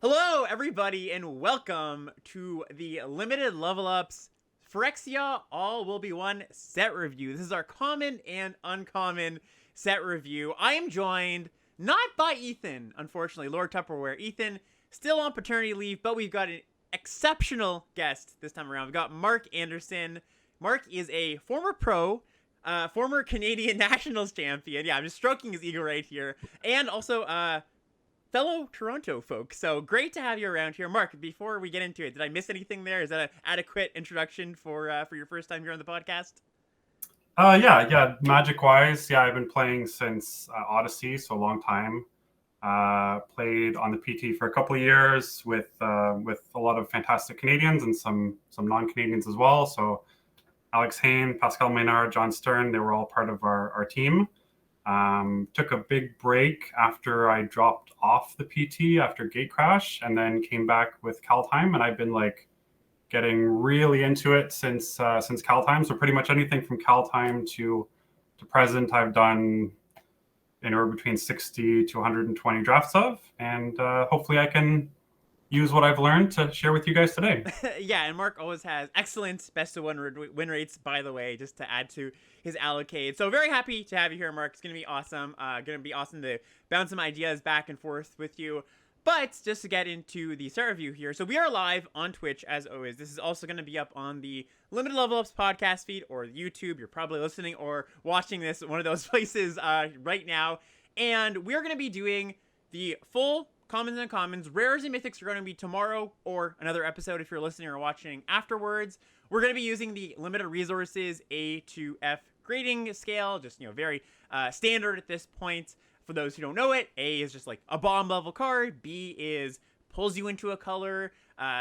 Hello, everybody, and welcome to the Limited Level Ups Phyrexia All Will Be One set review. This is our common and uncommon set review. I am joined not by Ethan, unfortunately, Lord Tupperware. Ethan still on paternity leave, but we've got an exceptional guest this time around. We've got Marc Anderson. Marc is a former pro, former Canadian Nationals champion. Yeah, I'm just stroking his ego right here, and also fellow Toronto folks. So great to have you around here. Marc, before we get into it, did I miss anything there? Is that an adequate introduction for your first time here on the podcast? Yeah. Magic wise, I've been playing since Odyssey, so a long time. Played on the PT for a couple of years with a lot of fantastic Canadians and some non-Canadians as well. So Alex Hayne, Pascal Maynard, John Stern, they were all part of our team. Took a big break after I dropped off the PT after Gate Crash, and then came back with Kaldheim, and I've been getting really into it since Kaldheim. So pretty much anything from Kaldheim to present, I've done anywhere between 60 to 120 drafts of, and hopefully I can use what I've learned to share with you guys today. Yeah, and Marc always has excellent best of one win rates, by the way, just to add to his allocate. So very happy to have you here, Marc. It's going to be awesome. Going to be awesome to bounce some ideas back and forth with you. But just to get into the start review here, so we are live on Twitch as always. This is also going to be up on the Limited Level Ups podcast feed or YouTube. You're probably listening or watching this at one of those places right now. And we're going to be doing the full commons and uncommons. Rares and mythics are going to be tomorrow or another episode if you're listening or watching afterwards. We're going to be using the limited resources A to F grading scale, just very standard at this point. For those who don't know it, A is just like a bomb level card, B is pulls you into a color,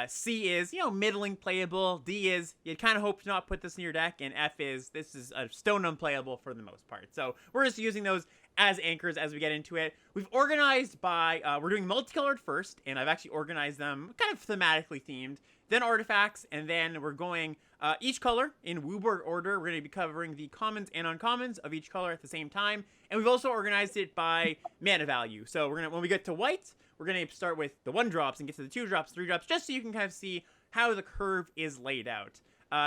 C is middling playable, D is you kind of hope to not put this in your deck, and F is this is a stone unplayable for the most part. So we're just using those as anchors as we get into it. We've organized by, we're doing multicolored first, and I've actually organized them kind of thematically themed, then artifacts, and then we're going each color in Wooburg order. We're going to be covering the commons and uncommons of each color at the same time, and we've also organized it by mana value. So we're gonna, when we get to white, we're going to start with the 1-drops and get to the 2-drops, 3-drops, just so you can kind of see how the curve is laid out.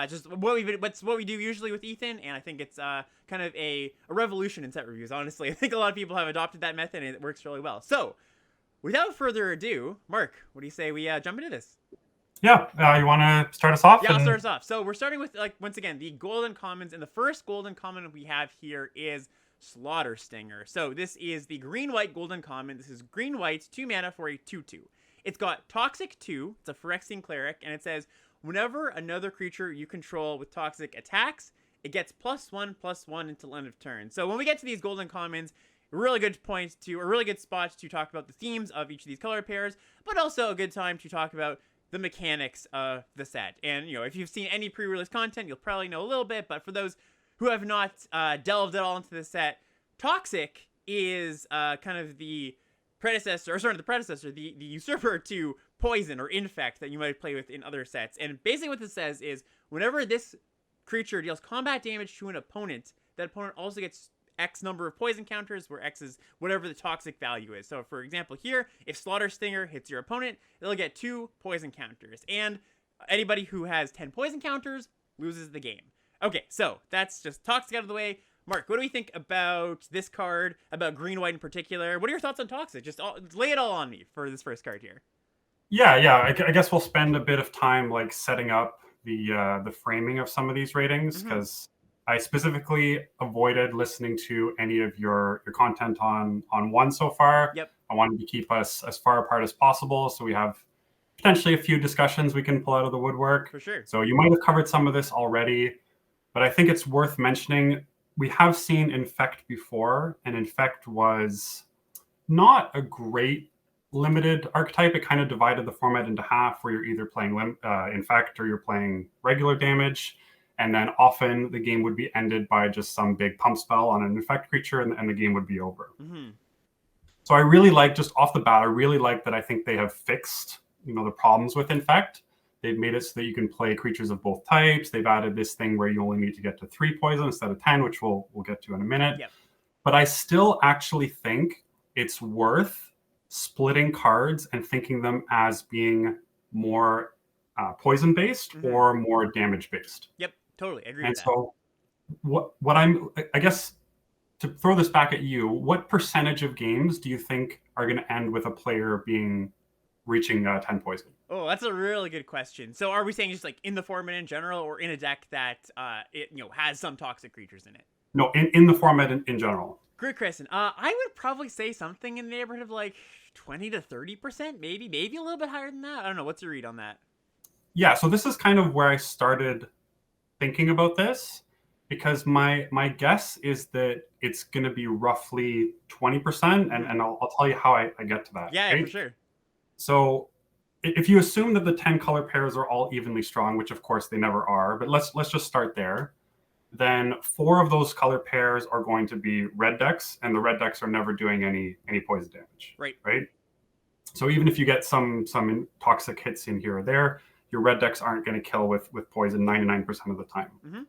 Just what we do usually with Ethan, and I think it's kind of a revolution in set reviews, honestly. I think a lot of people have adopted that method, and it works really well. So, without further ado, Marc, what do you say we jump into this? Yeah, you want to start us off? Yeah, I'll start us off. So, we're starting with, once again, the golden commons, and the first golden common we have here is Slaughter Stinger. So, this is the green-white golden common. This is green-white, 2 mana for a 2/2. It's got Toxic 2, it's a Phyrexian Cleric, and it says, whenever another creature you control with Toxic attacks, it gets +1/+1 until end of turn. So when we get to these golden commons, a really good spot to talk about the themes of each of these color pairs, but also a good time to talk about the mechanics of the set. And, if you've seen any pre-release content, you'll probably know a little bit, but for those who have not delved at all into the set, Toxic is kind of the usurper to Poison or Infect that you might play with in other sets. And basically what this says is whenever this creature deals combat damage to an opponent, that opponent also gets X number of poison counters, where X is whatever the toxic value is. So for example here, if Slaughter Stinger hits your opponent, they'll get 2 poison counters. And anybody who has 10 poison counters loses the game. Okay, so that's just Toxic out of the way. Marc, what do we think about this card, about green-white in particular? What are your thoughts on Toxic? Just lay it all on me for this first card here. Yeah. I guess we'll spend a bit of time setting up the framing of some of these ratings, because I specifically avoided listening to any of your content on one so far. Yep. I wanted to keep us as far apart as possible, so we have potentially a few discussions we can pull out of the woodwork. For sure. So you might have covered some of this already, but I think it's worth mentioning. We have seen Infect before, and Infect was not a great limited archetype. It kind of divided the format into half, where you're either playing Infect or you're playing regular damage, and then often the game would be ended by just some big pump spell on an Infect creature, and the game would be over. So I really like, just off the bat, that I think they have fixed the problems with Infect. They've made it so that you can play creatures of both types. They've added this thing where you only need to get to 3 poison instead of 10, which we'll get to in a minute. Yep. But I still actually think it's worth splitting cards and thinking them as being more poison based or more damage based. Yep, totally agree And with that. so I guess to throw this back at you, what percentage of games do you think are going to end with a player reaching 10 poison? Oh, that's a really good question. So are we saying just like in the format in general, or in a deck that it has some toxic creatures in it? No, in the format in general. Great question. I would probably say something in the neighborhood of like 20 to 30%, maybe a little bit higher than that. I don't know. What's your read on that? Yeah, so this is kind of where I started thinking about this, because my guess is that it's going to be roughly 20%, and I'll tell you how I get to that. Yeah, right? for sure. So if you assume that the 10 color pairs are all evenly strong, which of course they never are, but let's just start there, then 4 of those color pairs are going to be red decks, and the red decks are never doing any poison damage. Right. So even if you get some toxic hits in here or there, your red decks aren't going to kill with poison 99% of the time. Mm-hmm.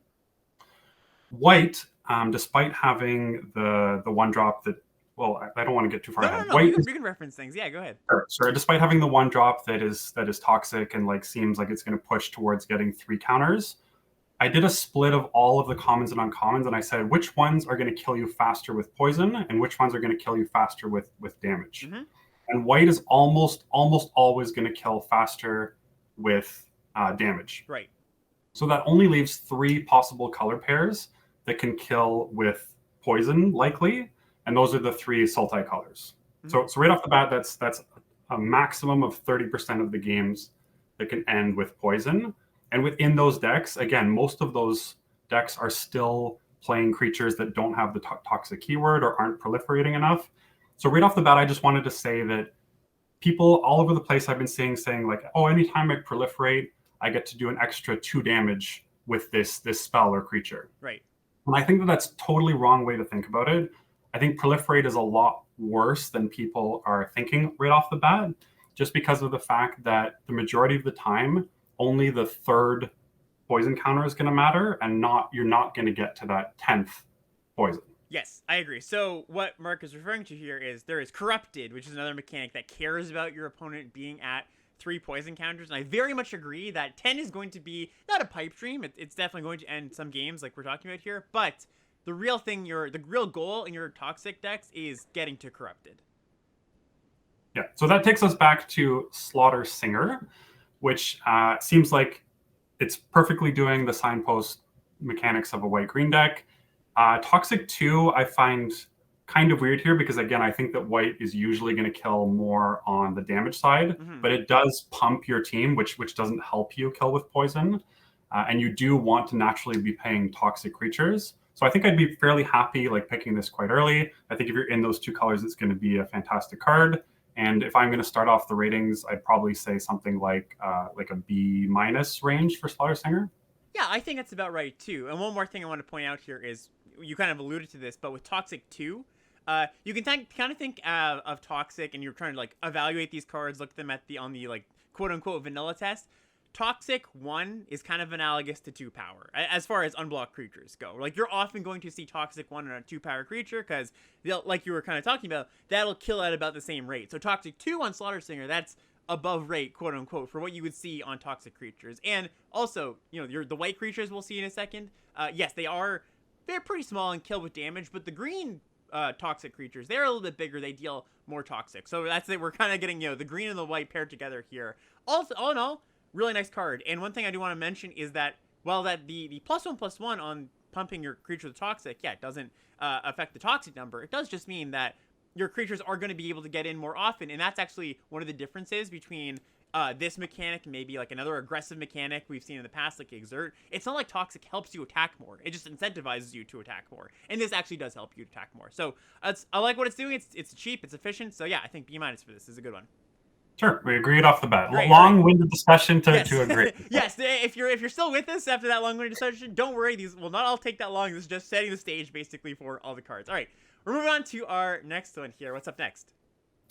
White, despite having the one drop that, well, I don't want to get too far ahead. No. White you can reference things. Yeah, go ahead. Sure. Despite having the one drop that is toxic and like seems like it's going to push towards getting 3 counters, I did a split of all of the commons and uncommons, and I said which ones are going to kill you faster with poison and which ones are going to kill you faster with damage. Mm-hmm. And white is almost always going to kill faster with damage. Right. So that only leaves 3 possible color pairs that can kill with poison, likely, and those are the 3 sultai colors. Mm-hmm. So right off the bat, that's a maximum of 30% of the games that can end with poison. And within those decks, again, most of those decks are still playing creatures that don't have the toxic keyword or aren't proliferating enough. So right off the bat, I just wanted to say that people all over the place I've been saying like, oh, anytime I proliferate, I get to do an extra 2 damage with this spell or creature. Right. And I think that that's totally wrong way to think about it. I think proliferate is a lot worse than people are thinking right off the bat, just because of the fact that the majority of the time, only the 3rd poison counter is going to matter, and you're not going to get to that 10th poison. Yes, I agree. So what Mark is referring to here is there is Corrupted, which is another mechanic that cares about your opponent being at 3 poison counters, and I very much agree that 10 is going to be not a pipe dream. It's definitely going to end some games like we're talking about here, but the real thing, the real goal in your toxic decks is getting to Corrupted. Yeah, so that takes us back to Slaughter Singer, which seems like it's perfectly doing the signpost mechanics of a white-green deck. Toxic 2, I find kind of weird here because, again, I think that white is usually going to kill more on the damage side, but it does pump your team, which doesn't help you kill with poison. And you do want to naturally be playing toxic creatures. So I think I'd be fairly happy like picking this quite early. I think if you're in those 2 colors, it's going to be a fantastic card. And if I'm going to start off the ratings, I'd probably say something like a B- range for Slaughter Singer. Yeah, I think that's about right too. And one more thing I want to point out here is you kind of alluded to this, but with Toxic 2, you can kind of think of Toxic, and you're trying to like evaluate these cards, look at them on the like quote unquote vanilla test. Toxic 1 is kind of analogous to 2 power as far as unblocked creatures go. Like you're often going to see Toxic 1 on a 2 power creature because, like you were kind of talking about, that'll kill at about the same rate. So Toxic 2 on Slaughter Singer, that's above rate, quote unquote, for what you would see on toxic creatures. And also, the white creatures we'll see in a second. Yes, they're pretty small and kill with damage, but the green toxic creatures, they're a little bit bigger. They deal more toxic. So that's it. We're kind of getting the green and the white paired together here. Also, all in all, really nice card. And one thing I do want to mention is that while that the +1/+1 on pumping your creature with toxic, yeah, it doesn't affect the toxic number. It does just mean that your creatures are going to be able to get in more often, and that's actually one of the differences between this mechanic and maybe like another aggressive mechanic we've seen in the past, like Exert. It's not like Toxic helps you attack more. It just incentivizes you to attack more, and this actually does help you attack more. So I like what it's doing. It's cheap, it's efficient. So yeah, I think B- for this is a good one. Sure, we agreed off the bat. Great, long-winded discussion to yes. agree. Yes, if you're still with us after that long-winded discussion, don't worry. These will not all take that long. This is just setting the stage basically for all the cards. All right, we're moving on to our next one here. What's up next?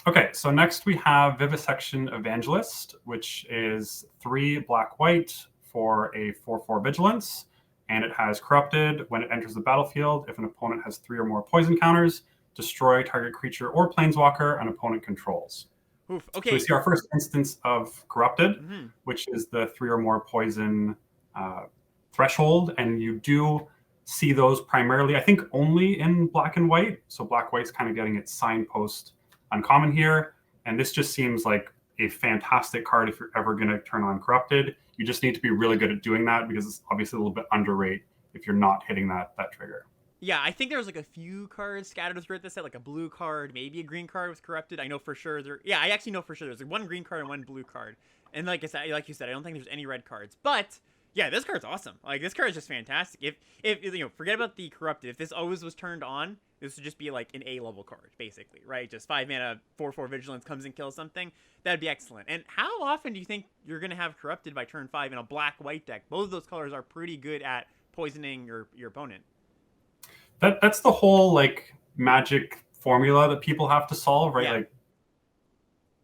Okay, so next we have Vivisection Evangelist, which is 3 black-white for a 4/4 vigilance, and it has Corrupted. When it enters the battlefield, if an opponent has 3 or more poison counters, destroy target creature or planeswalker an opponent controls. Oof. So Okay. we see our first instance of Corrupted, Mm-hmm. which is the 3 or more poison threshold. And you do see those primarily, I think, only in black and white. So black-white's kind of getting its signpost uncommon here. And this just seems like a fantastic card if you're ever going to turn on Corrupted. You just need to be really good at doing that because it's obviously a little bit underrate if you're not hitting that trigger. Yeah, I think there was like a few cards scattered throughout the set, like a blue card, maybe a green card was Corrupted. I know for sure there. Yeah, I actually know for sure there's like one green card and one blue card. And like I said, like you said, I don't think there's any red cards. But yeah, this card's awesome. Like this card is just fantastic. If you know, forget about the Corrupted. If this always was turned on, this would just be like an A level card, basically, right? Just 5 mana, 4/4 vigilance comes and kills something. That'd be excellent. And how often do you think you're gonna have Corrupted by turn 5 in a black-white deck? Both of those colors are pretty good at poisoning your opponent. That's the whole like Magic formula that people have to solve, right? Yeah. Like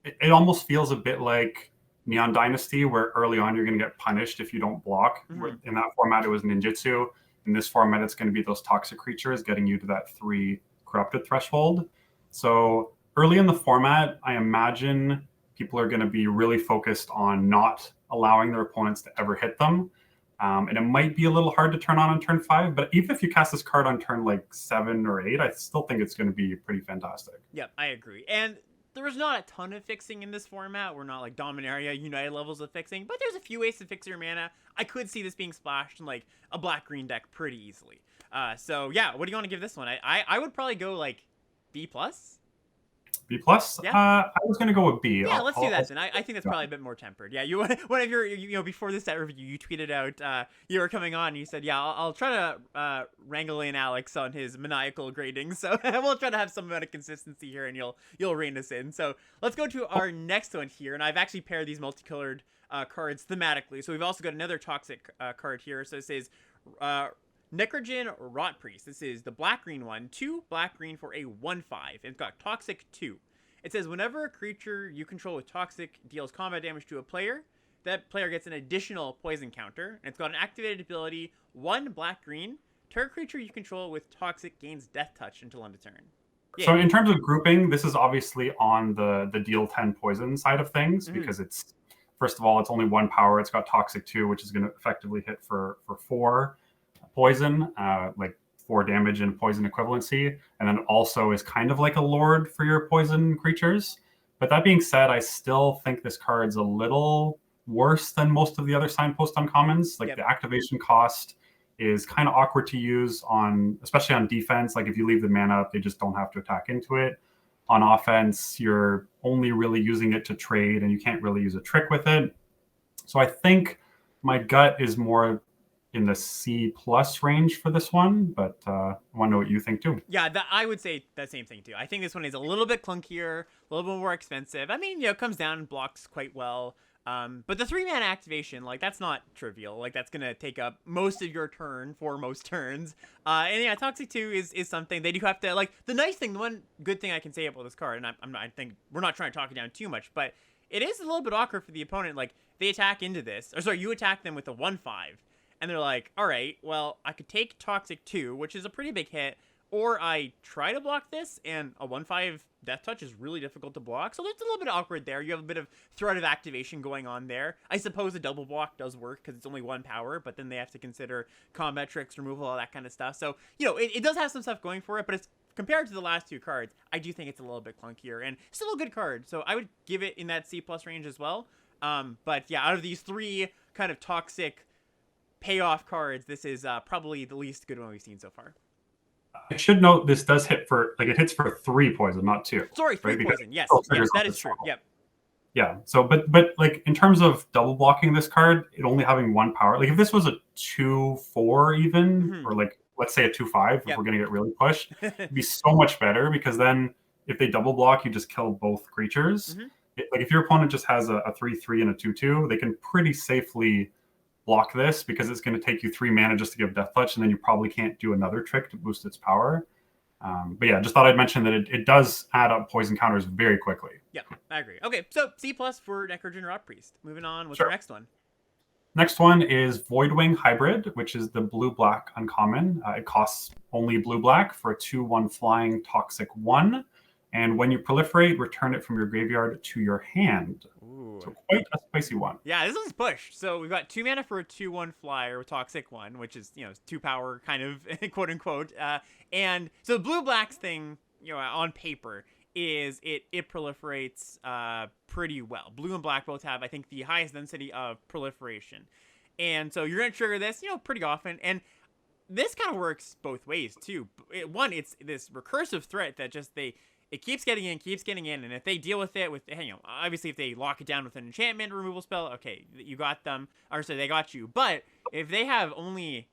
it almost feels a bit like Neon Dynasty, where early on you're going to get punished if you don't block. In that format, it was ninjutsu. In this format, it's going to be those toxic creatures getting you to that 3 Corrupted threshold. So early in the format, I imagine people are going to be really focused on not allowing their opponents to ever hit them. And it might be a little hard to turn on turn 5, but even if you cast this card on turn like 7 or 8, I still think it's going to be pretty fantastic. Yep, I agree. And there's not a ton of fixing in this format. We're not like Dominaria United levels of fixing, but there's a few ways to fix your mana. I could see this being splashed in like a black-green deck pretty easily. So yeah, what do you want to give this one? I would probably go like B+. B plus. Yeah. I was going to go with B. Yeah, let's do that then. I think that's probably a bit more tempered. Yeah, you one of your before this set review, you tweeted out you were coming on. And you said, yeah, I'll try to wrangle in Alex on his maniacal grading. So we'll try to have some amount of consistency here, and you'll rein us in. So let's go to our next one here, and I've actually paired these multicolored cards thematically. So we've also got another toxic card here. So it says Necrogen Rot Priest. This is the black-green one. 2 black-green for a 1/5. It's got Toxic 2. It says whenever a creature you control with Toxic deals combat damage to a player, that player gets an additional poison counter. And it's got an activated ability, 1 black-green. Target creature you control with Toxic gains Death Touch until end of turn. Yeah. So in terms of grouping, this is obviously on the deal 10 poison side of things because it's, first of all, it's only 1 power. It's got Toxic 2, which is going to effectively hit for 4 poison, like 4 damage and poison equivalency, and then also is kind of like a lord for your poison creatures. But that being said, I still think this card's a little worse than most of the other signpost uncommons. Like the activation cost is kind of awkward to use on, especially on defense. Like if you leave the mana up, they just don't have to attack into it. On offense, you're only really using it to trade, and you can't really use a trick with it. So I think my gut is more in the C+ range for this one, but I want to know what you think too. Yeah, I would say that same thing too. I think this one is a little bit clunkier, a little bit more expensive. I mean, it comes down and blocks quite well. But the 3-mana activation, like that's not trivial. Like that's gonna take up most of your turn for most turns. And yeah, Toxic 2 is something they do have to like. The nice thing, the one good thing I can say about this card, and I think we're not trying to talk it down too much, but it is a little bit awkward for the opponent. Like they attack into this, or sorry, you attack them with a 1/5. And they're like, all right, well, I could take Toxic 2, which is a pretty big hit, or I try to block this, and a 1/5 Death Touch is really difficult to block. So it's a little bit awkward there. You have a bit of threat of activation going on there. I suppose a double block does work because it's only 1 power, but then they have to consider combat tricks, removal, all that kind of stuff. So, it does have some stuff going for it, but it's compared to the last 2 cards, I do think it's a little bit clunkier, and still a good card. So I would give it in that C+ range as well. But yeah, out of these 3 kind of toxic payoff cards, this is probably the least good one we've seen so far. I should note this does hit for, like, it hits for 3 poison, not 2. Sorry, 3 poison. Yes, that is true. Yep. Yeah. So, but like in terms of double blocking this card, it only having 1 power. Like if this was a 2/4 even, or like let's say a 2/5, if we're gonna get really pushed, it'd be so much better because then if they double block, you just kill both creatures. Like if your opponent just has a 3/3 and a 2/2, they can pretty safely block this because it's going to take you 3 mana just to give Death Touch, and then you probably can't do another trick to boost its power. But yeah, just thought I'd mention that it does add up poison counters very quickly. Yeah, I agree. Okay, so C+ for Necrogen Rot Priest. Moving on with our next one. Next one is Voidwing Hybrid, which is the blue-black uncommon. It costs only blue-black for a 2/1 flying toxic 1. And when you proliferate, return it from your graveyard to your hand. Ooh. So quite a spicy one. Yeah, this one's pushed. So we've got 2 mana for a 2/1 flyer with Toxic 1, which is, 2 power kind of, quote unquote. And so blue black's thing, on paper, is it proliferates pretty well. Blue and black both have, I think, the highest density of proliferation. And so you're going to trigger this, pretty often. And this kind of works both ways, too. One, it's this recursive threat that just it keeps getting in, and if they deal with it obviously if they lock it down with an enchantment removal spell, okay, you got them, or so they got you. But if they have only,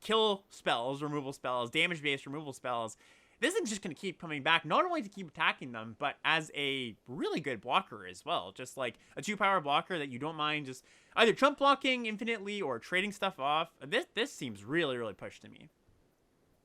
kill spells, removal spells, damage-based removal spells, this thing's just going to keep coming back, not only to keep attacking them, but as a really good blocker as well. Just like a 2-power blocker that you don't mind just either trump blocking infinitely or trading stuff off. This seems really, really pushed to me.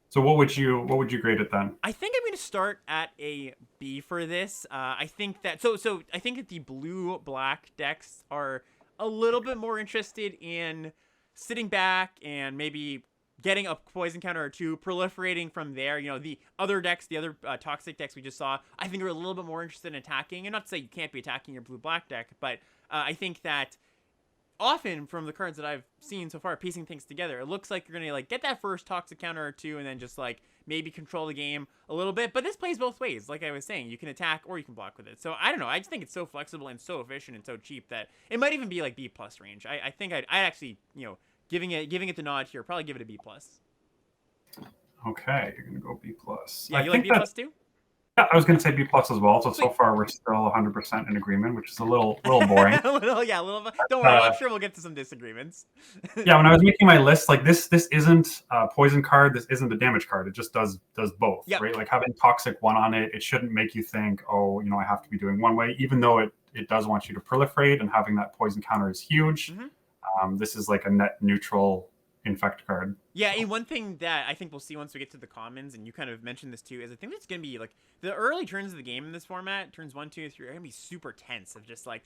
So what would you grade it then? I think I'm going to start at a B for this. I think that so I think that the blue-black decks are a little bit more interested in sitting back and maybe getting a poison counter or 2, proliferating from there. The other decks, the other toxic decks we just saw, I think are a little bit more interested in attacking. And not to say you can't be attacking your blue-black deck, but I think that often from the cards that I've seen so far, piecing things together, it looks like you're going to get that first toxic counter or 2 and then just maybe control the game a little bit. But this plays both ways. Like I was saying, you can attack or you can block with it. So I don't know. I just think it's so flexible and so efficient and so cheap that it might even be like B+ range. I think I'd actually, giving it the nod here, probably give it a B+. Okay, you're gonna go B+. Yeah, you like B+ too? Yeah, I was gonna say B+ as well. So far we're still 100% in agreement, which is a little boring. a little. Don't worry, I'm sure we'll get to some disagreements. Yeah, when I was making my list, this isn't a poison card, this isn't a damage card. It just does both, yep. Right? Like having toxic 1 on it, it shouldn't make you think, oh, I have to be doing one way, even though it does want you to proliferate, and having that poison counter is huge. Mm-hmm. This is like a net neutral infect card. Yeah, and one thing that I think we'll see once we get to the commons, and you kind of mentioned this too, is I think it's going to be the early turns of the game in this format, turns 1, 2, 3, are going to be super tense of just I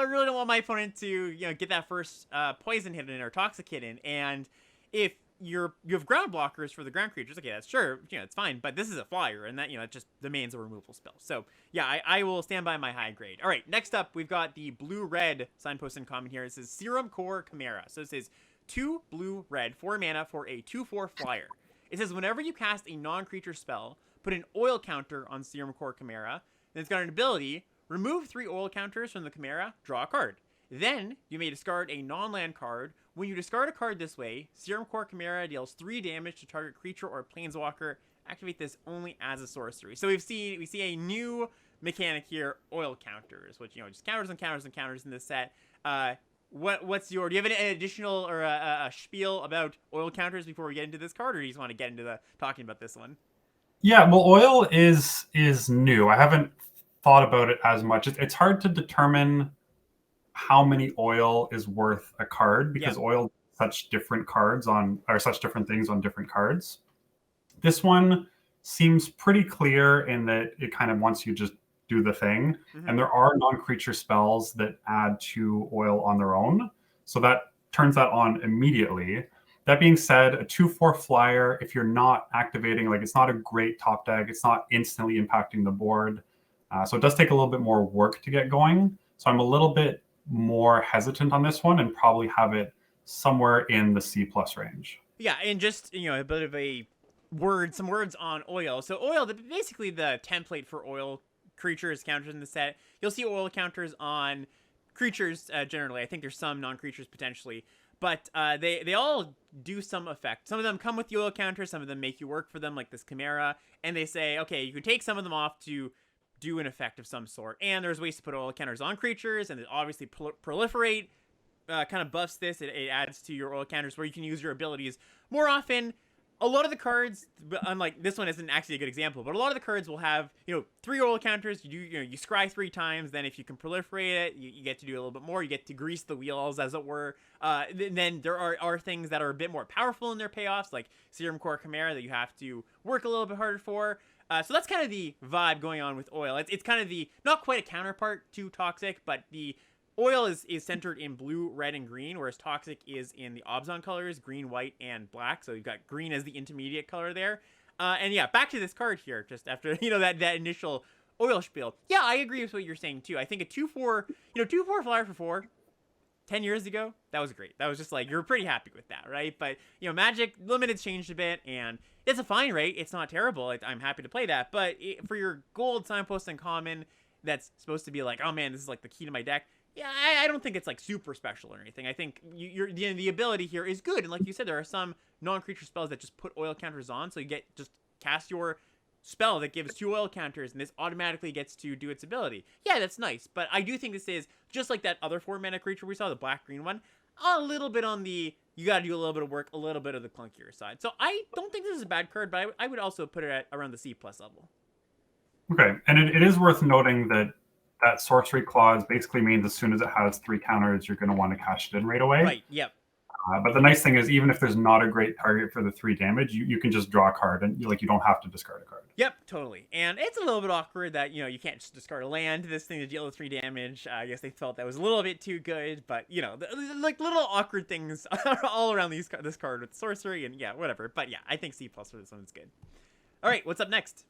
really don't want my opponent to, get that first poison hit in or toxic hit in. And if you have ground blockers for the ground creatures, okay, that's sure, it's fine, but this is a flyer, and that, it just demands a removal spell. So yeah, I will stand by my high grade. All right, next up, we've got the blue-red signpost in common here. It says Serum Core Chimera. So it says 2 blue-red, 4 mana for a 2/4 flyer. It says whenever you cast a non-creature spell, put an oil counter on Serum Core Chimera. Then it's got an ability, remove 3 oil counters from the Chimera, draw a card. Then you may discard a non-land card. When you discard a card this way, Serum Core Chimera deals 3 damage to target creature or planeswalker. Activate this only as a sorcery. So we see a new mechanic here, oil counters, which just counters and counters and counters in this set. What's your? Do you have an additional or a spiel about oil counters before we get into this card, or do you just want to get into talking about this one? Yeah, well, oil is new. I haven't thought about it as much. It's hard to determine how many oil is worth a card because oil such different cards such different things on different cards. This one seems pretty clear in that it kind of wants you just do the thing. Mm-hmm. And there are non-creature spells that add 2 oil on their own. So that turns that on immediately. That being said, a 2/4 flyer, if you're not activating, it's not a great top deck. It's not instantly impacting the board. So it does take a little bit more work to get going. So I'm a little bit more hesitant on this one and probably have it somewhere in the C+ range. Yeah, and just, a bit of some words on oil. So oil, basically the template for oil creatures, counters in the set. You'll see oil counters on creatures generally. I think there's some non-creatures potentially, but they all do some effect. Some of them come with the oil counter, some of them make you work for them, like this Chimera, and they say, okay, you can take some of them off to do an effect of some sort. And there's ways to put oil counters on creatures, and it obviously proliferate kind of buffs this. It adds to your oil counters where you can use your abilities more often. A lot of the cards, unlike this one isn't actually a good example, but a lot of the cards will have, 3 oil counters. You scry 3 times. Then if you can proliferate it, you get to do a little bit more. You get to grease the wheels, as it were. Then there are things that are a bit more powerful in their payoffs, like Serum Core Chimera, that you have to work a little bit harder for. So that's kind of the vibe going on with oil. It's kind of not quite a counterpart to Toxic, but the Oil is centered in blue, red, and green, whereas Toxic is in the Obzon colors, green, white, and black. So you've got green as the intermediate color there. And yeah, back to this card here, just after, that initial Oil spiel. Yeah, I agree with what you're saying, too. I think a 2-4, 2-4 flyer for 4, 10 years ago, that was great. That was just like, you're pretty happy with that, right? But, Magic Limited's changed a bit, and it's a fine rate. It's not terrible. I'm happy to play that. But for your gold, signpost, and common, that's supposed to be like, oh man, this is like the key to my deck. Yeah, I don't think it's like super special or anything. I think the ability here is good. And like you said, there are some non-creature spells that just put oil counters on. So you just cast your spell that gives 2 oil counters, and this automatically gets to do its ability. Yeah, that's nice. But I do think this is, just like that other 4-mana creature we saw, the black-green one, a little bit on the, you got to do a little bit of work, a little bit of the clunkier side. So I don't think this is a bad card, but I would also put it at around the C+ level. Okay, and it is worth noting that sorcery clause basically means as soon as it has 3 counters, you're going to want to cash it in right away. Right, yep. But the nice thing is, even if there's not a great target for the 3 damage, you can just draw a card, and you don't have to discard a card. Yep, totally. And it's a little bit awkward that, you can't just discard a land to this thing to deal with 3 damage. I guess they felt that was a little bit too good, but, like little awkward things all around this card with sorcery and, yeah, whatever. But, yeah, I think C+ for this one is good. All right, what's up next?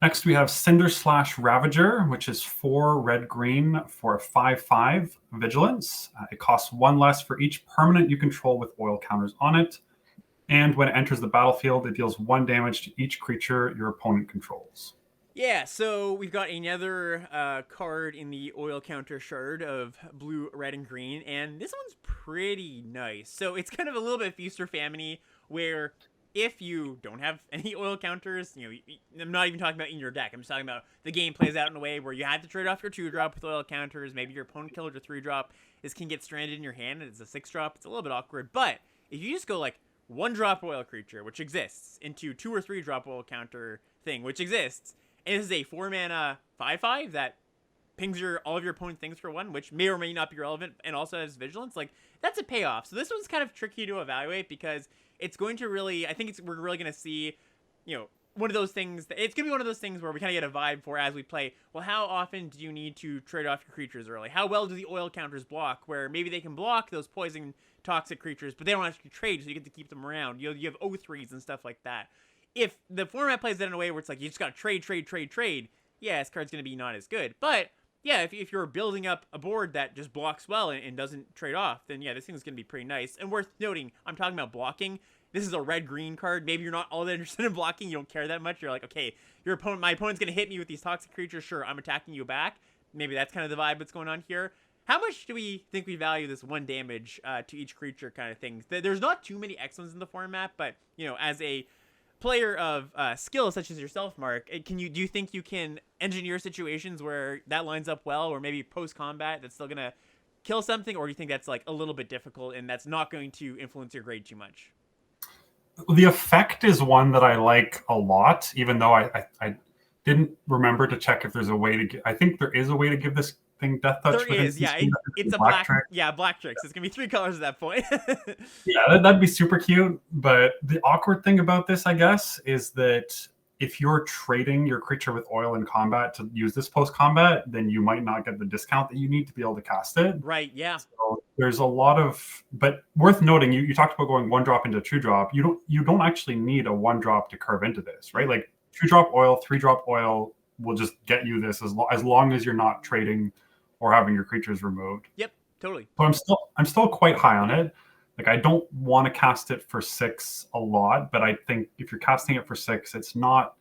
Next, we have Cinder/Slash Ravager, which is 4 red-green for a 5/5 vigilance. It costs 1 less for each permanent you control with oil counters on it. And when it enters the battlefield, it deals 1 damage to each creature your opponent controls. Yeah, so we've got another card in the oil counter shard of blue, red, and green, and this one's pretty nice. So it's kind of a little bit feast or famine-y, where if you don't have any oil counters, I'm not even talking about in your deck. I'm just talking about the game plays out in a way where you had to trade off your 2-drop with oil counters. Maybe your opponent killed your 3-drop. This can get stranded in your hand, and it's a 6-drop. It's a little bit awkward. But if you just go like 1-drop oil creature, which exists, into 2 or 3-drop oil counter thing, which exists, and this is a 4-mana 5/5 that pings all of your opponent's things for 1, which may or may not be relevant, and also has vigilance, like, that's a payoff. So this one's kind of tricky to evaluate because it's going to really, I think we're really going to see, one of those things, it's going to be one of those things where we kind of get a vibe for as we play, well, how often do you need to trade off your creatures early? How well do the oil counters block, where maybe they can block those poison toxic creatures, but they don't actually trade, so you get to keep them around. You have O3s and stuff like that. If the format plays that in a way where it's like, you just got to trade, yeah, this card's going to be not as good. But yeah, if you're building up a board that just blocks well and doesn't trade off, then yeah, this thing's going to be pretty nice. And worth noting, I'm talking about blocking. This is a red-green card. Maybe you're not all that interested in blocking. You don't care that much. You're like, okay, my opponent's going to hit me with these toxic creatures. Sure, I'm attacking you back. Maybe that's kind of the vibe that's going on here. How much do we think we value this 1 damage to each creature kind of thing? There's not too many X-ones in the format, but, as a player of skill such as yourself, Mark, do you think you can engineer situations where that lines up well, or maybe post-combat that's still going to kill something, or do you think that's like a little bit difficult and that's not going to influence your grade too much? The effect is one that I like a lot, even though I didn't remember to check if there's a way to I think there is a way to give this thing death touch. There is, yeah. It's a black trick. Yeah, black tricks. It's going to be 3 colors at that point. Yeah, that'd be super cute. But the awkward thing about this, I guess, is that if you're trading your creature with oil in combat to use this post-combat, then you might not get the discount that you need to be able to cast it. Right, yeah. So there's a lot of, but worth noting, you talked about going 1-drop into 2-drop. You don't actually need a 1-drop to curve into this, right? Like 2-drop oil, 3-drop oil will just get you this as long as you're not trading or having your creatures removed. Yep, totally. So I'm still quite high on it. Like, I don't want to cast it for 6 a lot, but I think if you're casting it for 6, it's not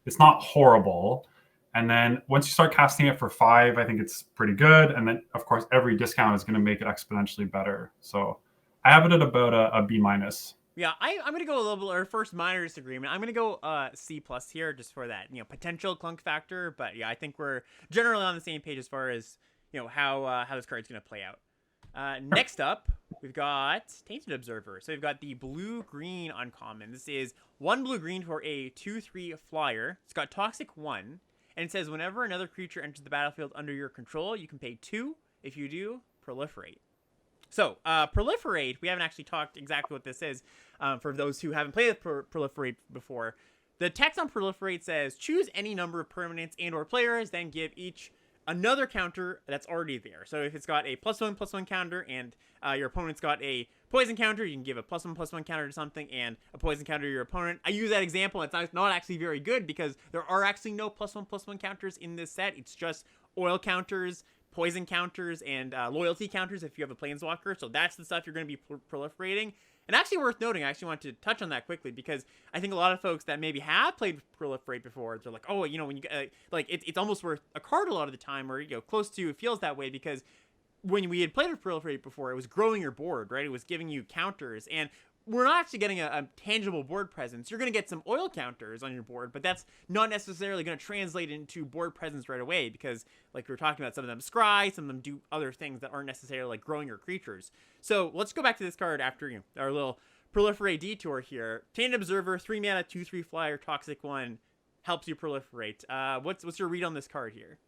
horrible. And then once you start casting it for 5, I think it's pretty good. And then, of course, every discount is going to make it exponentially better. So I have it at about a B-. Yeah, I'm going to go a little bit, or first minor disagreement. I'm going to go C+ here just for that, potential clunk factor. But yeah, I think we're generally on the same page as far as, how this card's going to play out. Next up, we've got Tainted Observer. So we've got the blue-green uncommon. This is 1 blue-green for a 2/3 flyer. It's got Toxic 1, and it says whenever another creature enters the battlefield under your control, you can pay 2. If you do, Proliferate. So, Proliferate, we haven't actually talked exactly what this is for those who haven't played Proliferate before. The text on Proliferate says, choose any number of permanents and or players, then give each another counter that's already there. So if it's got a +1/+1 counter and your opponent's got a poison counter, you can give a +1/+1 counter to something and a poison counter to your opponent. I use that example. It's not actually very good because there are actually no +1/+1 counters in this set. It's just oil counters, poison counters, and loyalty counters if you have a planeswalker. So that's the stuff you're going to be proliferating. And actually worth noting, I actually want to touch on that quickly because I think a lot of folks that maybe have played Proliferate before, they're like, oh, when you like it's almost worth a card a lot of the time, or close to it feels that way because when we had played with Proliferate before, it was growing your board, right? It was giving you counters, and we're not actually getting a tangible board presence. You're going to get some oil counters on your board, but that's not necessarily going to translate into board presence right away because, like we were talking about, some of them scry, some of them do other things that aren't necessarily like growing your creatures. So let's go back to this card after our little proliferate detour here. Tainted Observer, 3 mana, 2/3 flyer, toxic 1, helps you proliferate. What's your read on this card here?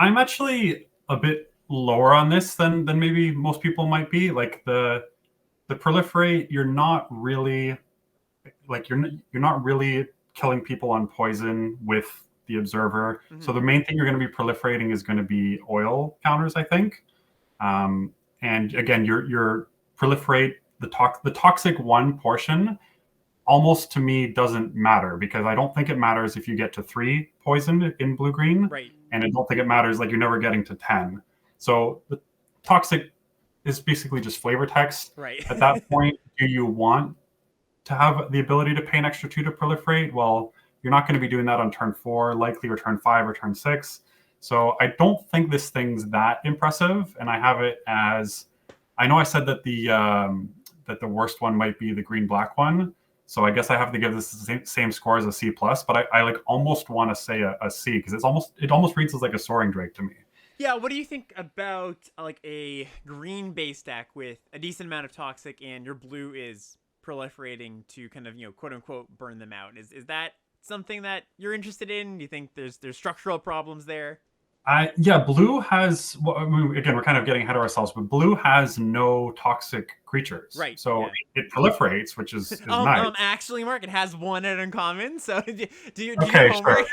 I'm actually a bit lower on this than maybe most people might be. Like the proliferate, you're not really killing people on poison with the observer. Mm-hmm. So the main thing you're going to be proliferating is going to be oil counters, I think. And again, you're proliferate the toxic 1 portion. Almost to me doesn't matter because I don't think it matters if you get to 3 poison in blue green, right? And I don't think it matters like you're never getting to 10. So the toxic is basically just flavor text. Right. At that point, do you want to have the ability to pay an extra 2 to proliferate? Well, you're not going to be doing that on turn 4, likely, or turn 5 or turn 6. So I don't think this thing's that impressive, and I have it as, I know I said that the worst one might be the green-black one, so I guess I have to give this the same score as a C+, but I like almost want to say a C because it almost reads as like a Soaring Drake to me. Yeah, what do you think about like a green-based deck with a decent amount of toxic and your blue is proliferating to kind of, quote-unquote burn them out? Is that something that you're interested in? Do you think there's structural problems there? Yeah, blue has, well, again, we're kind of getting ahead of ourselves, but blue has no toxic creatures. Right. So it proliferates, which is nice. Actually, Mark, it has 1 in uncommon. So do you okay, sure.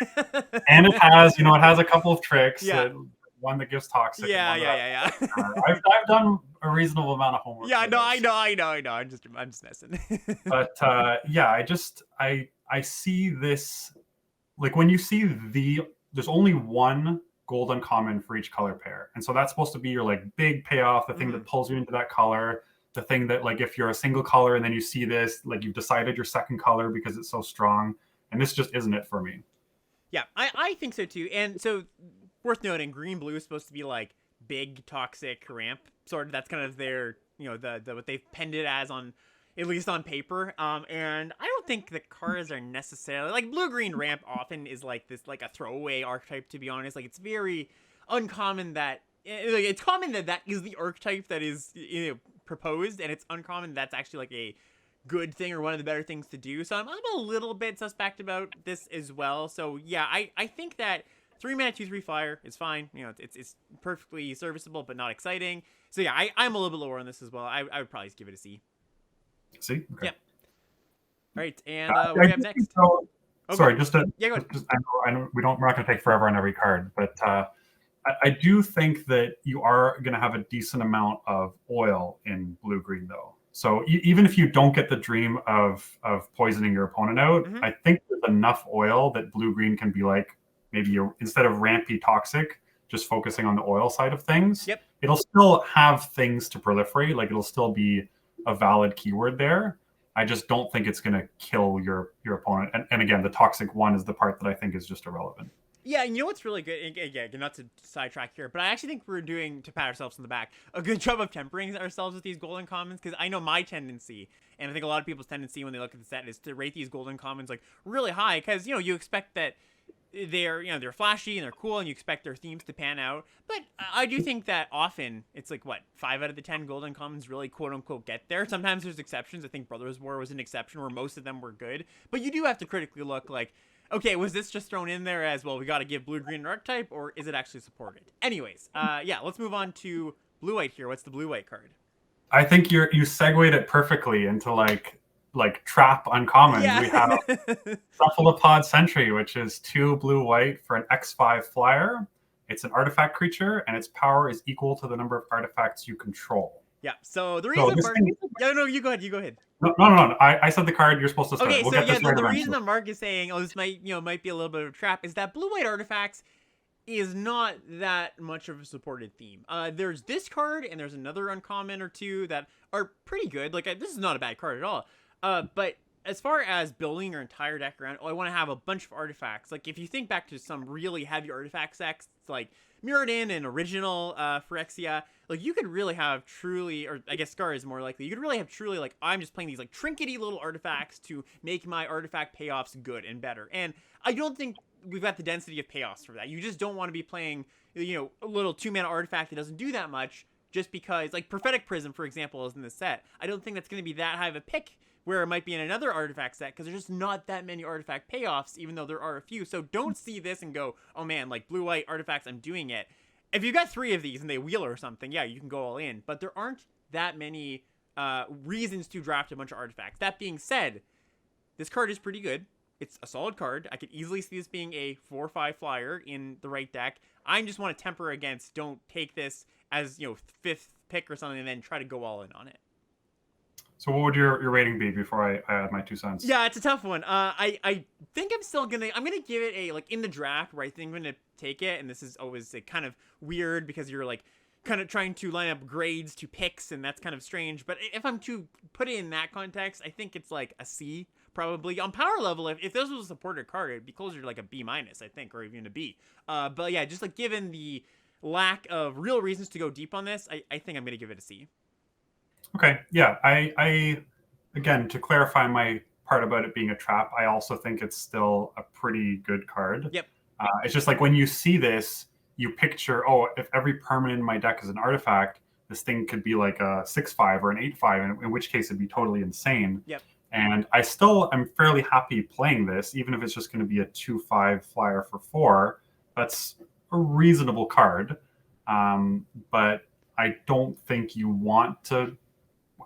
And it has a couple of tricks. Yeah. One that gives toxic. Yeah. I've done a reasonable amount of homework. Yeah, no, I know. I'm just messing. But yeah, I see this, like when you see there's only 1 gold uncommon for each color pair, and so that's supposed to be your like big payoff, the thing that pulls you into that color, the thing that like if you're a single color and then you see this, like you've decided your second color because it's so strong, and this just isn't it for me. Yeah, I think so too. And so worth noting, green blue is supposed to be like big toxic ramp sort of. That's kind of their the what they've penned it as on, at least on paper. And I don't think the cards are necessarily like blue-green ramp often is like this, like a throwaway archetype, to be honest. Like it's very uncommon that it's common that is the archetype that is proposed, and it's uncommon that's actually like a good thing or one of the better things to do. So I'm a little bit suspect about this as well. So yeah, I think that 3 mana 2/3 flyer is fine. It's perfectly serviceable, but not exciting. So yeah, I'm a little bit lower on this as well. I would probably just give it a C. See? Okay. Yeah. All right, and what do we have next? So, okay. Sorry, go ahead. I know we're not going to take forever on every card, but I do think that you are going to have a decent amount of oil in blue-green, though. So even if you don't get the dream of poisoning your opponent out, I think there's enough oil that blue-green can be like, maybe instead of rampy toxic, just focusing on the oil side of things. Yep. It'll still have things to proliferate. Like it'll still be a valid keyword there. I just don't think it's going to kill your opponent. And again, the toxic 1 is the part that I think is just irrelevant. Yeah, and you know what's really good? Again, not to sidetrack here, but I actually think we're doing, to pat ourselves on the back, a good job of tempering ourselves with these golden commons, because I know my tendency, and I think a lot of people's tendency when they look at the set, is to rate these golden commons like really high, because you expect that they're flashy and they're cool and you expect their themes to pan out. But I do think that often it's like 5 out of the 10 golden commons really quote unquote get there. Sometimes there's exceptions. I think Brothers War was an exception where most of them were good, but you do have to critically look like, okay, was this just thrown in there as, well, we got to give blue-green an archetype, or is it actually supported? Anyways, yeah, let's move on to blue-white here. What's the blue-white card? I think you segued it perfectly into like trap uncommons. Yeah. We have Cephalopod Sentry, which is 2 blue-white for an X5 flyer. It's an artifact creature, and its power is equal to the number of artifacts you control. Yeah. So the So reason this Mark, thing, yeah, no, you go ahead. You go ahead. no. I said the card. You're supposed to start. Okay, We'll so get yeah, this right the reason eventually. that Mark is saying, oh, this might be a little bit of a trap, is that blue-white artifacts is not that much of a supported theme. There's this card, and there's another uncommon or two that are pretty good. Like, this is not a bad card at all. But as far as building your entire deck around, I want to have a bunch of artifacts. Like, if you think back to some really heavy artifact sets, like Mirrodin and original Phyrexia, like, you could really have truly, or I guess Scar is more likely, you could really have truly, like, I'm just playing these, like, trinkety little artifacts to make my artifact payoffs good and better. And I don't think we've got the density of payoffs for that. You just don't want to be playing, a little 2-mana artifact that doesn't do that much just because, like, Prophetic Prism, for example, is in the set. I don't think that's going to be that high of a pick where it might be in another artifact set, because there's just not that many artifact payoffs, even though there are a few. So don't see this and go, oh man, like, blue-white artifacts, I'm doing it. If you got 3 of these and they wheel or something, yeah, you can go all in. But there aren't that many reasons to draft a bunch of artifacts. That being said, this card is pretty good. It's a solid card. I could easily see this being a 4/5 flyer in the right deck. I just want to temper against, don't take this as, 5th pick or something and then try to go all in on it. So what would your rating be before I add my 2 cents? Yeah, it's a tough one. I think I'm gonna give it a, like, in the draft where I think I'm gonna take it, and this is always kind of weird because you're, like, kind of trying to line up grades to picks, and that's kind of strange. But if I'm to put it in that context, I think it's like a C, probably. On power level, if this was a supported card, it'd be closer to like a B-, I think, or even a B. But yeah, just like given the lack of real reasons to go deep on this, I think I'm gonna give it a C. Okay, yeah. I again, to clarify my part about it being a trap, I also think it's still a pretty good card. Yep. It's just like when you see this, you picture, oh, if every permanent in my deck is an artifact, this thing could be like a 6/5 or an 8/5, in which case it'd be totally insane. Yep. And I still am fairly happy playing this, even if it's just going to be a 2/5 flyer for 4. That's a reasonable card. But I don't think you want to,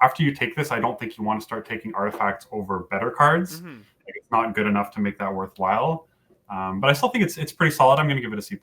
after you take this, I don't think you want to start taking artifacts over better cards. Mm-hmm. It's not good enough to make that worthwhile. But I still think it's pretty solid. I'm going to give it a C+.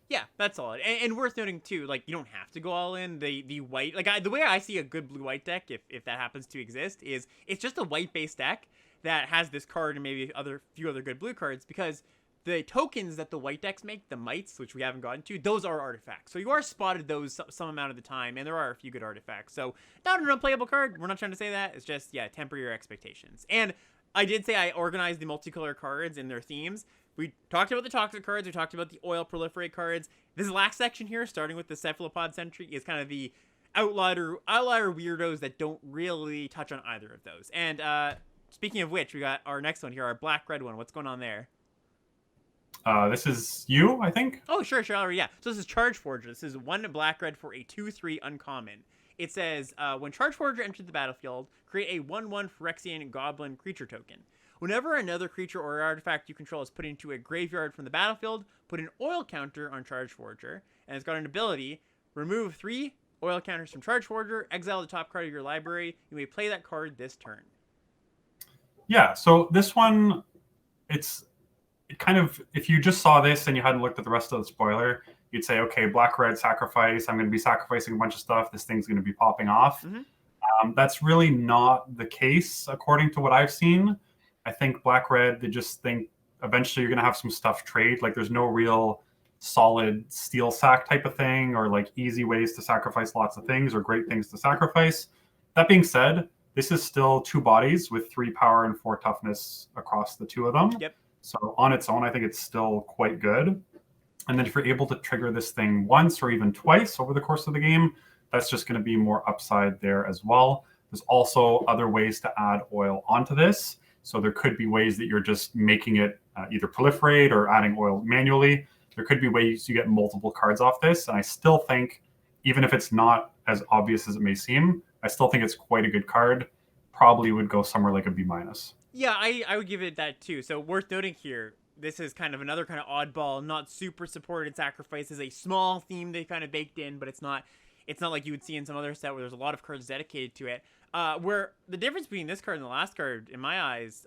Yeah, that's solid. And worth noting too, like, you don't have to go all in. The white, like, the way I see a good blue-white deck, if that happens to exist, is it's just a white-based deck that has this card and maybe few other good blue cards, because the tokens that the white decks make, the mites, which we haven't gotten to, those are artifacts. So you are spotted those some amount of the time, and there are a few good artifacts. So not an unplayable card. We're not trying to say that. It's just, yeah, temper your expectations. And I did say I organized the multicolor cards in their themes. We talked about the toxic cards. We talked about the oil proliferate cards. This last section here, starting with the cephalopod sentry, is kind of the outlier weirdos that don't really touch on either of those. And speaking of which, we got our next one here, our black-red one. What's going on there? This is you, I think. Oh, sure, yeah. So this is Charge Forger. This is 1 black-red for a 2/3 uncommon. It says, when Charge Forger enters the battlefield, create a 1/1 Phyrexian Goblin creature token. Whenever another creature or artifact you control is put into a graveyard from the battlefield, put an oil counter on Charge Forger, and it's got an ability, remove 3 oil counters from Charge Forger, exile the top card of your library. You may play that card this turn. Yeah, so this one, it kind of, if you just saw this and you hadn't looked at the rest of the spoiler, you'd say, okay, black-red sacrifice, I'm going to be sacrificing a bunch of stuff, this thing's going to be popping off. Mm-hmm. That's really not the case, according to what I've seen. I think black-red, they just think eventually you're going to have some stuff trade. Like, there's no real solid steel sack type of thing, or like easy ways to sacrifice lots of things or great things to sacrifice. That being said, this is still 2 bodies with 3 power and 4 toughness across the 2 of them. Yep. So on its own, I think it's still quite good. And then if you're able to trigger this thing once or even twice over the course of the game, that's just going to be more upside there as well. There's also other ways to add oil onto this. So there could be ways that you're just making it either proliferate or adding oil manually. There could be ways you get multiple cards off this. And I still think, even if it's not as obvious as it may seem, I still think it's quite a good card. Probably would go somewhere like a B-. Yeah, I would give it that too. So worth noting here, this is kind of another kind of oddball, not super supported sacrifice. Is a small theme they kind of baked in, but it's not like you would see in some other set where there's a lot of cards dedicated to it. Where the difference between this card and the last card, in my eyes,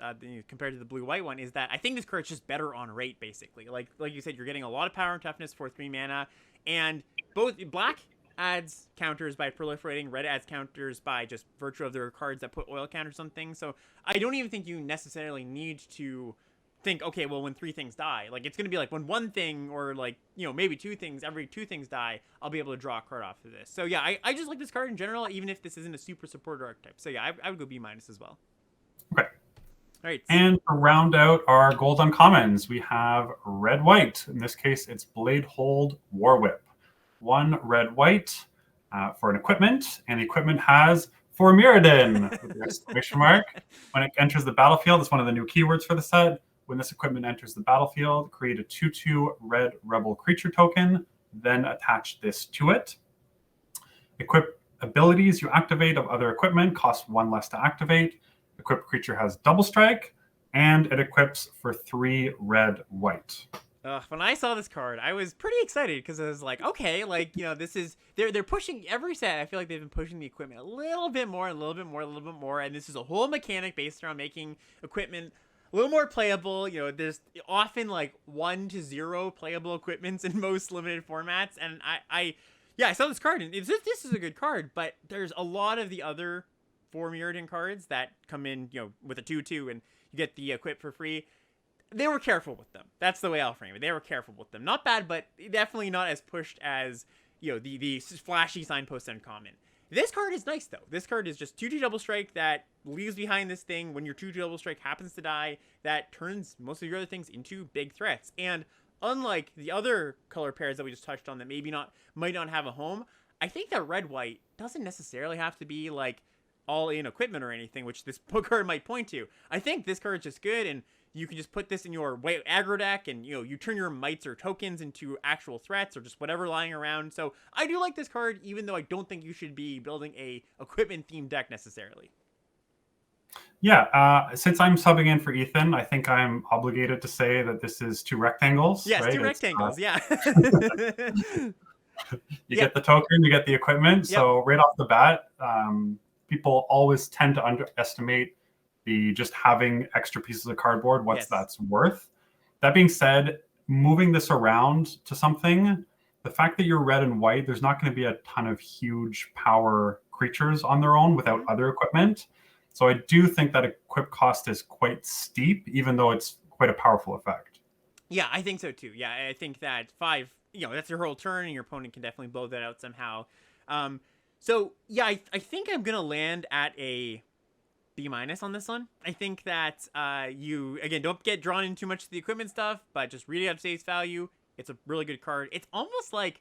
compared to the blue-white one, is that I think this card's just better on rate, basically. Like you said, you're getting a lot of power and toughness for 3 mana. And both black adds counters by proliferating, red adds counters by just virtue of their cards that put oil counters on things. So I don't even think you necessarily need to think, okay, well, when 3 things die, like it's going to be like when 1 thing or like, you know, maybe 2 things, every 2 things die, I'll be able to draw a card off of this. So yeah, I just like this card in general, even if this isn't a super supporter archetype. So yeah, I would go B- as well. Okay. All right. And to round out our gold uncommons, we have red-white. In this case, it's Blade Hold War Whip. 1 red-white for an equipment, and the equipment has Formiridin with the exclamation mark. When it enters the battlefield, it's one of the new keywords for the set. When this equipment enters the battlefield, create a 2/2 red rebel creature token, then attach this to it. Equip abilities you activate of other equipment cost 1 less to activate. Equipped creature has double strike, and it equips for 3 red-white. When I saw this card, I was pretty excited because I was like, okay, like, you know, this is they're pushing every set. I feel like they've been pushing the equipment a little bit more, a little bit more, a little bit more, and this is a whole mechanic based around making equipment a little more playable. You know, there's often like 1 to 0 playable equipments in most limited formats, and I saw this card, and this is a good card, but there's a lot of the other Formiridin cards that come in, you know, with a 2/2, and you get the equip for free. They were careful with them. That's the way I'll frame it. They were careful with them. Not bad, but definitely not as pushed as, you know, the flashy signpost uncommon. This card is nice, though. This card is just 2/2 double strike that leaves behind this thing. When your 2/2 double strike happens to die, that turns most of your other things into big threats. And unlike the other color pairs that we just touched on that might not have a home, I think that red-white doesn't necessarily have to be like all in equipment or anything, which this card might point to. I think this card is just good, and you can just put this in your aggro deck, and you know, you turn your mites or tokens into actual threats or just whatever lying around. So I do like this card, even though I don't think you should be building a equipment themed deck necessarily. Yeah, since I'm subbing in for Ethan, I think I'm obligated to say that this is 2 rectangles. Yes, right? 2 rectangles. Yeah. You get the token, you get the equipment. Yep. So right off the bat, people always tend to underestimate the just having extra pieces of cardboard, that's worth. That being said, moving this around to something, the fact that you're red and white, there's not going to be a ton of huge power creatures on their own without other equipment. So I do think that equip cost is quite steep, even though it's quite a powerful effect. Yeah, I think so too. Yeah, I think that 5, you know, that's your whole turn, and your opponent can definitely blow that out somehow. So yeah, I think I'm gonna land at a B- on this one. I think that you, again, don't get drawn in too much to the equipment stuff, but just read it at face value. It's a really good card. It's almost like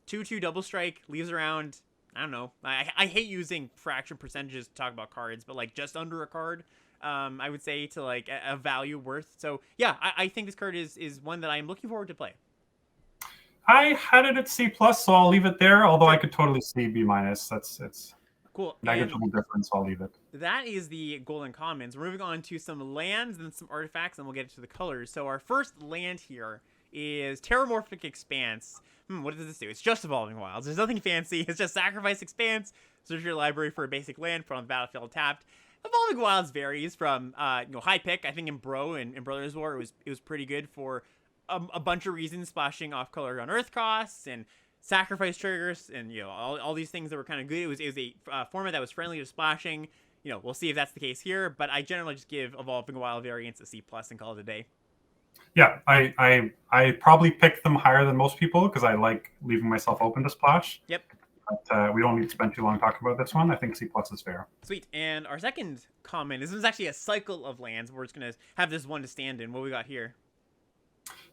2/2 double strike leaves around, I don't know. I hate using fraction percentages to talk about cards, but like just under a card, I would say, to like a value worth. So yeah, I think this card is one that I'm looking forward to play. I had it at C+, so I'll leave it there, although I could totally see B-. It's cool. negligible difference, so I'll leave it. That is the golden commons. We're moving on to some lands and some artifacts, and we'll get into the colors. So our first land here is Terramorphic Expanse. What does this do? It's just Evolving Wilds. There's nothing fancy. It's just sacrifice Expanse, search your library for a basic land, put on the battlefield tapped. Evolving Wilds varies from high pick. I think in Bro and in Brothers War it was pretty good for a bunch of reasons, splashing off color on Earth costs and sacrifice triggers, and you know, all these things that were kind of good. It was a format that was friendly to splashing. You know, we'll see if that's the case here, but I generally just give Evolving Wild variants a C+ and call it a day. Yeah, I probably pick them higher than most people because I like leaving myself open to splash. Yep. But we don't need to spend too long talking about this one. I think C+ is fair. Sweet. And our second comment, this is actually a cycle of lands. We're just going to have this one to stand in. What we got here?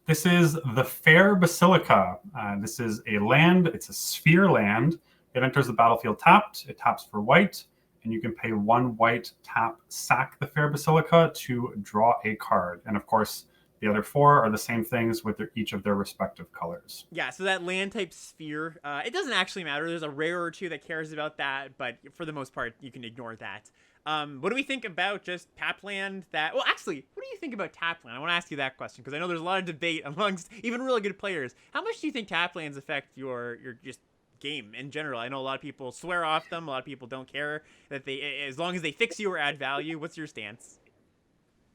This is the Fair Basilica. This is a land. It's a sphere land. It enters the battlefield tapped. It taps for white, and you can pay 1 white, tap, sack the Fair Basilica to draw a card. And of course, the other 4 are the same things with each of their respective colors. Yeah, so that land type sphere, it doesn't actually matter. There's a rare or two that cares about that, but for the most part, you can ignore that. What do we think about just Tapland that... Well, actually, what do you think about Tapland? I want to ask you that question, because I know there's a lot of debate amongst even really good players. How much do you think Taplands affect your just game in general? I know a lot of people swear off them. A lot of people don't care that they... As long as they fix you or add value, what's your stance?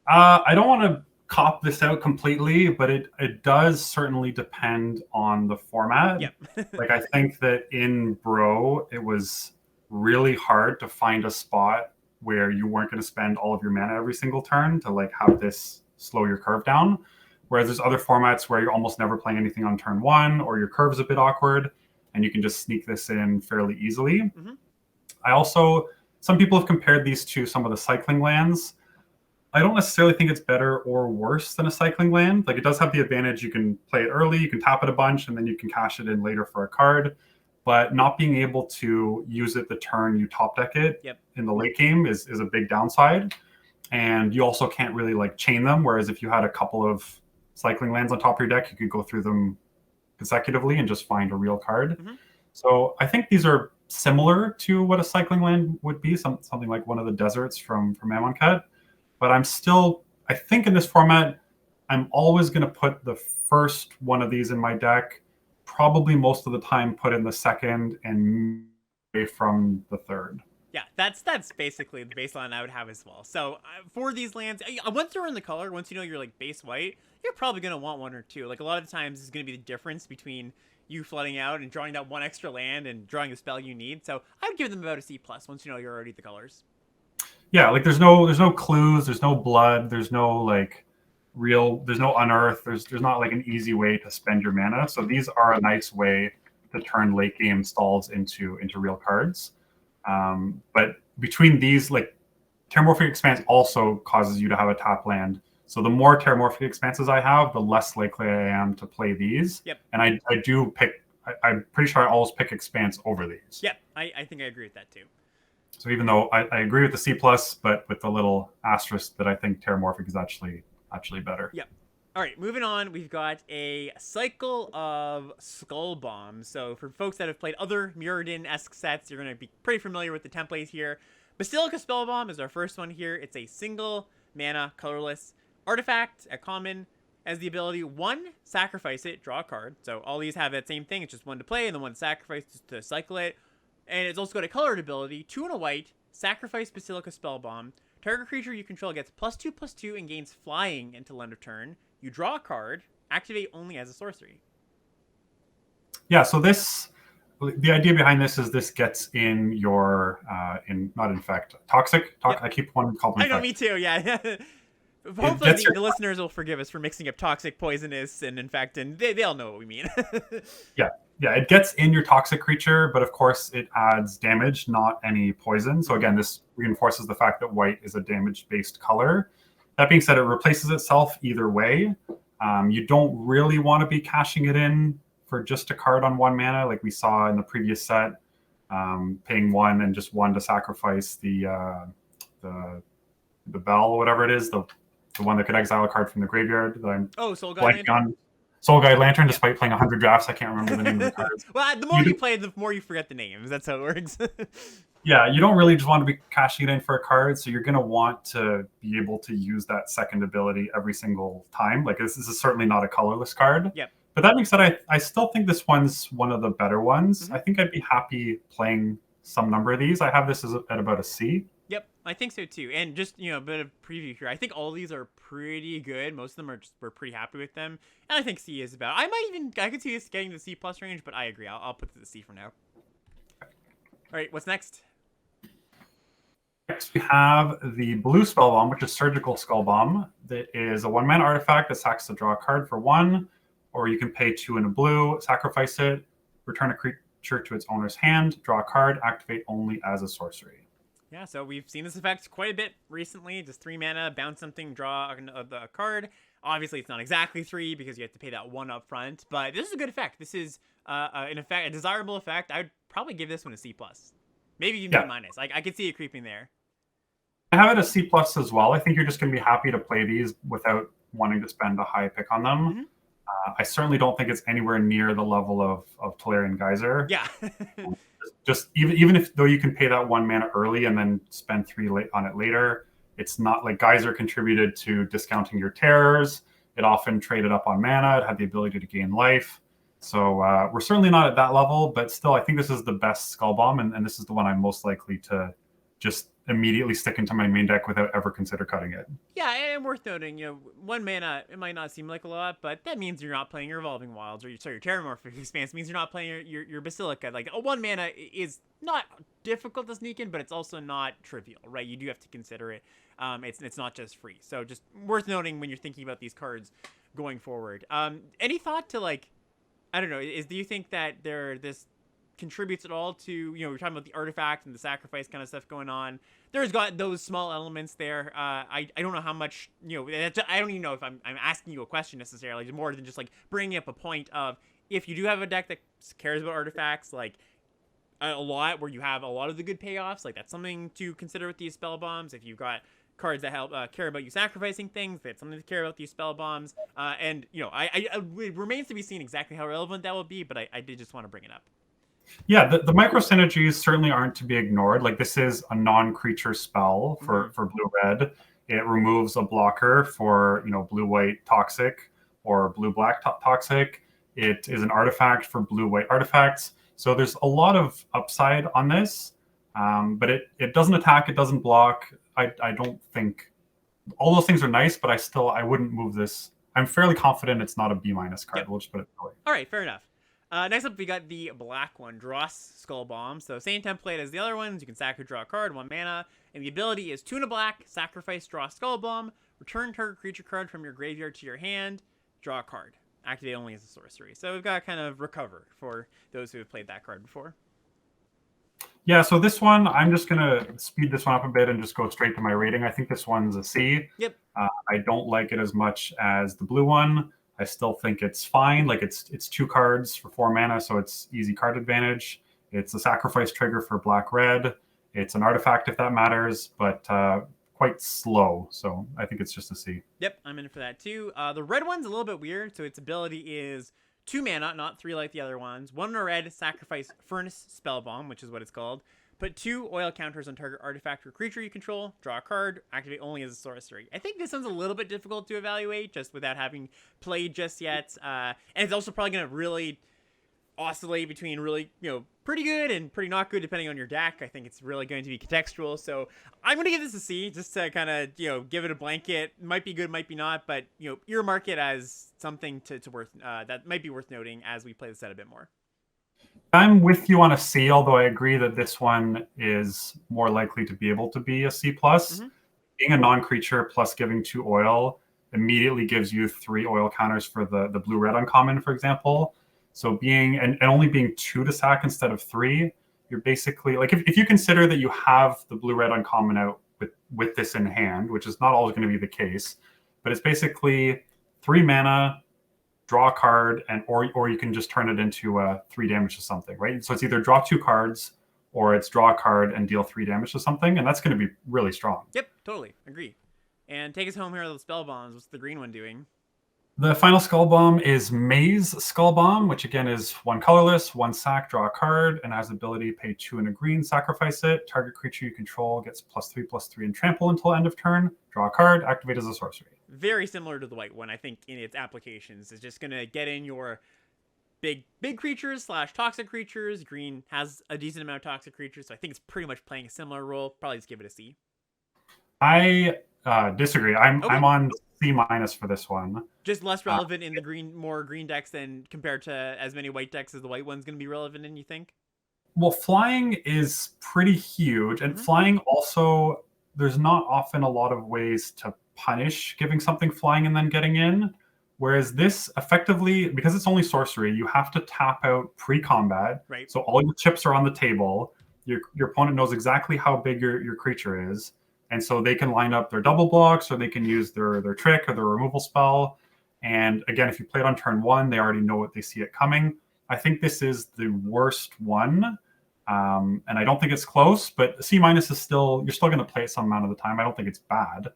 I don't want to cop this out completely, but it does certainly depend on the format. Yep. Like, I think that in Bro, it was really hard to find a spot where you weren't going to spend all of your mana every single turn to like have this slow your curve down. Whereas there's other formats where you're almost never playing anything on turn one, or your curve's a bit awkward, and you can just sneak this in fairly easily. Some people have compared these to some of the cycling lands. I don't necessarily think it's better or worse than a cycling land. Like, it does have the advantage you can play it early, you can tap it a bunch, and then you can cash it in later for a card. But not being able to use it the turn you top deck it in the late game is a big downside. And you also can't really like chain them. Whereas if you had a couple of cycling lands on top of your deck, you could go through them consecutively and just find a real card. So I think these are similar to what a cycling land would be, something like one of the deserts from Amonkhet. But I think in this format, I'm always going to put the first one of these in my deck, probably most of the time put in the second and away from the third. Yeah, that's basically the baseline I would have as well. So for these lands, once you're in the color, once you know you're like base white, you're probably going to want one or two. Like, a lot of the times, it's going to be the difference between you flooding out and drawing that one extra land and drawing the spell you need. So I would give them about a C+ once you know you're already the colors. Yeah, like there's no clues, there's no blood, there's no there's no unearth, there's not like an easy way to spend your mana. So these are a nice way to turn late game stalls into real cards. But between these, like, Terramorphic Expanse also causes you to have a tap land. So the more Terramorphic Expanses I have, the less likely I am to play these. And I do pick, I'm pretty sure I always pick Expanse over these. I think I agree with that too. So even though I agree with the C+, but with the little asterisk that I think Terramorphic is actually better. All right, moving on, we've got a cycle of Skull Bombs. So for folks that have played other Mirrodin-esque sets, you're going to be pretty familiar with the template here. Basilica Spell Bomb is our first one here. It's a single mana, colorless artifact, a common, has the ability, 1, sacrifice it, draw a card. So all these have that same thing. It's just 1 to play and then 1 sacrifice to cycle it. And it's also got a colored ability, 2 and a white, sacrifice Basilica Spell Bomb. Target creature you control gets +2/+2 and gains flying until end of turn. You draw a card, activate only as a sorcery. Yeah, so the idea behind this is this gets in your, not infect, toxic. I keep wanting to call them infect. I know, me too, yeah. Hopefully the listeners will forgive us for mixing up toxic, poisonous, and infect, and they'll know what we mean. Yeah, it gets in your toxic creature, but of course it adds damage, not any poison. So again, this reinforces the fact that white is a damage-based color. That being said, it replaces itself either way. You don't really want to be cashing it in for just a card on 1 mana, like we saw in the previous set, paying 1 and just 1 to sacrifice the bell, whatever it is, the one that could exile a card from the graveyard. Soul Guide Lantern. Soul Guide Lantern, despite playing 100 drafts, I can't remember the name of the cards. Well, the more you play, the more you forget the names. That's how it works. Yeah, you don't really just want to be cashing it in for a card, so you're going to want to be able to use that second ability every single time. Like, this is certainly not a colorless card. But that being said, I still think this one's one of the better ones. I think I'd be happy playing some number of these. I have this at about a C. I think so too. And just, a bit of preview here. I think all these are pretty good. Most of them we're pretty happy with them. And I think C is about. I could see this getting the C+ range, but I agree. I'll put the C for now. All right, what's next? Next, we have the blue Spell Bomb, which is Surgical Skull Bomb. That is a 1-mana artifact that sacks to draw a card for 1, or you can pay 2 in a blue, sacrifice it, return a creature to its owner's hand, draw a card, activate only as a sorcery. Yeah, so we've seen this effect quite a bit recently. Just 3 mana, bounce something, draw a card. Obviously, it's not exactly 3 because you have to pay that 1 up front, but this is a good effect. This is an effect, a desirable effect. I would probably give this one a C+. Maybe even B-. I could see it creeping there. I have it a C+ as well. I think you're just going to be happy to play these without wanting to spend a high pick on them. I certainly don't think it's anywhere near the level of Tolarian Geyser. Yeah. Just even if though you can pay that 1 mana early and then spend 3 on it later, it's not like Geyser contributed to discounting your terrors. It often traded up on mana. It had the ability to gain life. So we're certainly not at that level, but still, I think this is the best Skull Bomb, and this is the one I'm most likely to just immediately stick into my main deck without ever consider cutting it. Yeah, and worth noting, 1 mana, it might not seem like a lot, but that means you're not playing your Evolving Wilds, or your Terramorphic Expanse. It means you're not playing your Basilica. Like, a 1 mana is not difficult to sneak in, but it's also not trivial, right? You do have to consider it. It's not just free. So just worth noting when you're thinking about these cards going forward. Any thought to, like, I don't know, do you think that this contributes at all to, we're talking about the artifact and the sacrifice kind of stuff going on. There's got those small elements there. I don't know how much, I don't even know if I'm asking you a question necessarily. It's more than just like bringing up a point of, if you do have a deck that cares about artifacts, like a lot, where you have a lot of the good payoffs, like that's something to consider with these spell bombs. If you've got cards that help care about you sacrificing things, that's something to care about these spell bombs. And it remains to be seen exactly how relevant that will be, but I did just want to bring it up. Yeah, the micro synergies certainly aren't to be ignored. Like, this is a non-creature spell for blue-red. It removes a blocker for, blue-white toxic or blue-black toxic. It is an artifact for blue-white artifacts. So there's a lot of upside on this, but it doesn't attack, it doesn't block. I don't think all those things are nice, but I wouldn't move this. I'm fairly confident it's not a B- card. Yep. We'll just put it that way. All right, fair enough. Next up, we got the black one, Dross Skull Bomb. So same template as the other ones. You can sack or draw a card, 1 mana. And the ability is 2 and a black, sacrifice, draw Skull Bomb, return target creature card from your graveyard to your hand, draw a card. Activate only as a sorcery. So we've got kind of recover for those who have played that card before. Yeah, so this one, I'm just going to speed this one up a bit and just go straight to my rating. I think this one's a C. Yep. I don't like it as much as the blue one. I still think it's fine. Like, it's 2 cards for 4 mana, so it's easy card advantage. It's a sacrifice trigger for black-red. It's an artifact, if that matters, but quite slow. So I think it's just a C. Yep, I'm in for that too. The red one's a little bit weird. So its ability is 2 mana, not 3 like the other ones. 1 in a red, sacrifice Furnace Spellbomb, which is what it's called. Put 2 oil counters on target artifact or creature you control. Draw a card. Activate only as a sorcery. I think this one's a little bit difficult to evaluate just without having played just yet. And it's also probably going to really oscillate between really, pretty good and pretty not good depending on your deck. I think it's really going to be contextual. So I'm going to give this a C just to kind of, give it a blanket. Might be good, might be not, but, earmark it as something to worth, that might be worth noting as we play the set a bit more. I'm with you on a C, although I agree that this one is more likely to be able to be a C+. Being a non-creature plus giving 2 oil immediately gives you 3 oil counters for the blue-red uncommon, for example. So and only being 2 to sack instead of 3, you're basically, like, if you consider that you have the blue-red uncommon out with this in hand, which is not always going to be the case, but it's basically 3 mana, draw a card, or you can just turn it into 3 damage to something, right? So it's either draw 2 cards, or it's draw a card and deal 3 damage to something, and that's going to be really strong. Yep, totally. Agree. And take us home here with the spell bombs. What's the green one doing? The final Skull Bomb is Maze Skull Bomb, which again is 1 colorless, 1 sack, draw a card, and has the ability pay 2 and a green, sacrifice it. Target creature you control gets +3/+3 and trample until end of turn. Draw a card, activate as a sorcery. Very similar to the white one, I think, in its applications. It's just going to get in your big creatures / toxic creatures. Green has a decent amount of toxic creatures, so I think it's pretty much playing a similar role. Probably just give it a C. I disagree. I'm on C- for this one. Just less relevant in the more green decks than compared to as many white decks as the white one's going to be relevant in, you think? Well, flying is pretty huge, and flying also, there's not often a lot of ways to punish giving something flying and then getting in. Whereas this, effectively, because it's only sorcery, you have to tap out pre-combat. Right. So all your chips are on the table. Your opponent knows exactly how big your creature is. And so they can line up their double blocks, or they can use their trick or their removal spell. And again, if you play it on turn 1, they already know what they see it coming. I think this is the worst one. And I don't think it's close, but C- is still, you're still going to play it some amount of the time. I don't think it's bad.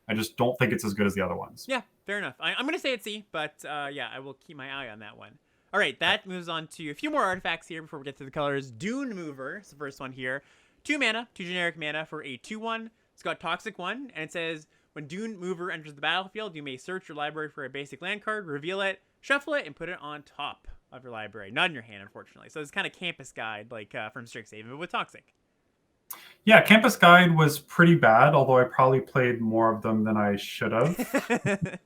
I just don't think it's as good as the other ones. Yeah, fair enough. I'm going to say it's C, but yeah, I will keep my eye on that one. All right, that moves on to a few more artifacts here before we get to the colors. Dune Mover is the first one here. 2 mana, 2 generic mana for a 2/1. It's got Toxic 1, and it says, when Dune Mover enters the battlefield, you may search your library for a basic land card, reveal it, shuffle it, and put it on top of your library. Not in your hand, unfortunately. So it's kind of campus guide, like from Strixhaven, but with Toxic. Yeah, Campus Guide was pretty bad, although I probably played more of them than I should have.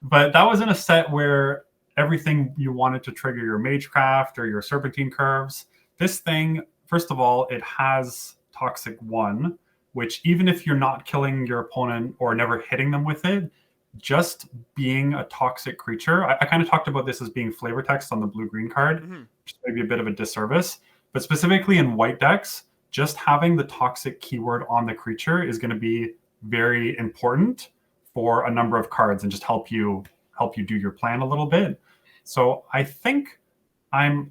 But that was in a set where everything you wanted to trigger your Magecraft or your Serpentine curves. This thing, first of all, it has Toxic 1, which even if you're not killing your opponent or never hitting them with it, just being a toxic creature, I kind of talked about this as being flavor text on the blue-green card, Mm-hmm. which is maybe a bit of a disservice. But specifically in white decks, just having the toxic keyword on the creature is going to be very important for a number of cards and just help you do your plan a little bit. So I think I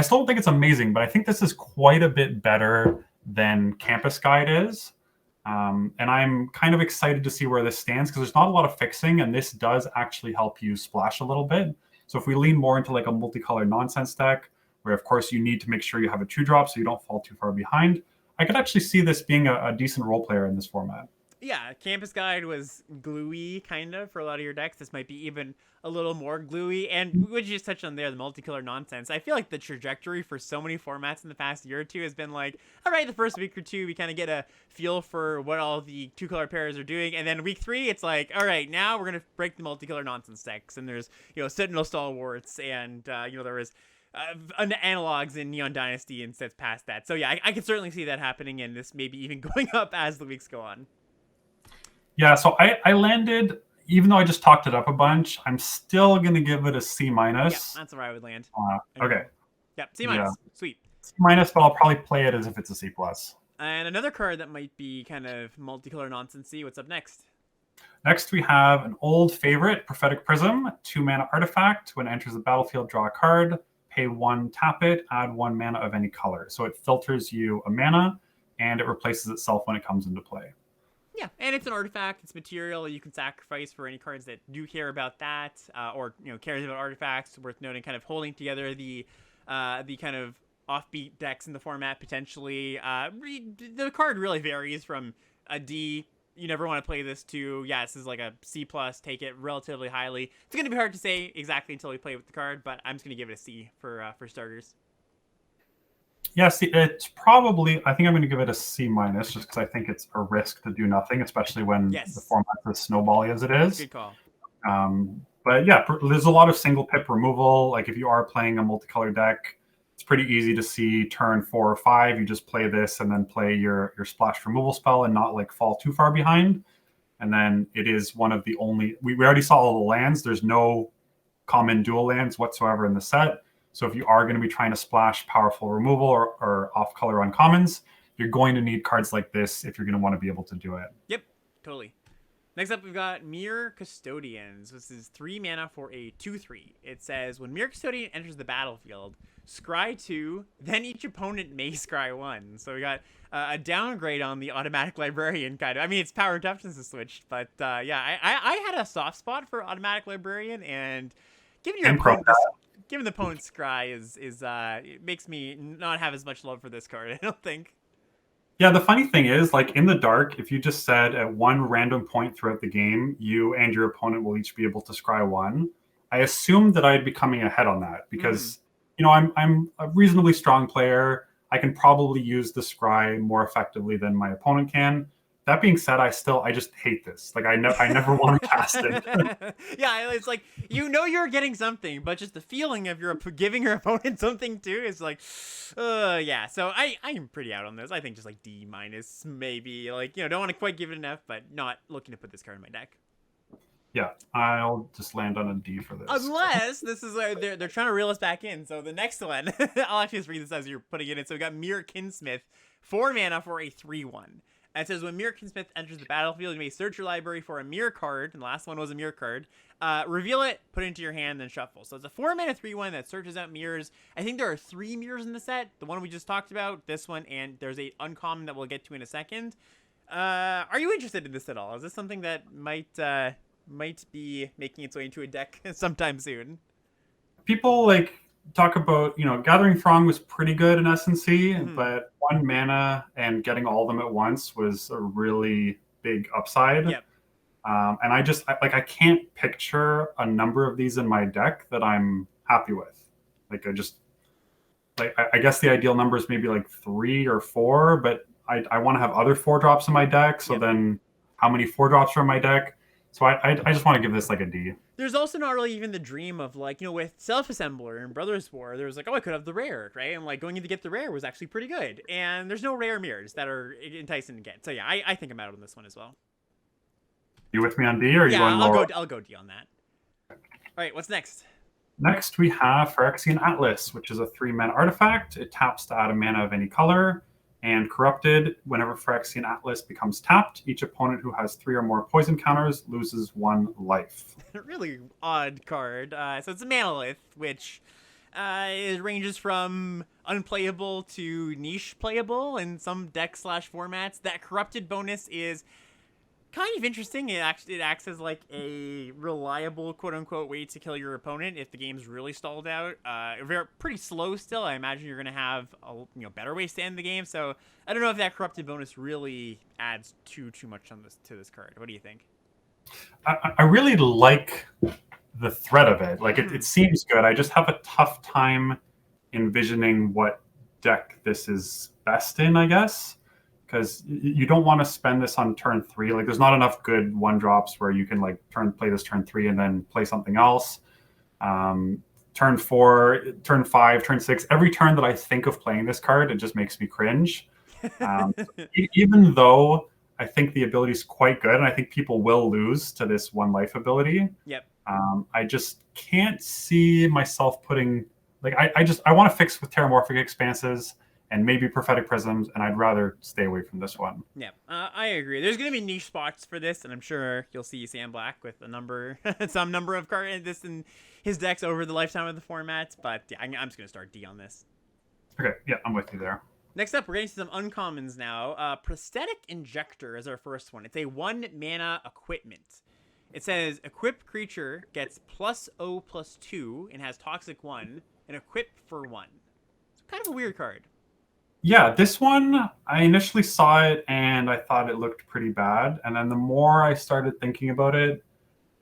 still don't think it's amazing, but I think this is quite a bit better than Campus Guide is. And I'm kind of excited to see where this stands because there's not a lot of fixing, and this does actually help you splash a little bit. So if we lean more into like a multicolor nonsense deck, where of course you need to make sure you have a 2-drop so you don't fall too far behind, I could actually see this being a decent role player in this format. Yeah, Campus Guide was gluey, kind of, for a lot of your decks. This might be even a little more gluey. And what you just touched on there, the multicolor nonsense. I feel like the trajectory for so many formats in the past year or two has been like, all right, the first week or two, we kind of get a feel for what all the two-color pairs are doing. And then week 3, it's like, all right, now we're going to break the multicolor nonsense decks. And there's, Sentinel Stalwarts, and, there was analogs in Neon Dynasty and sets past that. So yeah, I could certainly see that happening, and this maybe even going up as the weeks go on. Yeah, so I landed, even though I just talked it up a bunch, I'm still going to give it a C minus. Yeah, that's where I would land. Okay. Yep, C minus. Yeah. Sweet. C minus, but I'll probably play it as if it's a C plus. And another card that might be kind of multicolor nonsense-y. What's up next? Next, we have an old favorite, Prophetic Prism, 2-mana artifact. When it enters the battlefield, draw a card, pay 1, tap it, add 1 mana of any color. So it filters you a mana, and it replaces itself when it comes into play. Yeah, and it's an artifact. It's material you can sacrifice for any cards that do care about that, or cares about artifacts. Worth noting, kind of holding together the kind of offbeat decks in the format potentially. The card really varies from a D. You never want to play this to, this is like a C plus. Take it relatively highly. It's going to be hard to say exactly until we play with the card, but I'm just going to give it a C for starters. Yeah, see, it's probably, I think I'm going to give it a C minus just because I think it's a risk to do nothing, especially when the format's as snowbally as it is. Good call. But yeah, there's a lot of single pip removal. Like if you are playing a multicolor deck, it's pretty easy to see turn 4 or 5. You just play this and then play your splash removal spell and not like fall too far behind. And then it is one of the only, we already saw all the lands. There's no common dual lands whatsoever in the set. So if you are going to be trying to splash powerful removal or off-color uncommons, you're going to need cards like this if you're going to want to be able to do it. Yep, totally. Next up, we've got Mirror Custodians. This is 3 mana for a 2/3. It says, when Mirror Custodian enters the battlefield, scry 2, then each opponent may scry 1. So we got a downgrade on the automatic librarian kind of. I mean, it's power toughness is switched, but I had a soft spot for automatic librarian, and giving the opponent scry is it makes me not have as much love for this card, I don't think. Yeah, the funny thing is, like in the dark, if you just said at one random point throughout the game, you and your opponent will each be able to scry 1, I assumed that I'd be coming ahead on that because I'm a reasonably strong player. I can probably use the scry more effectively than my opponent can. That being said, I just hate this. Like I never want to cast it. Yeah, it's like you're getting something, but just the feeling of giving your opponent something too is like, yeah. So I'm pretty out on this. I think just like D minus maybe. Like don't want to quite give it enough, but not looking to put this card in my deck. Yeah, I'll just land on a D for this. Unless this is they're trying to reel us back in. So the next one, I'll actually just read this as you're putting it in. So we got Mirror Kinsmith, 4 mana for a 3/1. It says, when Mirror Kinsmith enters the battlefield, you may search your library for a mirror card, and the last one was a mirror card. Reveal it, put it into your hand, then shuffle. So it's a 4-mana 3/1 that searches out mirrors. I think there are 3 mirrors in the set. The one we just talked about, this one, and there's a uncommon that we'll get to in a second. Are you interested in this at all? Is this something that might be making its way into a deck sometime soon? People talk about, Gathering Throng was pretty good in S&C, but 1 mana and getting all of them at once was a really big upside. Yep. And I can't picture a number of these in my deck that I'm happy with. I guess the ideal number is maybe 3 or 4, but I want to have other 4-drops in my deck. So then how many 4-drops are in my deck? So I just want to give this like a D. There's also not really even the dream of like, with Self-Assembler and Brothers War, there was like, oh, I could have the rare, right? And like going in to get the rare was actually pretty good. And there's no rare mirrors that are enticing to get. So yeah, I think I'm out on this one as well. You with me on D, or are you going lower? I'll go D on that. All right, what's next? Next, we have Phyrexian Atlas, which is a 3-mana artifact. It taps to add a mana of any color. And Corrupted, whenever Phyrexian Atlas becomes tapped, each opponent who has 3 or more poison counters loses 1 life. Really odd card. So it's a Manolith, which it ranges from unplayable to niche playable in some deck/formats. That Corrupted bonus is kind of interesting. It acts as like a reliable quote-unquote way to kill your opponent if the game's really stalled out. Very pretty slow still. I imagine you're gonna have better ways to end the game. So I don't know if that Corrupted bonus really adds too much on to this card. What do you think? I really like the threat of it. Like it seems good. I just have a tough time envisioning what deck this is best in, I guess. Because you don't want to spend this on turn 3. Like, there's not enough good 1-drops where you can like play this turn 3 and then play something else. Turn 4, turn 5, turn 6. Every turn that I think of playing this card, it just makes me cringe. Even though I think the ability is quite good, and I think people will lose to this 1 life ability. Yep. I just can't see myself putting like I want to fix with Terramorphic Expanses and maybe Prophetic Prisms, and I'd rather stay away from this one. Yeah, I agree. There's going to be niche spots for this, and I'm sure you'll see Sam Black with some number of cards in his decks over the lifetime of the format. But yeah, I'm just going to start D on this. Okay, yeah, I'm with you there. Next up, we're getting to some uncommons now. Prosthetic Injector is our first one. It's a 1-mana equipment. It says, equip creature gets +0/+2 and has Toxic 1, and equip for 1. It's kind of a weird card. Yeah, this one, I initially saw it and I thought it looked pretty bad. And then the more I started thinking about it,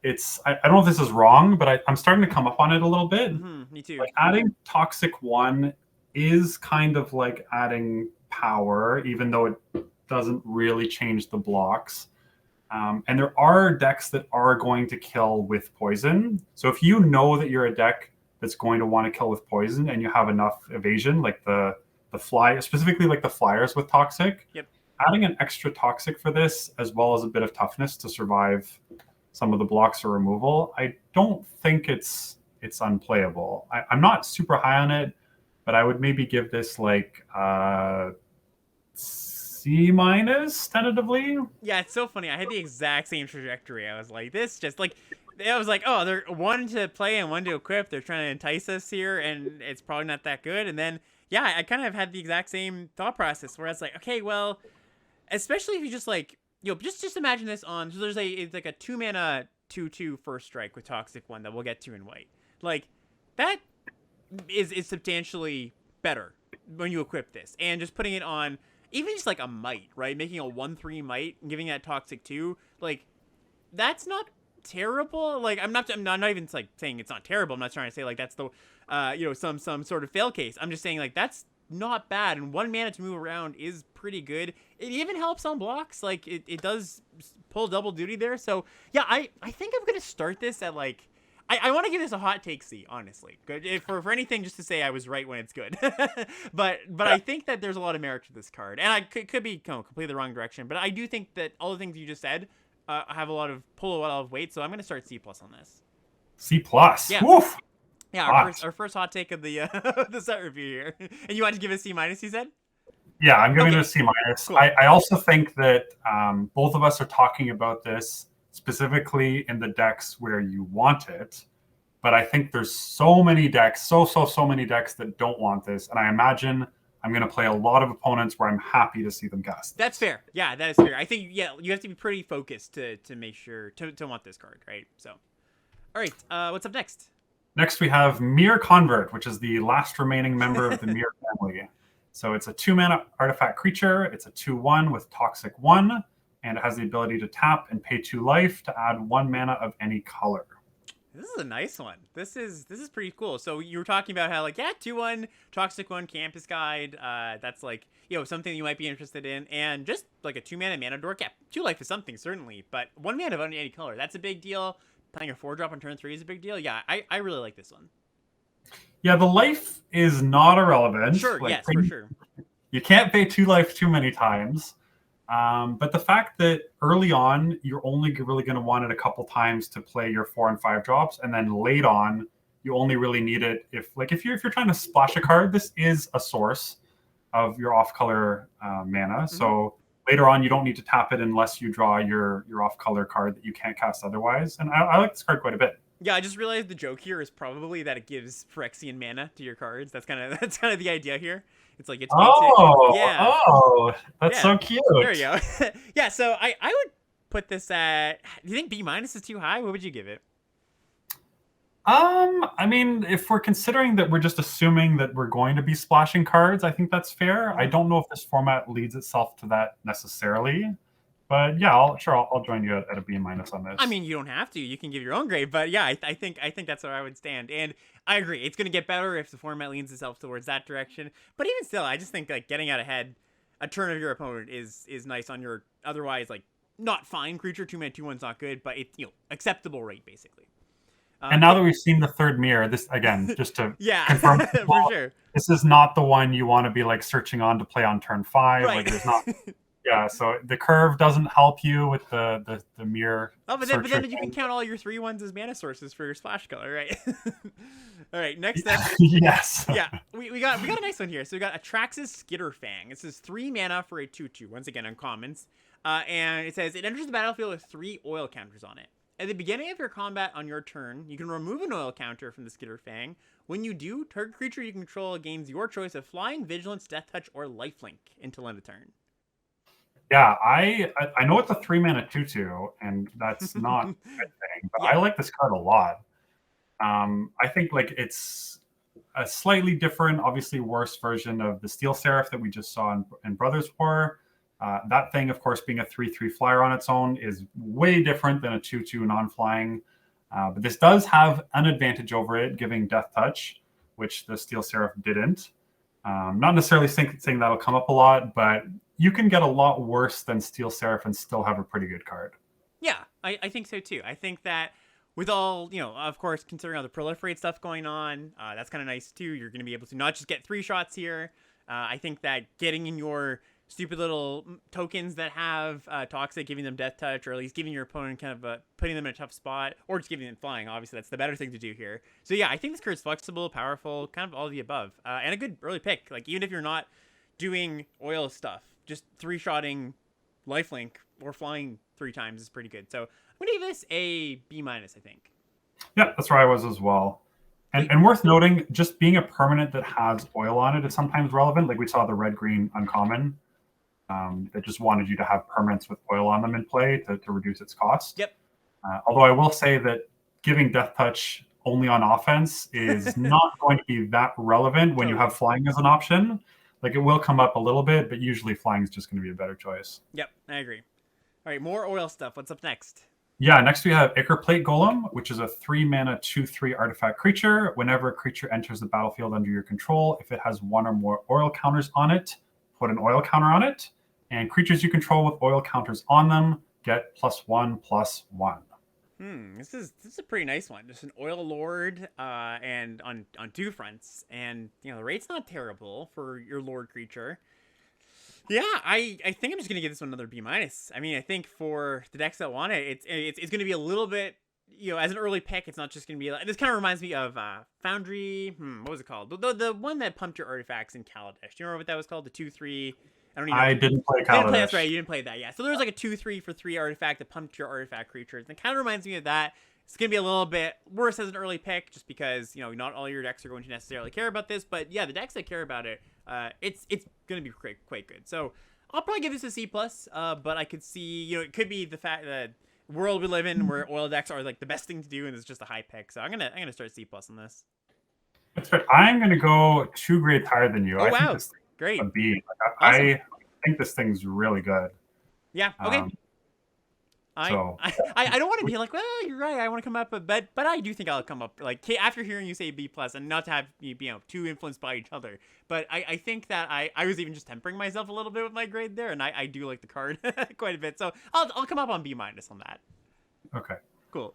I don't know if this is wrong, but I'm starting to come up on it a little bit. Me too. Like adding Toxic 1 is kind of like adding power, even though it doesn't really change the blocks. And there are decks that are going to kill with poison. So if you know that you're a deck that's going to want to kill with poison and you have enough evasion, like the fly, specifically like the flyers with Toxic, adding an extra Toxic for this, as well as a bit of toughness to survive some of the blocks or removal, I don't think it's unplayable. I'm not super high on it, but I would maybe give this like C- tentatively. Yeah, it's so funny. I had the exact same trajectory. I was like, oh, they're 1 to play and 1 to equip. They're trying to entice us here, and it's probably not that good. And then, yeah, I kind of had the exact same thought process where I was like, okay, well, especially if you just like, just imagine this on. So it's like a 2-mana 2/2 first strike with Toxic 1 that we'll get to in white. Like that is substantially better when you equip this, and just putting it on even just like a might, right? Making a 1/3 might and giving that Toxic 2, like that's not terrible. Like I'm not even like saying it's not terrible. I'm not trying to say like that's the some sort of fail case. I'm just saying like that's not bad, and 1 mana to move around is pretty good. It even helps on blocks. Like it does pull double duty there. So yeah, I think I'm gonna start this at like I want to give this a hot take C, honestly. Good for anything, just to say I was right when it's good. but I think that there's a lot of merit to this card, and I could be completely the wrong direction. But I do think that all the things you just said have pull a lot of weight. So I'm gonna start C+ on this. C+. Yeah. Woof. Yeah, our first hot take of the the set review here. And you want to give it a C-, you said? Yeah, I'm giving it a C-. Cool. I also think that both of us are talking about this specifically in the decks where you want it. But I think there's so many decks, so many decks that don't want this. And I imagine I'm going to play a lot of opponents where I'm happy to see them cast. That's fair. Yeah, that is fair. I think, you have to be pretty focused to make sure to want this card, right? So, all right, what's up next? Next, we have Mere Convert, which is the last remaining member of the Mere family. So it's a 2-mana artifact creature. It's a 2/1 with Toxic 1, and it has the ability to tap and pay 2 life to add 1 mana of any color. This is a nice one. This is pretty cool. So you were talking about how like 2-1 Toxic One Campus Guide. That's like something you might be interested in, and just like a 2-mana dork. Yeah, 2 life is something certainly, but 1 mana of any color, that's a big deal. Playing a 4-drop on turn 3 is a big deal. Yeah, I really like this one. Yeah, the life is not irrelevant. Sure, yes, for sure. You can't pay 2 life too many times. But the fact that early on, you're only really going to want it a couple times to play your 4 and 5 drops, and then late on, you only really need it if you're trying to splash a card. This is a source of your off-color mana. Mm-hmm. So later on, you don't need to tap it unless you draw your off-color card that you can't cast otherwise. And I like this card quite a bit. Yeah, I just realized the joke here is probably that it gives Phyrexian mana to your cards. That's kind of the idea here. It's like it's that's so cute. There you go. Yeah, so I would put this at. Do you think B- is too high? What would you give it? I mean, if we're considering that we're just assuming that we're going to be splashing cards, I think that's fair. Mm-hmm. I don't know if this format leads itself to that necessarily. But yeah, I'll join you at a B- on this. I mean, you don't have to. You can give your own grade. But yeah, I think that's where I would stand. And I agree. It's going to get better if the format leans itself towards that direction. But even still, I just think like getting out ahead a turn of your opponent is nice on your otherwise like not fine creature. 2-mana 2/1's not good, but it's acceptable rate basically. And now that we've seen the third mirror, this again just to confirm for sure, this is not the one you want to be like searching on to play on turn 5. Right. Like there's not. Yeah, so the curve doesn't help you with the mirror. Oh, but then you can count all your 3/1s as mana sources for your splash color, right? All right, next up. Yes. Yeah, we got a nice one here. So we got Atrax's Skitterfang. This is 3 mana for a 2/2. Once again, uncommons. And it says it enters the battlefield with 3 oil counters on it. At the beginning of your combat on your turn, you can remove an oil counter from the Skitterfang. When you do, target creature you control gains your choice of Flying, Vigilance, Death Touch, or Lifelink until end of turn. Yeah, I know it's a 3-mana 2/2, and that's not a good thing, but I like this card a lot. I think like it's a slightly different, obviously worse version of the Steel Seraph that we just saw in Brothers War. That thing, of course, being a 3/3 flyer on its own is way different than a 2/2 non-flying. But this does have an advantage over it, giving Death Touch, which the Steel Seraph didn't. Not necessarily saying that'll come up a lot, but you can get a lot worse than Steel Seraph and still have a pretty good card. Yeah, I think so too. I think that with all, of course, considering all the proliferate stuff going on, that's kind of nice too. You're going to be able to not just get 3 shots here. I think that getting in your stupid little tokens that have Toxic, giving them Death Touch, or at least giving your opponent kind of putting them in a tough spot, or just giving them flying, obviously that's the better thing to do here. So yeah, I think this card's flexible, powerful, kind of all of the above, and a good early pick. Like even if you're not doing oil stuff, just 3-shotting Lifelink or flying 3 times is pretty good. So I'm gonna give this a B-, I think. Yeah, that's where I was as well. And worth noting, just being a permanent that has oil on it is sometimes relevant. Like we saw the red-green uncommon that just wanted you to have permanents with oil on them in play to reduce its cost. Yep. Although I will say that giving Death Touch only on offense is not going to be that relevant when you have flying as an option. Like it will come up a little bit, but usually flying is just going to be a better choice. Yep, I agree. All right, more oil stuff. What's up next? Yeah, next we have Ichor Plate Golem, which is a 3-mana 2/3 artifact creature. Whenever a creature enters the battlefield under your control, if it has 1 or more oil counters on it, put an oil counter on it. And creatures you control with oil counters on them get +1/+1. This is a pretty nice one. Just an oil lord, and on 2 fronts, and the rate's not terrible for your lord creature. Yeah, I think I'm just gonna give this one another B-. I mean, I think for the decks that want it, it's gonna be a little bit, as an early pick, it's not just gonna be like, this kind of reminds me of Foundry. What was it called? The one that pumped your artifacts in Kaladesh. Do you remember what that was called? The 2/3. I didn't play Kaladesh. That's right. You didn't play that. Yeah. So there was like a 2/3 for 3 artifact that pumped your artifact creatures. And it kind of reminds me of that. It's gonna be a little bit worse as an early pick, just because not all your decks are going to necessarily care about this. But yeah, the decks that care about it, it's gonna be quite good. So I'll probably give this a C+. But I could see it could be the fact that world we live in where oil decks are like the best thing to do, and it's just a high pick. So I'm gonna start C+ on this. That's right. I'm gonna go 2 grades higher than you. Oh, wow. Think this Great. A B. Awesome. I think this thing's really good. Yeah. Okay. I, So I don't want to be like, well, you're right. I want to come up, but I do think I'll come up like after hearing you say B plus, and not to have you too influenced by each other. But I think that I was even just tempering myself a little bit with my grade there, and I do like the card quite a bit. So I'll come up on B minus on that. okay. Cool.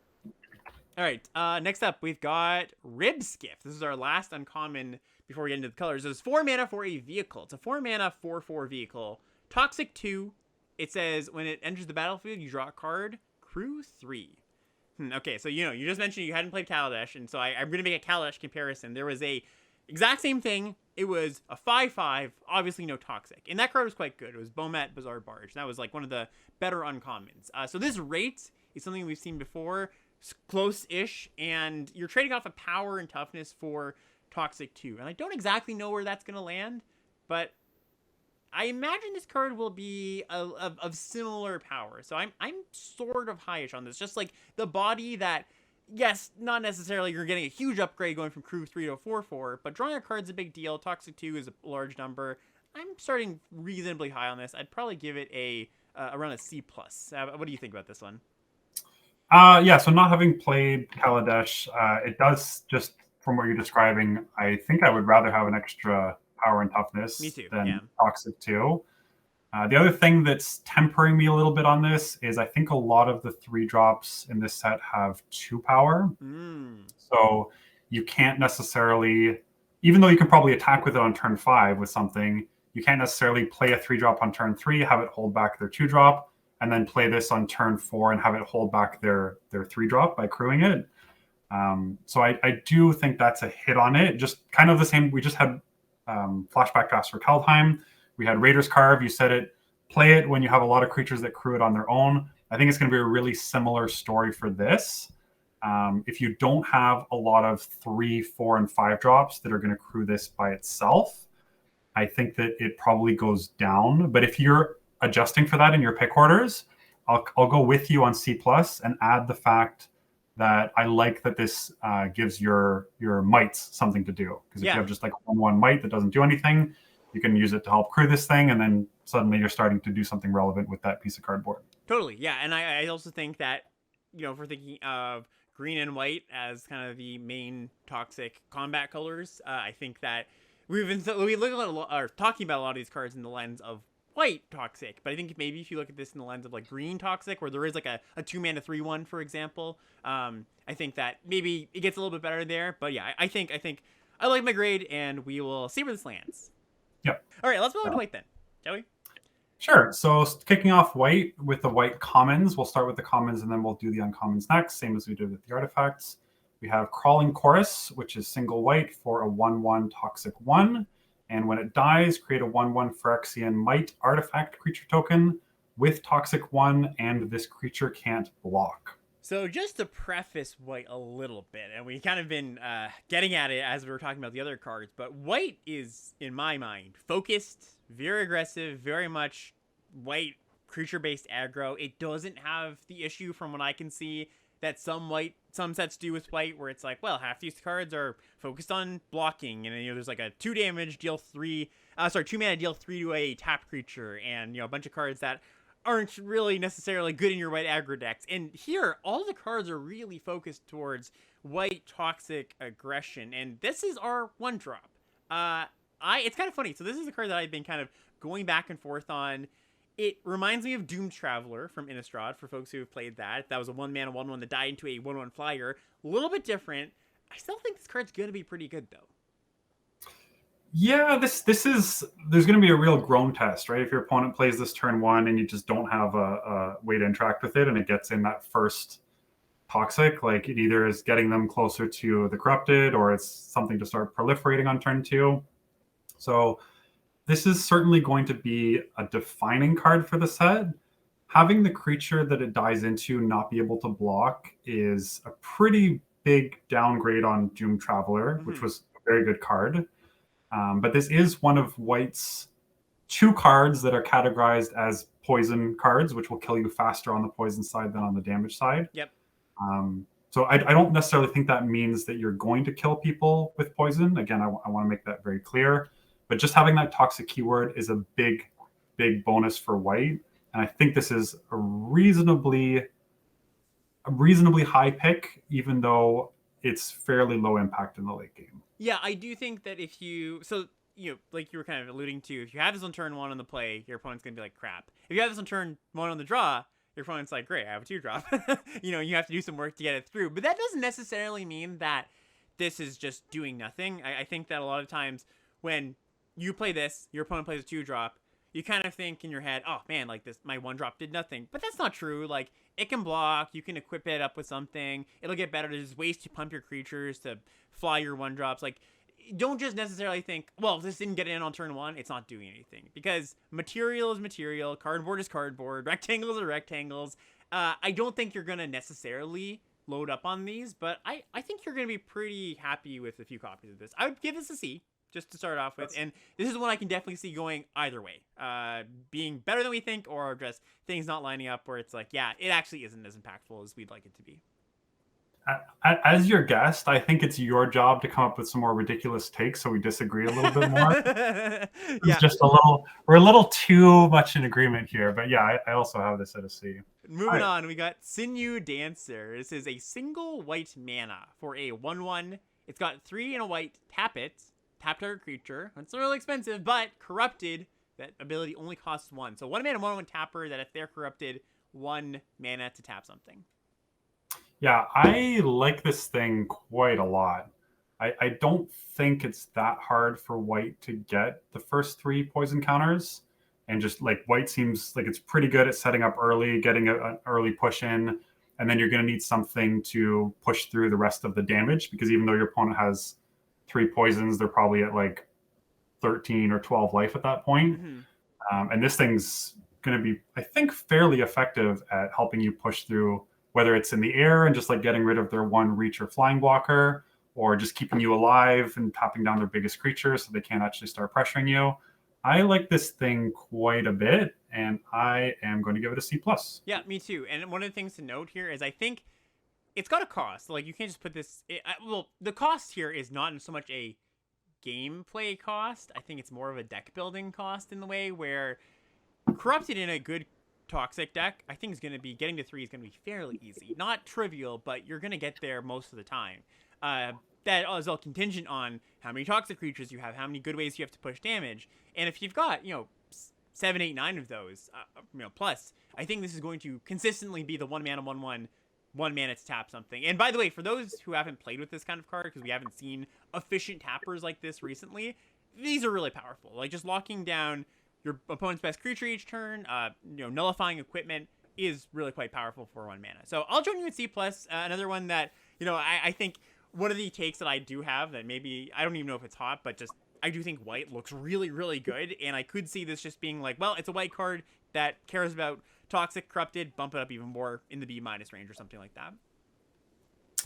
All right. Next up, we've got Rib Skiff. This is our last uncommon before we get into the colors. It's 4 mana for a vehicle. It's a 4 mana 4/4 vehicle. Toxic 2. It says when it enters the battlefield, you draw a card. Crew 3. Okay, so you just mentioned you hadn't played Kaladesh, and so I'm going to make a Kaladesh comparison. There was a exact same thing. It was a 5/5, obviously no toxic. And that card was quite good. It was Bomat Bazaar Barge. That was like one of the better uncommons. So this rate is something we've seen before. Close-ish, and you're trading off of power and toughness for Toxic 2. And I don't exactly know where that's going to land, but I imagine this card will be of similar power. So I'm sort of highish on this. Just like the body that, yes, not necessarily you're getting a huge upgrade going from Crew 3 to a 4/4, but drawing a card's a big deal. Toxic 2 is a large number. I'm starting reasonably high on this. I'd probably give it around a C+. What do you think about this one? Yeah, so not having played Kaladesh, it does just from what you're describing, I think I would rather have an extra power and toughness than Toxic 2. The other thing that's tempering me a little bit on this is I think a lot of the 3-drops in this set have 2 power. So you can't necessarily, even though you can probably attack with it on turn 5 with something, you can't necessarily play a 3-drop on turn 3, have it hold back their 2-drop, and then play this on turn 4 and have it hold back their 3-drop by crewing it. So I do think that's a hit on it. Just kind of the same. We just had Flashback Fast for Kaldheim. We had Raiders Carve. You said it. Play it when you have a lot of creatures that crew it on their own. I think it's going to be a really similar story for this. If you don't have a lot of 3, 4, and 5-drops that are going to crew this by itself, I think that it probably goes down. But if you're adjusting for that in your pick orders, I'll go with you on C+ and add the fact that I like that this gives your mites something to do. Because if you have just like 1/1 mite that doesn't do anything, you can use it to help crew this thing, and then suddenly you're starting to do something relevant with that piece of cardboard. Totally, yeah. And I also think that, if we're thinking of green and white as kind of the main toxic combat colors, I think that we look at or talking about a lot of these cards in the lens of white toxic, but I think maybe if you look at this in the lens of like green toxic, where there is like a 2-mana 3/1, for example, I think that maybe it gets a little bit better there. But yeah, I think I like my grade, and we will see where this lands. Yep. All right, let's move on to white then, shall we? Sure. So kicking off white with the white commons, we'll start with the commons and then we'll do the uncommons next, same as we did with the artifacts. We have Crawling Chorus, which is single white for a 1/1 toxic 1. And when it dies, create a 1/1 Phyrexian Might artifact creature token with Toxic 1, and this creature can't block. So just to preface white a little bit, and we kind of been getting at it as we were talking about the other cards, but white is, in my mind, focused, very aggressive, very much white creature-based aggro. It doesn't have the issue, from what I can see, that some sets do with white, where it's like, well, half these cards are focused on blocking, and there's like a 2 damage deal 3, 2 mana deal 3 to a tap creature, and a bunch of cards that aren't really necessarily good in your white aggro decks. And here, all the cards are really focused towards white toxic aggression, and this is our 1-drop. It's kind of funny. So this is a card that I've been kind of going back and forth on. It reminds me of Doom Traveler from Innistrad, for folks who have played that. That was a 1-mana 1/1 that died into a 1/1 flyer. A little bit different. I still think this card's going to be pretty good, though. Yeah, there's going to be a real groan test, right? If your opponent plays this turn 1 and you just don't have a way to interact with it, and it gets in that first toxic, like it either is getting them closer to the corrupted, or it's something to start proliferating on turn 2. So this is certainly going to be a defining card for the set. Having the creature that it dies into not be able to block is a pretty big downgrade on Doom Traveler, which was a very good card. But this is one of white's 2 cards that are categorized as poison cards, which will kill you faster on the poison side than on the damage side. Yep. So I don't necessarily think that means that you're going to kill people with poison. Again, I want to make that very clear. But just having that toxic keyword is a big bonus for white. and I think this is a reasonably high pick, even though it's fairly low impact in the late game. Yeah, I do think that if you like you were kind of alluding to, if you have this on turn 1 on the play, your opponent's gonna be like crap. If you have this on turn 1 on the draw, your opponent's like, great, I have a 2-drop. You have to do some work to get it through. But that doesn't necessarily mean that this is just doing nothing. I think that a lot of times when you play this, your opponent plays a 2-drop, you kind of think in your head, oh man, like this, my 1-drop did nothing. But that's not true. Like, it can block, you can equip it up with something, it'll get better. There's ways to pump your creatures to fly your 1-drops. Like, don't just necessarily think, well, if this didn't get in on turn 1, it's not doing anything. Because material is material, cardboard is cardboard, rectangles are rectangles. I don't think you're going to necessarily load up on these, but I think you're going to be pretty happy with a few copies of this. I would give this a C, just to start off with. And this is one I can definitely see going either way. Being better than we think, or just things not lining up where it's like, yeah, it actually isn't as impactful as we'd like it to be. As your guest, I think it's your job to come up with some more ridiculous takes so we disagree a little bit more. It's just we're a little too much in agreement here. But yeah, I also have this at a C. Moving on, we got Sinew Dancer. This is a single white mana for a 1/1. It's got 3 and a white. Tap it. Tap target creature. It's not really expensive, but corrupted. That ability only costs 1. So 1 mana, 1/1 tapper that if they're corrupted, 1 mana to tap something. Yeah, I like this thing quite a lot. I don't think it's that hard for white to get the first 3 poison counters. And just like white seems like it's pretty good at setting up early, getting an early push in. And then you're going to need something to push through the rest of the damage, because even though your opponent has 3 poisons, they're probably at like 13 or 12 life at that point. Mm-hmm. And this thing's going to be, I think, fairly effective at helping you push through, whether it's in the air and just like getting rid of their 1 reach or flying blocker, or just keeping you alive and tapping down their biggest creature so they can't actually start pressuring you. I like this thing quite a bit, and I am going to give it a C+. Yeah, me too. And one of the things to note here is I think it's got a cost. Like, you can't just put this... well, the cost here is not so much a gameplay cost. I think it's more of a deck building cost in the way where corrupted in a good toxic deck, I think is going to be... Getting to 3 is going to be fairly easy. Not trivial, but you're going to get there most of the time. That is all contingent on how many toxic creatures you have, how many good ways you have to push damage. And if you've got, 7, 8, 9 of those, plus, I think this is going to consistently be the 1 mana, 1/1, 1 mana to tap something. And by the way, for those who haven't played with this kind of card, because we haven't seen efficient tappers like this recently, these are really powerful. Like, just locking down your opponent's best creature each turn, nullifying equipment is really quite powerful for 1 mana. So I'll join you at C+. Another one that, I think one of the takes that I do have that maybe, I don't even know if it's hot, but just, I do think white looks really, really good. And I could see this just being like, well, it's a white card that cares about toxic, corrupted, bump it up even more in the B- range or something like that.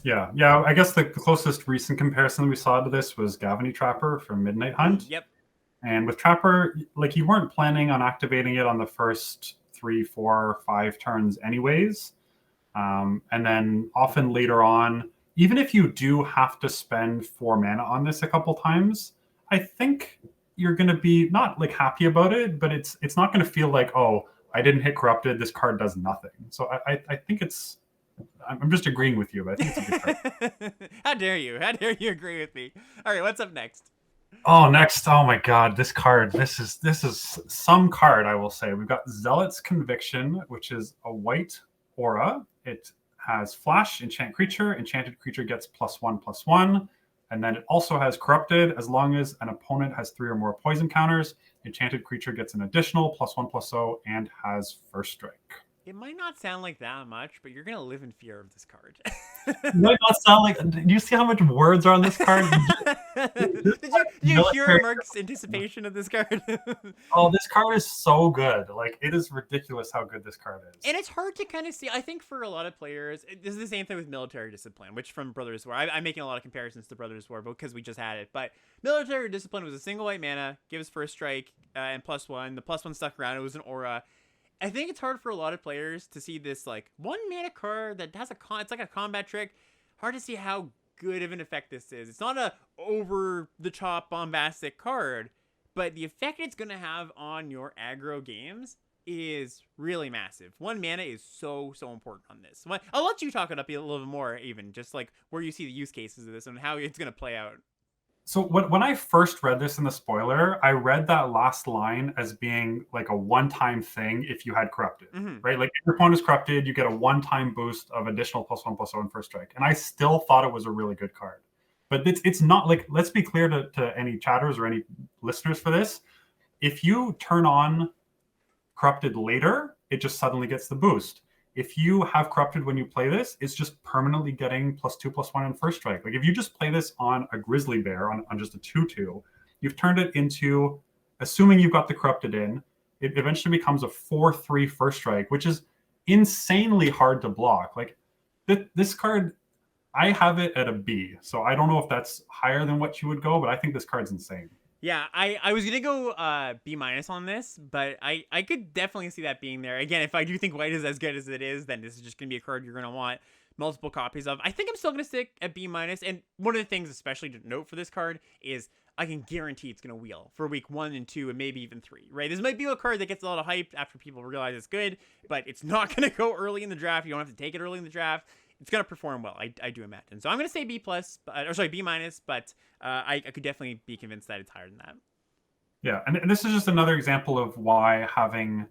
Yeah. I guess the closest recent comparison we saw to this was Gavany Trapper from Midnight Hunt. Yep. And with Trapper, like, you weren't planning on activating it on the first 3, 4, 5 turns anyways. And then often later on, even if you do have to spend 4 mana on this a couple times, I think you're going to be not like happy about it, but it's not going to feel like, oh, I didn't hit corrupted, this card does nothing. So I think I'm just agreeing with you, but I think it's a good card. How dare you agree with me? All right, what's up next? Next, oh my god, this card, this is some card, I will say. We've got Zealot's Conviction, which is a white aura. It has flash, enchanted creature gets +1/+1, and then it also has corrupted. As long as an opponent has 3 or more poison counters, enchanted creature gets an additional +1/+0 and has first strike. It might not sound like that much, but you're gonna live in fear of this card. It might not sound like. Do you see how much words are on this card? Did you hear Mark's anticipation of this card? Oh, this card is so good. Like, it is ridiculous how good this card is. And it's hard to kind of see. I think for a lot of players, this is the same thing with Military Discipline, which from Brothers War. I'm making a lot of comparisons to Brothers War because we just had it. But Military Discipline was a single white mana, gives first strike and +1. The +1 stuck around. It was an aura. I think it's hard for a lot of players to see this like 1 mana card that has it's like a combat trick. Hard to see how good of an effect this is. It's not a over the top bombastic card, but the effect it's going to have on your aggro games is really massive. 1 mana is so important on this. I'll let you talk it up a little bit more, even just like where you see the use cases of this and how it's going to play out. So when I first read this in the spoiler, I read that last line as being like a one-time thing if you had corrupted, right? Like if your opponent is corrupted, you get a one-time boost of additional +1/+1 first strike. And I still thought it was a really good card. But it's not like, let's be clear to any chatters or any listeners for this. If you turn on corrupted later, it just suddenly gets the boost. If you have corrupted when you play this, it's just permanently getting +2/+1 in first strike. Like if you just play this on a grizzly bear on just a 2/2, you've turned it into, assuming you've got the corrupted in, it eventually becomes a 4/3 first strike, which is insanely hard to block. Like this card, I have it at a B, so I don't know if that's higher than what you would go, but I think this card's insane. Yeah, I was gonna go B- on this, but I could definitely see that being there. Again, if I do think white is as good as it is, then this is just gonna be a card you're gonna want multiple copies of. I think I'm still gonna stick at B-. And one of the things especially to note for this card is I can guarantee it's gonna wheel for week 1 and 2 and maybe even 3. Right? This might be a card that gets a lot of hype after people realize it's good, but it's not gonna go early in the draft. You don't have to take it early in the draft. It's going to perform well, I do imagine. So I'm going to say B+, or sorry, B-, but I could definitely be convinced that it's higher than that. Yeah, and this is just another example of why having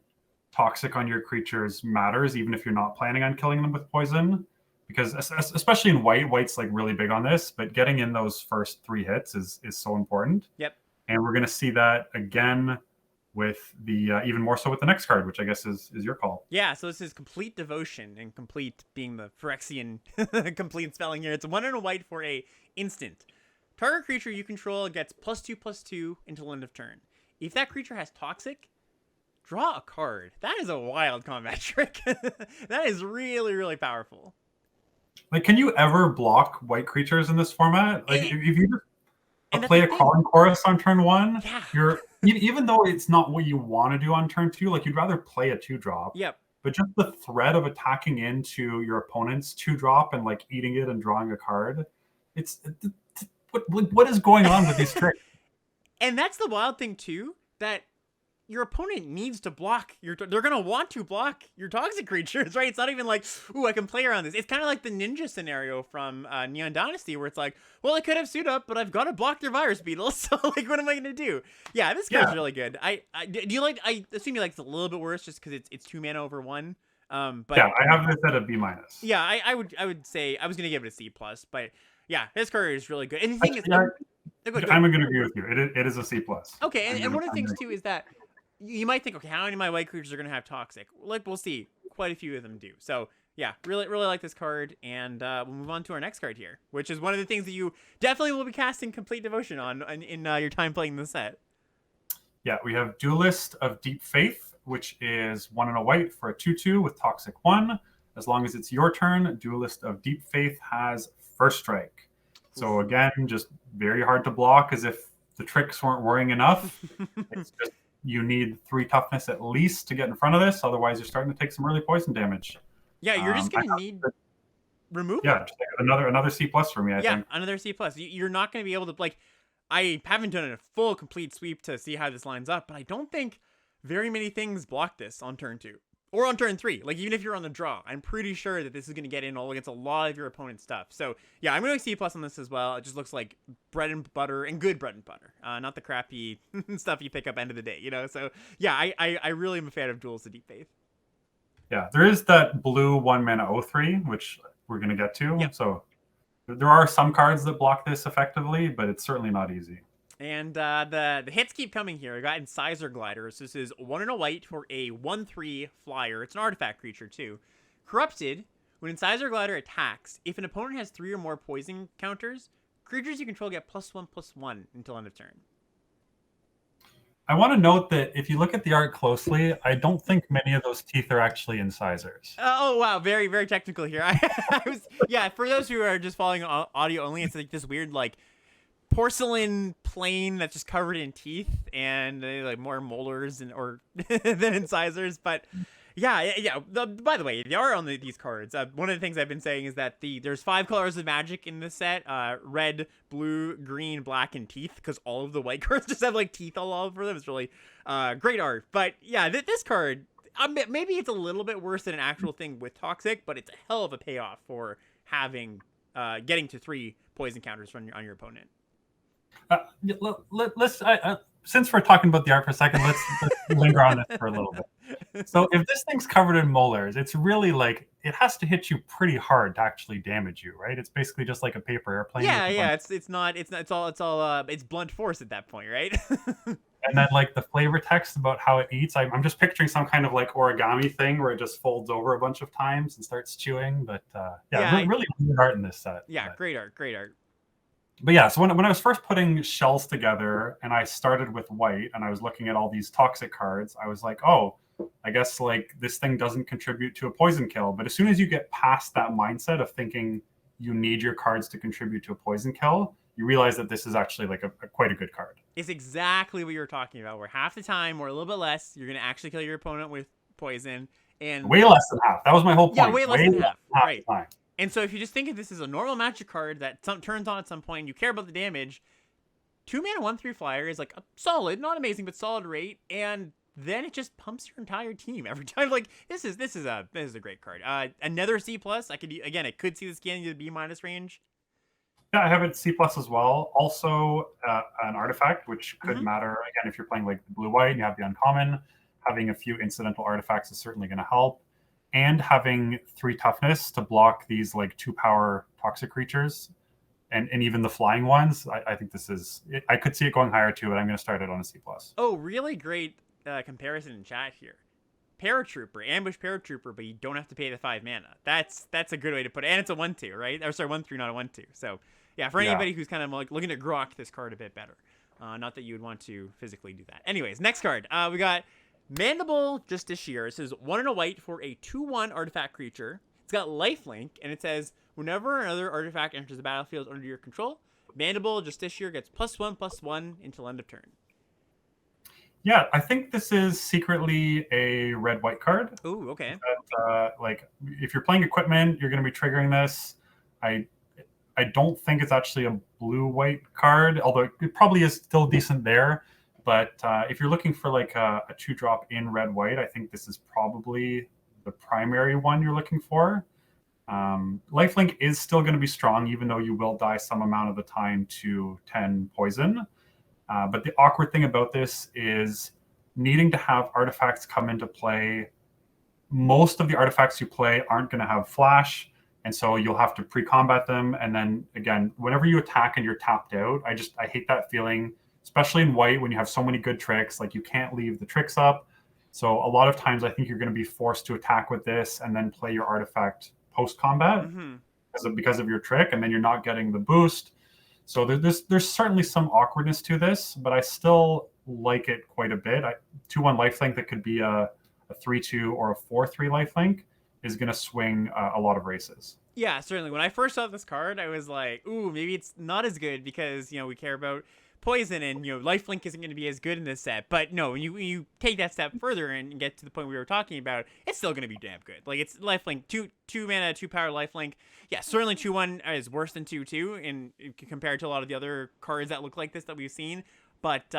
toxic on your creatures matters, even if you're not planning on killing them with poison. Because especially in white's like really big on this, but getting in those first 3 hits is so important. Yep. And we're going to see that again with the even more so with the next card, which I guess is your call. Yeah, so this is Complete Devotion, and complete being the Phyrexian complete spelling here. It's 1 and a white for a instant. Target creature you control gets +2/+2 until end of turn. If that creature has toxic, draw a card. That is a wild combat trick. That is really powerful. Like, can you ever block white creatures in this format? Like, if you just play a Crawling Chorus on turn 1, yeah. You're even though it's not what you want to do on turn 2, like you'd rather play a 2-drop. Yep. But just the threat of attacking into your opponent's 2-drop and like eating it and drawing a card, what is going on with these tricks? And that's the wild thing too, that your opponent needs to block they're going to want to block your toxic creatures, right? It's not even like, ooh, I can play around this. It's kind of like the ninja scenario from Neon Dynasty, where it's like, well, I could have suit up, but I've got to block their virus beetles. So like, what am I going to do? Yeah, this card's really good. I assume you like it's a little bit worse just because it's 2 mana over 1. But yeah, I have this at a B-. Yeah, I would say I was going to give it a C+, but yeah, this card is really good. And the thing is, I'm going to agree with you. It is a C+. Okay, and one of the things too is that you might think, okay, how many of my white creatures are going to have toxic? Like, we'll see. Quite a few of them do. So, yeah, really like this card. And we'll move on to our next card here, which is one of the things that you definitely will be casting Complete Devotion on in your time playing the set. Yeah, we have Duelist of Deep Faith, which is 1 and a white for a 2/2 with Toxic 1. As long as it's your turn, Duelist of Deep Faith has first strike. So, again, just very hard to block, as if the tricks weren't worrying enough. It's just, you need 3 toughness at least to get in front of this. Otherwise, you're starting to take some early poison damage. Yeah, you're just going to need removal. Yeah, just another C+ for me, I think. Yeah, another C+. You're not going to be able to, like, I haven't done a full complete sweep to see how this lines up, but I don't think very many things block this on turn 2. Or on turn 3. Like, even if you're on the draw, I'm pretty sure that this is going to get in all against a lot of your opponent's stuff. So, yeah, I'm going to C+ on this as well. It just looks like bread and butter, and good bread and butter. Not the crappy stuff you pick up end of the day, you know? So, yeah, I really am a fan of Duels of Deep Faith. Yeah, there is that blue 1 mana 0/3, which we're going to get to. Yep. So, there are some cards that block this effectively, but it's certainly not easy. And the hits keep coming here. I got Incisor Glider. So this is 1 and a white for a 1/3 flyer. It's an artifact creature too. Corrupted. When Incisor Glider attacks, if an opponent has 3 or more poison counters, creatures you control get +1/+1 until end of turn. I want to note that if you look at the art closely, I don't think many of those teeth are actually incisors. Oh wow, very technical here. For those who are just following audio only, it's like this weird like porcelain plane that's just covered in teeth and like more molars than incisors. But yeah. By the way, the art on these cards, one of the things I've been saying is that there's 5 colors of magic in this set: red, blue, green, black, and teeth. Because all of the white cards just have like teeth all over them. It's really great art. But yeah, this card, maybe it's a little bit worse than an actual thing with toxic, but it's a hell of a payoff for having getting to 3 poison counters on your opponent. Let's since we're talking about the art for a second, let's linger on this for a little bit. So if this thing's covered in molars, it's really like it has to hit you pretty hard to actually damage you, right? It's basically just like a paper airplane. Yeah. It's blunt force at that point, right? And then like the flavor text about how it eats, I'm just picturing some kind of like origami thing where it just folds over a bunch of times and starts chewing. But really weird art in this set. Yeah, but great art. But yeah, so when I was first putting shells together and I started with white and I was looking at all these toxic cards, I was like, oh, I guess like this thing doesn't contribute to a poison kill. But as soon as you get past that mindset of thinking you need your cards to contribute to a poison kill, you realize that this is actually like a quite a good card. It's exactly what you were talking about, where half the time or a little bit less, you're going to actually kill your opponent with poison. And way less than half. That was my whole point. Yeah, way less than half. Right. Time. And so if you just think of this as a normal magic card that turns on at some point, and you care about the damage, 2-mana 1/3 flyer is like a solid, not amazing, but solid rate, and then it just pumps your entire team every time. Like this is a great card. Another C+. I could see this getting to the B- range. Yeah, I have it C+ as well. Also, an artifact, which could matter again if you're playing like blue-white and you have the uncommon. Having a few incidental artifacts is certainly going to help. And having 3 toughness to block these like 2-power toxic creatures, and even the flying ones. I think this is. I could see it going higher too, but I'm going to start it on a C+. Oh, really great comparison in chat here. Paratrooper, ambush paratrooper, but you don't have to pay the 5 mana. That's a good way to put it. And it's a 1/2, right? Or sorry, 1/3, not a 1/2. So yeah, for anybody who's kind of like looking to grok this card a bit better. Not that you would want to physically do that. Anyways, next card. We got Mandible Justiciar. This is 1 and a white for a 2/1 artifact creature. It's got lifelink, and it says whenever another artifact enters the battlefield under your control, Mandible Justiciar gets +1/+1 until end of turn. Yeah, I think this is secretly a red-white card. Ooh, okay. Like if you're playing equipment, you're going to be triggering this. I don't think it's actually a blue-white card, although it probably is still decent there. But if you're looking for like a 2-drop in red-white, I think this is probably the primary one you're looking for. Lifelink is still going to be strong, even though you will die some amount of the time to 10 poison. But the awkward thing about this is needing to have artifacts come into play. Most of the artifacts you play aren't going to have flash, and so you'll have to pre-combat them. And then again, whenever you attack and you're tapped out, I hate that feeling, especially in white when you have so many good tricks. Like you can't leave the tricks up. So a lot of times I think you're going to be forced to attack with this and then play your artifact post-combat because of your trick, and then you're not getting the boost. So there's certainly some awkwardness to this, but I still like it quite a bit. 2/1 lifelink that could be a 3/2 or a 4/3 lifelink is going to swing a lot of races. Yeah, certainly. When I first saw this card, I was like, ooh, maybe it's not as good because, we care about poison and, lifelink isn't going to be as good in this set. But no, when you take that step further and get to the point we were talking about, it's still going to be damn good. Like, it's lifelink, 2 mana, 2-power lifelink. Yeah, certainly 2/1 is worse than 2/2 compared to a lot of the other cards that look like this that we've seen. But, it's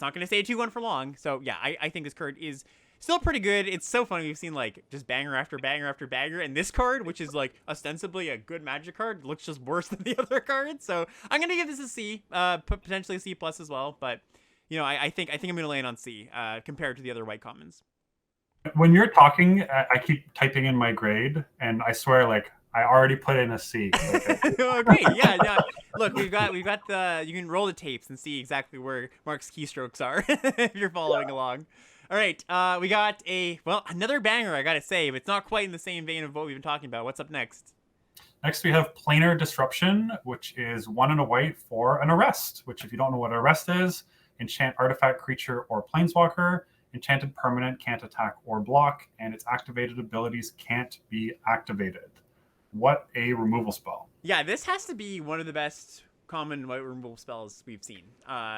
not going to stay 2/1 for long. So, yeah, I think this card is still pretty good. It's so funny. We've seen, like, just banger after banger after banger. And this card, which is, like, ostensibly a good Magic card, looks just worse than the other cards. So I'm going to give this a C, potentially a C+ as well. But, I think I'm going to land on C compared to the other white commons. When you're talking, I keep typing in my grade, and I swear, like, I already put in a C. Oh, great. Yeah. Look, we've got you can roll the tapes and see exactly where Mark's keystrokes are if you're following along. All right, we got another banger, I gotta say, but it's not quite in the same vein of what we've been talking about. What's up next? Next, we have Planar Disruption, which is 1 and a white for an arrest, which if you don't know what arrest is, enchant artifact, creature, or planeswalker. Enchanted permanent can't attack or block, and its activated abilities can't be activated. What a removal spell. Yeah, this has to be one of the best common white removal spells we've seen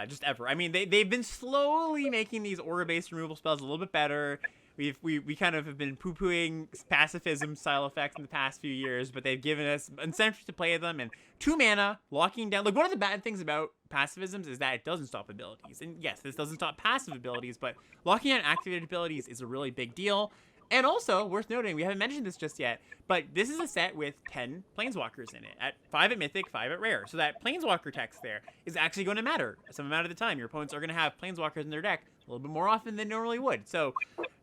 just ever. I mean, they've been slowly making these aura-based removal spells a little bit better. we kind of have been poo-pooing pacifism style effects in the past few years, but they've given us incentives to play them, and 2 mana locking down. Like, one of the bad things about pacifisms is that it doesn't stop abilities, and yes, this doesn't stop passive abilities, but locking down activated abilities is a really big deal. And also, worth noting, we haven't mentioned this just yet, but this is a set with 10 Planeswalkers in it. At 5 at Mythic, 5 at Rare. So that Planeswalker text there is actually going to matter some amount of the time. Your opponents are going to have Planeswalkers in their deck a little bit more often than normally would. So,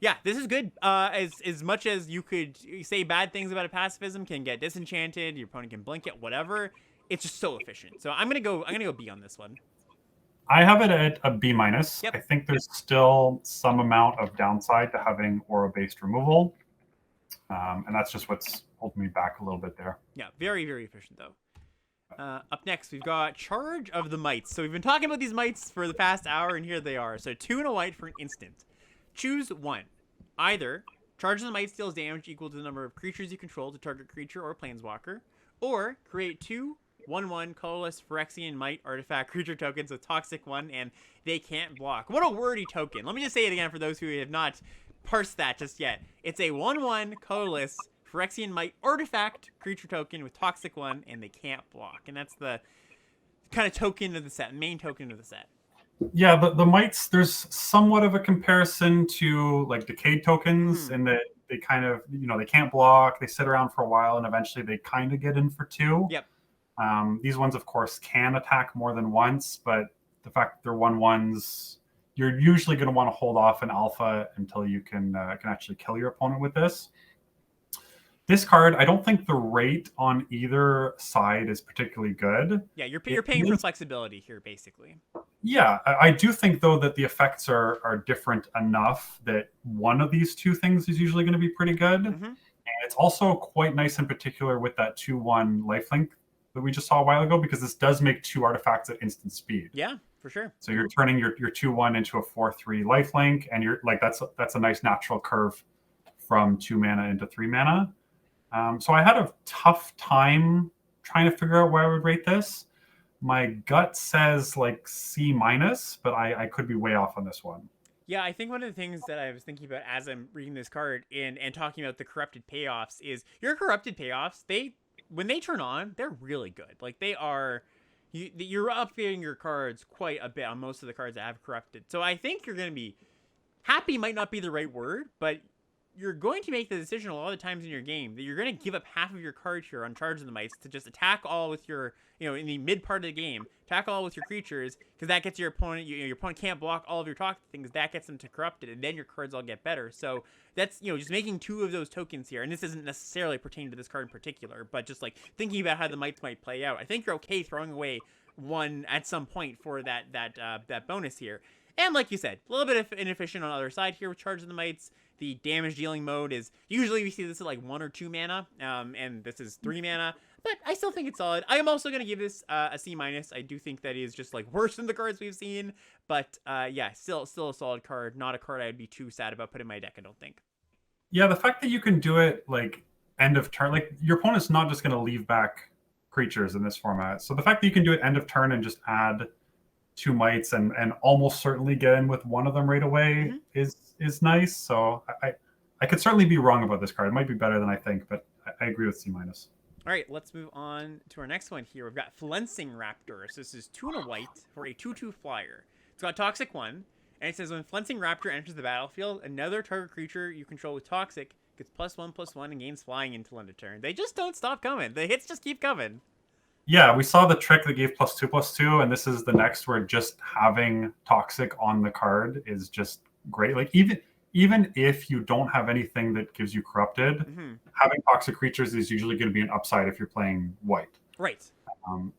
yeah, this is good. As much as you could say bad things about a pacifism, can get disenchanted, your opponent can blink it, whatever. It's just so efficient. So I'm gonna go B on this one. I have it at a B minus. Yep. I think there's still some amount of downside to having aura-based removal, and that's just what's holding me back a little bit there. Yeah, very, very efficient though. Up next, we've got Charge of the Mites. So we've been talking about these mites for the past hour, and here they are. So 2 and a white for an instant. Choose one. Either Charge of the Mites deals damage equal to the number of creatures you control to target creature or planeswalker, or create 2 1/1 colorless Phyrexian Mite artifact creature tokens with Toxic 1, and they can't block. What a wordy token. Let me just say it again for those who have not parsed that just yet. It's a 1/1 colorless Phyrexian Mite artifact creature token with Toxic 1, and they can't block. And that's the kind of token of the set, main token of the set. Yeah, the mites, there's somewhat of a comparison to like Decayed tokens in that they kind of, they can't block, they sit around for a while, and eventually they kind of get in for 2. Yep. These ones, of course, can attack more than once, but the fact that they're 1/1s, you're usually going to want to hold off an alpha until you can actually kill your opponent with this. This card, I don't think the rate on either side is particularly good. Yeah, you're paying for flexibility here, basically. Yeah, I do think, though, that the effects are different enough that one of these two things is usually going to be pretty good. And it's also quite nice in particular with that 2/1 lifelink that we just saw a while ago, because this does make 2 artifacts at instant speed. Yeah, for sure. So you're turning your 2/1 into a 4/3 lifelink, and you're like that's a nice natural curve from 2 mana into 3 mana. So I had a tough time trying to figure out where I would rate this. My gut says like C minus, but I could be way off on this one. Yeah, I think one of the things that I was thinking about as I'm reading this card and talking about the corrupted payoffs is your corrupted payoffs, when they turn on, they're really good. Like, they are, you're upgrading your cards quite a bit on most of the cards that have corrupted. So I think you're going to be happy, might not be the right word, but you're going to make the decision a lot of the times in your game that you're going to give up half of your card here on Charge of the Mites to just attack all with your, in the mid part of the game, attack all with your creatures, because that gets your opponent, your opponent can't block all of your toxic things, that gets them to corrupted, and then your cards all get better. So that's, just making 2 of those tokens here, and this isn't necessarily pertaining to this card in particular, but just like thinking about how the mites might play out. I think you're okay throwing away 1 at some point for that bonus here. And like you said, a little bit inefficient on the other side here with Charge of the Mites. The damage dealing mode is, usually we see this at like 1 or 2 mana, and this is 3 mana, but I still think it's solid. I am also going to give this a C minus. I do think that is just like worse than the cards we've seen, but yeah, still a solid card. Not a card I would be too sad about putting in my deck, I don't think. Yeah, the fact that you can do it like end of turn, like your opponent's not just going to leave back creatures in this format. So the fact that you can do it end of turn and just add 2 mites and almost certainly get in with 1 of them right away is nice. So I could certainly be wrong about this card. It might be better than I think, but I agree with C minus. All right, let's move on to our next one here. We've got Flensing Raptor. So this is 2 and a white for a 2/2 flyer. It's got Toxic 1, and it says when Flensing Raptor enters the battlefield, another target creature you control with Toxic gets +1/+1 and gains flying until end of turn. They just don't stop coming. The hits just keep coming. Yeah, we saw the trick that gave +2/+2, and this is the next where just having Toxic on the card is just great. Like, even if you don't have anything that gives you corrupted, having Toxic creatures is usually going to be an upside if you're playing white. Right.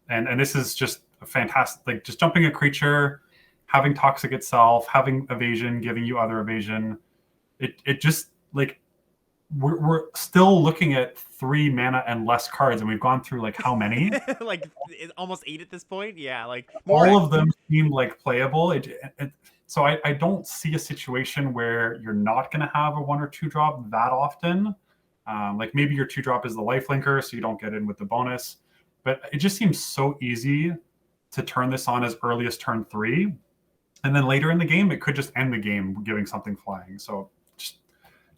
And this is just a fantastic, like, just jumping a creature, having Toxic itself, having evasion, giving you other evasion. It just, like, we're still looking at 3 mana and less cards, and we've gone through like how many? Like almost 8 at this point. Yeah, like all of them seem like playable. So I don't see a situation where you're not going to have a 1 or 2 drop that often. Like maybe your 2 drop is the lifelinker, so you don't get in with the bonus. But it just seems so easy to turn this on as early as turn 3, and then later in the game it could just end the game giving something flying. So just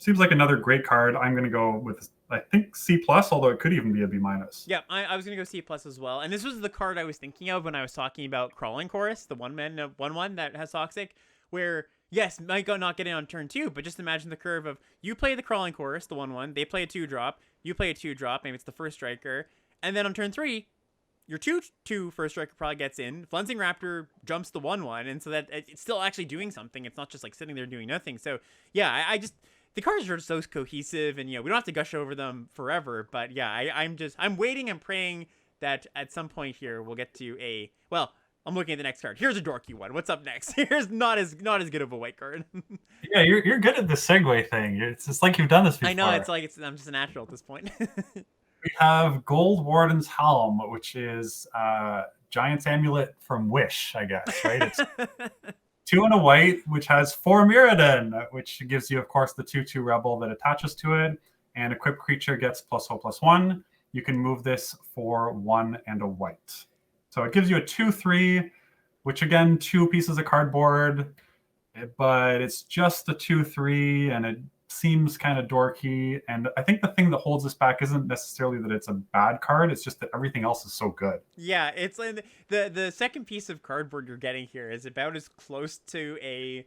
Seems like another great card. I'm going to go with, I think, C plus, although it could even be a B minus. Yeah, I was gonna go C plus as well, and this was the card I was thinking of when I was talking about Crawling Chorus, the 1 that has Toxic, where yes, might go not get in on turn 2, but just imagine the curve of you play the Crawling Chorus, the 1/1, they play a 2-drop, you play a 2-drop, maybe it's the first striker, and then on turn 3, your 2/2 first striker probably gets in, Flensing Raptor jumps the 1/1, and so that it's still actually doing something. It's not just like sitting there doing nothing. So yeah, I just the cards are so cohesive, and we don't have to gush over them forever. But yeah, I'm waiting and praying that at some point here we'll get to a I'm looking at the next card. Here's a dorky one. What's up next? Here's not as good of a white card. Yeah, you're good at the segue thing. It's just like you've done this before. I know, it's like I'm just a natural at this point. We have Gold Warden's Helm, which is Giant's Amulet from Wish, I guess, right? It's 2 and a white, which has 4 Mirrodin, which gives you, of course, the 2/2 Rebel that attaches to it. And equipped creature gets +0/+1. You can move this for 1 and a white. So it gives you a 2/3, which again, 2 pieces of cardboard, but it's just a 2/3, and it seems kind of dorky. And I think the thing that holds this back isn't necessarily that it's a bad card, it's just that everything else is so good. Yeah, it's like the second piece of cardboard you're getting here is about as close to a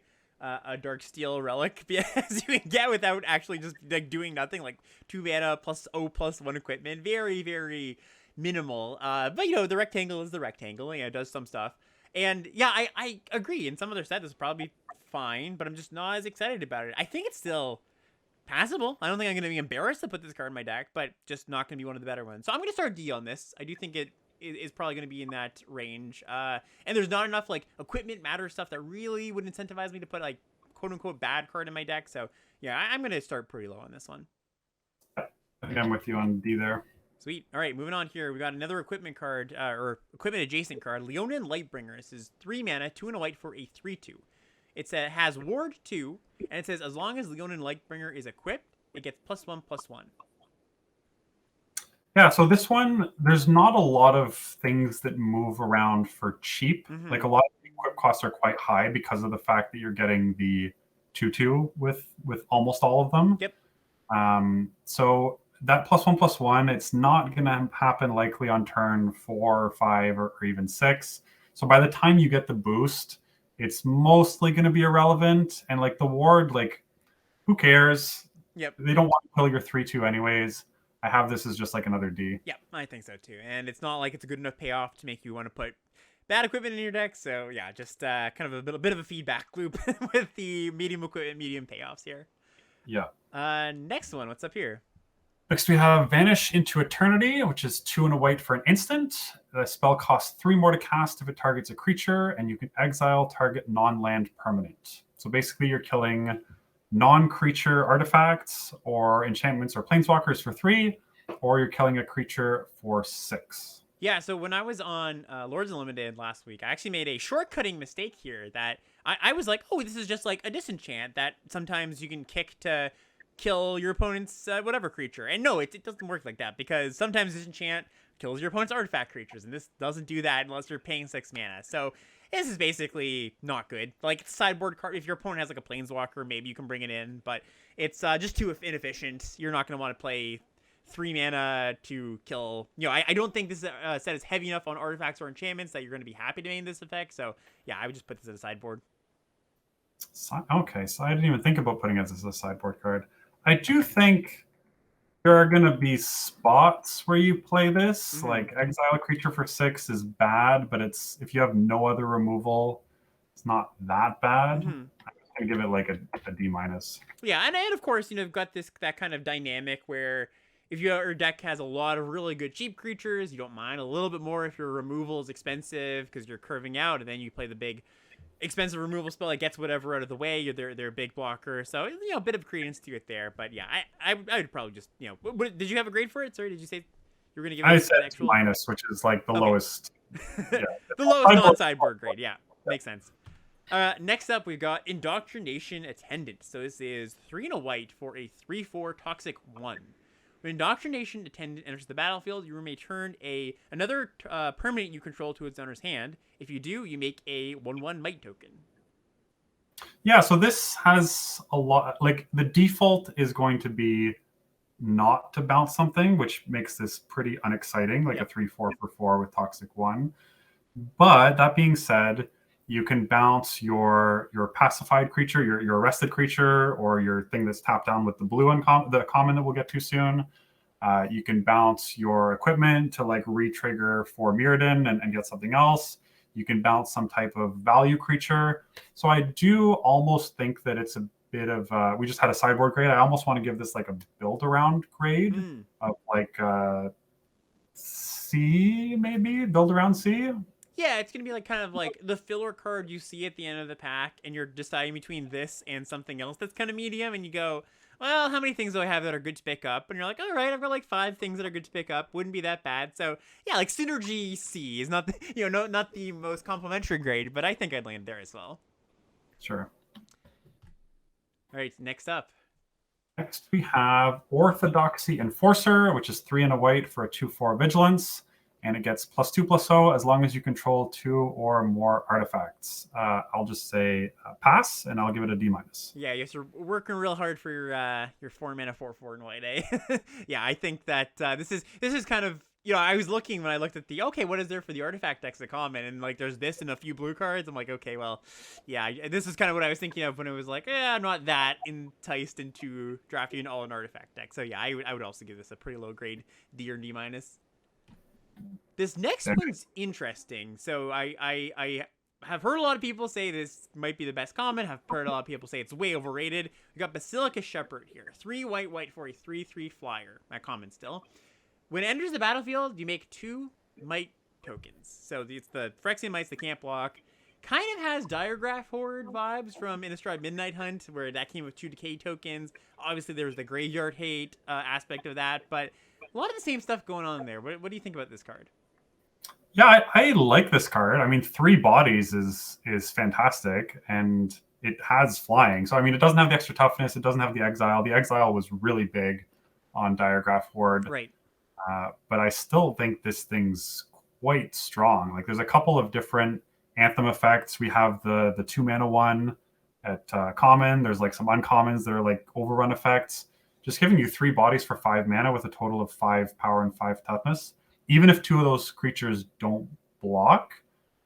dark steel relic as you can get without actually just like doing nothing, like 2 mana +0/+1 equipment. Very, very minimal. But the rectangle is the rectangle, it does some stuff. And yeah, I agree. In some other sets it's probably fine, but I'm just not as excited about it. I think it's still passable. I don't think I'm going to be embarrassed to put this card in my deck, but just not going to be one of the better ones. So I'm going to start D on this. I do think it is probably going to be in that range. And there's not enough like equipment matter stuff that really would incentivize me to put like quote unquote bad card in my deck. So yeah, I'm going to start pretty low on this one. I think I'm with you on D there. Sweet. All right, moving on here. We got another equipment card, or equipment adjacent card, Leonin Lightbringer. This is 3 mana, 2 and a white for a 3/2. It has Ward 2, and it says as long as Leonin Lightbringer is equipped, it gets +1/+1. Yeah, so this one, there's not a lot of things that move around for cheap. Mm-hmm. Like a lot of the equip costs are quite high because of the fact that you're getting the 2/2 with almost all of them. Yep. So that +1/+1, it's not going to happen likely on turn 4, 5, or even 6. So by the time you get the boost, it's mostly going to be irrelevant. And like the ward, like who cares? Yep. They don't want to kill your 3/2 anyways. I have this as just like another D. Yeah, I think so too. And it's not like it's a good enough payoff to make you want to put bad equipment in your deck. So yeah, just kind of a bit of a feedback loop with the medium equipment, medium payoffs here. Yeah. Next one, what's up here? Next, we have Vanish into Eternity, which is 2 and a white for an instant. The spell costs 3 more to cast if it targets a creature, and you can exile target non-land permanent. So basically, you're killing non-creature artifacts or enchantments or planeswalkers for 3, or you're killing a creature for 6. Yeah, so when I was on Lords Unlimited last week, I actually made a shortcutting mistake here that I was like, oh, this is just like a disenchant that sometimes you can kick to kill your opponent's whatever creature. And no, it doesn't work like that, because sometimes disenchant kills your opponent's artifact creatures, and this doesn't do that unless you're paying 6 mana. So this is basically not good. Like, it's a sideboard card. If your opponent has like a planeswalker, maybe you can bring it in, but it's just too inefficient. You're not going to want to play 3 mana to kill. I don't think this set is heavy enough on artifacts or enchantments that you're going to be happy to main this effect. So yeah, I would just put this as a sideboard. Okay, so I didn't even think about putting it as a sideboard card. I do think there are going to be spots where you play this. Mm-hmm. Like exile a creature for 6 is bad, but it's if you have no other removal, it's not that bad. Mm-hmm. I'm going to give it like a D minus. Yeah, and of course, you've got that kind of dynamic where if your deck has a lot of really good cheap creatures, you don't mind a little bit more if your removal is expensive because you're curving out, and then you play the big expensive removal spell that gets whatever out of the way. They're a big blocker, so a bit of credence to it there. But yeah, I would probably just did you have a grade for it? Sorry, did you say you were gonna give it? I said actual minus, which is like the lowest. Yeah. The lowest non-sideboard grade. Yeah, makes sense. Next up, we've got Indoctrination Attendant. So this is 3 and a white for a 3/4 toxic 1. When Indoctrination Attendant enters the battlefield, you may turn another permanent you control to its owner's hand. If you do, you make a 1/1 might token. Yeah, so this has a lot, like the default is going to be not to bounce something, which makes this pretty unexciting, like a Yep. 3/4 for 4 with Toxic 1. But that being said, you can bounce your pacified creature, your arrested creature, or your thing that's tapped down with the blue the common that we'll get to soon. You can bounce your equipment to like re-trigger for Mirrodin and get something else. You can bounce some type of value creature. So I do almost think that it's a bit of we just had a sideboard grade. I almost want to give this like a build around grade Mm. of like C, maybe build around C. Yeah, it's gonna be like kind of like the filler card you see at the end of the pack, and you're deciding between this and something else that's kind of medium, and you go, well, how many things do I have that are good to pick up? And you're like, all right, I've got like 5 things that are good to pick up. Wouldn't be that bad. So yeah, like synergy C is not the, no, not the most complimentary grade, but I think I'd land there as well. Sure. All right, next up. Next, we have Orthodoxy Enforcer, which is 3 and a white for a 2/4 vigilance, and it gets +2/+0 as long as you control 2 or more artifacts. I'll just say pass, and I'll give it a D-. Yeah, you're working real hard for your 4 mana 4/4 in white, eh? Yeah, I think that this is kind of, I was looking when I looked at what is there for the artifact decks of common, and like there's this and a few blue cards. I'm like, okay, well, yeah, this is kind of what I was thinking of when it was like, I'm not that enticed into drafting an all-in artifact deck. So yeah, I would also give this a pretty low grade D or D-. This next one's interesting. So I have heard a lot of people say this might be the best common. Have heard a lot of people say it's way overrated. We got Basilica Shepherd here. 3 white for a 3/3 flyer. That common still. When it enters the battlefield, you make 2 might tokens. So it's the Phyrexian mites that can't block. Kind of has Diregraph Horde vibes from Innistrad Midnight Hunt, where that came with 2 decay tokens. Obviously, there was the Graveyard Hate aspect of that, but a lot of the same stuff going on there. What do you think about this card? Yeah, I like this card. I mean, 3 bodies is fantastic, and it has flying. So I mean, it doesn't have the extra toughness. It doesn't have the exile. The exile was really big on Diregraph Horde. Right. But I still think this thing's quite strong. Like, there's a couple of different Anthem effects. We have the 2 mana one at common. There's like some uncommons that are like overrun effects. Just giving you 3 bodies for 5 mana with a total of 5 power and 5 toughness. Even if 2 of those creatures don't block,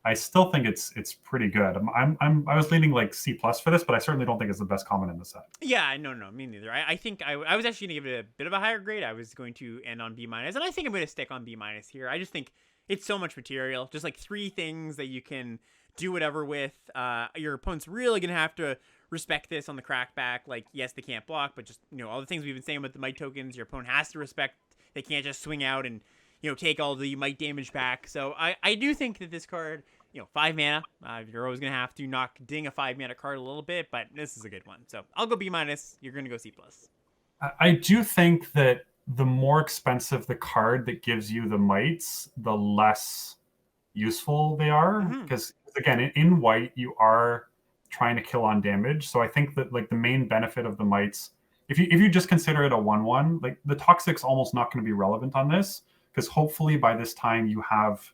I still think it's pretty good. I was leaning like C+ for this, but I certainly don't think it's the best common in the set. Yeah, no, me neither. I think I was actually going to give it a bit of a higher grade. I was going to end on B-, and I think I'm going to stick on B- here. I just think it's so much material. Just like 3 things that you can do whatever with. Your opponent's really going to have to respect this on the crackback. Like, yes, they can't block, but just, all the things we've been saying with the might tokens, your opponent has to respect. They can't just swing out and, take all the might damage back. So I do think that this card, 5 mana, you're always going to have to ding a 5 mana card a little bit, but this is a good one. So I'll go B-. You're going to go C+. I do think that the more expensive the card that gives you the mites, the less useful they are. Because again, in white, you are trying to kill on damage. So I think that like the main benefit of the mites, if you just consider it a 1/1, like the toxic's almost not going to be relevant on this, because hopefully by this time you have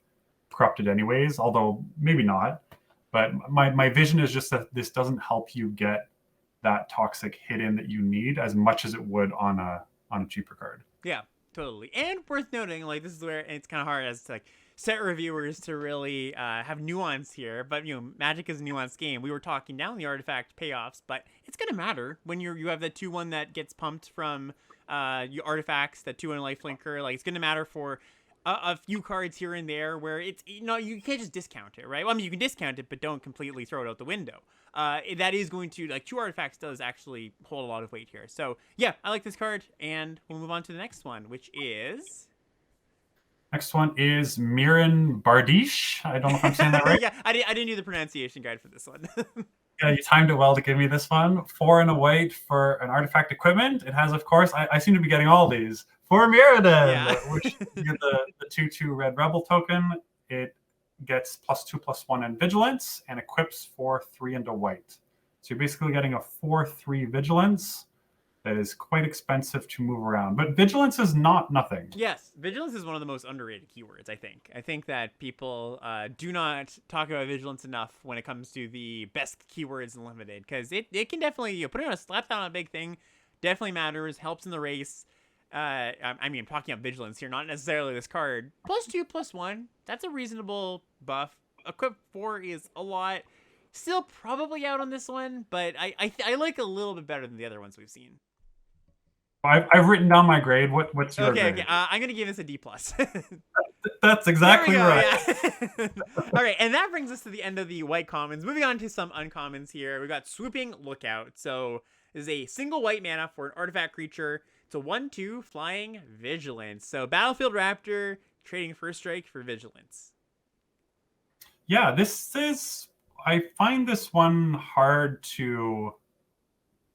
corrupted anyways, although maybe not. But my vision is just that this doesn't help you get that toxic hit in that you need as much as it would on a cheaper card. Yeah, totally. And worth noting, like, this is where it's kind of hard as like set reviewers to really have nuance here. But Magic is a nuanced game. We were talking down the artifact payoffs, but it's gonna matter when you have that 2/1 that gets pumped from your artifacts, that 2/1 lifelinker. Like, it's gonna matter for a few cards here and there where it's you can't just discount it, right? Well, I mean, you can discount it, but don't completely throw it out the window. That is going to, like, 2 artifacts does actually hold a lot of weight here. So yeah, I like this card, and we'll move on to the next one, which is Next one is Miran Bardiche. I don't know if I'm saying that right. Yeah, I didn't do the pronunciation guide for this one. Yeah, you timed it well to give me this one. 4 and a white for an artifact equipment. It has, of course, I seem to be getting all these. For Mirrodin, which you get the 2/2 red rebel token. It gets +2/+1 in vigilance and equips for 3 and a white. So you're basically getting a 4/3 vigilance. that is quite expensive to move around. But vigilance is not nothing. Yes, vigilance is one of the most underrated keywords, I think. I think that people do not talk about vigilance enough when it comes to the best keywords in Limited, because it can definitely, put it on a slap down on a big thing, definitely matters, helps in the race. I mean, I'm talking about vigilance here, not necessarily this card. +2/+1, that's a reasonable buff. Equip 4 is a lot. Still probably out on this one, but I like a little bit better than the other ones we've seen. I've written down my grade. What's your grade? Okay. I'm gonna give this a D+. That's exactly right. Yeah. All right, and that brings us to the end of the white commons. Moving on to some uncommons here. We've got Swooping Lookout. So this is a single white mana for an artifact creature. It's a 1/2 flying vigilance. So Battlefield Raptor trading first strike for vigilance. Yeah, I find this one hard to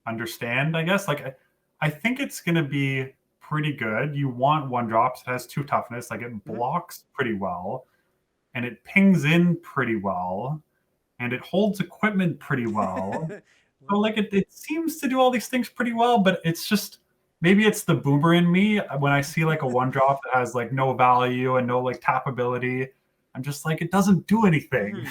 understand, I guess. Like, I think it's going to be pretty good. You want 1-drops. It has 2 toughness. Like, it blocks pretty well, and it pings in pretty well, and it holds equipment pretty well. So, like, it seems to do all these things pretty well, but it's just, maybe it's the boomer in me. When I see, like, a 1-drop that has, like, no value and no, like, tap ability, I'm just like, it doesn't do anything.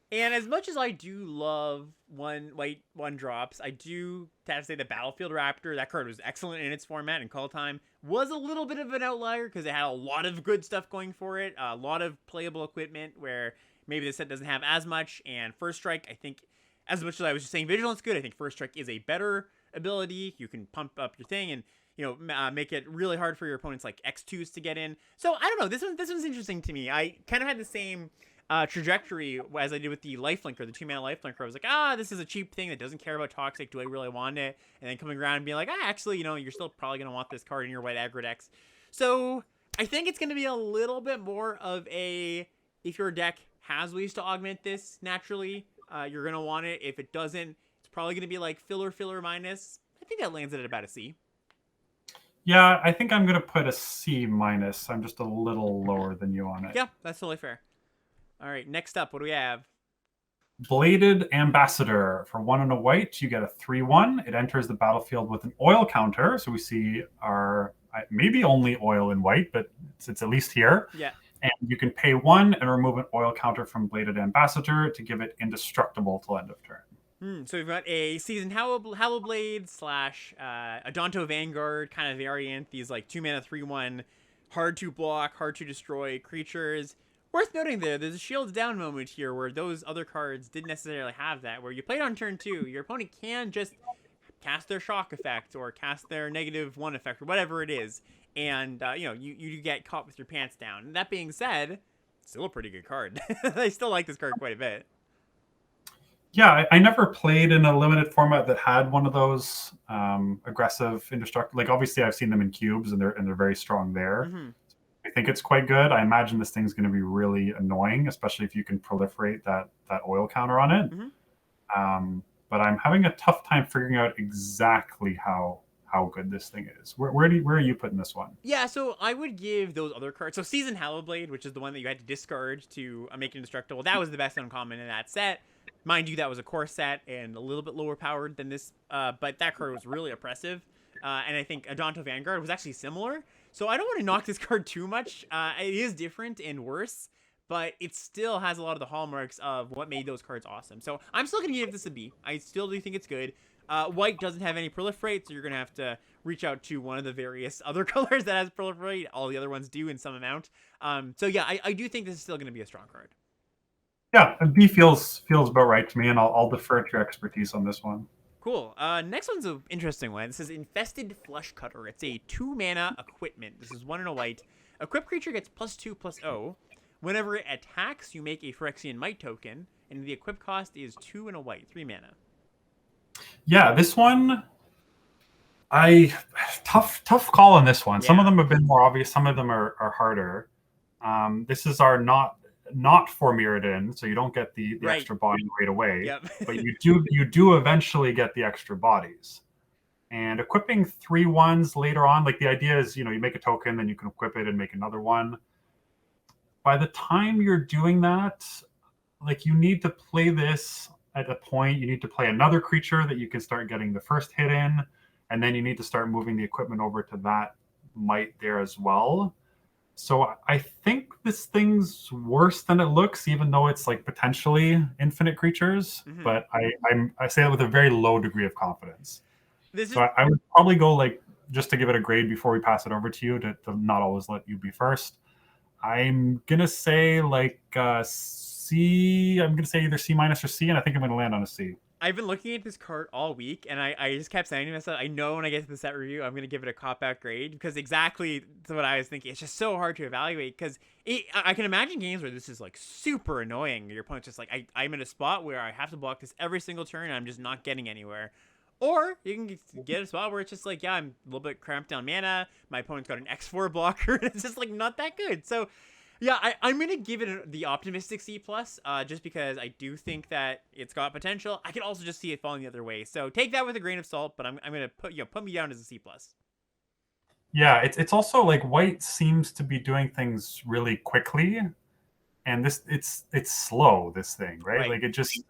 And as much as I do love 1-drops, I do have to say the Battlefield Raptor, that card was excellent in its format, and Call Time was a little bit of an outlier because it had a lot of good stuff going for it, a lot of playable equipment where maybe the set doesn't have as much. And First Strike, I think, as much as I was just saying Vigilance good, I think First Strike is a better ability. You can pump up your thing and make it really hard for your opponents like X2s to get in. So I don't know, this one's interesting to me. I kind of had the same trajectory as I did with the lifelinker, the 2-mana lifelinker. I was like, this is a cheap thing that doesn't care about toxic. Do I really want it? And then coming around and being like, actually, you're still probably going to want this card in your white aggro decks. So I think it's going to be a little bit more of a, if your deck has ways to augment this naturally, you're going to want it. If it doesn't, it's probably going to be like filler minus. I think that lands it at about a C. Yeah, I think I'm going to put a C-. I'm just a little lower than you on it. Yeah, that's totally fair. All right, next up, what do we have? Bladed Ambassador. For 1 and a white, you get a 3/1. It enters the battlefield with an oil counter. So we see our maybe only oil in white, but it's at least here. Yeah. And you can pay 1 and remove an oil counter from Bladed Ambassador to give it indestructible till end of turn. So we've got a Seasoned Hallowblade / Adonto Vanguard kind of variant. These like 2-mana 3/1, hard to block, hard to destroy creatures. Worth noting there's a shields down moment here where those other cards didn't necessarily have that, where you play it on turn 2, your opponent can just cast their shock effect or cast their -1 effect or whatever it is, and you get caught with your pants down. That being said, still a pretty good card. I still like this card quite a bit. Yeah, I never played in a limited format that had one of those aggressive indestructible. Like, obviously I've seen them in cubes and they're very strong there. I think it's quite good. I imagine this thing's going to be really annoying, especially if you can proliferate that oil counter on it. But I'm having a tough time figuring out exactly how good this thing is. Where are you putting this one? Yeah, so I would give those other cards. So Seasoned Hallowblade, which is the one that you had to discard to make it indestructible, that was the best uncommon in that set. Mind you, that was a core set and a little bit lower powered than this, but that card was really oppressive. And I think Adonto Vanguard was actually similar. So I don't want to knock this card too much. It is different and worse, but it still has a lot of the hallmarks of what made those cards awesome. So I'm still going to give this a B. I still do think it's good. White doesn't have any proliferate, so you're going to have to reach out to one of the various other colors that has proliferate. All the other ones do in some amount. So yeah, I do think this is still going to be a strong card. Yeah, a B feels about right to me, and I'll defer to your expertise on this one. Cool. Next one's an interesting one. This is Infested Flesh Cutter. It's a 2-mana equipment. This is 1 and a white. Equip creature gets +2/+0. Whenever it attacks, you make a Phyrexian Might token, and the equip cost is 2 and a white, 3 mana. Yeah, this one, tough call on this one. Yeah. Some of them have been more obvious. Some of them are harder. This is our not for Mirrodin, so you don't get the Right. extra body right away. Yep. But you do eventually get the extra bodies. And equipping 3/1s later on, like the idea is, you make a token, then you can equip it and make another one. By the time you're doing that, like, you need to play this at a point. You need to play another creature that you can start getting the first hit in. and then you need to start moving the equipment over to that might there as well. So I think this thing's worse than it looks, even though it's like potentially infinite creatures. Mhm. But I say it with a very low degree of confidence. This is So I would probably go like, just to give it a grade before we pass it over to you, to not always let you be first. I'm gonna say like C. I'm gonna say either C minus or C, and I think I'm gonna land on a C. I've been looking at this card all week, and I just kept saying to myself, I know when I get to the set review, I'm going to give it a cop-out grade, because exactly what I was thinking. It's just so hard to evaluate, because I can imagine games where this is, like, super annoying. Your opponent's just like, I'm in a spot where I have to block this every single turn, and I'm just not getting anywhere. Or you can get a spot where it's just like, yeah, I'm a little bit cramped down mana, my opponent's got an X4 blocker, and it's just, like, not that good. So yeah, I'm going to give it the optimistic C+, just because I do think that it's got potential. I can also just see it falling the other way. So take that with a grain of salt, but I'm going to put me down as a C+. Yeah, it's also like white seems to be doing things really quickly, and it's slow, this thing, right? Like it just,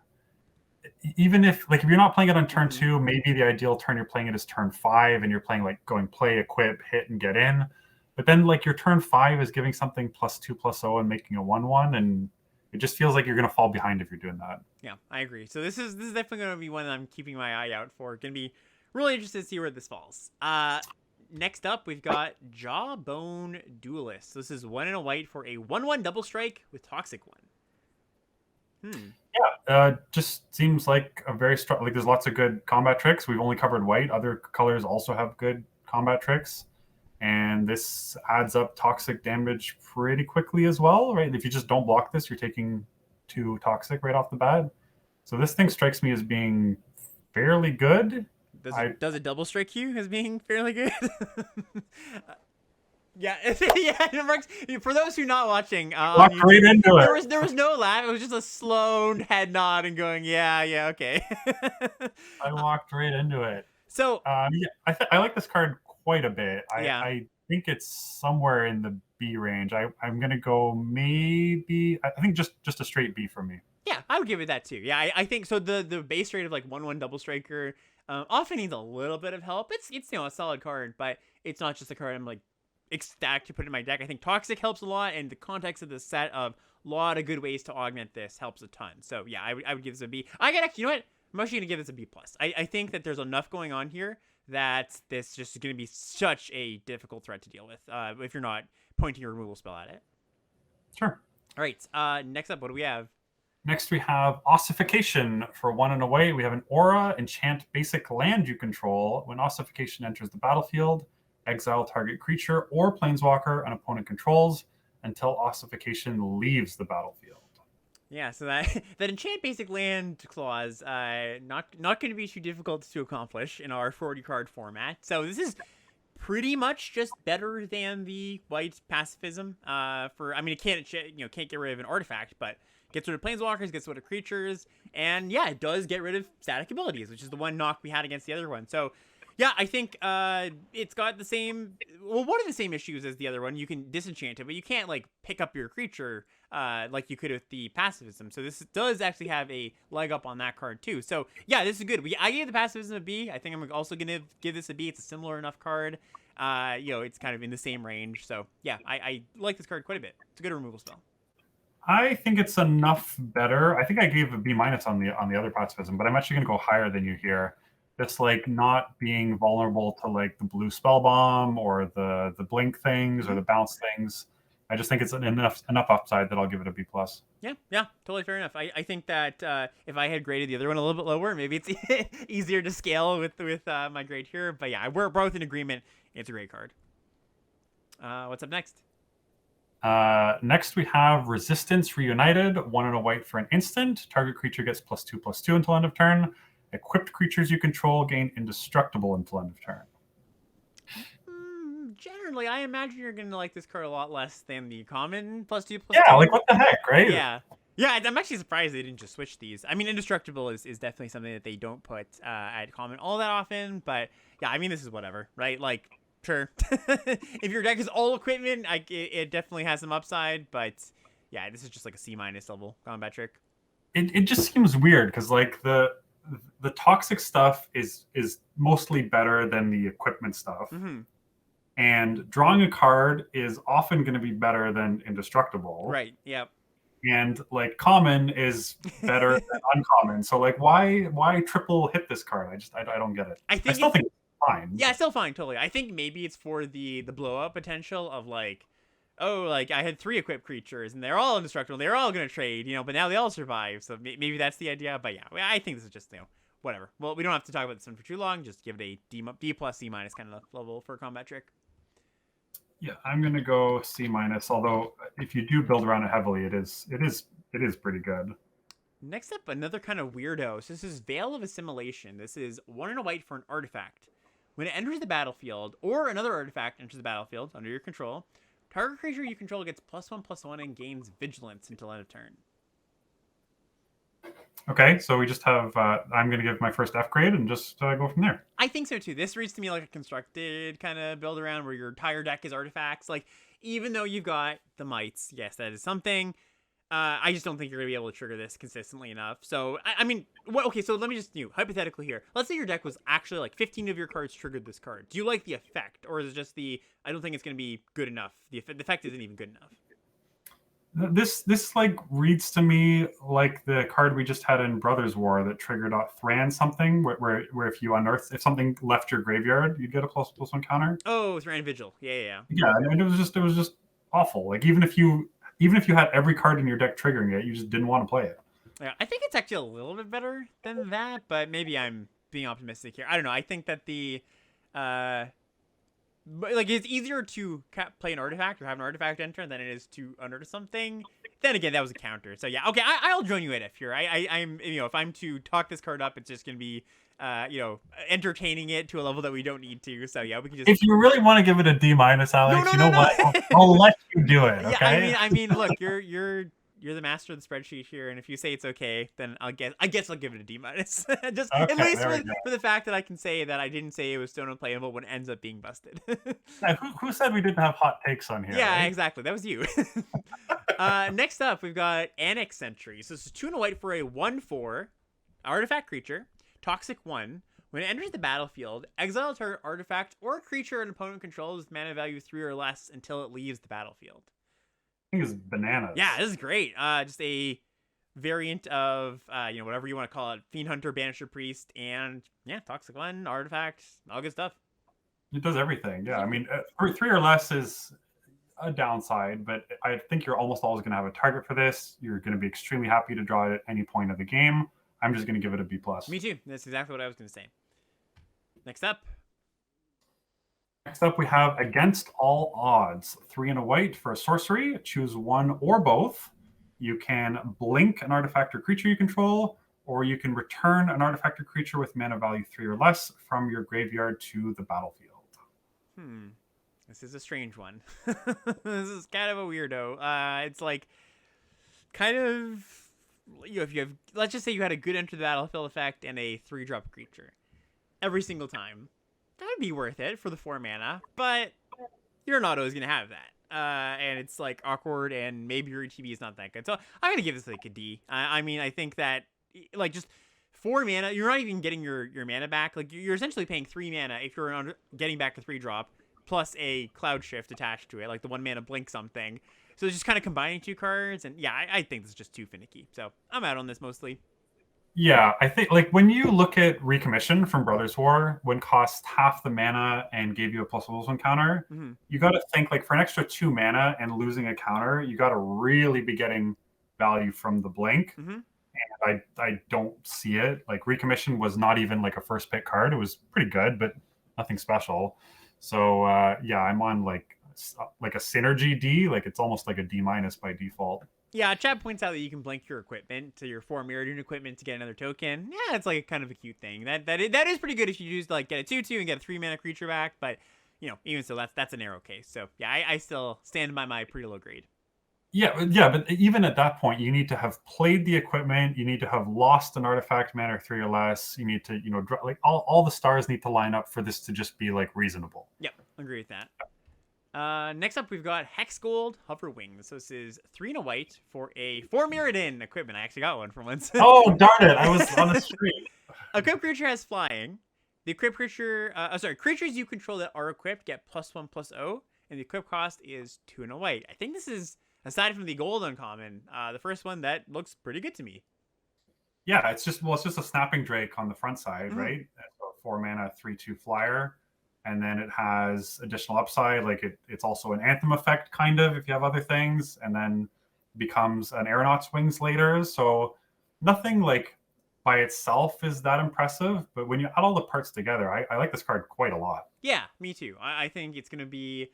even if like if you're not playing it on turn 2, maybe the ideal turn you're playing it is turn 5, and you're playing like going play, equip, hit, and get in. But then, like, your turn 5 is giving something +2/+0 and making a 1/1, and it just feels like you're going to fall behind if you're doing that. Yeah, I agree. So this is definitely going to be one that I'm keeping my eye out for. Going to be really interested to see where this falls. Next up, we've got Jawbone Duelist. This is 1 and a white for a 1/1 double strike with Toxic 1. Yeah, just seems like a very strong. Like, there's lots of good combat tricks. We've only covered white. Other colors also have good combat tricks. And this adds up toxic damage pretty quickly as well, right? If you just don't block this, you're taking 2 toxic right off the bat. So this thing strikes me as being fairly good. Does it double strike you as being fairly good? Yeah, yeah. Mark's, for those who are not watching, walked right into it. There was no laugh. It was just a slow head nod and going, yeah, okay. I walked right into it. So yeah, I like this card quite a bit. Yeah. I think it's somewhere in the B range. I'm gonna go maybe. I think just a straight B for me. Yeah, I would give it that too. Yeah, I think so. The base rate of like 1/1 double striker often needs a little bit of help. It's a solid card, but it's not just a card I'm like ecstatic to put in my deck. I think Toxic helps a lot, and the context of the set of a lot of good ways to augment this helps a ton. So yeah, I would give this a B. You know what? I'm actually gonna give this a B+. I think that there's enough going on here that this just is going to be such a difficult threat to deal with if you're not pointing your removal spell at it. Sure. All right. Next up, what do we have? Next, we have Ossification for 1 and a white. We have an aura, enchant basic land you control. When Ossification enters the battlefield, exile target creature or planeswalker an opponent controls until Ossification leaves the battlefield. Yeah, so that enchant basic land clause, not going to be too difficult to accomplish in our 40 card format. So this is pretty much just better than the white pacifism. It can't get rid of an artifact, but gets rid of planeswalkers, gets rid of creatures, and yeah, it does get rid of static abilities, which is the one knock we had against the other one. So yeah, I think it's got one of the same issues as the other one. You can disenchant it, but you can't like pick up your creature like you could with the pacifism. So this does actually have a leg up on that card too. So yeah, this is good. I gave the pacifism a B. I think I'm also gonna give this a B. It's a similar enough card. It's kind of in the same range. So yeah, I like this card quite a bit. It's a good removal spell. I think it's enough better. I think I gave a B- on the other pacifism, but I'm actually gonna go higher than you here. It's like not being vulnerable to like the blue spell bomb or the blink things or the bounce things. I just think it's enough upside that I'll give it a B+. Yeah, totally fair enough. I think that if I had graded the other one a little bit lower, maybe it's easier to scale with my grade here. But yeah, we're both in agreement. It's a great card. What's up next? Next, we have Resistance Reunited. 1 and a white for an instant. Target creature gets +2/+2 until end of turn. Equipped creatures you control gain indestructible until end of turn. Generally, I imagine you're going to like this card a lot less than the common +2/+2. Yeah, like what the heck, right? Yeah, I'm actually surprised they didn't just switch these. I mean, indestructible is definitely something that they don't put at common all that often, but yeah, I mean, this is whatever, right? Like, sure. If your deck is all equipment, it definitely has some upside, but yeah, this is just like a C- level combat trick. It just seems weird because like the toxic stuff is mostly better than the equipment stuff. Mm-hmm. And drawing a card is often going to be better than indestructible. Right. Yep. And like common is better than uncommon. So like why triple hit this card? I don't get it. I I still it's, think it's fine. yeah, still fine, totally. I think maybe it's for the blow up potential of like, oh, like I had 3 equipped creatures and they're all indestructible. They're all gonna trade, but now they all survive. So maybe that's the idea. But yeah, I think this is just whatever. Well, we don't have to talk about this one for too long. Just give it a D plus C minus kind of level for combat trick. Yeah, I'm gonna go C minus. Although if you do build around it heavily, it is pretty good. Next up, another kind of weirdo. So this is Veil of Assimilation. This is 1 and a white for an artifact. When it enters the battlefield, or another artifact enters the battlefield under your control, target creature you control gets +1/+1 and gains Vigilance until end of turn. Okay, so we just have. I'm gonna give my first F grade and just go from there. I think so too. This reads to me like a constructed kind of build around where your entire deck is artifacts. Like, even though you've got the mites, yes, that is something. I just don't think you're gonna be able to trigger this consistently enough. So I mean, okay, so let me just hypothetically here. Let's say your deck was actually like 15 of your cards triggered this card. Do you like the effect, or is it just I don't think it's gonna be good enough. The effect isn't even good enough. This like reads to me like the card we just had in Brothers War that triggered Thran something where if you unearth if something left your graveyard, you'd get a +1/+1 counter. Oh, Thran Vigil. Yeah. Yeah, and it was just awful. Like even if you had every card in your deck triggering it, you just didn't want to play it. Yeah, I think it's actually a little bit better than that, but maybe I'm being optimistic here. I don't know. I think that but like it's easier to play an artifact or have an artifact enter than it is to unearth something. Then again, that was a counter. So yeah, okay, I'll join you at F here. I'm if I'm to talk this card up, it's just gonna be entertaining it to a level that we don't need to. So yeah, we can just. If you really want to give it a D minus, Alex, no, you know what? I'll let you do it. Okay. Yeah, I mean, look, you're the master of the spreadsheet here, and if you say it's okay, then I guess I'll give it a D minus. Just okay, at least for the fact that I can say that I didn't say it was stone unplayable when it ends up being busted. Who said we didn't have hot takes on here? Yeah, right? exactly. That was you. Next up, we've got Annex Sentry. So this is 2 and a white for a 1/4 artifact creature, toxic 1. When it enters the battlefield, exile a target artifact or creature an opponent controls with mana value 3 or less until it leaves the battlefield. I think it's bananas. Yeah, this is great. Just a variant of whatever you want to call it, Fiend Hunter, Banisher Priest, and yeah, Toxic 1, artifact, all good stuff. It does everything. Yeah, I mean, 3 or less is a downside, but I think you're almost always going to have a target for this. You're going to be extremely happy to draw it at any point of the game. I'm just going to give it a B+. Me too. That's exactly what I was going to say. Next up, we have Against All Odds. 3 and a white for a sorcery. Choose one or both. You can blink an artifact or creature you control, or you can return an artifact or creature with mana value 3 or less from your graveyard to the battlefield. This is a strange one. This is kind of a weirdo. It's like kind of if you have, let's just say you had a good enter the battlefield effect and a 3-drop creature every single time. That would be worth it for the 4 mana, but your auto is gonna have that, and it's like awkward, and maybe your ETB is not that good. So I'm gonna give this like a D. I mean, I think that like just 4 mana, you're not even getting your mana back. Like you're essentially paying 3 mana if you're getting back a 3-drop plus a Cloud Shift attached to it, like the 1 mana blink something. So it's just kind of combining 2 cards, and yeah, I think this is just too finicky. So I'm out on this mostly. Yeah, I think like when you look at Recommission from Brothers War, when cost half the mana and gave you a +1/+1 counter, you got to think like for an extra 2 mana and losing a counter, you got to really be getting value from the blink. And I don't see it. Like Recommission was not even like a first pick card. It was pretty good, but nothing special. So yeah, I'm on like a synergy D. Like it's almost like a D- by default. Yeah, Chad points out that you can blink your equipment to your 4 Mirrodin equipment to get another token. Yeah, it's like kind of a cute thing. That is pretty good if you choose to like get a 2/2 and get a 3 mana creature back. But even so, that's a narrow case. So yeah, I still stand by my pretty low grade. Yeah, but even at that point, you need to have played the equipment. You need to have lost an artifact mana 3 or less. You need to like all the stars need to line up for this to just be like reasonable. Yep, agree with that. Next up, we've got Hex Gold Hover Wings. So this is 3 and a white for a 4 Mirrodin equipment. I actually got one for once. Oh, darn it. I was on the street. equipped creature has flying. The equipped creature, creatures you control that are equipped get +1/+0, and the equip cost is 2 and a white. I think this is, aside from the gold uncommon, the first one that looks pretty good to me. Yeah, it's just a snapping drake on the front side, right? So 4 mana, 3/2 flyer, and then it has additional upside. Like it's also an anthem effect, kind of, if you have other things, and then becomes an aeronaut's wings later. So nothing like by itself is that impressive, but when you add all the parts together, I like this card quite a lot. Yeah, me too. I think it's going to be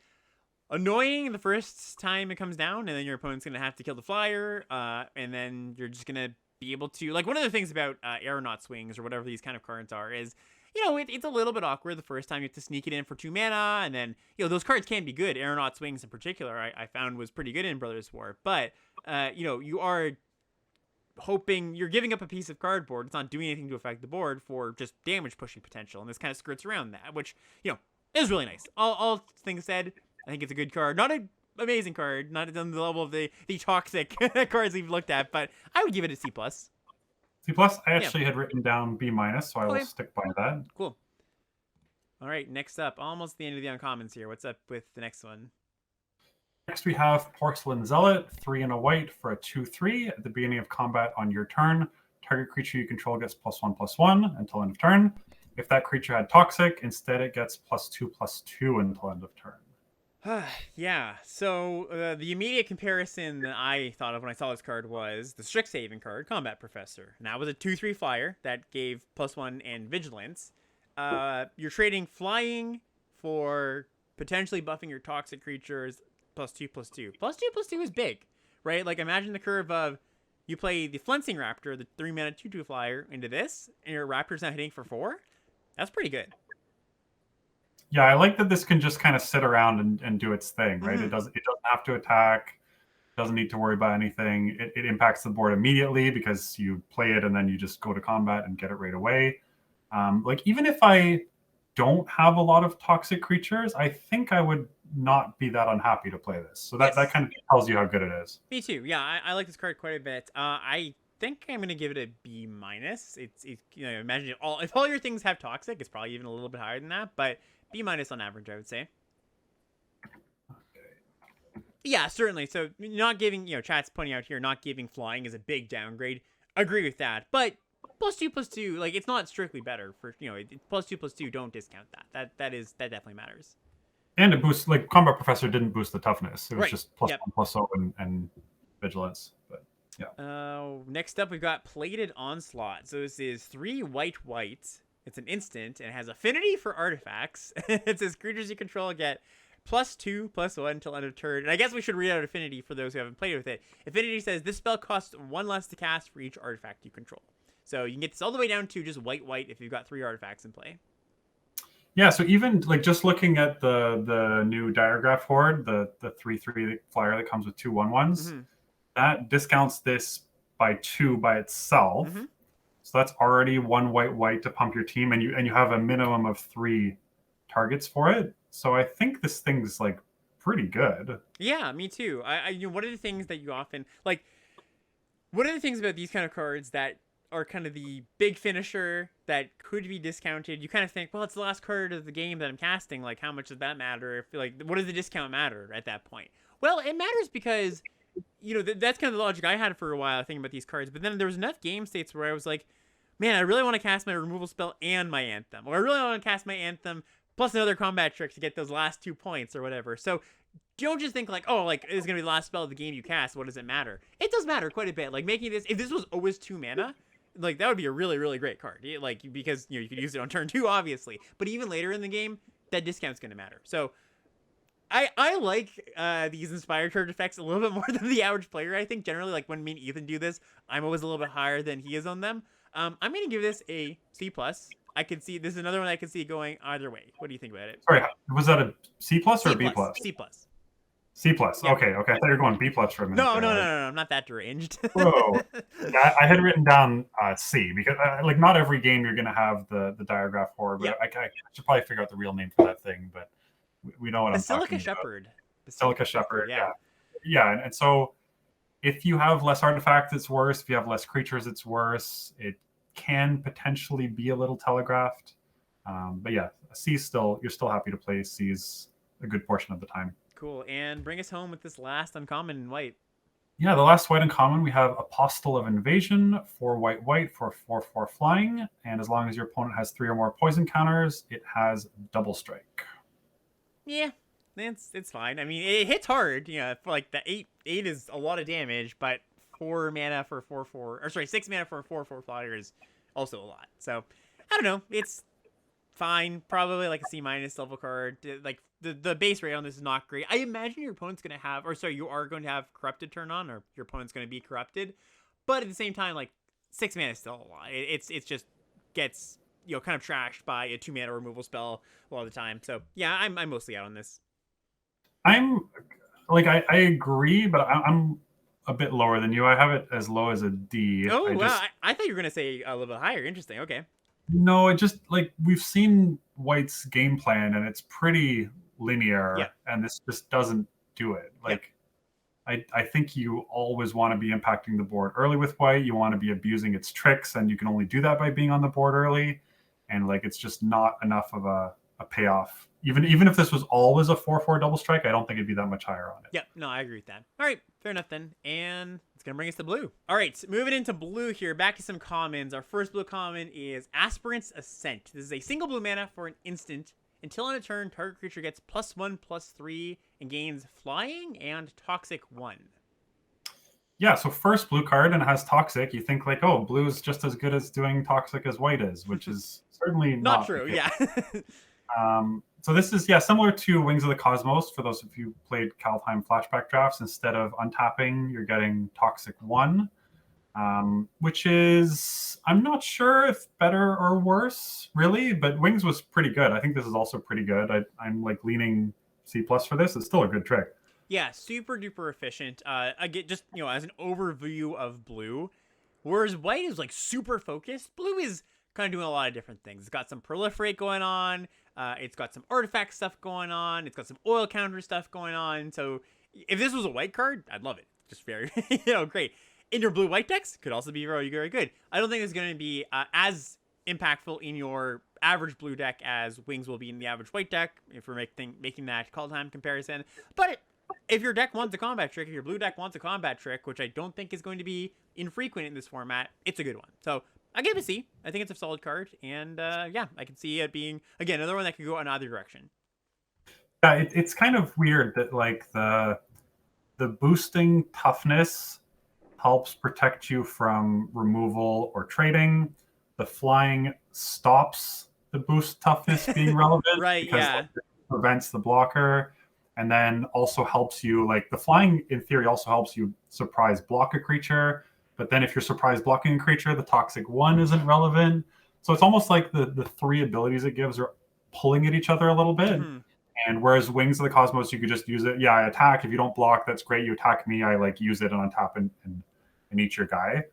annoying the first time it comes down, and then your opponent's going to have to kill the flyer, and then you're just going to be able to, like, one of the things about aeronaut swings or whatever these kind of cards are is, it's a little bit awkward the first time you have to sneak it in for 2 mana, and then, those cards can be good. Aeronaut swings in particular, I found was pretty good in Brothers War, but, you are hoping you're giving up a piece of cardboard. It's not doing anything to affect the board for just damage pushing potential, and this kind of skirts around that, which, is really nice. All things said, I think it's a good card. Not an amazing card, not on the level of the toxic cards we've looked at, but I would give it a C+. C+, I actually had written down B-, so I will stick by that. Cool. All right, next up, almost the end of the uncommons here. What's up with the next one? Next, we have Porcelain Zealot, 3 and a white for a 2/3. At the beginning of combat on your turn, target creature you control gets +1/+1 until end of turn. If that creature had Toxic, instead it gets +2/+2 until end of turn. Yeah, so the immediate comparison that I thought of when I saw this card was the Strixhaven card, Combat Professor. And that was a 2/3 flyer that gave +1 and Vigilance. You're trading flying for potentially buffing your toxic creatures +2/+2. +2/+2 is big, right? Like, imagine the curve of you play the Flensing Raptor, the 3 mana 2/2 flyer, into this, and your Raptor's now hitting for 4. That's pretty good. Yeah, I like that this can just kind of sit around and do its thing, right? It doesn't have to attack, doesn't need to worry about anything. It impacts the board immediately because you play it and then you just go to combat and get it right away. Like, even if I don't have a lot of toxic creatures, I think I would not be that unhappy to play this. So that kind of tells you how good it is. Me too. Yeah, I like this card quite a bit. I think I'm gonna give it a B-. It's imagine if all your things have toxic, it's probably even a little bit higher than that, but B- on average, I would say. Okay. Yeah, certainly. So not giving, chat's pointing out here, not giving flying is a big downgrade. Agree with that, but +2/+2, like, it's not strictly better for, +2/+2. Don't discount that. That definitely matters. And it boosts, like, Combat Professor didn't boost the toughness. It was just +1/+0 and Vigilance. But yeah. Next up, we've got Plated Onslaught. So this is 3 white. It's an instant, and it has affinity for artifacts. It says creatures you control get +2/+1 until end of turn. And I guess we should read out affinity for those who haven't played with it. Affinity says this spell costs 1 less to cast for each artifact you control. So you can get this all the way down to just white if you've got 3 artifacts in play. Yeah, so even like just looking at the new Diagraph Horde, the 3/3 flyer that comes with 2 1/1s, that discounts this by 2 by itself. So that's already 1 white to pump your team, and you have a minimum of 3 targets for it. So I think this thing's like pretty good. Yeah, me too. One of the things that you often like, one of the things about these kind of cards that are kind of the big finisher that could be discounted, you kind of think, well, it's the last card of the game that I'm casting. Like, how much does that matter? If, like, what does the discount matter at that point? Well, it matters because, that's kind of the logic I had for a while thinking about these cards. But then there was enough game states where I was like, man, I really want to cast my removal spell and my Anthem. Or I really want to cast my Anthem plus another combat trick to get those last 2 points or whatever. So don't just think like, oh, like, it's going to be the last spell of the game you cast. What does it matter? It does matter quite a bit. Like, making this, if this was always 2 mana, like, that would be a really, really great card. Like, because, you could use it on turn 2, obviously. But even later in the game, that discount's going to matter. So I like these inspired card effects a little bit more than the average player. I think generally, like, when me and Ethan do this, I'm always a little bit higher than he is on them. I'm going to give this a C+. I could see, this is another one I could see going either way. What do you think about it? Sorry, was that a C+ or a B+? C+. C+. Yeah. Okay. I thought you were going B+ for a minute. No, I'm not that deranged. Whoa. Yeah, I had written down C because like not every game you're going to have the Diagraph Horde, but I should probably figure out the real name for that thing, but we know what I'm talking about. Basilica Shepherd. Yeah. And so if you have less artifacts, it's worse. If you have less creatures, it's worse. can potentially be a little telegraphed. But yeah, C still, you're still happy to play C's a good portion of the time. Cool. And bring us home with this last uncommon in white. Yeah, the last white uncommon, we have Apostle of Invasion, 4 white white for 4/4 flying, and as long as your opponent has 3 or more poison counters, it has double strike. Yeah, it's fine. I mean, it hits hard. For like the 8 is a lot of damage, but 4 mana for 4/4, or sorry, 6 mana for a 4/4 flyer is also a lot. So I don't know. It's fine. Probably like a C- level card. Like the base rate on this is not great. I imagine your opponent's gonna have, or sorry, you are going to have corrupted turn on, or your opponent's gonna be corrupted. But at the same time, like 6 mana is still a lot. It's just gets kind of trashed by a 2 mana removal spell a lot of the time. So yeah, I'm mostly out on this. I'm like I agree, but I'm a bit lower than you. I have it as low as a D. Oh wow, I thought you were gonna say a little bit higher. Interesting. Okay. No, it just like we've seen White's game plan and it's pretty linear, Yeah. and this just doesn't do it. Like I think you always want to be impacting the board early with White. You want to be abusing its tricks, and you can only do that by being on the board early. And like it's just not enough of a payoff. Even if this was always a 4/4 double strike, I don't think it'd be that much higher on it. Yep, no, I agree with that. All right, fair enough then. And it's going to bring us to blue. All right, so moving into blue here, back to some commons. Our first blue common is Aspirant's Ascent. This is a single blue mana for an instant. Until on a turn, target creature gets +1/+3 and gains Flying and Toxic 1. Yeah, so first blue card, and it has Toxic. You think like, oh, blue is just as good as doing Toxic as White is, which is certainly Not true, yeah. So this is, similar to Wings of the Cosmos. For those of you who played Kaldheim flashback drafts, instead of untapping, you're getting Toxic 1, which is, I'm not sure if better or worse, really, but Wings was pretty good. I think this is also pretty good. I'm like leaning C+ for this. It's still a good trick. Yeah, super duper efficient. Again, just, as an overview of blue, whereas White is like super focused, blue is kind of doing a lot of different things. It's got some proliferate going on. It's got some artifact stuff going on. It's got some oil counter stuff going on. So if this was a white card, I'd love it. Just very, great. In your blue-white decks, could also be very, very good. I don't think it's going to be as impactful in your average blue deck as Wings will be in the average white deck, if we're making that Kaldheim comparison. But if your deck wants a combat trick, if your blue deck wants a combat trick, which I don't think is going to be infrequent in this format, it's a good one. So I gave it a C. I think it's a solid card, and I can see it being, again, another one that could go in either direction. Yeah, it's kind of weird that like the boosting toughness helps protect you from removal or trading. The flying stops the boost toughness being relevant, right? Because Yeah, it prevents the blocker, and then also helps you. Like the flying, in theory, also helps you surprise block a creature. But then if you're surprise blocking a creature, the Toxic 1 isn't relevant. So it's almost like the 3 abilities it gives are pulling at each other a little bit. Mm-hmm. And whereas Wings of the Cosmos, you could just use it. Yeah, I attack. If you don't block, that's great. You attack me, I like use it and untap and eat your guy.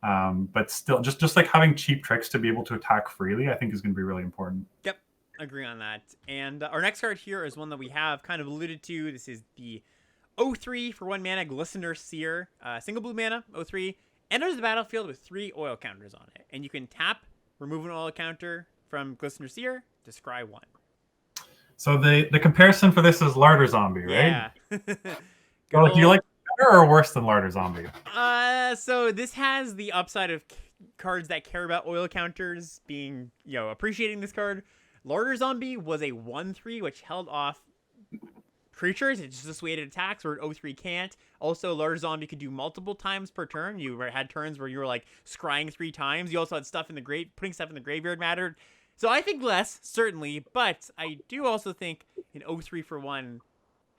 But still, just like having cheap tricks to be able to attack freely, I think is going to be really important. Yep, agree on that. And our next card here is one that we have kind of alluded to. This is the 0/3 for 1 mana Glistener Seer, single blue mana, 0/3, enters the battlefield with 3 oil counters on it, and you can tap, remove an oil counter from Glistener Seer to scry 1. So the comparison for this is Larder Zombie, right? Yeah. Well, do you like better or worse than Larder Zombie? So this has the upside of cards that care about oil counters being, appreciating this card. Larder Zombie was a 1/3, which held off creatures. It just dissuaded attacks where 0/3 can't. Also, Larder Zombie could do multiple times per turn. You had turns where you were like scrying 3 times. You also had stuff in the grave, putting stuff in the graveyard mattered. So I think less, certainly, but I do also think an 0/3 for 1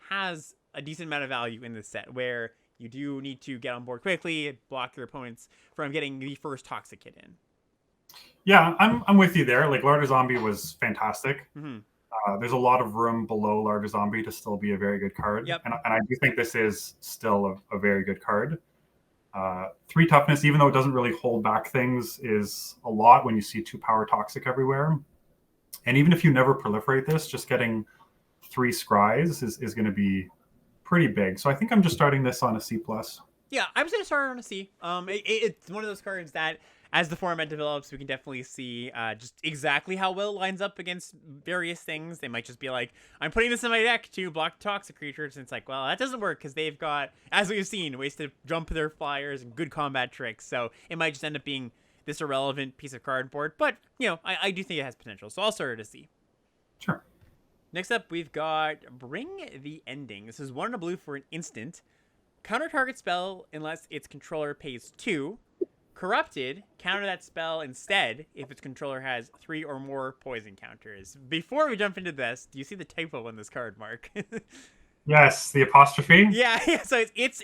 has a decent amount of value in this set where you do need to get on board quickly, block your opponents from getting the first toxic hit in. Yeah, I'm with you there. Like Larder Zombie was fantastic. Mm-hmm. There's a lot of room below Larder Zombie to still be a very good card. Yep. And I do think this is still a very good card. 3 toughness, even though it doesn't really hold back things, is a lot when you see 2 power toxic everywhere. And even if you never proliferate this, just getting 3 scries is going to be pretty big. So I think I'm just starting this on a C+. Yeah, I'm just going to start on a C. It's one of those cards that as the format develops, we can definitely see just exactly how well it lines up against various things. They might just be like, I'm putting this in my deck to block toxic creatures, and it's like, well, that doesn't work because they've got, as we've seen, ways to jump their flyers and good combat tricks. So it might just end up being this irrelevant piece of cardboard. But, I do think it has potential. So I'll start to see. Sure. Next up, we've got Bring the Ending. This is 1 and a blue for an instant. Counter target spell unless its controller pays 2. Corrupted, counter that spell instead if its controller has 3 or more poison counters. Before we jump into this, do you see the typo on this card, Mark? Yes, the apostrophe. Yeah. So it's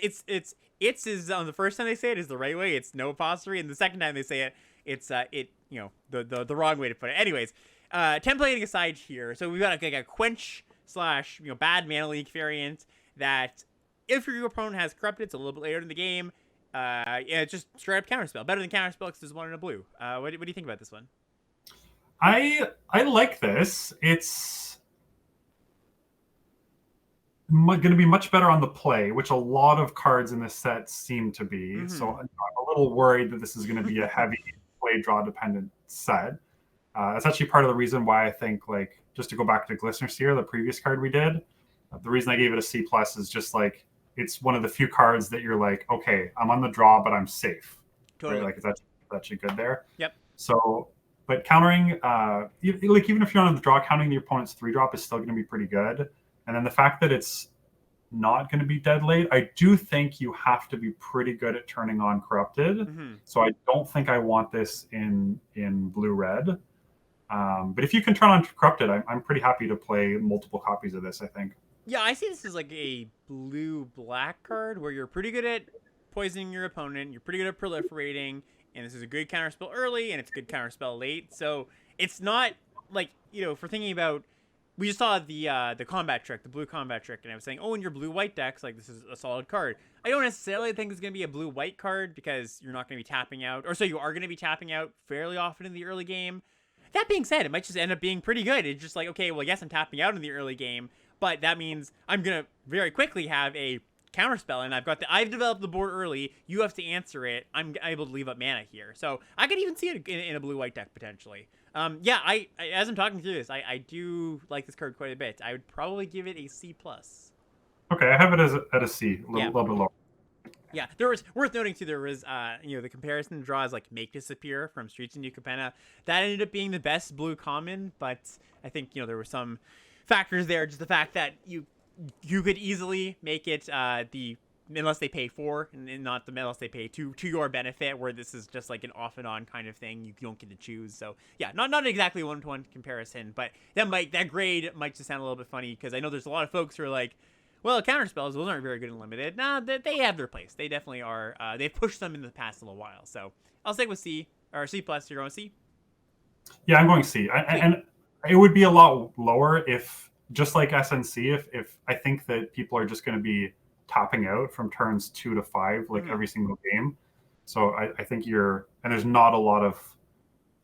is on the first time they say it is the right way. It's no apostrophe, and the second time they say it, it's the wrong way to put it. Anyways, templating aside here, so we've got a quench / bad mana leak variant that if your opponent has corrupted, it's a little bit later in the game. It's just straight up counterspell. Better than counterspell because there's 1 in a blue. What do you think about this one? I like this. It's going to be much better on the play, which a lot of cards in this set seem to be. Mm-hmm. So I'm a little worried that this is going to be a heavy play draw dependent set. That's actually part of the reason why I think, like, just to go back to Glistener Seer, the previous card we did, the reason I gave it a C+ is just like, it's one of the few cards that you're like, okay, I'm on the draw, but I'm safe. Totally. Right? Like, it's actually good there. Yep. So, but countering, even if you're on the draw, counting the opponent's 3-drop is still going to be pretty good. And then the fact that it's not going to be dead late, I do think you have to be pretty good at turning on Corrupted. Mm-hmm. So I don't think I want this in blue-red. But if you can turn on Corrupted, I'm pretty happy to play multiple copies of this, I think. Yeah, I see this as like a blue-black card where you're pretty good at poisoning your opponent, you're pretty good at proliferating, and this is a good counterspell early, and it's a good counterspell late. So it's not like, for thinking about, we just saw the combat trick, the blue combat trick, and I was saying, in your blue-white decks, like, this is a solid card. I don't necessarily think it's going to be a blue-white card because you're not going to be tapping out, or so you are going to be tapping out fairly often in the early game. That being said, it might just end up being pretty good. It's just like, okay, well, yes, I'm tapping out in the early game, but that means I'm going to very quickly have a counterspell, and I've developed the board early. You have to answer it. I'm able to leave up mana here. So I could even see it in a blue-white deck, potentially. I as I'm talking through this, I do like this card quite a bit. I would probably give it a C+. Okay, I have it at a C, a little bit lower. Yeah, there was, worth noting too, there was, the comparison draws like Make Disappear from Streets of New Capenna. That ended up being the best blue common, but I think, there were some factors there. Just the fact that you could easily make it unless they pay 4 and not the unless they pay to your benefit, where this is just like an off and on kind of thing. You don't get to choose. So yeah, not exactly 1-to-1 comparison, but that grade might just sound a little bit funny because I know there's a lot of folks who are like, well, counterspells, those aren't very good in limited. Nah, they have their place. They definitely are. They've pushed them in the past little while. So I'll stick with C, or C+. You're going C? Yeah, I'm going C. And it would be a lot lower if, just like SNC, if I think that people are just going to be tapping out from turns 2 to 5, like every single game. So I think and there's not a lot of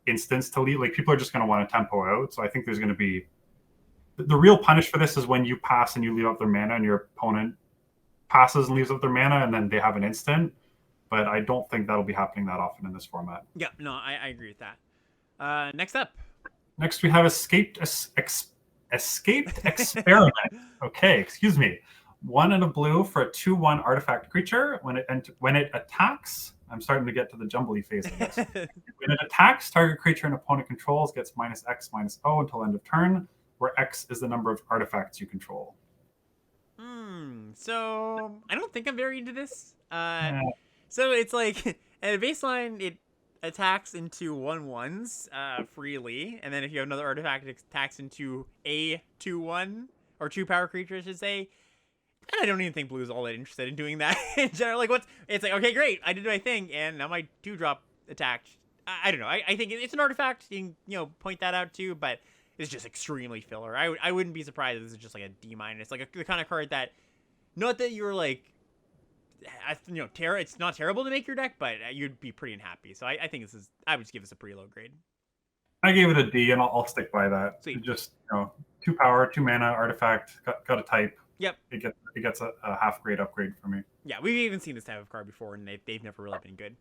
instance to lead. Like, people are just going to want to tempo out. So I think there's going to be, the real punish for this is when you pass and you leave up their mana and your opponent passes and leaves up their mana and then they have an instant. But I don't think that'll be happening that often in this format. Yeah, no, I agree with that. Next up. Next we have Escaped Experiment. Okay, excuse me. 1 and a blue for a 2/1 artifact creature. When it attacks, I'm starting to get to the jumbly phase of this. When it attacks, target creature an opponent controls gets -X -O until end of turn, where X is the number of artifacts you control. So I don't think I'm very into this. So it's like, at a baseline, it attacks into 1/1s freely, and then if you have another artifact, it attacks into a 2/1 or 2 power creature, I should say. And I don't even think Blue's all that interested in doing that in general. Like, it's like, okay, great, I did my thing, and now my 2-drop attacked. I don't know. I think it's an artifact. You can, point that out too, but it's just extremely filler. I wouldn't be surprised if this is just like a D-. It's like the kind of card that, not that you're like, it's not terrible to make your deck, but you'd be pretty unhappy. So I think I would just give this a pretty low grade. I gave it a D, and I'll stick by that. Sweet. Just 2 power, 2 mana artifact, got a type. Yep. It gets a half grade upgrade for me. Yeah, we've even seen this type of card before, and they've never really been good.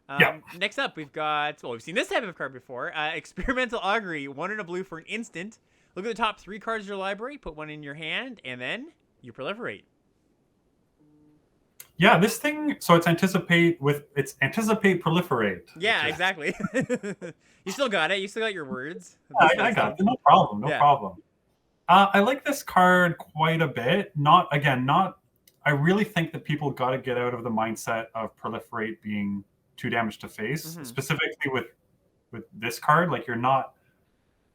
Yeah. Next up, we've got, well, we've seen this type of card before. Experimental Augury, 1 and a blue for an instant. Look at the top 3 cards of your library, put 1 in your hand, and then you proliferate. Yeah, this thing, so it's anticipate, proliferate. Yeah, exactly. You still got it. You still got your words. I got it. No problem. No problem. I like this card quite a bit. I really think that people got to get out of the mindset of proliferate being 2 damage to face, specifically with this card. Like,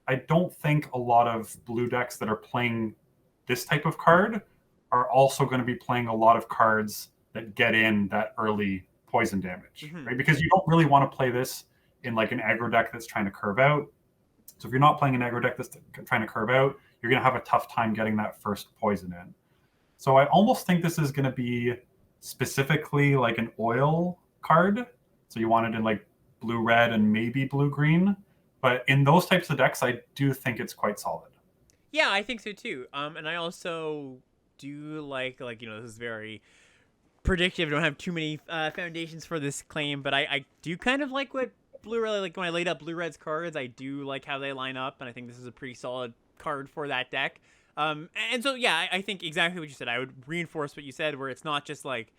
I don't think a lot of blue decks that are playing this type of card are also going to be playing a lot of cards that get in that early poison damage, right? Because you don't really want to play this in like an aggro deck that's trying to curve out. So if you're not playing an aggro deck that's trying to curve out, you're going to have a tough time getting that first poison in. So I almost think this is going to be specifically like an oil card. So you want it in like blue-red and maybe blue-green. But in those types of decks, I do think it's quite solid. Yeah, I think so too. And I also do like this is very predictive. I don't have too many foundations for this claim, but I do kind of like what blue-red, like when I laid up blue-red's cards, I do like how they line up, and I think this is a pretty solid card for that deck. And so, yeah, I think exactly what you said. I would reinforce what you said, where it's not just like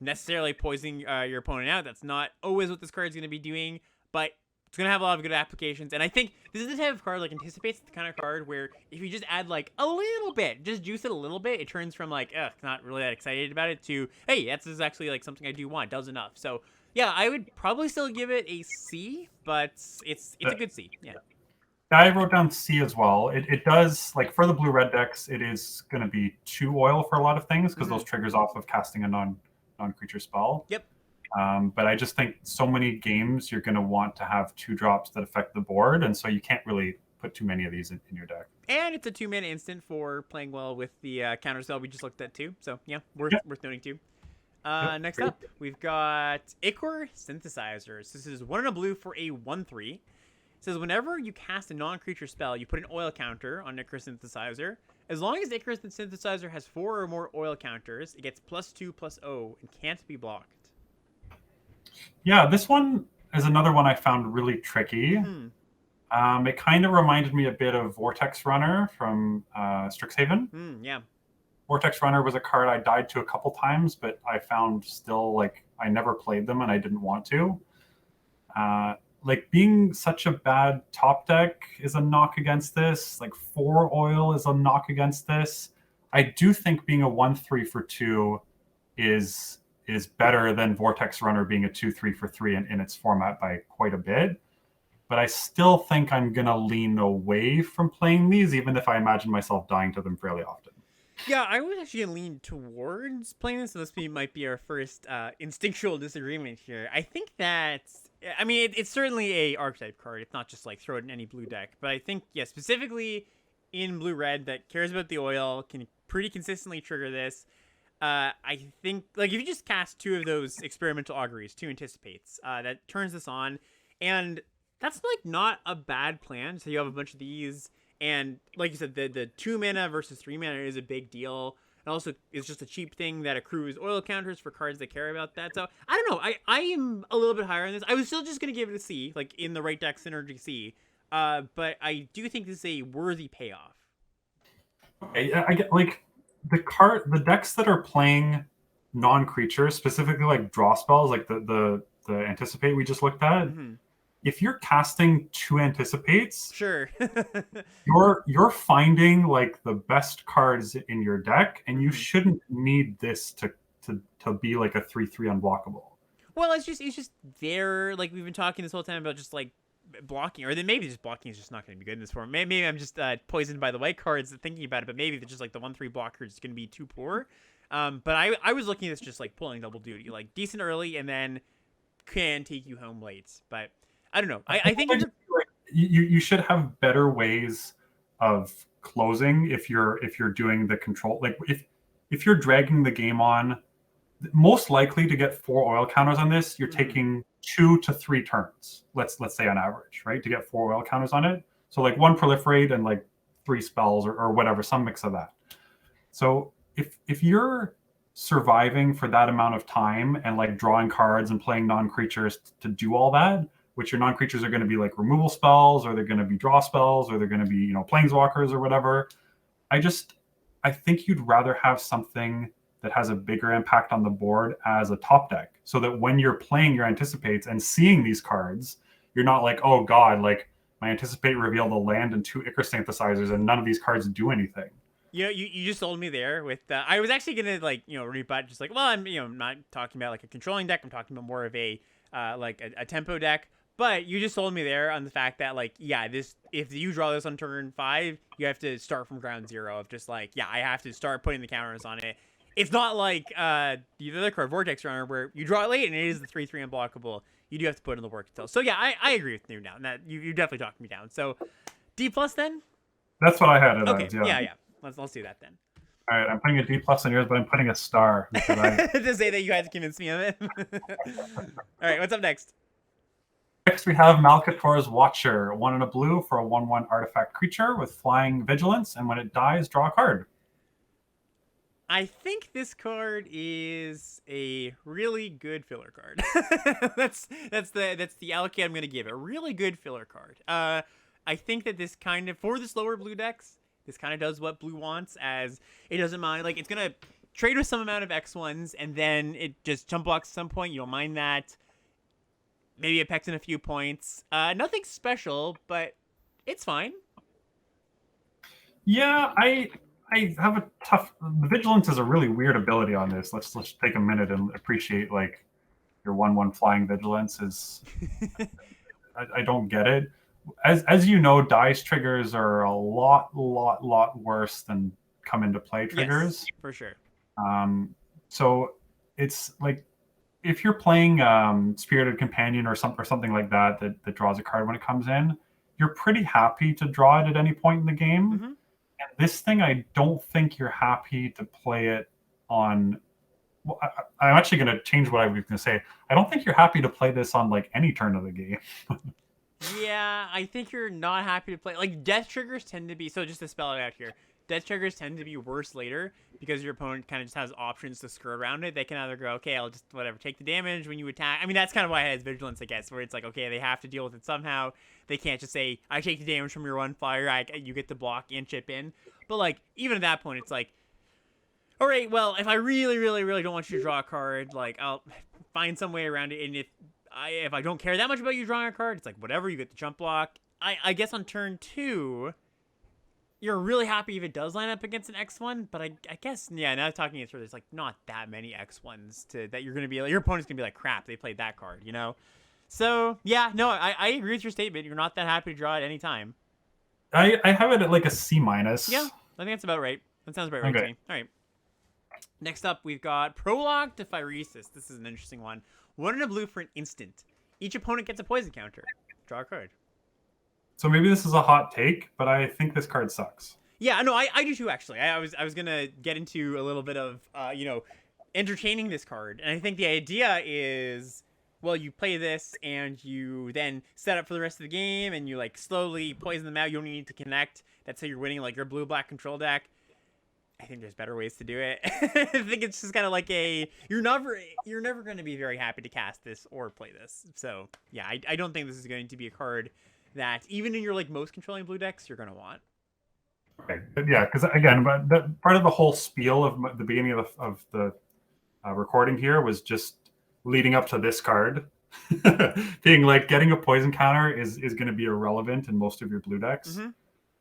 necessarily poisoning your opponent out. That's not always what this card is going to be doing, but it's going to have a lot of good applications. And I think this is the type of card, like, anticipates the kind of card where if you just add, like, a little bit, just juice it a little bit, it turns from, like, not really that excited about it to, hey, this is actually, like, something I do want. It does enough. So, yeah, I would probably still give it a C, but it's a good C. Yeah. I wrote down C as well. It does, like, for the blue-red decks, it is going to be too oil for a lot of things because those triggers off of casting a non-creature spell. Yep. But I just think so many games you're going to want to have 2 drops that affect the board, and so you can't really put too many of these in your deck. And it's a 2-mana instant for playing well with the counter spell we just looked at too. So yeah, worth noting too. Next up, we've got Ichor Synthesizers. This is 1 and a blue for a 1/3. It says whenever you cast a non-creature spell, you put an oil counter on Ichor Synthesizer. As long as Ichor Synthesizer has 4 or more oil counters, it gets +2/+0 and can't be blocked. Yeah, this one is another one I found really tricky. It kind of reminded me a bit of Vortex Runner from Strixhaven. Yeah. Vortex Runner was a card I died to a couple times, but I found still, like, I never played them and I didn't want to. Like, being such a bad top deck is a knock against this. Like, 4 oil is a knock against this. I do think being a 1/3 for 2 is better than Vortex Runner being a 2/3 for 3 in its format by quite a bit. But I still think I'm going to lean away from playing these, even if I imagine myself dying to them fairly often. Yeah, I would actually lean towards playing this. So this might be our first instinctual disagreement here. I think that, I mean, it's certainly a archetype card. It's not just like throw it in any blue deck. But I think, yeah, specifically in blue-red that cares about the oil, can pretty consistently trigger this. I think, like, if you just cast 2 of those experimental auguries, 2 anticipates, that turns this on. And that's, like, not a bad plan. So you have a bunch of these. And like you said, the 2 mana versus 3 mana is a big deal. And also, it's just a cheap thing that accrues oil counters for cards that care about that. So, I don't know. I am a little bit higher on this. I was still just going to give it a C, like in the right deck synergy C. But I do think this is a worthy payoff. Okay, I get, like, the decks that are playing non-creatures, specifically like draw spells, like the Anticipate we just looked at. If you're casting 2 anticipates, sure, you're finding like the best cards in your deck, and you shouldn't need this to be like a 3/3 unblockable. Well, it's just there. Like, we've been talking this whole time about just like blocking, or then maybe just blocking is just not going to be good in this form. Maybe I'm just poisoned by the white cards thinking about it, but maybe they're just like the 1/3 blocker is going to be too poor. But I was looking at this just like pulling double duty, like decent early and then can take you home late. But I don't know. I think you should have better ways of closing if you're doing the control. Like, if you're dragging the game on, most likely to get 4 oil counters on this, you're taking 2 to 3 turns. Let's say on average, right, to get 4 oil counters on it. So like 1 proliferate and like 3 spells or whatever, some mix of that. So if you're surviving for that amount of time and like drawing cards and playing non-creatures to do all that, which your non-creatures are going to be like removal spells, or they're going to be draw spells, or they're going to be, you know, planeswalkers or whatever. I think you'd rather have something that has a bigger impact on the board as a top deck, so that when you're playing your Anticipates and seeing these cards, you're not like, oh god, like my Anticipate revealed a land and 2 Ichor Synthesizers and none of these cards do anything. You know, you just sold me there with I was actually gonna like, you know, rebut just like, well, I'm, you know, not talking about like a controlling deck. I'm talking about more of a like a tempo deck. But you just sold me there on the fact that like, yeah, this, if you draw this on turn 5, you have to start from ground zero of just like, yeah, I have to start putting the counters on it. It's not like the other card, Vortex Runner, where you draw it late and it is the 3/3 unblockable. You do have to put in the work still. So yeah, I agree with you now. That you definitely talked me down. So D+ then? That's what I had it Okay, as, yeah. yeah. Let's do that then. All right, I'm putting a D+ on yours, but I'm putting a star. To say that you had to convince me of it. All right, what's up next? Next, we have Malcator's Watcher, 1 and a blue for a 1/1 artifact creature with flying vigilance, and when it dies, draw a card. I think this card is a really good filler card. that's the allocate I'm gonna give it. A really good filler card. I think that this kind of, for the slower blue decks, this kind of does what blue wants, as it doesn't mind, like, it's gonna trade with some amount of X1s, and then it just jump blocks at some point. You don't mind that. Maybe it pecks in a few points. Nothing special, but it's fine. Yeah, I have a tough. The vigilance is a really weird ability on this. Let's take a minute and appreciate like your 1/1 flying vigilance is. I don't get it. As you know, dice triggers are a lot worse than come into play triggers. Yes, for sure. So it's like if you're playing Spirited Companion or something like that draws a card when it comes in, you're pretty happy to draw it at any point in the game. Mm-hmm. And this thing, I don't think you're happy to play it on. Well, I'm actually going to change what I was going to say. I don't think you're happy to play this on like any turn of the game. Yeah, I think you're not happy to play. Like, death triggers tend to be, so just to spell it out here, death triggers tend to be worse later because your opponent kind of just has options to skirt around it. They can either go, okay, I'll just, whatever, take the damage when you attack. I mean, that's kind of why it has vigilance, I guess, where it's like, okay, they have to deal with it somehow. They can't just say, I take the damage from your one flyer, you get to block and chip in. But, like, even at that point, it's like, all right, well, if I really don't want you to draw a card, like, I'll find some way around it, and if I don't care that much about you drawing a card, it's like, whatever, you get the jump block. I guess on turn 2, you're really happy if it does line up against an X1, but I guess, yeah, now talking it through, there's like not that many X1s that you're going to be like, your opponent's going to be like, crap, they played that card, you know? So, yeah, no, I agree with your statement. You're not that happy to draw at any time. I have it at like a C-. Yeah, I think that's about right. That sounds about right to me. All right. Next up, we've got Prologue to Phyrexia. This is an interesting one. 1 and a blue for an instant. Each opponent gets a poison counter. Draw a card. So maybe this is a hot take, but I think this card sucks. Yeah, no, I do too, actually. I was gonna get into a little bit of entertaining this card, and I think the idea is, well, you play this and you then set up for the rest of the game, and you like slowly poison them out. You don't need to connect. That's how you're winning, like your blue-black control deck. I think there's better ways to do it. I think it's just kind of like you're never going to be very happy to cast this or play this. So yeah, I don't think this is going to be a card that even in your like most controlling blue decks you're going to want. Okay, but yeah, because again, but part of the whole spiel of the beginning of the recording here was just leading up to this card, being like getting a poison counter is going to be irrelevant in most of your blue decks. Mm-hmm.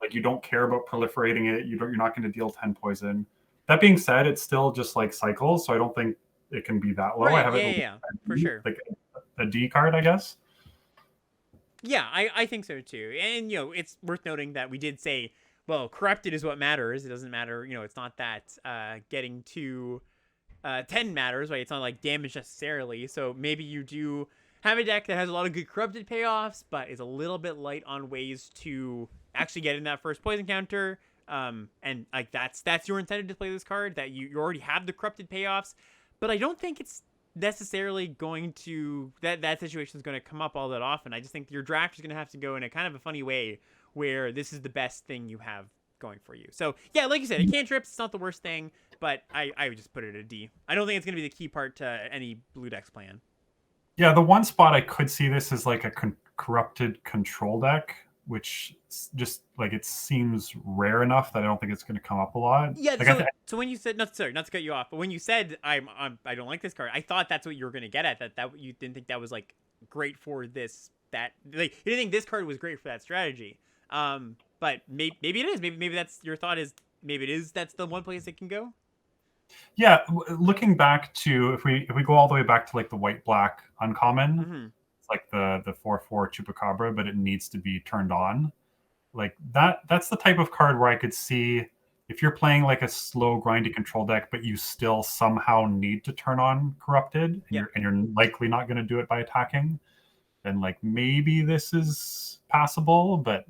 Like you don't care about proliferating it. You're not going to deal 10 poison. That being said, it's still just like cycles, so I don't think it can be that low. Right, I have it for sure. Like a D card, I guess. Yeah, I think so too. And it's worth noting that we did say, well, corrupted is what matters. It doesn't matter, it's not that getting to 10 matters, right? It's not like damage necessarily. So maybe you do have a deck that has a lot of good corrupted payoffs, but is a little bit light on ways to actually get in that first poison counter. And like that's your incentive to play this card, that you already have the corrupted payoffs. But I don't think it's necessarily going to that situation is going to come up all that often. I just think your draft is going to have to go in a kind of a funny way where this is the best thing you have going for you. So yeah, like you said, it cantrips. It's not the worst thing, but I would just put it at a D. I don't think it's going to be the key part to any blue deck's plan. Yeah, the one spot I could see this is like a corrupted control deck, which just like it seems rare enough that I don't think it's going to come up a lot. Yeah. Like, So when you said not to cut you off, but when you said I don't like this card, I thought that's what you were going to get at. That you didn't think that was like great for this. That like you didn't think this card was great for that strategy. But maybe it is. Maybe that's your thought is maybe it is. That's the one place it can go. Yeah, looking back to if we go all the way back to like the white black uncommon, it's like the 4/4 chupacabra, but it needs to be turned on. Like that's the type of card where I could see if you're playing like a slow grindy control deck, but you still somehow need to turn on corrupted, and you're likely not going to do it by attacking. Then like maybe this is passable, but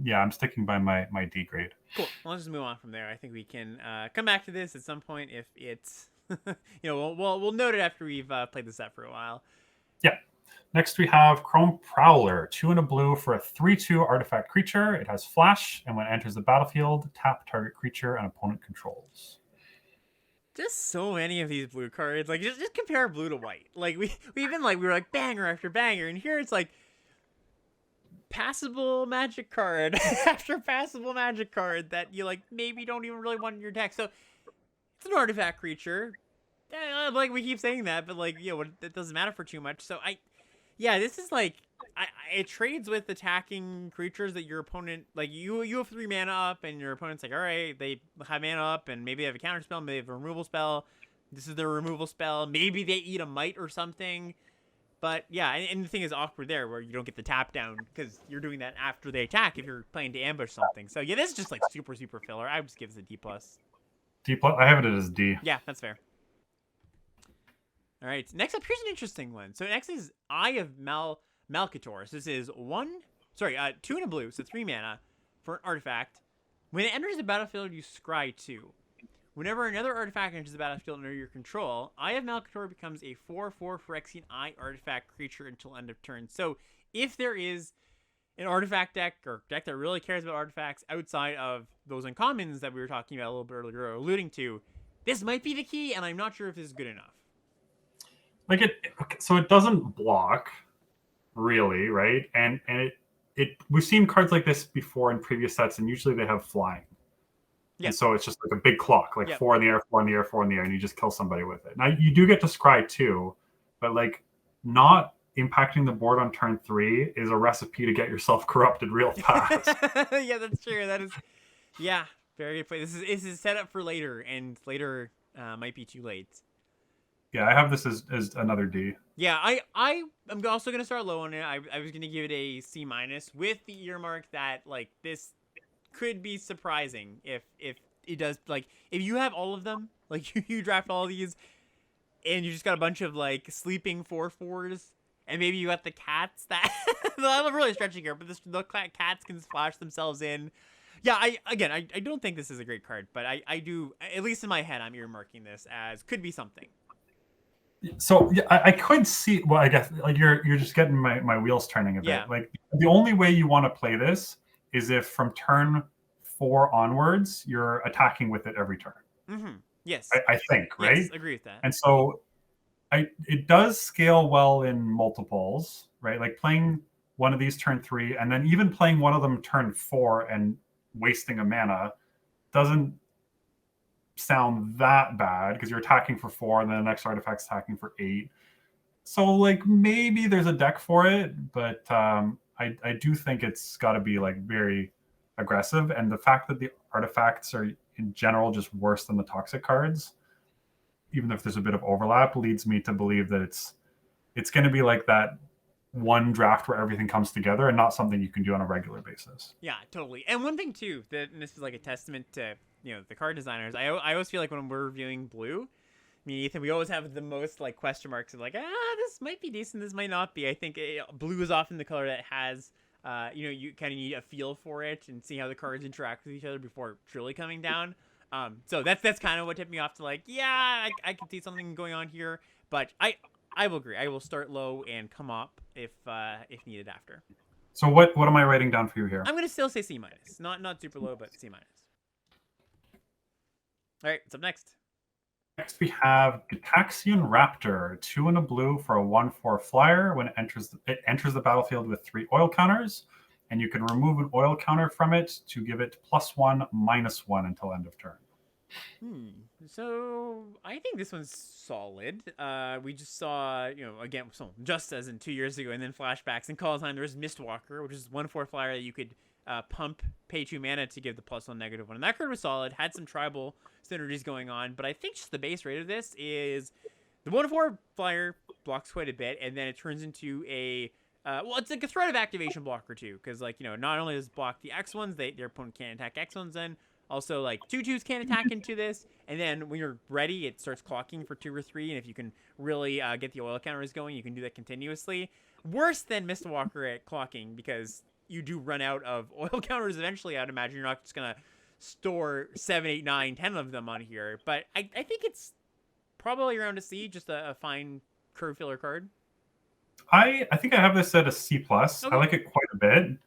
yeah, I'm sticking by my D grade. Cool. Well, let's just move on from there. I think we can come back to this at some point if it's, we'll note it after we've played the set for a while. Yeah. Next we have Chrome Prowler, 2 and a blue for a 3/2 artifact creature. It has flash, and when it enters the battlefield, tap target creature and opponent controls. Just so many of these blue cards. Like just compare blue to white. Like we were like banger after banger, and here it's like passable magic card after passable magic card that you like maybe don't even really want in your deck. So it's an artifact creature. Like we keep saying that, but like it doesn't matter for too much. So this is like it trades with attacking creatures that your opponent like you have 3 mana up, and your opponent's like, all right, they have mana up, and maybe they have a counter spell, maybe they have a removal spell. This is their removal spell. Maybe they eat a mite or something. But yeah, and the thing is awkward there where you don't get the tap down because you're doing that after they attack if you're playing to ambush something. So yeah, this is just like super filler. I would just give this a D+. D+? I have it as D. Yeah, that's fair. All right, next up, here's an interesting one. So next is Eye of Malcator. So this is 2 and a blue, so 3 mana for an artifact. When it enters the battlefield, you scry 2. Whenever another artifact enters the battlefield under your control, Eye of Malcator becomes a 4/4 Phyrexian Eye artifact creature until end of turn. So if there is an artifact deck or deck that really cares about artifacts outside of those uncommons that we were talking about a little bit earlier or alluding to, this might be the key, and I'm not sure if this is good enough. Like so it doesn't block, really, right? And it we've seen cards like this before in previous sets, and usually they have flying. Yep. And so it's just like a big clock, like 4 in the air, 4 in the air, 4 in the air, and you just kill somebody with it. Now you do get to scry 2, but like not impacting the board on turn 3 is a recipe to get yourself corrupted real fast. Yeah, that's true. That is, very good play. This is set up for later, and later might be too late. Yeah, I have this as another D. Yeah, I'm also gonna start low on it. I was gonna give it a C- with the earmark that like this could be surprising if it does, like if you have all of them, like you draft all of these, and you just got a bunch of like sleeping 4/4s, and maybe you got the cats that I'm really stretching here, but the cats can splash themselves in. Yeah, I don't think this is a great card, but I do, at least in my head, I'm earmarking this as could be something. So yeah, I could see. Well, I guess like you're just getting my wheels turning a bit. Yeah. Like the only way you want to play this is if from turn 4 onwards you're attacking with it every turn. Mm-hmm. Yes. I think, right? Yes, agree with that. And so it does scale well in multiples, right? Like playing one of these turn 3 and then even playing one of them turn 4 and wasting a mana doesn't sound that bad because you're attacking for 4 and then the next artifact's attacking for 8. So like maybe there's a deck for it, but I do think it's got to be like very aggressive, and the fact that the artifacts are in general just worse than the toxic cards, even if there's a bit of overlap, leads me to believe that it's going to be like that one draft where everything comes together and not something you can do on a regular basis. Yeah, totally. And one thing too, and this is like a testament to the card designers. I always feel like when we're reviewing blue, me and Ethan, we always have the most like question marks of like, this might be decent, this might not be. I think blue is often the color that has you kind of need a feel for it and see how the cards interact with each other before truly coming down. So that's kind of what tipped me off to like, I can see something going on here, but I will agree. I will start low and come up if needed after. So what am I writing down for you here? I'm gonna still say C-, not super low, but C-. All right, what's up next? Next, we have Gitaxian Raptor, 2 and a blue for a 1/4 flyer. When it enters the battlefield with 3 oil counters, and you can remove an oil counter from it to give it +1/-1 until end of turn. So I think this one's solid. We just saw, again, so just as in 2 years ago, and then flashbacks. In Call Time, there was Mistwalker, which is 1/4 flyer that you could pump, pay 2 mana to give the +1 -1. And that card was solid, had some tribal synergies going on, but I think just the base rate of this is the 1/4 flyer blocks quite a bit, and then it turns into a it's like a threat of activation blocker too, because not only does it block the X ones, their opponent can't attack X ones, then also like 2/2s can't attack into this, and then when you're ready, it starts clocking for 2 or 3, and if you can really get the oil counters going, you can do that continuously. Worse than Mistwalker at clocking, because you do run out of oil counters eventually. I'd imagine you're not just gonna store 7, 8, 9, 10 of them on here, but I think it's probably around a C, just a fine curve filler card. I think I have this at a C+. Okay. I like it quite a bit.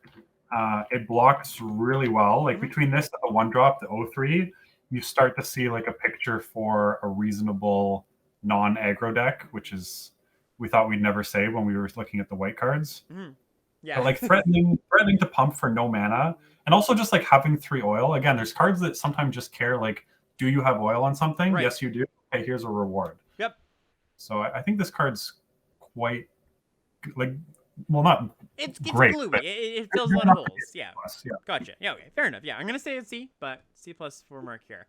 It blocks really well. Like between this and the 1-drop, the 0/3, you start to see like a picture for a reasonable non-aggro deck, which is we thought we'd never say when we were looking at the white cards. Yeah. But like threatening to pump for no mana, and also just like having 3 oil. Again, there's cards that sometimes just care like, do you have oil on something? Right. Yes, you do. Okay, here's a reward. Yep. So I think this card's quite like, well, not it's great, gluey. but It fills a lot of holes. Yeah. yeah. Gotcha. Yeah. Okay. Fair enough. Yeah. I'm gonna say it's C, but C+ for Mark here.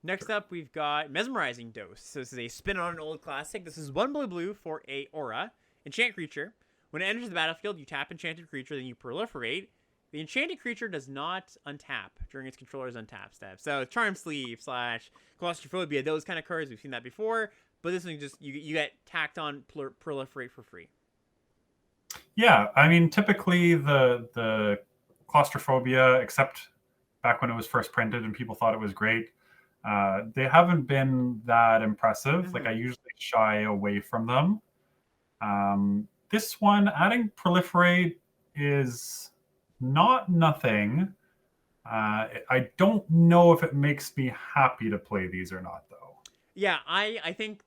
Next up, we've got Mesmerizing Dose. So this is a spin on an old classic. This is 1 blue for a aura enchant creature. When it enters the battlefield, you tap enchanted creature, then you proliferate. The enchanted creature does not untap during its controller's untap step. So Charm Sleeve / Claustrophobia, those kind of cards, we've seen that before. But this one just you get tacked on proliferate for free. Yeah, I mean, typically the Claustrophobia, except back when it was first printed and people thought it was great, they haven't been that impressive. Like I usually shy away from them. This one, adding Proliferate is not nothing. I don't know if it makes me happy to play these or not, though. Yeah, I think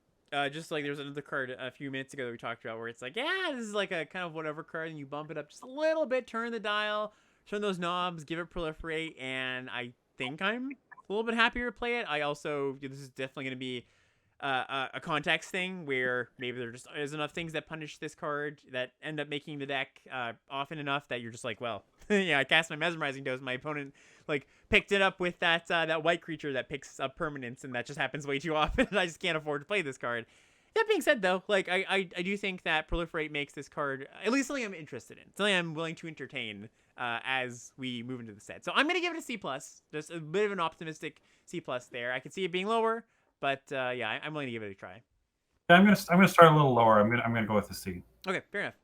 just like there was another card a few minutes ago that we talked about where it's like, yeah, this is like a kind of whatever card, and you bump it up just a little bit, turn the dial, turn those knobs, give it Proliferate, and I think I'm a little bit happier to play it. I also, this is definitely going to be a context thing where maybe there just is enough things that punish this card that end up making the deck often enough that you're just like, well, yeah, I cast my Mesmerizing Dose. My opponent like picked it up with that white creature that picks up permanents, and that just happens way too often, and I just can't afford to play this card. That being said, though, like I do think that Proliferate makes this card at least something I'm interested in, something I'm willing to entertain as we move into the set. So I'm gonna give it a C+. Just a bit of an optimistic C+ there. I could see it being lower, but yeah, I'm willing to give it a try. Yeah, I'm gonna start a little lower. I'm gonna go with a C. Okay, fair enough.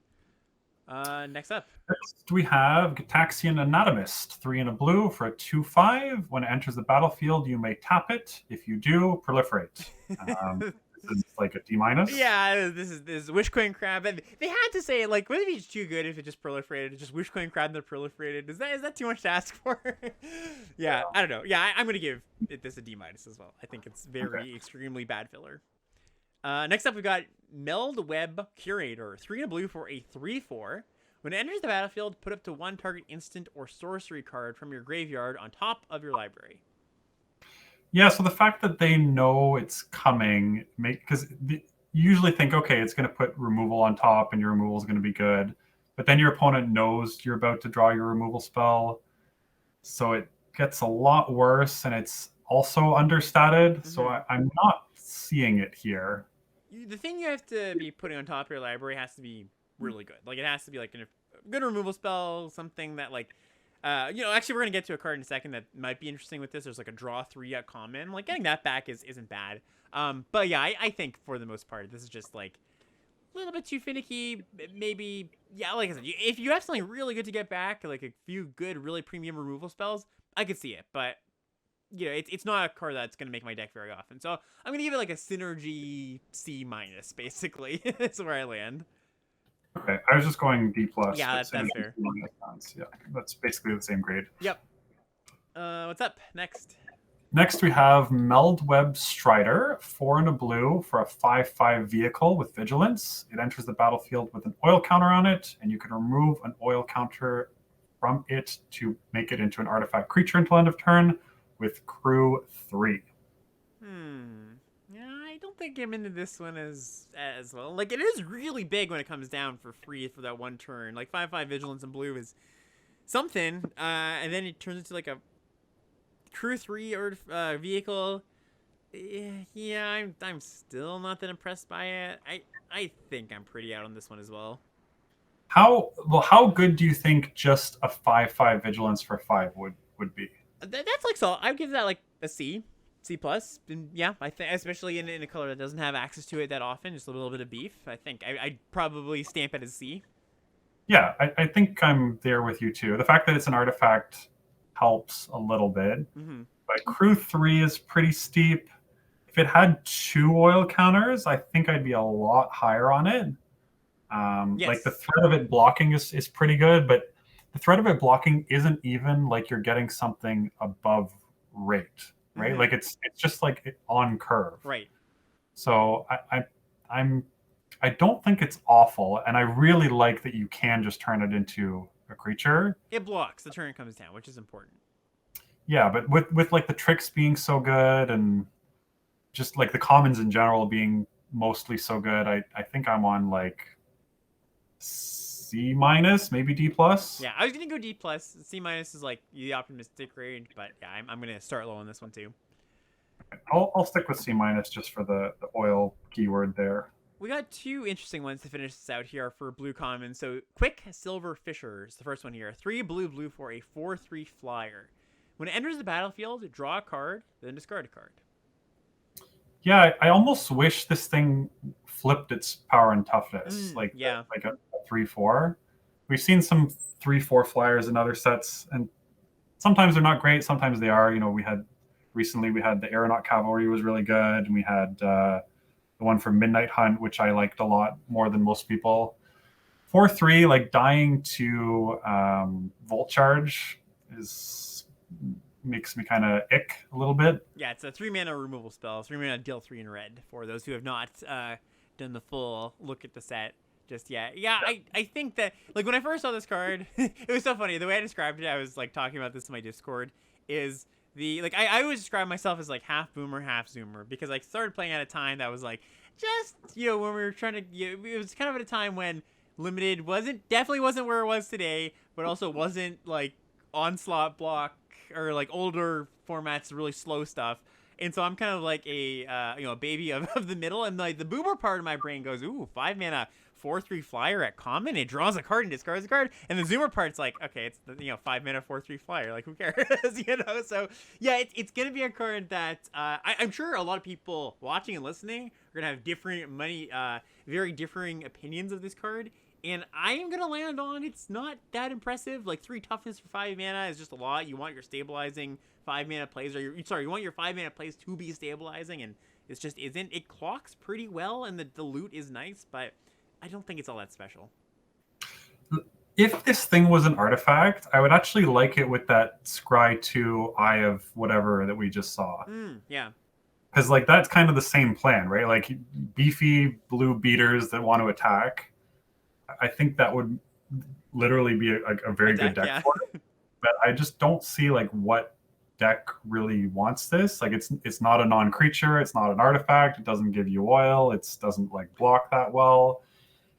Next up. Next, we have Gitaxian Anatomist, 3 and a blue for a 2/5. When it enters the battlefield, you may tap it. If you do, proliferate. This is like a D-. Yeah, this is Wish Queen Crab, and they had to say it like, would it be too good if it just proliferated? Just Wish Queen Crab that proliferated. Is that too much to ask for? Yeah, I don't know. Yeah, I'm gonna give this a D- as well. I think it's very extremely bad filler. Next up, we got Meld Web Curator, 3 and a blue for a 3/4. When it enters the battlefield, put up to 1 target instant or sorcery card from your graveyard on top of your library. Yeah, so the fact that they know it's coming, because you usually think, okay, it's going to put removal on top and your removal is going to be good. But then your opponent knows you're about to draw your removal spell. So it gets a lot worse, and it's also understated. So I'm not seeing it here. The thing you have to be putting on top of your library has to be really good. Like, it has to be like a good removal spell, something that like, actually we're gonna get to a card in a second that might be interesting with this. There's like a draw 3 at common. Like, getting that back isn't bad. But yeah, I think for the most part this is just like a little bit too finicky. Maybe, yeah, like I said, if you have something really good to get back, like a few good, really premium removal spells, I could see it. But it's not a card that's gonna make my deck very often. So I'm gonna give it like a synergy C-, basically. That's where I land. Okay, I was just going D+. Yeah, that's fair. Yeah, that's basically the same grade. Yep. What's up next? Next, we have Meldweb Strider, 4 and a blue for a 5/5 vehicle with vigilance. It enters the battlefield with an oil counter on it, and you can remove an oil counter from it to make it into an artifact creature until end of turn with crew 3. Yeah, I don't think I'm into this one as well. Like, it is really big when it comes down for free for that one turn. Like, 5/5 vigilance in blue is something, and then it turns into like a crew 3 or vehicle. Yeah, I'm still not that impressed by it. I think I'm pretty out on this one as well. How good do you think just a 5/5 vigilance for 5 would be? That's like, so I would give that like a C plus. And yeah, I think especially in a color that doesn't have access to it that often, just a little bit of beef. I think I'd probably stamp it as C. Yeah, I think I'm there with you too. The fact that it's an artifact helps a little bit, but crew 3 is pretty steep. If it had 2 oil counters, I think I'd be a lot higher on it. Yes. Like the threat of it blocking is pretty good, but the threat of it blocking isn't even like you're getting something above rate, right? Like it's just like on curve, right? So I don't think it's awful, and I really like that you can just turn it into a creature. It blocks the turn it comes down, which is important. Yeah, but with like the tricks being so good and just like the commons in general being mostly so good, I think I'm on like C minus, maybe D plus. Yeah, I was gonna go D plus. C minus is like the optimistic range, but yeah, I'm gonna start low on this one too. I'll stick with C minus just for the oil keyword there. We got 2 interesting ones to finish this out here for blue common. So Quick Silver Fishers, the first one here. 3 blue for a 4/3 flyer. When it enters the battlefield, draw a card, then discard a card. Yeah, I almost wish this thing flipped its power and toughness, like a 3/4. We've seen some 3/4 flyers in other sets, and sometimes they're not great. Sometimes they are. You know, recently we had the Aeronaut Cavalry was really good, and we had the one from Midnight Hunt, which I liked a lot more than most people. 4/3, like dying to Volt Charge makes me kind of ick a little bit. Yeah, it's a 3 mana removal spell. 3 mana, deal 3 in red for those who have not done the full look at the set just yet. Yeah, I think that, like, when I first saw this card, it was so funny. The way I described it, I was like talking about this in my Discord, is I always describe myself as like half boomer, half zoomer, because I started playing at a time that was like, just, you know, when we were trying to, it was kind of at a time when limited definitely wasn't where it was today, but also wasn't like onslaught block or like older formats, really slow stuff. And so I'm kind of like a a baby of the middle, and like the boomer part of my brain goes, ooh, 5 mana 4/3 flyer at common, it draws a card and discards a card. And the zoomer part's like, okay, it's the 5 mana 4/3 flyer, like who cares? So yeah, it's gonna be a card that I'm sure a lot of people watching and listening are gonna have very differing opinions of this card. And I am going to land on it's not that impressive. Like 3 toughness for 5 mana is just a lot. You want your stabilizing 5 mana plays, you want your 5 mana plays to be stabilizing, and it just isn't. It clocks pretty well, and the loot is nice, but I don't think it's all that special. If this thing was an artifact, I would actually like it with that Scry 2 Eye of whatever that we just saw. Yeah. Because like that's kind of the same plan, right? Like beefy blue beaters that want to attack. I think that would literally be a very good deck for it. But I just don't see like what deck really wants this. Like it's not a non-creature, it's not an artifact, it doesn't give you oil, it doesn't like block that well.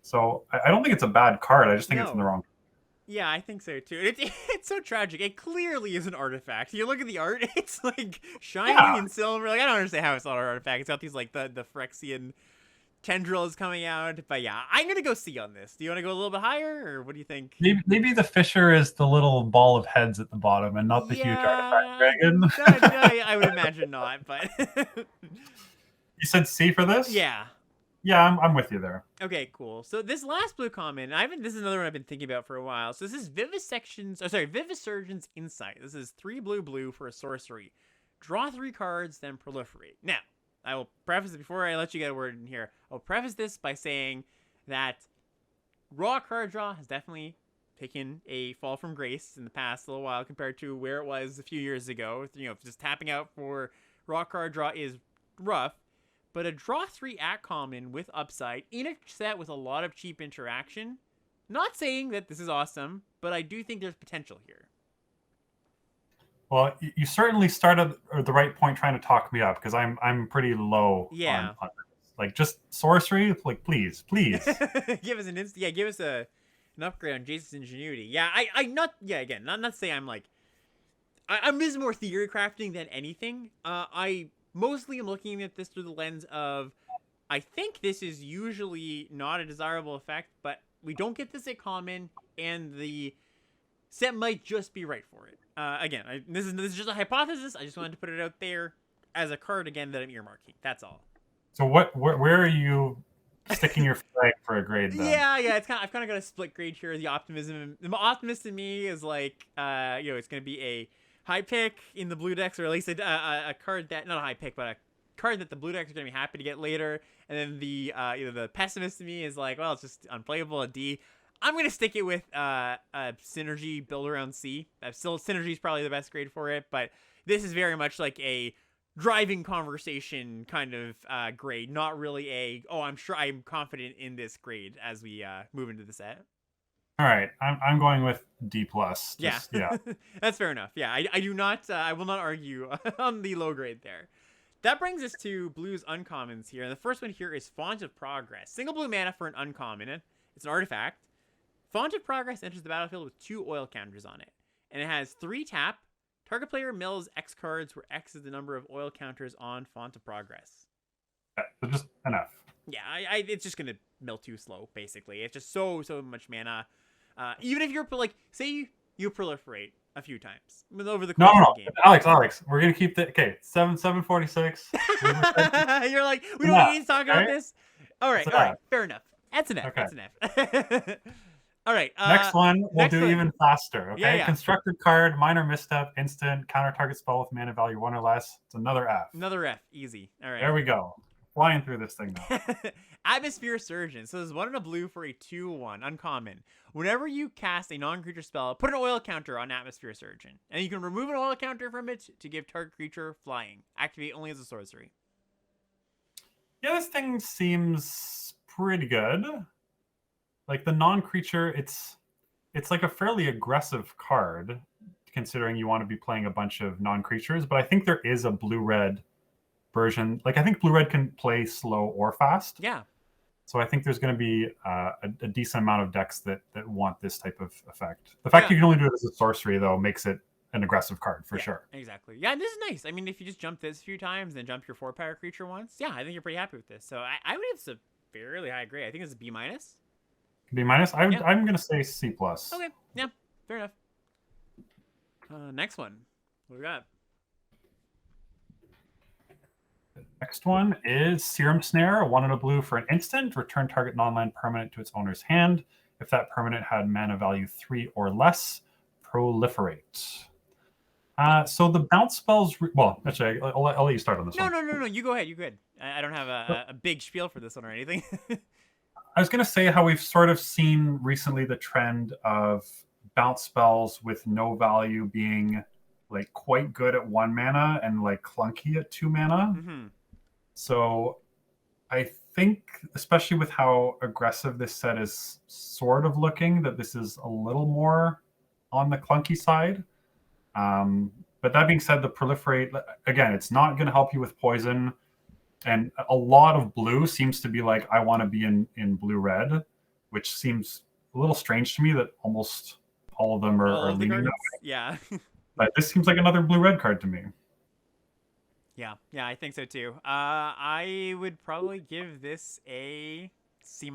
So I don't think it's a bad card. I just think it's in the wrong. Yeah, I think so too. It's so tragic. It clearly is an artifact. You look at the art, it's like shiny and silver. Like I don't understand how it's not an artifact. It's got these like the Phyrexian tendril is coming out, but yeah, I'm gonna go C on this. Do you want to go a little bit higher, or what do you think? Maybe the Fisher is the little ball of heads at the bottom, and not the huge artifact dragon. No, I would imagine not, but You said C for this? Yeah. Yeah, I'm with you there. Okay, cool. So this last blue common, this is another one I've been thinking about for a while. So this is Vivisurgence Insight. This is 3 blue for a sorcery. Draw 3 cards, then proliferate. Now, I will preface it before I let you get a word in here. I'll preface this by saying that raw card draw has definitely taken a fall from grace in the past little while compared to where it was a few years ago. Just tapping out for rock card draw is rough, but a draw 3 at common with upside in a set with a lot of cheap interaction. Not saying that this is awesome, but I do think there's potential here. Well, you certainly started at the right point trying to talk me up because I'm pretty low on this. Like just sorcery, like please. Give us give us an upgrade on Jason's ingenuity. Yeah, again, not say I'm like I'm just more theory crafting than anything. I mostly am looking at this through the lens of I think this is usually not a desirable effect, but we don't get this at common, and the set might just be right for it. Again, this is just a hypothesis. I just wanted to put it out there as a card again that I'm earmarking. That's all. So where are you sticking your flag for a grade then? Yeah. I've kind of got a split grade here. The optimist in me is like, it's gonna be a high pick in the blue decks, or at least a card that not a high pick, but a card that the blue decks are gonna be happy to get later. And then the the pessimist in me is like, well, it's just unplayable. A D. I'm going to stick it with Synergy build around C. Still, Synergy is probably the best grade for it, but this is very much like a driving conversation kind of grade, not really I'm confident in this grade as we move into the set. All right, I'm going with D+. Yeah. That's fair enough. Yeah, I do not, I will not argue on the low grade there. That brings us to blue's uncommons here, and the first one here is Font of Progress. Single blue mana for an uncommon. It's an artifact. Font of Progress enters the battlefield with 2 oil counters on it, and it has 3 tap. Target player mills X cards, where X is the number of oil counters on Font of Progress. Just enough. Yeah, it's just gonna mill too slow. Basically, it's just so much mana. Even if you're like, say you proliferate a few times over the course of the game. Alex, we're gonna keep the 746. You're like, we don't need to talk about this. All right, fair enough. That's enough. Okay. That's enough. All right. Next one we'll do even faster. Okay. Yeah. Constructed card, minor misstep, instant, counter target spell with mana value 1 or less. It's another F. Another F. Easy. All right. There we go. Flying through this thing now. Atmosphere Surgeon. So there's 1 and a blue for a 2/1 uncommon. Whenever you cast a non-creature spell, put an oil counter on Atmosphere Surgeon, and you can remove an oil counter from it to give target creature flying. Activate only as a sorcery. Yeah, this thing seems pretty good. Like the non-creature, it's like a fairly aggressive card, considering you want to be playing a bunch of non-creatures. But I think there is a blue-red version. Like I think blue-red can play slow or fast. Yeah. So I think there's going to be a decent amount of decks that want this type of effect. The fact you can only do it as a sorcery, though, makes it an aggressive card for sure. Exactly. Yeah, this is nice. I mean, if you just jump this a few times, then jump your 4-power creature once, yeah, I think you're pretty happy with this. So I would have a fairly high grade. I think it's a B-. B-? I'm going to say C+. Okay, yeah, fair enough. Next one. What do we got? The next one is Serum Snare, 1 and a blue for an instant. Return target non-land permanent to its owner's hand. If that permanent had mana value 3 or less, proliferate. So the bounce spells... Well, actually, I'll let you start on this one. No. You go ahead. You go ahead. I don't have a big spiel for this one or anything. I was going to say how we've sort of seen recently the trend of bounce spells with no value being like quite good at 1 mana and like clunky at 2 mana. Mm-hmm. So I think, especially with how aggressive this set is sort of looking, that this is a little more on the clunky side. But that being said, the proliferate, again, it's not going to help you with poison. And a lot of blue seems to be like, I want to be in blue-red, which seems a little strange to me that almost all of them are leaning that way. Yeah. But this seems like another blue-red card to me. Yeah, I think so too. I would probably give this a C-.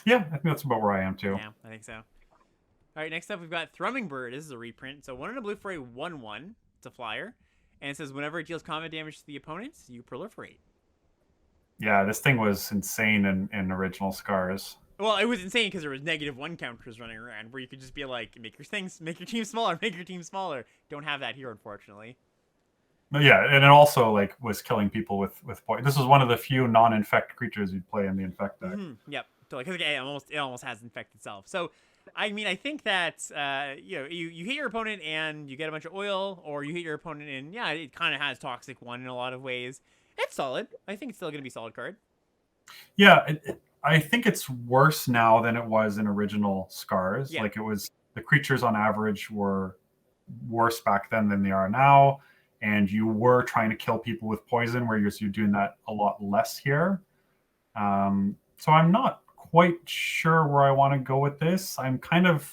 Yeah, I think that's about where I am too. Yeah, I think so. All right, next up we've got Thrumming Bird. This is a reprint. So 1 and a blue for a 1/1. It's a flyer. And it says whenever it deals combat damage to the opponent, you proliferate. Yeah, this thing was insane in original Scars. Well, it was insane because there was -1 counters running around where you could just be like, make your team smaller. Don't have that here, unfortunately. But yeah, and it also like was killing people with poison. This was one of the few non-infect creatures you'd play in the infect deck. Mm-hmm. Yep. So like, it almost has infect itself. So I mean, I think that you hit your opponent and you get a bunch of oil, or you hit your opponent and yeah, it kind of has toxic one in a lot of ways. It's solid. I think it's still gonna be a solid card. Yeah, I think it's worse now than it was in original Scars. Yeah. Like it was, the creatures on average were worse back then than they are now, and you were trying to kill people with poison, where you're doing that a lot less here. So I'm not quite sure where I want to go with this. I'm kind of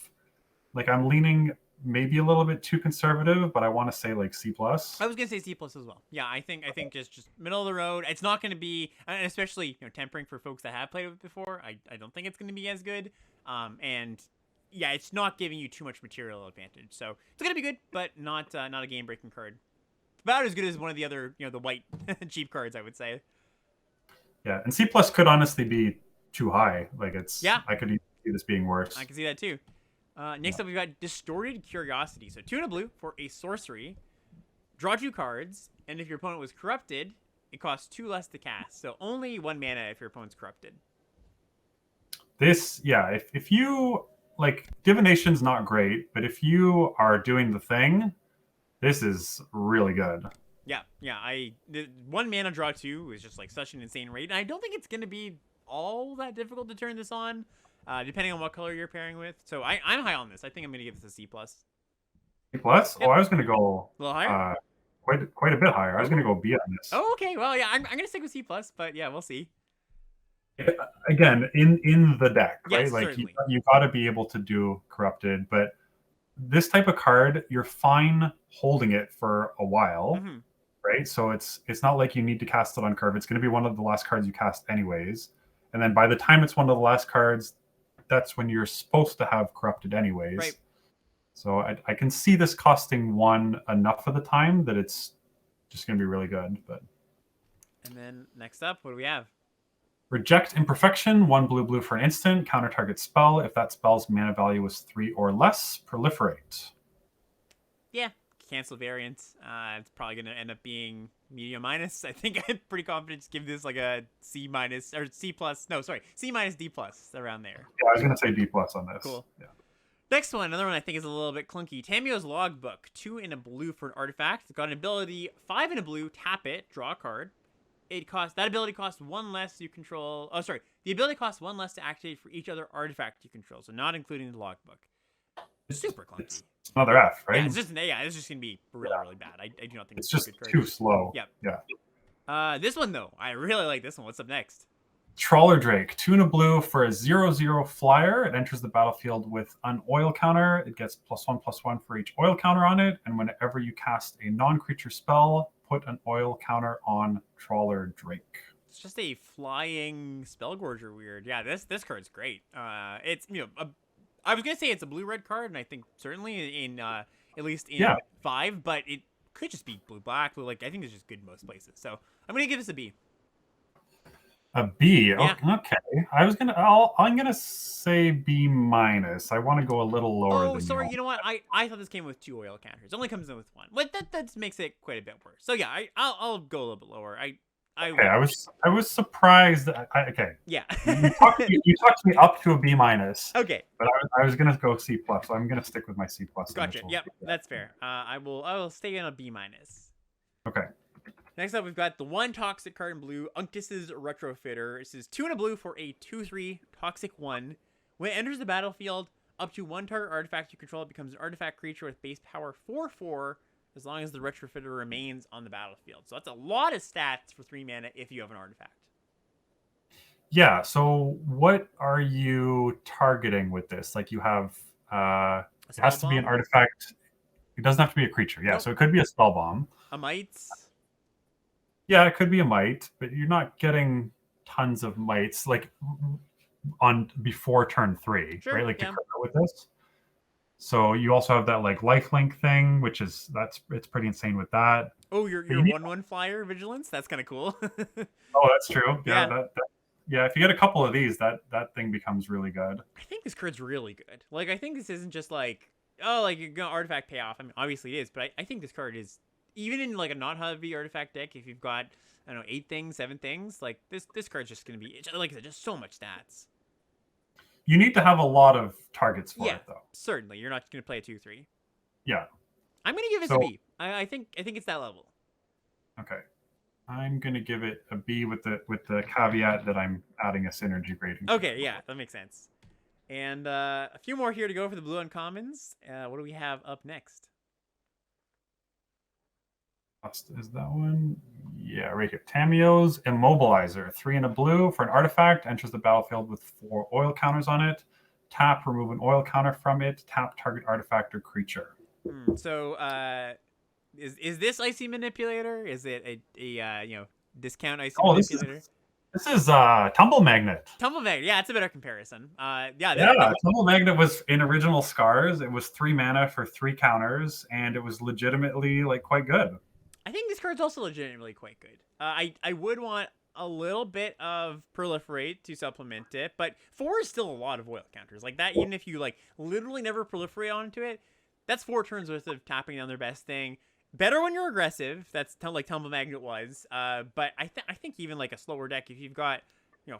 like, I'm leaning maybe a little bit too conservative, but I want to say like C plus. I was gonna say C plus as well. Yeah, I think just middle of the road. It's not gonna be, and especially tempering for folks that have played with it before. I don't think it's gonna be as good. And yeah, it's not giving you too much material advantage. So it's gonna be good, but not a game breaking card. About as good as one of the other the white cheap cards, I would say. Yeah, and C plus could honestly be too high. Like Yeah. I could see this being worse. I can see that too. Next up, we've got Distorted Curiosity. So 2 and a blue for a sorcery. Draw 2 cards, and if your opponent was corrupted, it costs 2 less to cast. So only 1 mana if your opponent's corrupted. This, yeah, if you like, divination's not great, but if you are doing the thing, this is really good. Yeah. The 1 mana draw 2 is just like such an insane rate, and I don't think it's gonna be all that difficult to turn this on. Depending on what color you're pairing with. So I'm high on this. I think I'm going to give this a C+. C plus? Yep. Oh, I was going to go a little higher. Quite a bit higher. I was going to go B on this. Oh, okay. Well, yeah, I'm going to stick with C+, but yeah, we'll see. Again, in the deck, right? Yes, Like certainly. you got to be able to do corrupted, but this type of card, you're fine holding it for a while, right? So it's not like you need to cast it on curve. It's going to be one of the last cards you cast anyways, and then by the time it's one of the last cards, that's when you're supposed to have corrupted anyways. Right. So I can see this costing 1 enough of the time that it's just going to be really good. But and then next up, what do we have? Reject Imperfection, 1 blue for an instant, counter target spell. If that spell's mana value was 3 or less, proliferate. Yeah, cancel variant. It's probably going to end up being medium minus. I think I'm pretty confident to give this like a C minus or C plus. No, sorry, C minus D plus around there. Yeah, I was going to say D plus on this. Cool. Yeah. Next one, another one I think is a little bit clunky. Tamio's Logbook, 2 and a blue for an artifact. It's got an ability, 5 and a blue, tap it, draw a card. That ability costs 1 less you control. Oh, sorry. The ability costs 1 less to activate for each other artifact you control, so not including the Logbook. Super clunky. It's another F, right? Yeah, it's just gonna be really bad. I do not think it's just a good card. too slow. Yep. Yeah. This one though, I really like this one. What's up next? Trawler Drake, 2 and a blue for a 0/0 flyer. It enters the battlefield with an oil counter. It gets +1/+1 for each oil counter on it. And whenever you cast a non-creature spell, put an oil counter on Trawler Drake. It's just a flying Spellgorger weird. Yeah, this card's great. It's I was gonna say it's a blue-red card, and I think certainly in at least in 5, but it could just be blue-black. Like I think it's just good in most places. So I'm gonna give this a B. A B. Yeah. Okay. I'm gonna say B minus. I want to go a little lower. Oh, sorry. You know what? I thought this came with 2 oil counters. It only comes in with 1, but that makes it quite a bit worse. So yeah, I'll go a little bit lower. Okay, I was surprised. Okay. Yeah. you talked me up to a B minus. Okay. But I was gonna go C plus. So I'm gonna stick with my C plus. Gotcha. Yep, that's fair. I will stay in a B minus. Okay. Next up, we've got the 1 toxic card in blue, Unctus's Retrofitter. This is 2 and a blue for a 2/3 toxic 1. When it enters the battlefield, up to 1 target artifact you control becomes an artifact creature with base power 4/4, as long as the Retrofitter remains on the battlefield. So that's a lot of stats for 3 mana if you have an artifact. Yeah. So what are you targeting with this? Like you have, it has to be an artifact. It doesn't have to be a creature. Yeah. Nope. So it could be a spell bomb. A mite. Yeah, it could be a mite, but you're not getting tons of mites like on before turn 3, sure, right? Like to cover with this. So you also have that like lifelink thing, which is it's pretty insane with that. Oh, your 1/1 flyer vigilance. That's kind of cool. Oh, that's true. Yeah. Yeah. If you get a couple of these, that thing becomes really good. I think this card's really good. Like I think this isn't just like like you're gonna artifact payoff. I mean, obviously it is, but I think this card is. Even in like a not heavy artifact deck, if you've got 8 things, 7 things, like this card's just gonna be like I said, just so much stats. You need to have a lot of targets for Yeah, it, though. certainly. You're not going to play a 2/3. Yeah. I'm going to give this a So B. I think it's that level. okay, I'm gonna give it a B with the caveat that I'm adding a synergy grading. Okay, yeah, that makes sense. And a few more here to go for the blue uncommons. What do we have up next? Is that one? Yeah, right here. Tamio's Immobilizer. 3 and a blue for an artifact. Enters the battlefield with 4 oil counters on it. Tap, remove an oil counter from it. Tap target artifact or creature. So, is this icy manipulator? Is it a discount icy manipulator? This is Tumble Magnet. Tumble Magnet, yeah, it's a better comparison. Tumble Magnet was in original Scars. It was 3 mana for 3 counters, and it was legitimately like quite good. I think this card's also legitimately quite good. I would want a little bit of proliferate to supplement it, but 4 is still a lot of oil counters. Like that, even if you like literally never proliferate onto it, that's 4 turns worth of tapping down their best thing. Better when you're aggressive. That's like Tumble Magnet was. But I think even like a slower deck, if you've got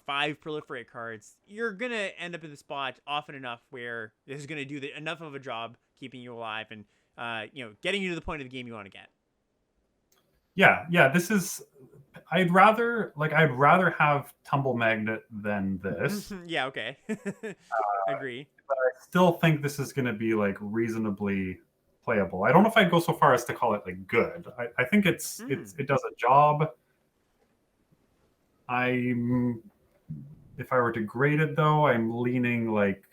5 proliferate cards, you're gonna end up in the spot often enough where this is gonna do enough of a job keeping you alive and getting you to the point of the game you want to get. Yeah. This is. I'd rather have Tumble Magnet than this. Yeah. Okay. Agree. But I still think this is going to be like reasonably playable. I don't know if I'd go so far as to call it like good. I think it does a job. If I were to grade it though, I'm leaning like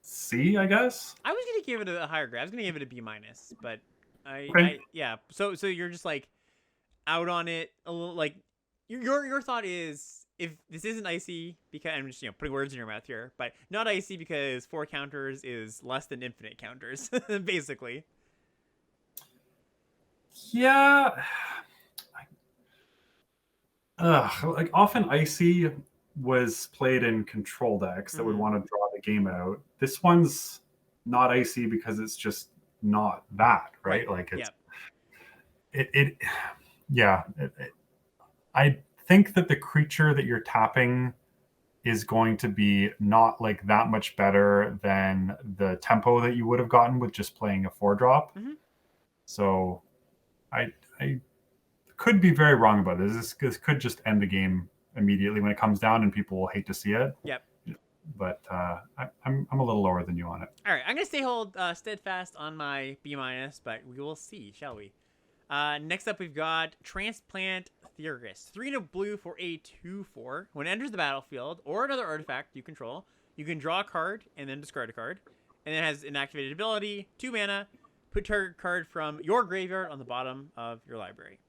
C, I guess. I was gonna give it a higher grade. I was gonna give it a B-, but So you're just like out on it a little. Like your thought is, if this isn't icy, because I'm just putting words in your mouth here, but not icy because 4 counters is less than infinite counters, basically. Yeah. Like often icy was played in control decks that would want to draw the game out. This one's not icy because it's just not that, right? Like it's I think that the creature that you're tapping is going to be not like that much better than the tempo that you would have gotten with just playing a 4-drop. So I could be very wrong about this. This could just end the game immediately when it comes down, and people will hate to see it. Yep. But I'm a little lower than you on it. All right, I'm gonna steadfast on my B-, but we will see, shall we? Next up, we've got Transplant Theurgus. 3 and a blue for a 2/4. When it enters the battlefield or another artifact you control, you can draw a card and then discard a card. And it has an activated ability, 2 mana. Put target card from your graveyard on the bottom of your library.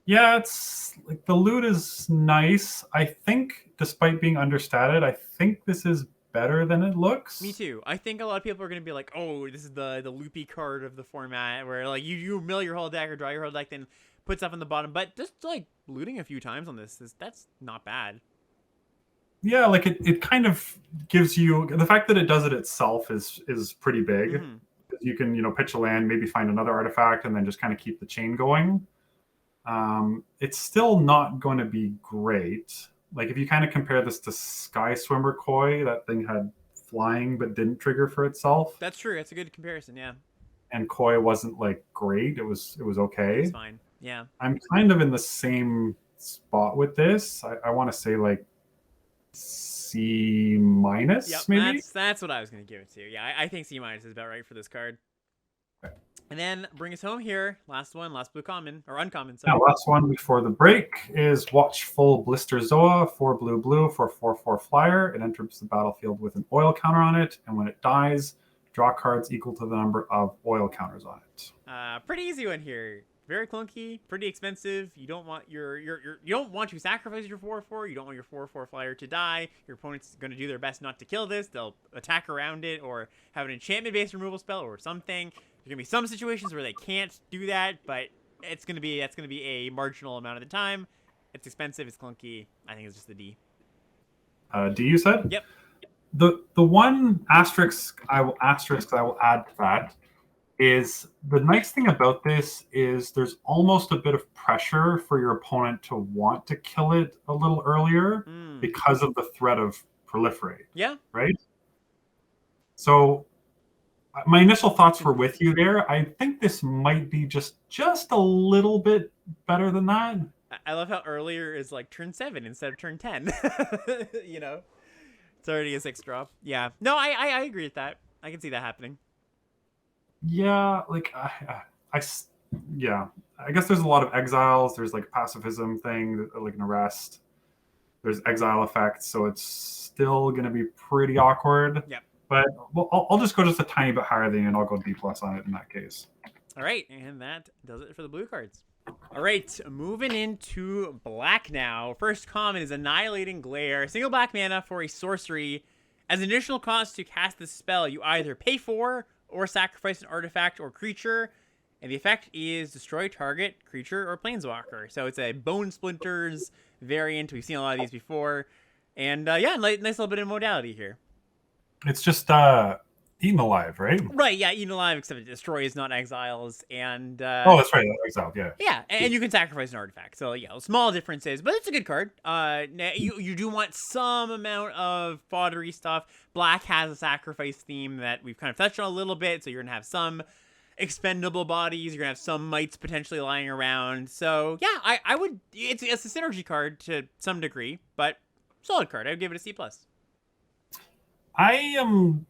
Yeah, it's like the loot is nice. I think, despite being understated, I think this is better than it looks. Me too. I think a lot of people are going to be like, oh, this is the loopy card of the format where like you mill your whole deck or draw your whole deck, then put stuff on the bottom. But just like looting a few times on that's not bad. Yeah, like it kind of gives you the fact that it does it itself is pretty big. You can pitch a land, maybe find another artifact, and then just kind of keep the chain going. It's still not going to be great. Like if you kind of compare this to Sky Swimmer Koi, that thing had flying but didn't trigger for itself. That's true. That's a good comparison, yeah. And Koi wasn't like great. It was okay. It's fine. Yeah. I'm kind of in the same spot with this. I want to say like C-, maybe. That's what I was going to give it to. Yeah, I think C- is about right for this card. Okay. And then bring us home here. Last blue common or uncommon. Sorry. Now, last one before the break is Watchful Blister Zoa, 4 blue for 4/4 flyer. It enters the battlefield with an oil counter on it, and when it dies, draw cards equal to the number of oil counters on it. Pretty easy one here. Very clunky, pretty expensive. You don't want you don't want to sacrifice your 4/4. You don't want your 4/4 flyer to die. Your opponent's going to do their best not to kill this. They'll attack around it or have an enchantment-based removal spell or something. There's gonna be some situations where they can't do that, but that's gonna be a marginal amount of the time. It's expensive. It's clunky. I think it's just the D. D, you said? Yep. The one asterisk I will add to that is the nice thing about this is there's almost a bit of pressure for your opponent to want to kill it a little earlier because of the threat of proliferate. Yeah. Right. So my initial thoughts were with you there. I think this might be just a little bit better than that. I love how earlier is like turn 7 instead of turn 10. You know, it's already a 6 drop. Yeah. No, I agree with that. I can see that happening. Yeah, like yeah. I guess there's a lot of exiles. There's like pacifism thing, like an arrest. There's exile effects, so it's still going to be pretty awkward. Yep. But I'll just go just a tiny bit higher than you, and I'll go B+ on it in that case. All right, and that does it for the blue cards. All right, moving into black now. First common is Annihilating Glare. Single black mana for a sorcery. As an additional cost to cast this spell, you either pay for or sacrifice an artifact or creature, and the effect is destroy target creature or planeswalker. So it's a Bone Splinters variant. We've seen a lot of these before, and yeah, nice little bit of modality here. It's just Eaten Alive, right? Right, yeah, Eaten Alive, except it destroys, not exiles, and oh, that's right, exiled, yeah. Yeah, and you can sacrifice an artifact. So yeah, small differences, but it's a good card. You do want some amount of foddery stuff. Black has a sacrifice theme that we've kind of touched on a little bit, so you're gonna have some expendable bodies. You're gonna have some mites potentially lying around. So yeah, I would. It's a synergy card to some degree, but solid card. I would give it a C+. I am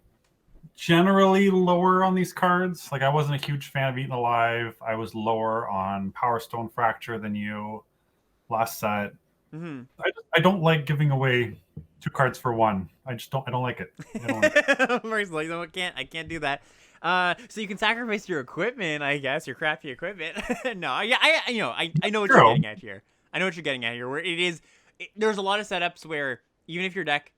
generally lower on these cards. Like, I wasn't a huge fan of Eaten Alive. I was lower on Power Stone Fracture than you last set. Mm-hmm. I don't like giving away 2 cards for 1. I don't like it. I don't like it. Mark's like, no, I can't do that. So you can sacrifice your equipment, I guess, your crappy equipment. No, yeah, I know what you're getting at here. I know what you're getting at here. Where there's a lot of setups where even if your deck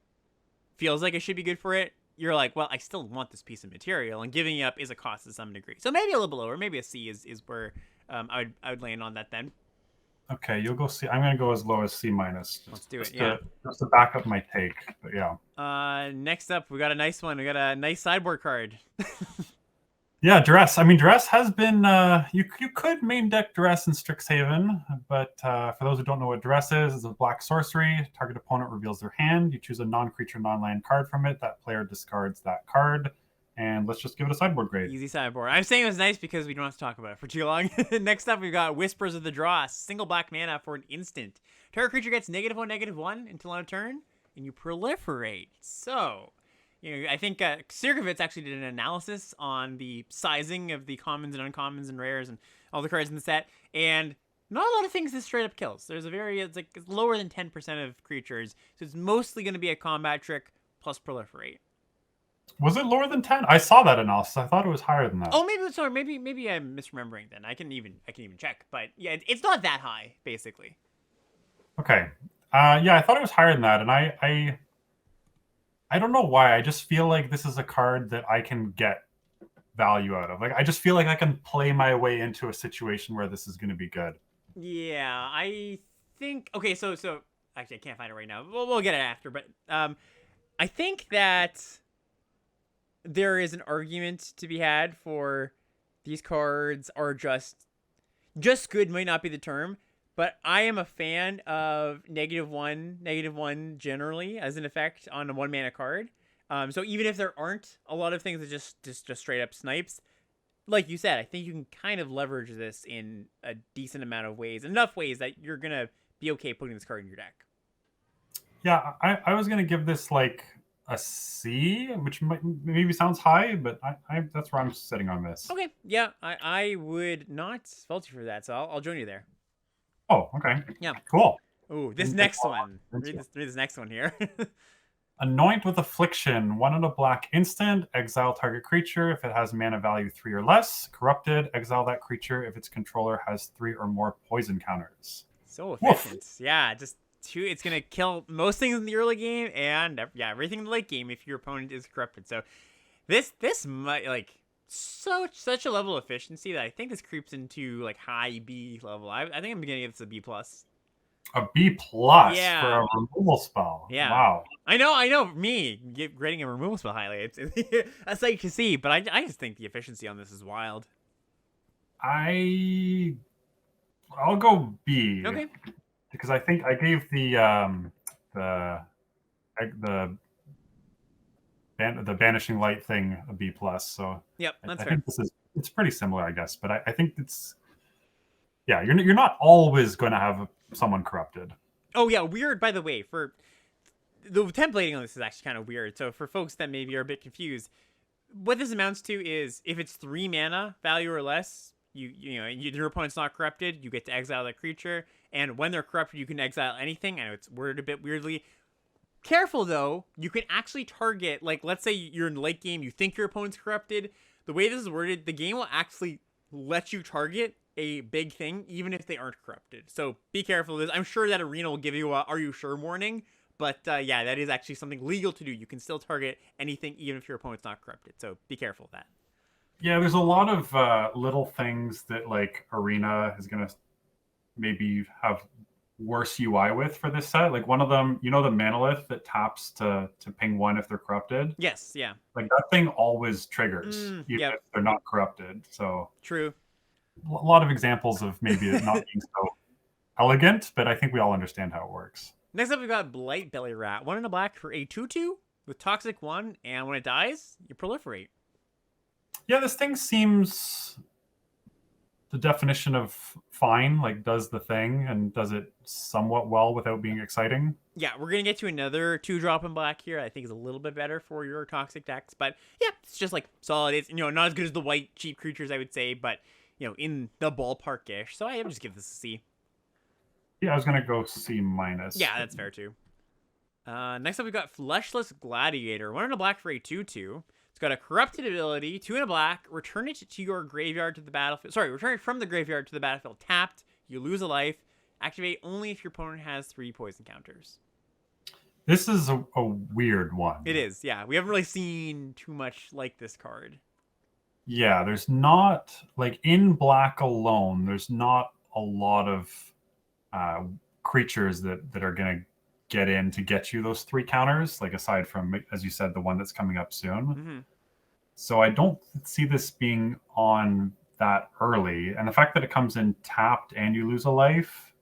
feels like it should be good for it, you're like, well, I still want this piece of material, and giving it up is a cost to some degree. So maybe a little bit lower, maybe a C is where I would land on that then. Okay, you'll go C. I'm gonna go as low as C-. Let's do it. Yeah. Just to back up my take, but yeah. Next up, we got a nice one. We got a nice sideboard card. Yeah, Duress. I mean, Duress has been. You could main deck Duress in Strixhaven, but for those who don't know what Duress is, it's a black sorcery. Target opponent reveals their hand. You choose a non-creature, non-land card from it. That player discards that card. And let's just give it a sideboard grade. Easy sideboard. I'm saying it was nice because we don't have to talk about it for too long. Next up, we've got Whispers of the Dross. Single black mana for an instant. Target creature gets -1/-1 until on a turn, and you proliferate. So, I think Sirgovitz actually did an analysis on the sizing of the commons and uncommons and rares and all the cards in the set, and not a lot of things this straight up kills. There's it's lower than 10% of creatures, so it's mostly going to be a combat trick plus proliferate. Was it lower than 10? I saw that analysis. I thought it was higher than that. Oh, maybe I'm misremembering then. I can even check, but yeah, it's not that high basically. Okay. Yeah, I thought it was higher than that, and I don't know why. I just feel like this is a card that I can get value out of. Like, I just feel like I can play my way into a situation where this is going to be good. Yeah, I think. Okay, so actually, I can't find it right now. We'll get it after, but I think that there is an argument to be had for these cards are just good. Might not be the term. But I am a fan of -1 generally as an effect on a 1-mana card. So even if there aren't a lot of things that just straight up snipes, like you said, I think you can kind of leverage this in a decent amount of ways, enough ways that you're gonna be okay putting this card in your deck. Yeah, I was gonna give this like a C, which maybe sounds high, but I that's where I'm sitting on this. Okay, yeah, I would not fault you for that, so I'll join you there. Oh, okay. Yeah. Cool. Ooh, this next one. Read this next one here. Anoint with Affliction. 1 and a black instant. Exile target creature if it has mana value 3 or less. Corrupted. Exile that creature if its controller has 3 or more poison counters. So efficient. Woof. Yeah, just 2. It's gonna kill most things in the early game and everything in the late game if your opponent is corrupted. So this might such a level of efficiency that I think this creeps into like high B level. I think I'm gonna give this a B+. A B+ yeah. for a removal spell. Yeah. Wow. I know. Me grading a removal spell highly. It's a sight to see, but I just think the efficiency on this is wild. I'll go B. Okay. Because I think I gave the the banishing light thing a B plus. So Yep, that's I fair. think it's pretty similar, I guess. But I think you're not always going to have someone corrupted. Oh yeah, weird. By the way, for the templating on this is actually kind of weird. So for folks that maybe are a bit confused, what this amounts to is if it's 3 mana value or less, your opponent's not corrupted, you get to exile that creature, and when they're corrupted, you can exile anything. I know it's worded a bit weirdly. Careful though, you can actually target, like, let's say you're in the late game, you think your opponent's corrupted. The way this is worded, the game will actually let you target a big thing even if they aren't corrupted. So be careful of this. I'm sure that Arena will give you a "Are you sure?" warning. But yeah, that is actually something legal to do. You can still target anything even if your opponent's not corrupted. So be careful of that. Yeah, there's a lot of little things that like Arena is going to maybe have worse UI with for this set. Like one of them, the Manolith that taps to ping 1 if they're corrupted. Yes, yeah. Like that thing always triggers even yep. if they're not corrupted. So true. A lot of examples of maybe it not being so elegant, but I think we all understand how it works. Next up, we've got Blight Belly Rat. 1 in a black for a 2/2 with Toxic 1, and when it dies, you proliferate. Yeah, this thing seems the definition of fine, like does the thing and does it somewhat well without being exciting. Yeah, we're going to get to another 2-drop in black here. I think is a little bit better for your Toxic decks, but yeah, it's just like solid. It's, not as good as the white cheap creatures, I would say, but, in the ballpark-ish. So I would just give this a C. Yeah, I was going to go C minus. Yeah, that's fair too. Next up, we've got Fleshless Gladiator. 1 in a black for a 2/2. It's got a corrupted ability, 2 in a black. Return it to your graveyard to the battlefield. Sorry, return it from the graveyard to the battlefield tapped. You lose a life. Activate only if your opponent has 3 poison counters. This is a weird one. It is, yeah. We haven't really seen too much like this card. Yeah, there's not, like in black alone, there's not a lot of creatures that are going to get in to get you those 3 counters, like aside from, as you said, the one that's coming up soon. Mm-hmm. So I don't see this being on that early. And the fact that it comes in tapped and you lose a life,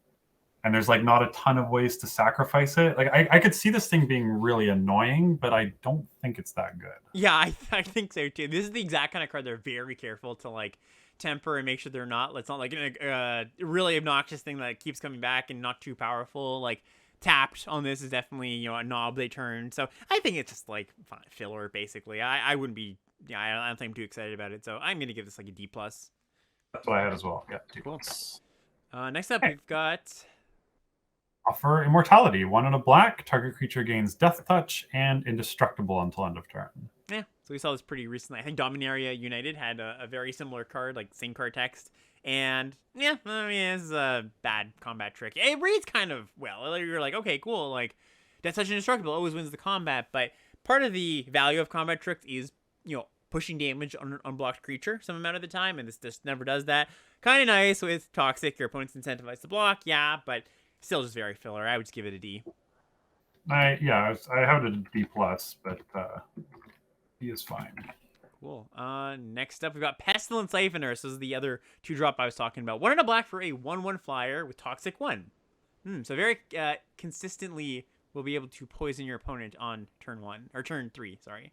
and there's like not a ton of ways to sacrifice it. Like I could see this thing being really annoying, but I don't think it's that good. Yeah, I think so too. This is the exact kind of card they're very careful to like temper and make sure it's not like a really obnoxious thing that keeps coming back and not too powerful. Like tapped on this is definitely a knob they turn. So I think it's just like filler basically. I wouldn't be. Yeah, I don't think I'm too excited about it. So I'm gonna give this like a D+. That's what I had as well. Yeah, D+. Cool. Next up, we've got Offer Immortality. 1 in a black. Target creature gains Death Touch and Indestructible until end of turn. Yeah, so we saw this pretty recently. I think Dominaria United had a very similar card, like same card text. And yeah, I mean, this is a bad combat trick. It reads kind of well. You're like, okay, cool. Like, Death Touch Indestructible always wins the combat. But part of the value of combat tricks is, pushing damage on an unblocked creature some amount of the time. And this just never does that. Kind of nice with Toxic. Your opponent's incentivized to block. Yeah, but still just very filler. I would just give it a D. I have it a D+, but D is fine. Cool. Next up, we've got Pestilence Siphoner. This is the other 2-drop I was talking about. 1 in a black for a 1/1 flyer with Toxic 1. So very consistently will be able to poison your opponent on turn 1 or turn 3. Sorry.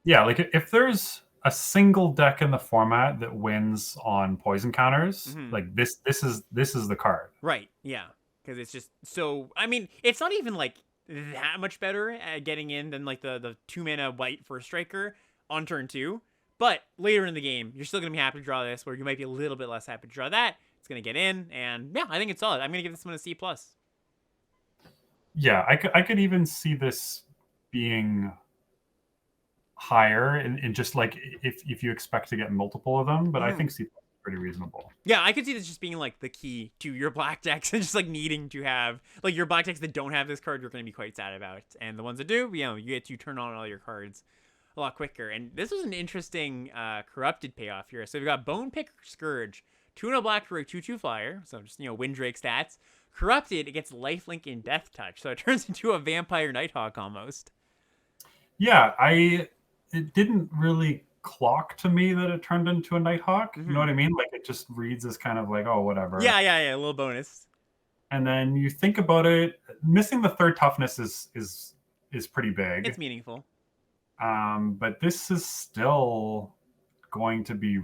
Yeah, like if there's a single deck in the format that wins on poison counters, like this is the card. Right. Yeah. Because it's just so. I mean, it's not even like that much better at getting in than like the 2-mana white for a striker on turn 2. But later in the game, you're still gonna be happy to draw this, where you might be a little bit less happy to draw that. It's gonna get in, and yeah, I think it's solid. I'm gonna give this one a C+. Yeah, I could even see this being higher in just like if you expect to get multiple of them, but I think C+ is pretty reasonable. Yeah, I could see this just being like the key to your black decks and just like needing to have like your black decks that don't have this card you're going to be quite sad about, and the ones that do, you get to turn on all your cards a lot quicker. And this was an interesting corrupted payoff here. So we've got Bone Picker Scourge, 2 in a black for a 2/2 flyer, so just Windrake stats. Corrupted, it gets lifelink and Death Touch, so it turns into a Vampire Nighthawk almost. Yeah, it didn't really clock to me that it turned into a Nighthawk. You know what I mean? Like it just reads as kind of like, oh, whatever. Yeah, a little bonus. And then you think about it, missing the 3rd toughness is pretty big. It's meaningful. But this is still going to be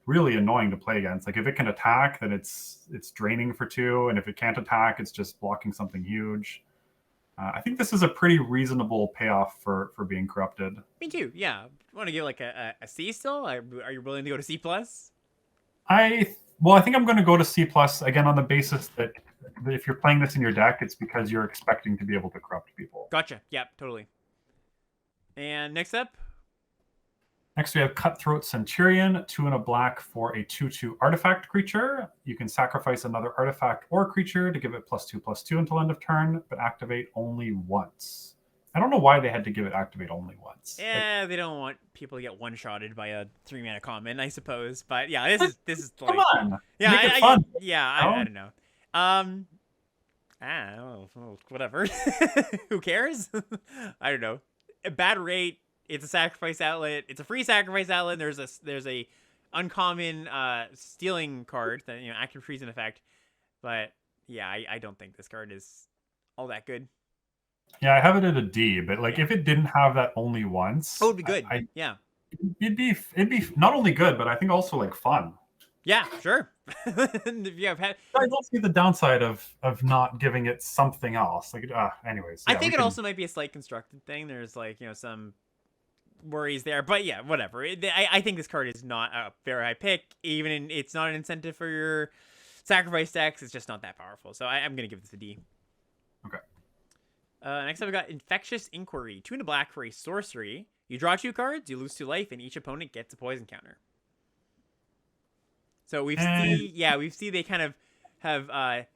really annoying to play against. Like if it can attack, then it's draining for 2, and if it can't attack, it's just blocking something huge. I think this is a pretty reasonable payoff for being corrupted. Me too. Yeah. Want to give like a C still? Are you willing to go to C plus? I think I'm going to go to C plus again on the basis that if you're playing this in your deck, it's because you're expecting to be able to corrupt people. Gotcha. Yep. Totally. And next up. Next, we have Cutthroat Centurion, 2 and a black for a 2/2 artifact creature. You can sacrifice another artifact or creature to give it +2/+2 until end of turn, but activate only once. I don't know wwhy they had to give it activate only once. Yeah, they don't want people to get one-shotted by a 3-mana common, I suppose. But yeah, this is like, come on, yeah, make it fun. I don't know. Whatever. Who cares? I don't know. A bad rate. It's a sacrifice outlet. It's a free sacrifice outlet. There's a uncommon stealing card that active freeze in effect. But yeah, I don't think this card is all that good. Yeah, I have it at a D, but like if it didn't have that only once, it'd be good. Yeah, it'd be not only good, but I think also like fun. Yeah, sure. I don't see the downside of not giving it something else. Like, anyways. Yeah, I think it also might be a slight constructed thing. There's like some worries there, but yeah, whatever. I think this card is not a very high pick. Even it's not an incentive for your sacrifice decks. It's just not that powerful. So I'm gonna give this a D. Okay. Next up, we got Infectious Inquiry. 2 and a black for a sorcery. You draw 2 cards, you lose 2 life, and each opponent gets a poison counter. So we've seen they kind of have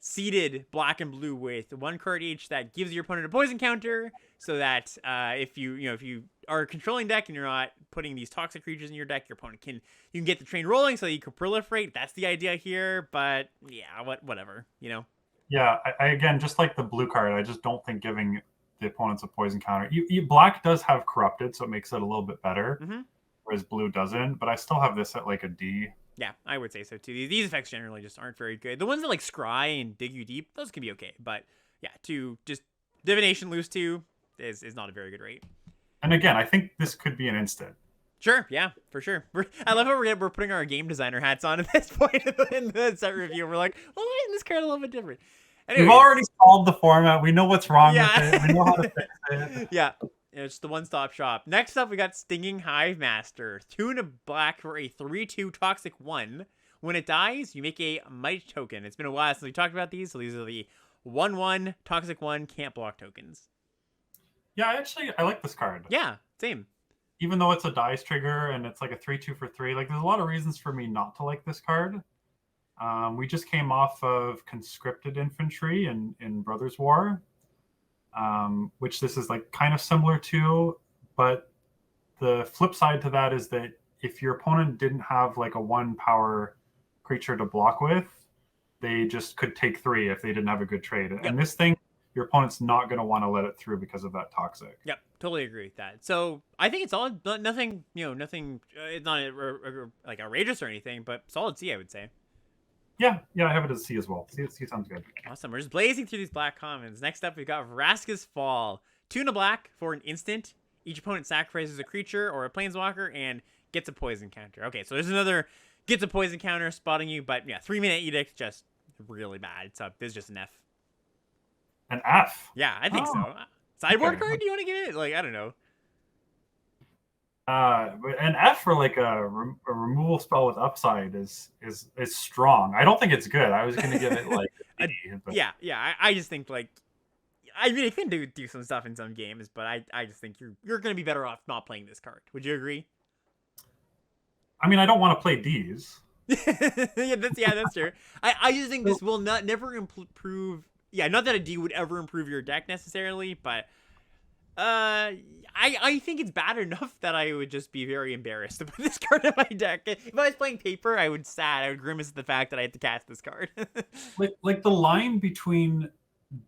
seeded black and blue with 1 card each that gives your opponent a poison counter, so that if you are a controlling deck and you're not putting these toxic creatures in your deck, your opponent you can get the train rolling so that you can proliferate. That's the idea here, but yeah, whatever. Yeah, I again, just like the blue card, I just don't think giving the opponents a poison counter. Black does have corrupted, so it makes it a little bit better, whereas blue doesn't. But I still have this at like a D. Yeah, I would say so too. These effects generally just aren't very good. The ones that like scry and dig you deep, those can be okay. But yeah, to just divination lose 2 is not a very good rate. And again, I think this could be an instant. Sure, yeah, for sure. I love how we're putting our game designer hats on at this point in the set review. We're like, well, why isn't this card a little bit different? Anyways, we've already solved the format. We know what's wrong with it. We know how to fix it. Yeah, it's the one-stop shop. Next up, we got Stinging Hive Master. 2 and a black for a 3/2 toxic 1. When it dies, you make a might token. It's been a while since we talked about these, so these are the 1/1 toxic 1 can't block tokens. Yeah, I like this card. Yeah, same. Even though it's a dice trigger and it's like a 3/2 for 3, like there's a lot of reasons for me not to like this card. We just came off of Conscripted Infantry in Brothers War, which this is like kind of similar to, but the flip side to that is that if your opponent didn't have like a 1 power creature to block with, they just could take 3 if they didn't have a good trade. Yep. And this thing, your opponent's not going to want to let it through because of that toxic. Yep, totally agree with that. So I think it's solid. Nothing. It's not like outrageous or anything, but solid C, I would say. Yeah, I have it as C as well. C sounds good. Awesome. We're just blazing through these black commons. Next up, we've got Vraska's Fall. 2 and a black for an instant. Each opponent sacrifices a creature or a planeswalker and gets a poison counter. Okay, so there's another gets a poison counter spotting you, but yeah, 3-minute edict, just really bad. So this is just an F. An F? Yeah, I think so. Sideboard card? Do you want to get it? Like, I don't know. An F for like a removal spell with upside is strong. I don't think it's good. I was going to give it like a D. But... Yeah. I just think like, I mean, it can do some stuff in some games, but I just think you're going to be better off not playing this card. Would you agree? I mean, I don't want to play Ds. that's true. I just think this will never improve. Yeah, not that a D would ever improve your deck necessarily, but I think it's bad enough that I would just be very embarrassed to put this card in my deck. If I was playing paper, I would grimace at the fact that I had to cast this card. like the line between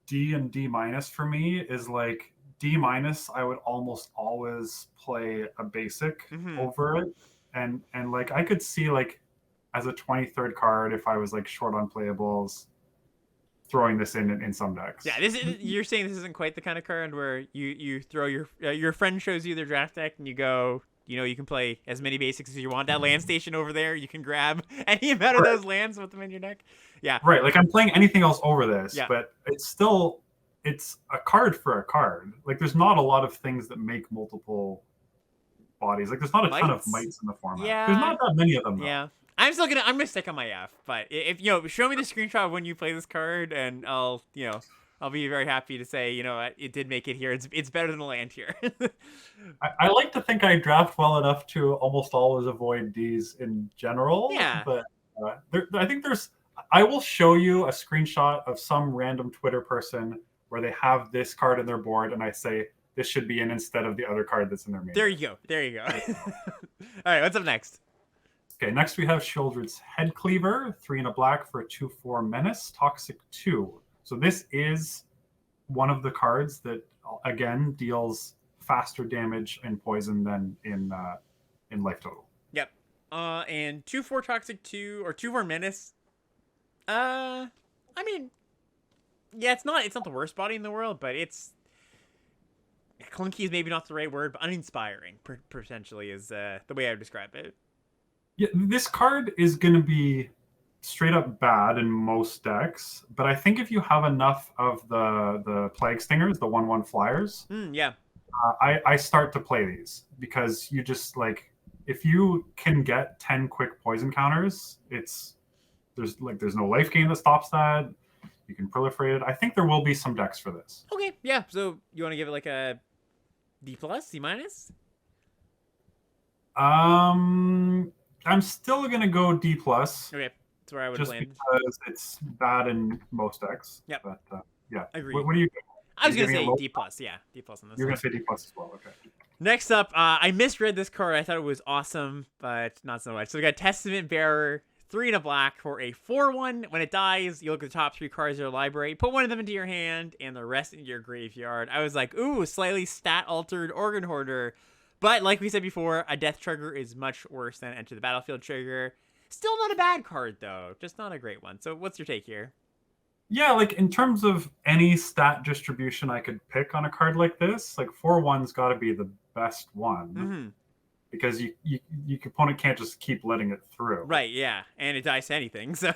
D and D minus for me is like D minus. I would almost always play a basic over it, and like I could see like as a 23rd card if I was like short on playables. throwing this in some decks. Yeah, you're saying this isn't quite the kind of card where you throw your friend shows you their draft deck and you go, you can play as many basics as you want. That land station over there, you can grab any amount of those lands with them in your deck. Yeah. Right. Like I'm playing anything else over this, Yeah. but it's a card for a card. Like there's not a lot of things that make multiple bodies. Like there's not a ton of mites in the format. Yeah. There's not that many of them though. Yeah. I'm gonna stick on my F, but if show me the screenshot of when you play this card and I'll be very happy to say, it did make it here. It's better than the land here. I like to think I draft well enough to almost always avoid these in general. Yeah. But I think I will show you a screenshot of some random Twitter person where they have this card in their board, and I say this should be in instead of the other card that's in their main. There you go. All right, what's up next? Okay, next we have Shieldred's Head Cleaver, 3 and a black for a 2/4 menace, toxic 2. So this is one of the cards that again deals faster damage and poison than in life total. Yep. And 2/4 toxic 2 or 2/4 menace. I mean, yeah, it's not the worst body in the world, but it's clunky is maybe not the right word, but uninspiring potentially is the way I would describe it. Yeah, this card is going to be straight up bad in most decks, but I think if you have enough of the Plague Stingers, the 1/1 flyers, yeah, I start to play these because you just like if you can get 10 quick poison counters, there's no life gain that stops that. You can proliferate it. I think there will be some decks for this. Okay, yeah. So you want to give it like a D+, C-? I'm still gonna go D+. Okay, that's where I would just land. Because it's bad in most decks. Yep. But yeah. Agreed. What do you? I was gonna say D+. Yeah, D+ on this. You're gonna say D+ as well. Okay. Next up, I misread this card. I thought it was awesome, but not so much. So we got Testament Bearer, 3 and a black for a 4/1. When it dies, you look at the top 3 cards of your library, put one of them into your hand, and the rest into your graveyard. I was like, ooh, slightly stat-altered Organ Hoarder. But like we said before, a death trigger is much worse than Enter the Battlefield trigger. Still not a bad card, though. Just not a great one. So what's your take here? Yeah, like in terms of any stat distribution I could pick on a card like this, like 4/1's got to be the best one. Mm-hmm. Because your opponent can't just keep letting it through. Right, yeah. And it dies to anything, so...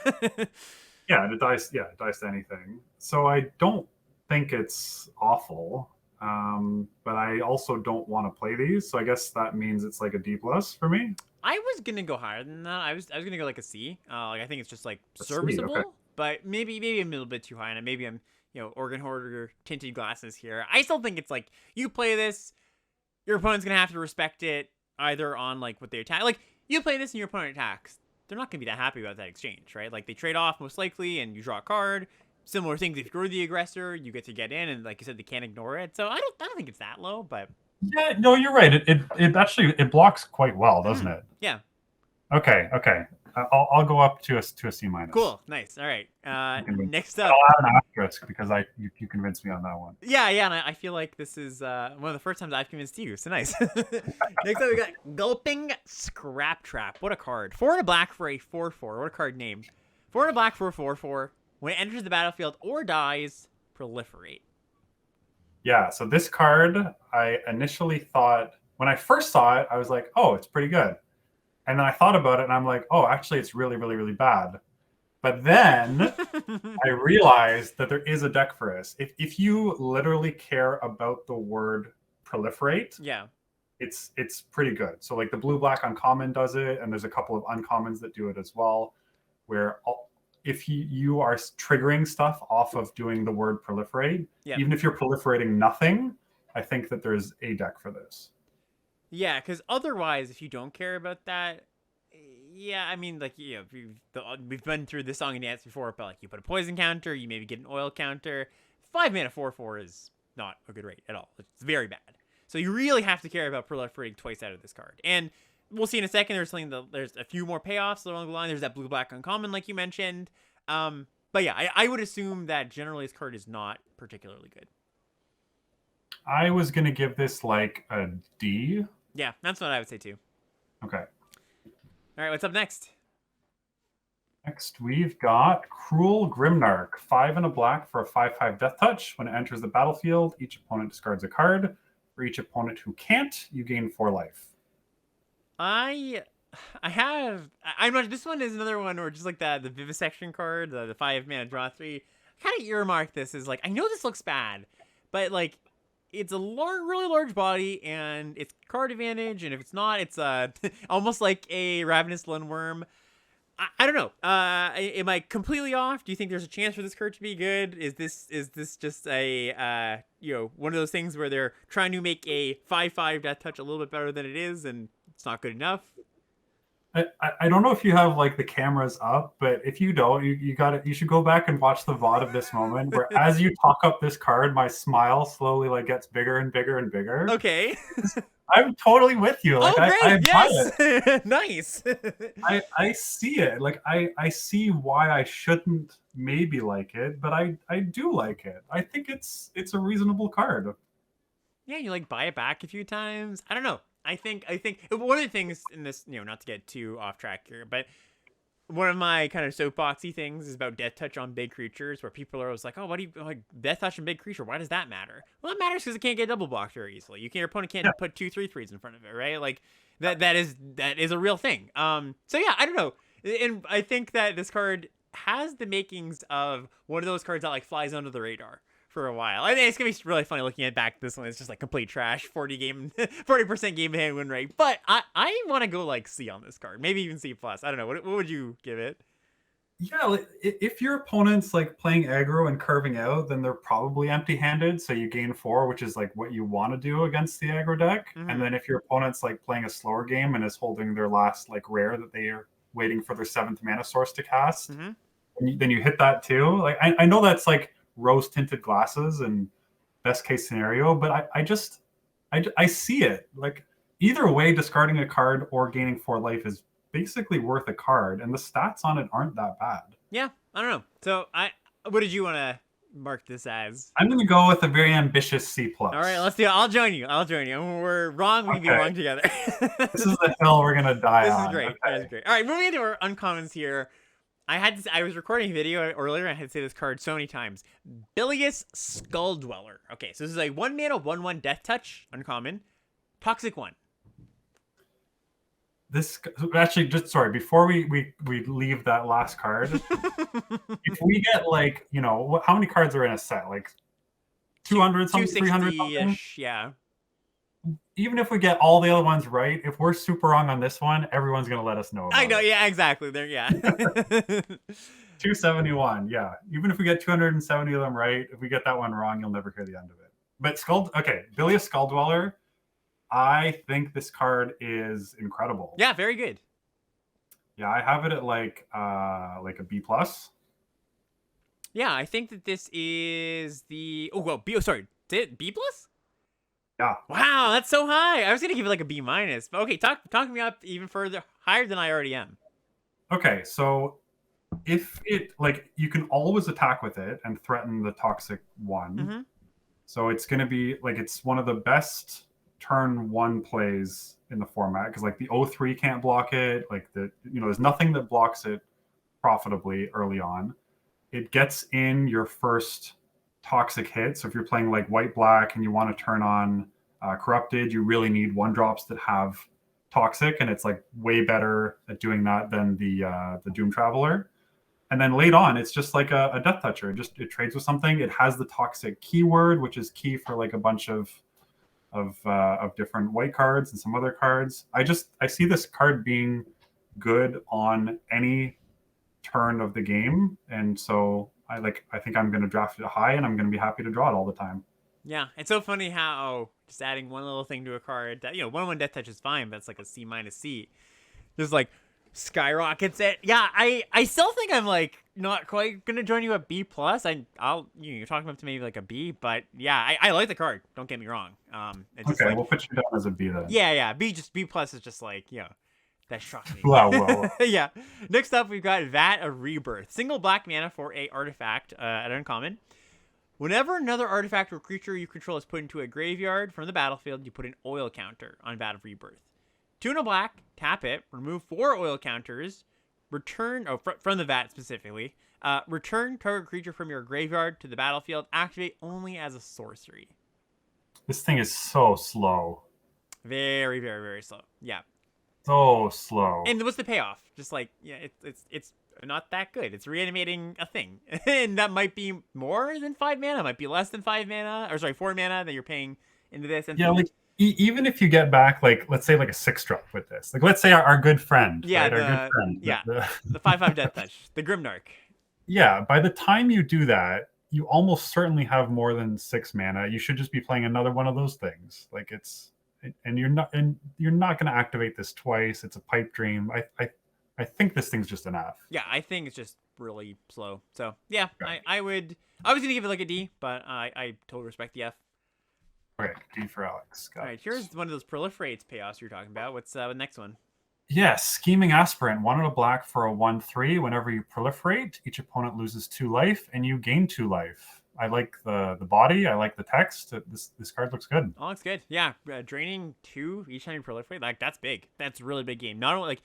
Yeah, it dies to anything. So I don't think it's awful. But I also don't want to play these, so I guess that means it's like a D+ for me. I was gonna go higher than that. I was gonna go like a C. I think it's just like serviceable, okay. But maybe a little bit too high, and maybe I'm Organ Hoarder tinted glasses here. I still think it's like you play this, your opponent's gonna have to respect it either on like what they attack. Like you play this and your opponent attacks, they're not gonna be that happy about that exchange, right? Like they trade off most likely, and you draw a card. Similar things. If you're the aggressor, you get to get in, and like you said, they can't ignore it. So I don't think it's that low, but yeah, no, you're right. It actually blocks quite well, doesn't it? Yeah. Okay. I'll go up to a C-. Cool, nice. All right. Next up, I'll add an asterisk because you convinced me on that one. Yeah, and I feel like this is one of the first times I've convinced you. So nice. Next up, we got Gulping Scrap Trap. What a card! 4 and a black for a 4/4. What a card name. 4 and a black for a 4/4. When it enters the battlefield or dies, proliferate. Yeah, so this card, I initially thought, when I first saw it, I was like, oh, it's pretty good. And then I thought about it, and I'm like, oh, actually, it's really, really, really bad. But then I realized that there is a deck for this. If you literally care about the word proliferate, yeah, it's pretty good. So like the blue-black uncommon does it, and there's a couple of uncommons that do it as well, where if you are triggering stuff off of doing the word proliferate, even if you're proliferating nothing, I think that there's a deck for this. Yeah, because otherwise, if you don't care about that, yeah, I mean, like, we've been through this song and dance before, but like you put a poison counter, you maybe get an oil counter. 5 mana 4/4 is not a good rate at all. It's very bad. So you really have to care about proliferating twice out of this card. And we'll see in a second. There's a few more payoffs along the line. There's that blue-black uncommon, like you mentioned. But yeah, I would assume that generally this card is not particularly good. I was gonna give this like a D. Yeah, that's what I would say too. Okay. All right, what's up next? Next, we've got Cruel Grimnark. 5 and a black for a 5/5 death touch. When it enters the battlefield, each opponent discards a card. For each opponent who can't, you gain 4 life. I'm not. This one is another one where just like the vivisection card, the 5-mana draw 3. Kind of earmark this as like, I know this looks bad, but like it's a really large body and it's card advantage, and if it's not, it's almost like a ravenous lungworm. I don't know. Am I completely off? Do you think there's a chance for this card to be good? Is this just a one of those things where they're trying to make a 5/5 death touch a little bit better than it is, and it's not good enough? I don't know if you have like the cameras up, but if you don't, you should go back and watch the VOD of this moment where as you talk up this card, my smile slowly like gets bigger and bigger and bigger. Okay. I'm totally with you. Like great. I buy it. Nice. I see it. Like I see why I shouldn't maybe like it, but I do like it. I think it's a reasonable card. Yeah, you like buy it back a few times. I don't know. I think one of the things in this, not to get too off track here, but one of my kind of soapboxy things is about death touch on big creatures, where people are always like, oh, what do you like death touch on big creature? Why does that matter? Well, it matters because it can't get double blocked very easily. Your opponent can't put 2/3/3s in front of it, right? Like that is a real thing. So yeah, I don't know. And I think that this card has the makings of one of those cards that like flies under the radar for a while. I think it's gonna be really funny looking at back this one. It's just like complete trash, 40% game hand win rate. But I want to go like C on this card, maybe even C plus. I don't know. What would you give it? Yeah, like, if your opponent's like playing aggro and curving out, then they're probably empty-handed, so you gain 4, which is like what you want to do against the aggro deck. Mm-hmm. And then if your opponent's like playing a slower game and is holding their last like rare that they are waiting for their 7th mana source to cast, then you hit that too. Like I know that's like rose tinted glasses and best case scenario, but I see it. Like either way, discarding a card or gaining 4 life is basically worth a card, and the stats on it aren't that bad. Yeah, I don't know. So what did you want to mark this as? I'm gonna go with a very ambitious C plus. All right, let's do it. I'll join you. When we're wrong, we can be wrong together. This is the hill we're gonna die on. This is great. Okay. That is great. All right, moving into our uncommons here. I was recording a video earlier, and I had to say this card so many times. Bilious Skull Dweller. Okay, so this is a 1-mana 1/1 death touch, uncommon. Toxic 1. This actually, just sorry, before we leave that last card, if we get like, how many cards are in a set? Like 200 something, 300 something? Yeah. Even if we get all the other ones right, if we're super wrong on this one, everyone's gonna let us know about I know, it. yeah, exactly. There, yeah. 271, yeah. Even if we get 270 of them right, if we get that one wrong, you'll never hear the end of it. But Bilious Skull Dweller, I think this card is incredible. Yeah, very good. Yeah, I have it at like a B plus. Yeah, I think that this is the B plus? Yeah. Wow, that's so high. I was gonna give it like a B minus. But okay, talk me up even further, higher than I already am. Okay, so if it you can always attack with it and threaten the toxic 1. Mm-hmm. So it's gonna be it's one of the best turn 1 plays in the format, because the 0/3 can't block it. There's nothing that blocks it profitably early on. It gets in your first toxic hit. So if you're playing white black and you want to turn on corrupted, you really need 1-drops that have toxic, and it's way better at doing that than the Doom Traveler. And then late on, it's just like a death toucher. It trades with something. It has the toxic keyword, which is key for a bunch of different white cards and some other cards. I see this card being good on any turn of the game, and so I think I'm going to draft it high, and I'm going to be happy to draw it all the time. Yeah, it's so funny how just adding one little thing to a card that 1/1 death touch is fine, but it's like a C minus C, just skyrockets it. Yeah, I still think I'm not quite gonna join you at B plus. You're talking up to maybe a B, but yeah, I like the card. Don't get me wrong. It's just we'll put you down as a B then. Yeah, B plus is just that shocked me. Wow. Yeah. Next up, we've got Vat of Rebirth. Single black mana for a artifact at uncommon. Whenever another artifact or creature you control is put into a graveyard from the battlefield, you put an oil counter on Vat of Rebirth. 2 and a black, tap it, remove 4 oil counters, return, from the vat specifically, return target creature from your graveyard to the battlefield. Activate only as a sorcery. This thing is so slow. Very, very, very slow. Yeah. So slow. And what's the payoff? Just like, yeah, it's not that good. It's reanimating a thing. And that might be more than 5 mana, might be less than 5 mana, or sorry, 4 mana that you're paying into this. And yeah, like even if you get back, like, let's say like a 6-drop with this, like, let's say our good friend, yeah, right? Our good friend, yeah, the 5/5 Death Touch, the Grimnark. Yeah, by the time you do that, you almost certainly have more than 6 mana. You should just be playing another one of those things. Like, and you're not going to activate this twice. It's a pipe dream. I think this thing's just an F. Yeah, I think it's just really slow. So yeah, Okay. I was gonna give it like a D, but I totally respect the F. Okay, D for Alex. Got All right, it. here's one of those proliferates payoffs you're talking about. What's the next one? Yes, Scheming Aspirant. 1 and a black for a 1/3. Whenever you proliferate, each opponent loses 2 life, and you gain 2 life. I like the body. I like the text. This card looks good. Oh, looks good. Yeah, draining 2 each time you proliferate. Like, that's big. That's a really big game. Not only, like,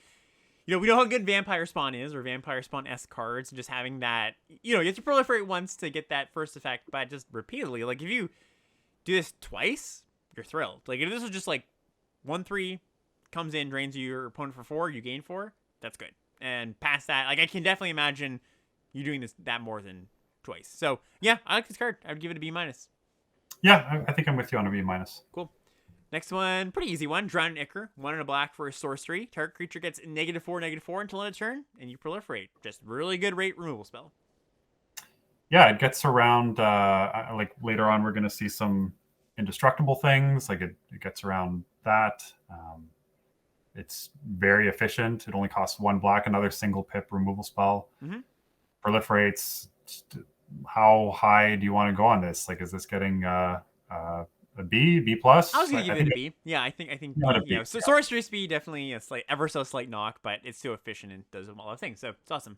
we know how good Vampire Spawn is, or Vampire Spawn-esque cards, and just having that, you have to proliferate once to get that first effect, but just repeatedly. Like, if you do this twice, you're thrilled. Like, if this was just, like, 1/3, comes in, drains your opponent for 4, you gain 4, that's good. And past that, like, I can definitely imagine you doing that more than twice. So, yeah, I like this card. I would give it a B-. Yeah, I think I'm with you on a B-. Cool. Next one, pretty easy one. Drown Ichor, 1 and a black for a sorcery. Target creature gets -4/-4 until end of turn, and you proliferate. Just really good rate removal spell. Yeah, it gets around, like, later on we're going to see some indestructible things. Like, it gets around that. It's very efficient. It only costs 1 black, another single pip removal spell. Mm-hmm. Proliferates. How high do you want to go on this? Like, is this getting a B, B+? I was gonna give it a B. Yeah, I think B. B. So sorcery speed, definitely a slight knock, but it's so efficient and does a lot of things. So it's awesome.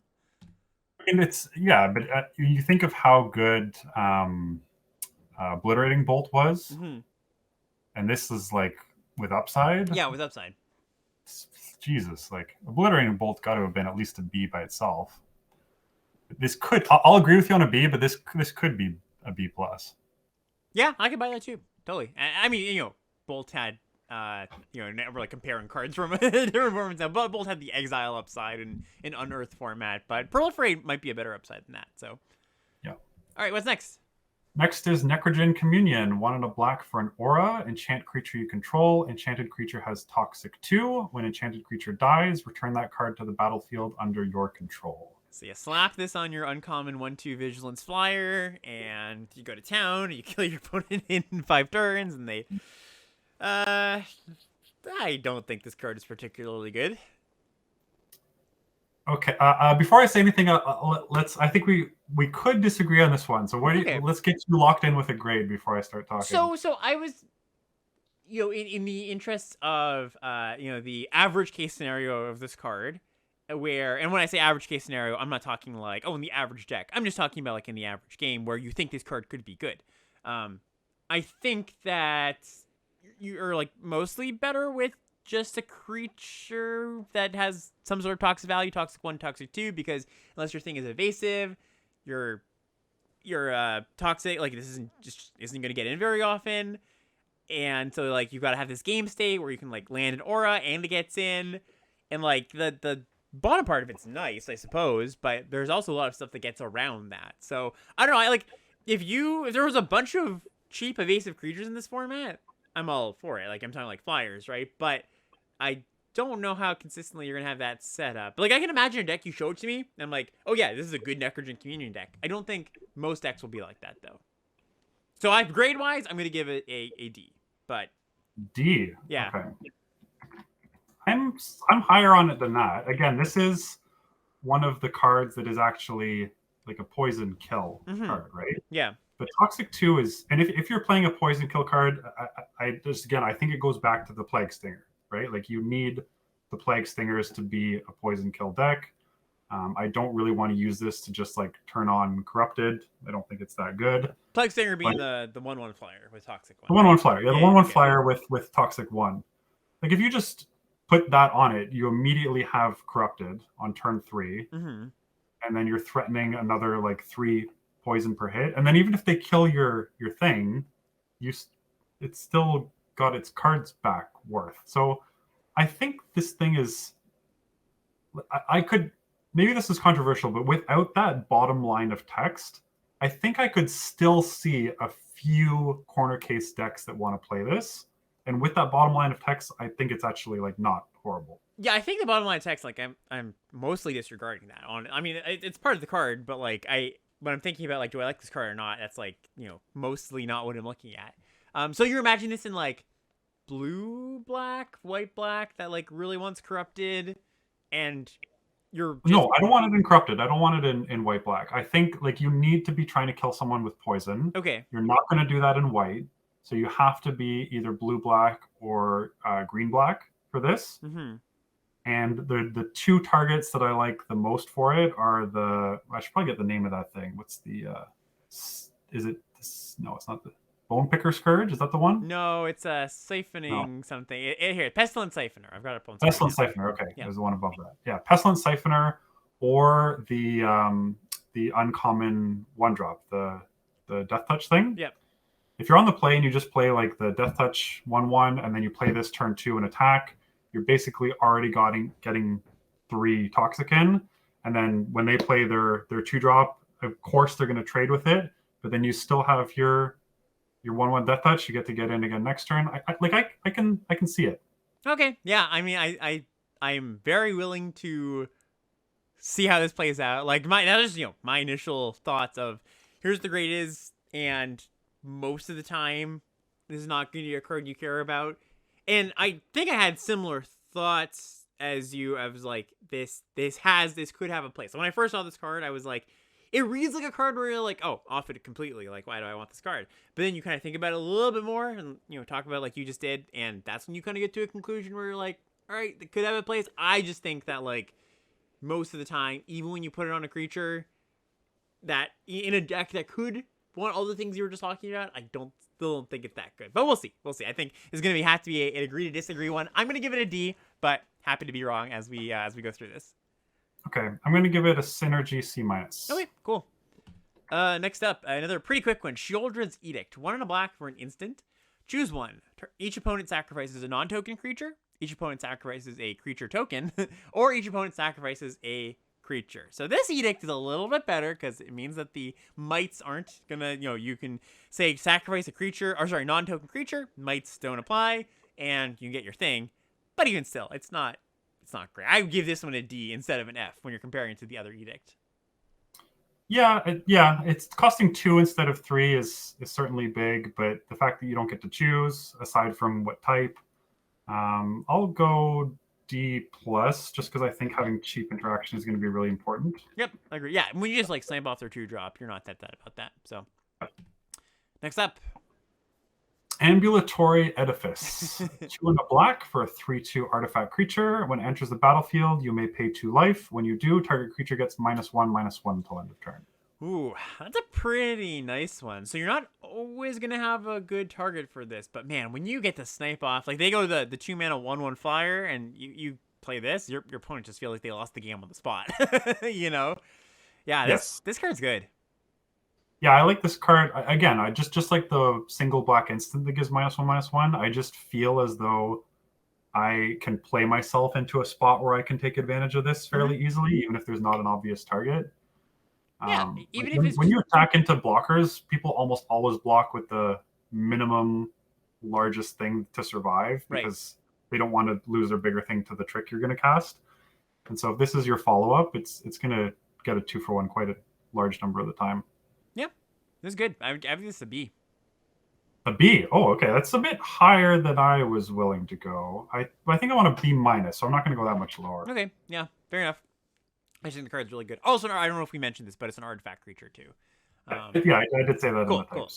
And but you think of how good Obliterating Bolt was, Mm-hmm. and this is like with upside. Yeah, with upside. Jesus, like, Obliterating Bolt got to have been at least a B by itself. This could, I'll agree with you on a B, but this could be a B+. Yeah, I could buy that too. Totally. I mean, Bolt had, never like comparing cards from different formats now, but Bolt had the Exile upside and an Unearthed format, but Proliferate might be a better upside than that. So, yeah. All right, what's next? Next is Necrogen Communion. 1 and a black for an aura. Enchant creature you control. Enchanted creature has Toxic 2. When enchanted creature dies, return that card to the battlefield under your control. So you slap this on your uncommon 1/2 Vigilance flyer, and you go to town, you kill your opponent in 5 turns, and they... I don't think this card is particularly good. Okay. Before I say anything, I think we could disagree on this one. So let's get you locked in with a grade before I start talking. So I was, in the interest of the average case scenario of this card, and when I say average case scenario, I'm not talking like, in the average deck. I'm just talking about like in the average game where you think this card could be good. I think that you are like mostly better with just a creature that has some sort of toxic value, Toxic 1, Toxic 2, because unless your thing is evasive, your toxic, like, this isn't going to get in very often. And so, like, you've got to have this game state where you can, like, land an aura and it gets in. And, like, the bottom part of it's nice, I suppose, but there's also a lot of stuff that gets around that. So, I don't know, if there was a bunch of cheap evasive creatures in this format, I'm all for it. Like, I'm talking like flyers, right? But I don't know how consistently you're gonna have that set up. Like, I can imagine a deck you showed to me, and I'm like, oh yeah, this is a good Necrogen Communion deck. I don't think most decks will be like that, though. So, grade-wise, I'm gonna give it a D. But D. Yeah. Okay. I'm higher on it than that. Again, this is one of the cards that is actually like a poison kill card, right? Yeah. But Toxic 2 is, and if you're playing a poison kill card, I think it goes back to the Plague Stinger, right? Like, you need the Plague Stingers to be a poison kill deck. I don't really want to use this to just like turn on Corrupted. I don't think it's that good. Plague Stinger being the 1/1 flyer with Toxic 1. The 1/1 flyer, yeah, the 1/1 okay. flyer with Toxic 1. Like, if you just put that on it, you immediately have corrupted on turn 3, Mm-hmm. and then you're threatening another like 3 poison per hit. And then even if they kill your thing, it's still got its cards back worth. So I think this thing is. I could, maybe this is controversial, but without that bottom line of text, I think I could still see a few corner case decks that want to play this. And with that bottom line of text, I think it's actually like not horrible. Yeah, I think the bottom line text, like I'm mostly disregarding that. I mean, it's part of the card, but like when I'm thinking about like, do I like this card or not? That's like, mostly not what I'm looking at. So you're imagining this in like blue black, white black that like really wants corrupted, and No, I don't want it in corrupted. I don't want it in white black. I think like you need to be trying to kill someone with poison. Okay. You're not going to do that in white, so you have to be either blue black or green black for this. Mm-hmm. And the 2 targets that I like the most for it are I should probably get the name of that thing. What's the is it no, it's not the Bone Picker Scourge. Is that the one? No, it's a siphoning something. Here, Pestilent Siphoner. I've got it up on Pestilent Siphoner. Okay, yeah. There's the one above that. Yeah, Pestilent Siphoner, or the uncommon 1-drop, the Death Touch thing. Yep. If you're on the play and you just play like the Death Touch 1/1, and then you play this turn 2 and attack, you're basically already getting 3 toxic in, and then when they play their 2-drop, of course they're going to trade with it, but then you still have your 1/1 Death Touch. You get to get in again next turn. I can see it. Okay, yeah. I mean, I'm very willing to see how this plays out. Like that is my initial thoughts of here's the grade is, and most of the time this is not going to be a card you care about. And I think I had similar thoughts as you. I was like, this could have a place. So when I first saw this card, I was like, it reads like a card where you're like, oh, off it completely. Like, why do I want this card? But then you kind of think about it a little bit more and, talk about it like you just did. And that's when you kind of get to a conclusion where you're like, all right, it could have a place. I just think that, like, most of the time, even when you put it on a creature that in a deck that could want all the things you were just talking about, I still don't think it's that good. But we'll see. We'll see. I think it's going to have to be an agree to disagree one. I'm going to give it a D, but happy to be wrong as we go through this. Okay, I'm going to give it a Synergy C-. Okay, cool. Next up, another pretty quick one. Sheoldred's Edict. 1 and a black for an instant. Choose one. Each opponent sacrifices a non-token creature. Each opponent sacrifices a creature token. Or each opponent sacrifices a creature. So this Edict is a little bit better because it means that the mites aren't going to, you can say sacrifice a creature, or sorry, non-token creature. Mites don't apply, and you can get your thing. But even still, it's not great. I would give this one a D instead of an F when you're comparing it to the other Edict. Yeah, it's costing 2 instead of 3 is certainly big, but the fact that you don't get to choose, aside from what type, I'll go D+, just because I think having cheap interaction is going to be really important. Yep, I agree. Yeah, when you just like snipe off their 2-drop, you're not that about that. So, next up. Ambulatory Edifice. 2 and a black for a 3/2 artifact creature. When it enters the battlefield, you may pay 2 life. When you do, target creature gets -1/-1 until end of turn. Ooh, that's a pretty nice one. So you're not always going to have a good target for this. But man, when you get to snipe off, like they go the 2-mana 1/1 flyer, and you play this, your opponent just feels like they lost the game on the spot. Yeah, this card's good. Yeah, I like this card. Again, I just like the single black instant that gives -1/-1. I just feel as though I can play myself into a spot where I can take advantage of this fairly easily, even if there's not an obvious target. Yeah, even when, if it's when you attack into blockers, people almost always block with the minimum largest thing to survive because they don't want to lose their bigger thing to the trick you're going to cast. And so if this is your follow-up, it's going to get a 2-for-1 quite a large number of the time. Yeah, this is good. I give this a B. A B? Oh, okay. That's a bit higher than I was willing to go. I think I want a B-, so I'm not going to go that much lower. Okay, yeah, fair enough. I think the card's really good. Also, I don't know if we mentioned this, but it's an artifact creature too. Yeah, I did say that in the types. Cool.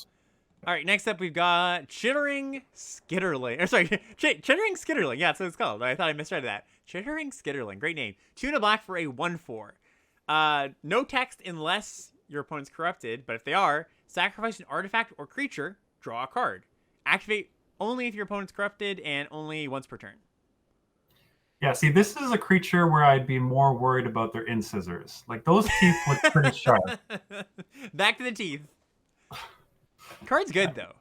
All right, next up we've got Chittering Skitterling. Or sorry, Chittering Skitterling. Yeah, that's what it's called. I thought I misread that. Chittering Skitterling. Great name. 2 and a black for a 1/4. No text unless your opponent's corrupted, but if they are, sacrifice an artifact or creature, draw a card. Activate only if your opponent's corrupted and only once per turn. Yeah, see, this is a creature where I'd be more worried about their incisors. Like, those teeth look pretty sharp. Back to the teeth. Card's good, though.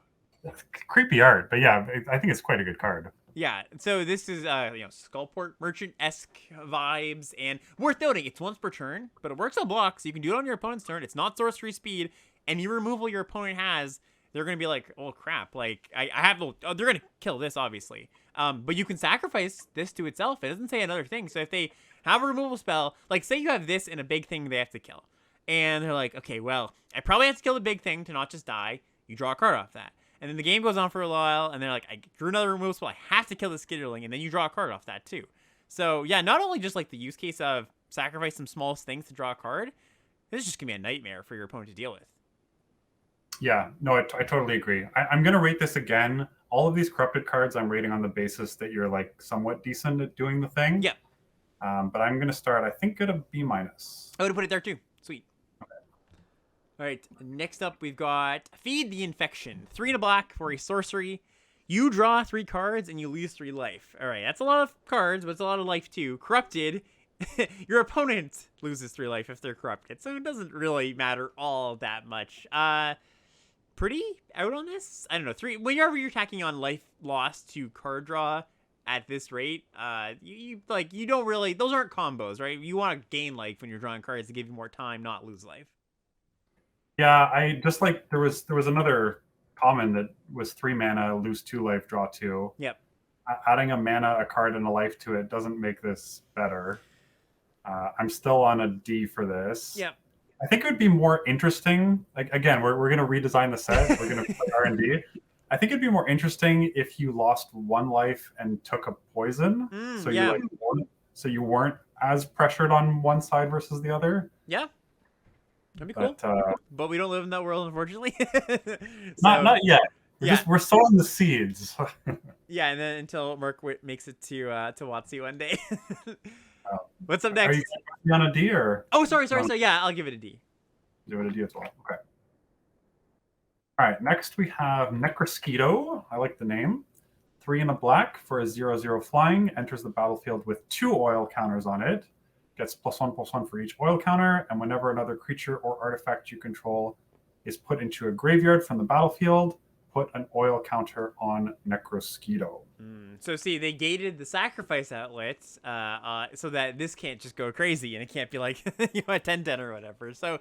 Creepy art, but yeah, I think it's quite a good card. Yeah, so this is, Skullport Merchant-esque vibes, and worth noting, it's once per turn, but it works on blocks, so you can do it on your opponent's turn. It's not sorcery speed. Any removal your opponent has, they're going to be like, oh, crap, like, I have to, they're going to kill this, obviously. But you can sacrifice this to itself. It doesn't say another thing, so if they have a removal spell, like, say you have this and a big thing they have to kill, and they're like, okay, well, I probably have to kill the big thing to not just die. You draw a card off that. And then the game goes on for a while, and they're like, I drew another removal spell, I have to kill the Skitterling, and then you draw a card off that too. So, yeah, not only just like the use case of sacrifice some small things to draw a card, this is just going to be a nightmare for your opponent to deal with. Yeah, no, I totally agree. I'm going to rate this again. All of these corrupted cards I'm rating on the basis that you're like somewhat decent at doing the thing. Yeah. But I'm going to start, I think, at a B-. I would have put it there too. Sweet. All right, next up we've got Feed the Infection. 3 and a black for a sorcery. You draw 3 cards and you lose 3 life. All right, that's a lot of cards, but it's a lot of life too. Corrupted. Your opponent loses 3 life if they're corrupted, so it doesn't really matter all that much. Pretty out on this? I don't know. 3. Whenever you're attacking on life lost to card draw at this rate, you don't really. Those aren't combos, right? You want to gain life when you're drawing cards to give you more time, not lose life. Yeah, I just like there was another common that was 3 mana, lose 2 life, draw 2. Yep. Adding a mana, a card, and a life to it doesn't make this better. I'm still on a D for this. Yep. I think it would be more interesting. Like, again, we're going to redesign the set. We're going to play R&D. I think it'd be more interesting if you lost 1 life and took a poison. So you weren't as pressured on one side versus the other. Yeah. That'd be cool. But we don't live in that world, unfortunately. Not yet. Yeah. We're sowing the seeds. Yeah, and then until Mark makes it to WotC one day. What's up next? Are you on a D or? Oh, sorry. So yeah, I'll give it a D. Give it a D as well. Okay. All right. Next we have Necrosquito. I like the name. 3 and a black for a 0/0 flying. Enters the battlefield with 2 oil counters on it. Gets +1/+1 for each oil counter, and whenever another creature or artifact you control is put into a graveyard from the battlefield, put an oil counter on Necrosquito. So see, they gated the sacrifice outlets so that this can't just go crazy, and it can't be like a 10/10 or whatever. So,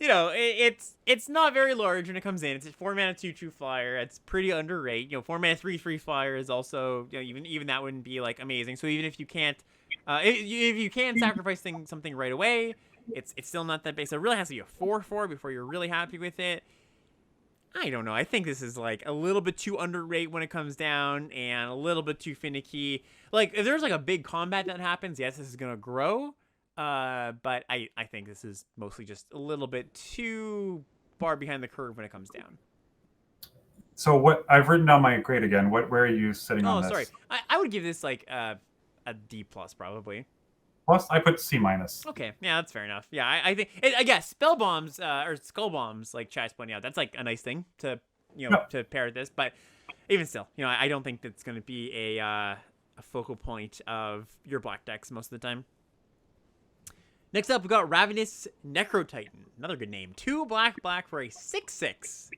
it's not very large when it comes in. It's a 4 mana 2/2 flyer. It's pretty underrated. 4 mana 3/3 flyer is also even that wouldn't be like amazing. So even if you can't. If you can sacrifice something right away, it's still not that big. So it really has to be a 4/4 before you're really happy with it. I don't know. I think this is like a little bit too underrated when it comes down and a little bit too finicky. Like if there's like a big combat that happens, yes, this is gonna grow. But I think this is mostly just a little bit too far behind the curve when it comes down. So what I've written down my grade again. Where are you sitting on this? Oh, sorry. I would give this like a D+ probably. Plus, I put C-. Okay, yeah, that's fair enough. Yeah, I think I guess spell bombs or skull bombs, like Chai's pointing out, that's like a nice thing to to pair with this. But even still, I don't think that's going to be a focal point of your black decks most of the time. Next up, we got Ravenous Necrotitan, another good name. 2 black for a 6/6,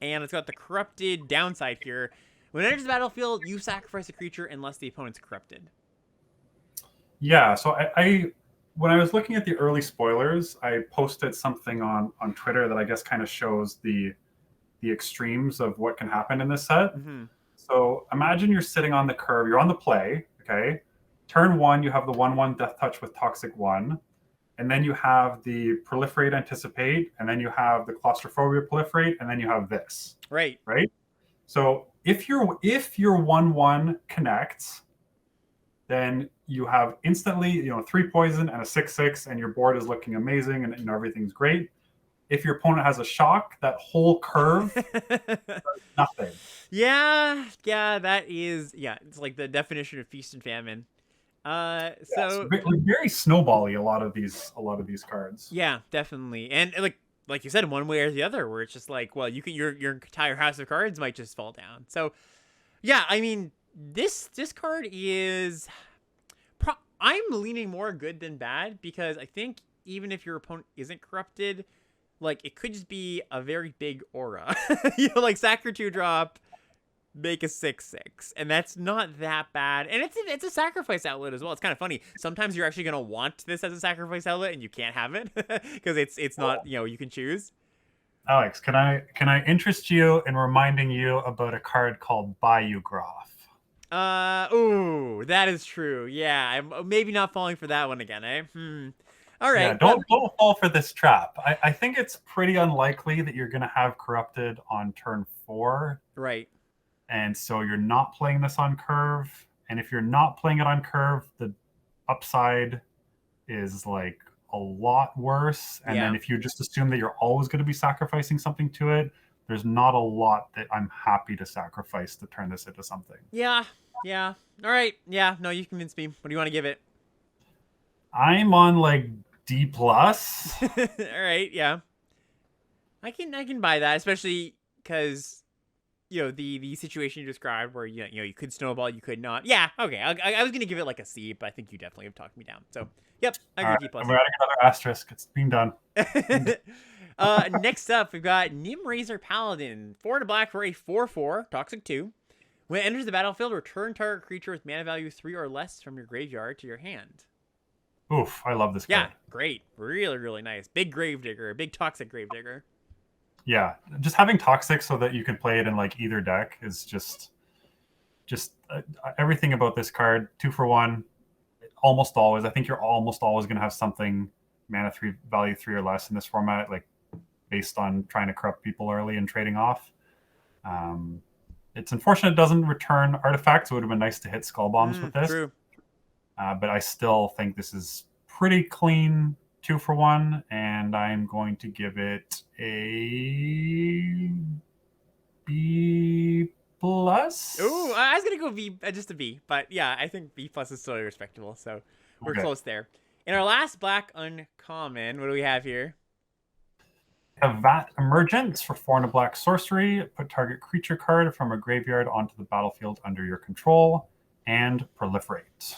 and it's got the corrupted downside here. When it enters the battlefield, you sacrifice a creature unless the opponent's corrupted. Yeah, so I when I was looking at the early spoilers, I posted something on Twitter that I guess kind of shows the extremes of what can happen in this set. Mm-hmm. So imagine you're sitting on the curve, you're on the play, okay? Turn 1, you have the 1/1 Death Touch with Toxic 1, and then you have the Proliferate Anticipate, and then you have the Claustrophobia Proliferate, and then you have this. Right. So if your 1/1 connects, then you have instantly 3 poison and a 6/6, and your board is looking amazing, and everything's great. If your opponent has a shock, that whole curve does nothing. Yeah, that is it's like the definition of feast and famine. So very snowbally a lot of these cards. Yeah, definitely. And like you said, one way or the other, where it's just like, well, you can your entire house of cards might just fall down. So yeah, I mean, this card is I'm leaning more good than bad because I think even if your opponent isn't corrupted, like it could just be a very big aura. Like sack your 2-drop, make a 6/6, and that's not that bad. And it's a sacrifice outlet as well. It's kind of funny. Sometimes you're actually gonna want this as a sacrifice outlet, and you can't have it because it's not, you can choose. Alex, can I interest you in reminding you about a card called Biograph? Ooh, that is true. Yeah, I'm maybe not falling for that one again, eh? All right. Yeah, don't fall for this trap. I think it's pretty unlikely that you're going to have corrupted on turn 4. Right. And so you're not playing this on curve. And if you're not playing it on curve, the upside is like a lot worse. And then if you just assume that you're always going to be sacrificing something to it, there's not a lot that I'm happy to sacrifice to turn this into something. Yeah. All right. Yeah. No, you convinced me. What do you want to give it? I'm on like D+. All right. Yeah. I can buy that, especially because the situation you described where you could snowball, you could not. Yeah. Okay. I was gonna give it like a C, but I think you definitely have talked me down. So yep, I agree. Right, we're adding another asterisk. It's being done. Next up, we've got Nimrazor Paladin, 4 to black for a 4/4 toxic 2. When it enters the battlefield, return target creature with mana value 3 or less from your graveyard to your hand. Oof, I love this card. Yeah, great. Really, really nice. Big Gravedigger, big toxic Gravedigger. Yeah, just having toxic so that you can play it in like either deck is just everything about this card. 2 for 1, almost always. I think you're almost always going to have something mana 3 value 3 or less in this format, like based on trying to corrupt people early and trading off. It's unfortunate it doesn't return artifacts. It would have been nice to hit skull bombs with this. True. But I still think this is pretty clean 2 for 1, and I'm going to give it a B+. Ooh, I was gonna go V, just a B, but yeah, I think B+ is totally respectable. So we're close there. In our last black uncommon, what do we have here? A Vat Emergence for 4 and a black sorcery. Put target creature card from a graveyard onto the battlefield under your control and proliferate.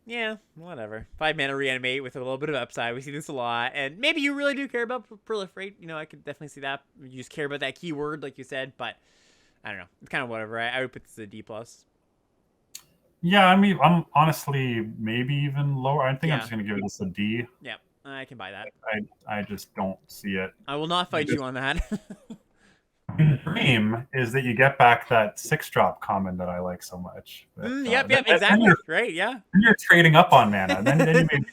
Yeah, whatever. 5 mana reanimate with a little bit of upside. We see this a lot. And maybe you really do care about proliferate. I could definitely see that. You just care about that keyword, like you said. But I don't know. It's kind of whatever. I would put this at a D+. Yeah, I mean, I'm honestly maybe even lower. I think I'm just going to give this a D. Yeah, I can buy that. I just don't see it. I will not fight you on that. The dream is that you get back that 6-drop common that I like so much. But, yep, exactly. Right, yeah. Then you're trading up on mana. Then you maybe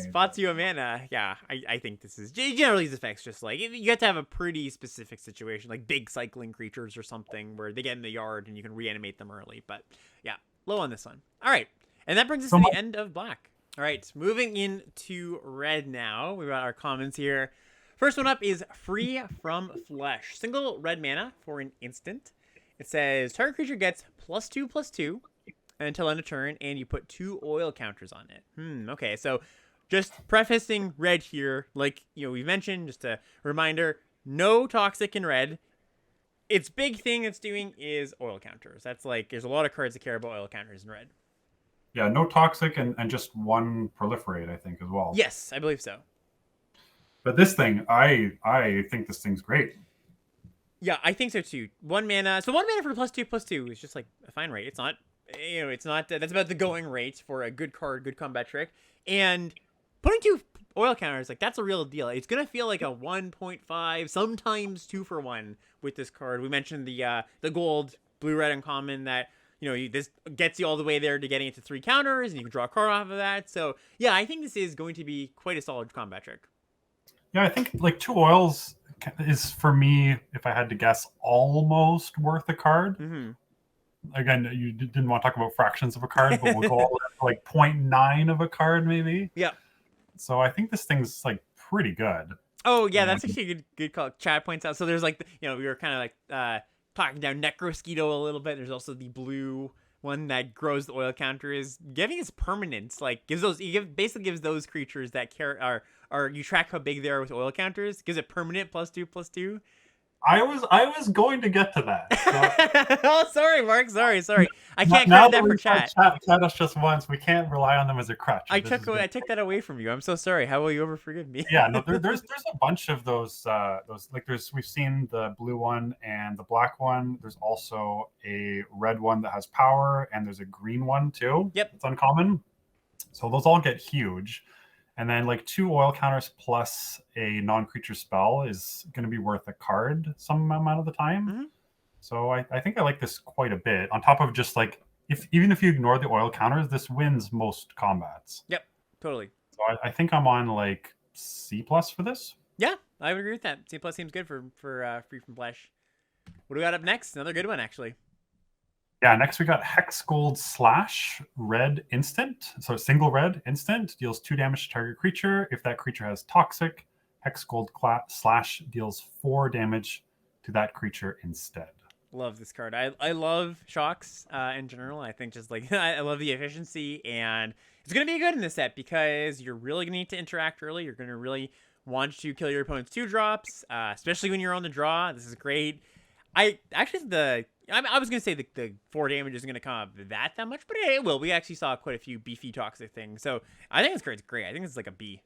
spots you a mana. Yeah, I think this is generally these effects just like you have to have a pretty specific situation, like big cycling creatures or something where they get in the yard and you can reanimate them early. But yeah, low on this one. All right, and that brings us to the end of black. All right, moving into red now. We've got our commons here. First one up is Free from Flesh. Single red mana for an instant. It says target creature gets +2/+2 until end of turn, and you put 2 oil counters on it. Okay, so just prefacing red here, like we mentioned, just a reminder, no toxic in red. Its big thing it's doing is oil counters. That's like there's a lot of cards that care about oil counters in red. Yeah, no toxic and just 1 proliferate, I think, as well. Yes, I believe so. But this thing, I think this thing's great. Yeah, I think so too. 1 mana. So 1 mana for +2/+2 is just like a fine rate. It's not, it's not. That's about the going rate for a good card, good combat trick. And putting 2 oil counters, like that's a real deal. It's gonna feel like a 1.5, sometimes 2 for 1 with this card. We mentioned the gold, blue, red uncommon that this gets you all the way there to getting it to 3 counters, and you can draw a card off of that. So yeah, I think this is going to be quite a solid combat trick. Yeah, I think like 2 oils is, for me, if I had to guess, almost worth a card. Mm-hmm. Again, you didn't want to talk about fractions of a card, but we'll go all like 0.9 of a card, maybe. Yeah. So I think this thing's like pretty good. Oh yeah, that's actually a good call. Chad points out. So there's like we were kind of like talking down Necrosquito a little bit. There's also the blue one that grows the oil counter, is giving its permanence, like basically gives those creatures that are you track how big they are with oil counters, gives it permanent +2/+2. I was going to get to that. So Oh, sorry, Mark. Sorry. I can't now credit that for we've had chat. chat us just once, we can't rely on them as a crutch. I This is good. took that away from you. I'm so sorry. How will you ever forgive me? Yeah, no, there's a bunch of those like we've seen the blue one and the black one. There's also a red one that has power, and there's a green one too. Yep. It's uncommon. So those all get huge. And then like 2 oil counters plus a non-creature spell is going to be worth a card some amount of the time. Mhm. So I think I like this quite a bit. On top of just like even if you ignore the oil counters, this wins most combats. Yep. Totally. So I think I'm on like C plus for this. Yeah, I would agree with that. C plus seems good for Free from Flesh. What do we got up next? Another good one, actually. Yeah, next we got Hex Gold Slash Red Instant. So single red instant deals 2 damage to target creature. If that creature has Toxic, Hex Gold Slash deals 4 damage to that creature instead. Love this card. I love shocks in general. I think just like I love the efficiency, and it's gonna be good in this set because you're really gonna need to interact early. You're gonna really want to kill your opponent's 2-drops, especially when you're on the draw. This is great. I was gonna say the 4 damage isn't gonna come up that much, but it will. We actually saw quite a few beefy toxic things, so I think this card's great. I think it's like a B.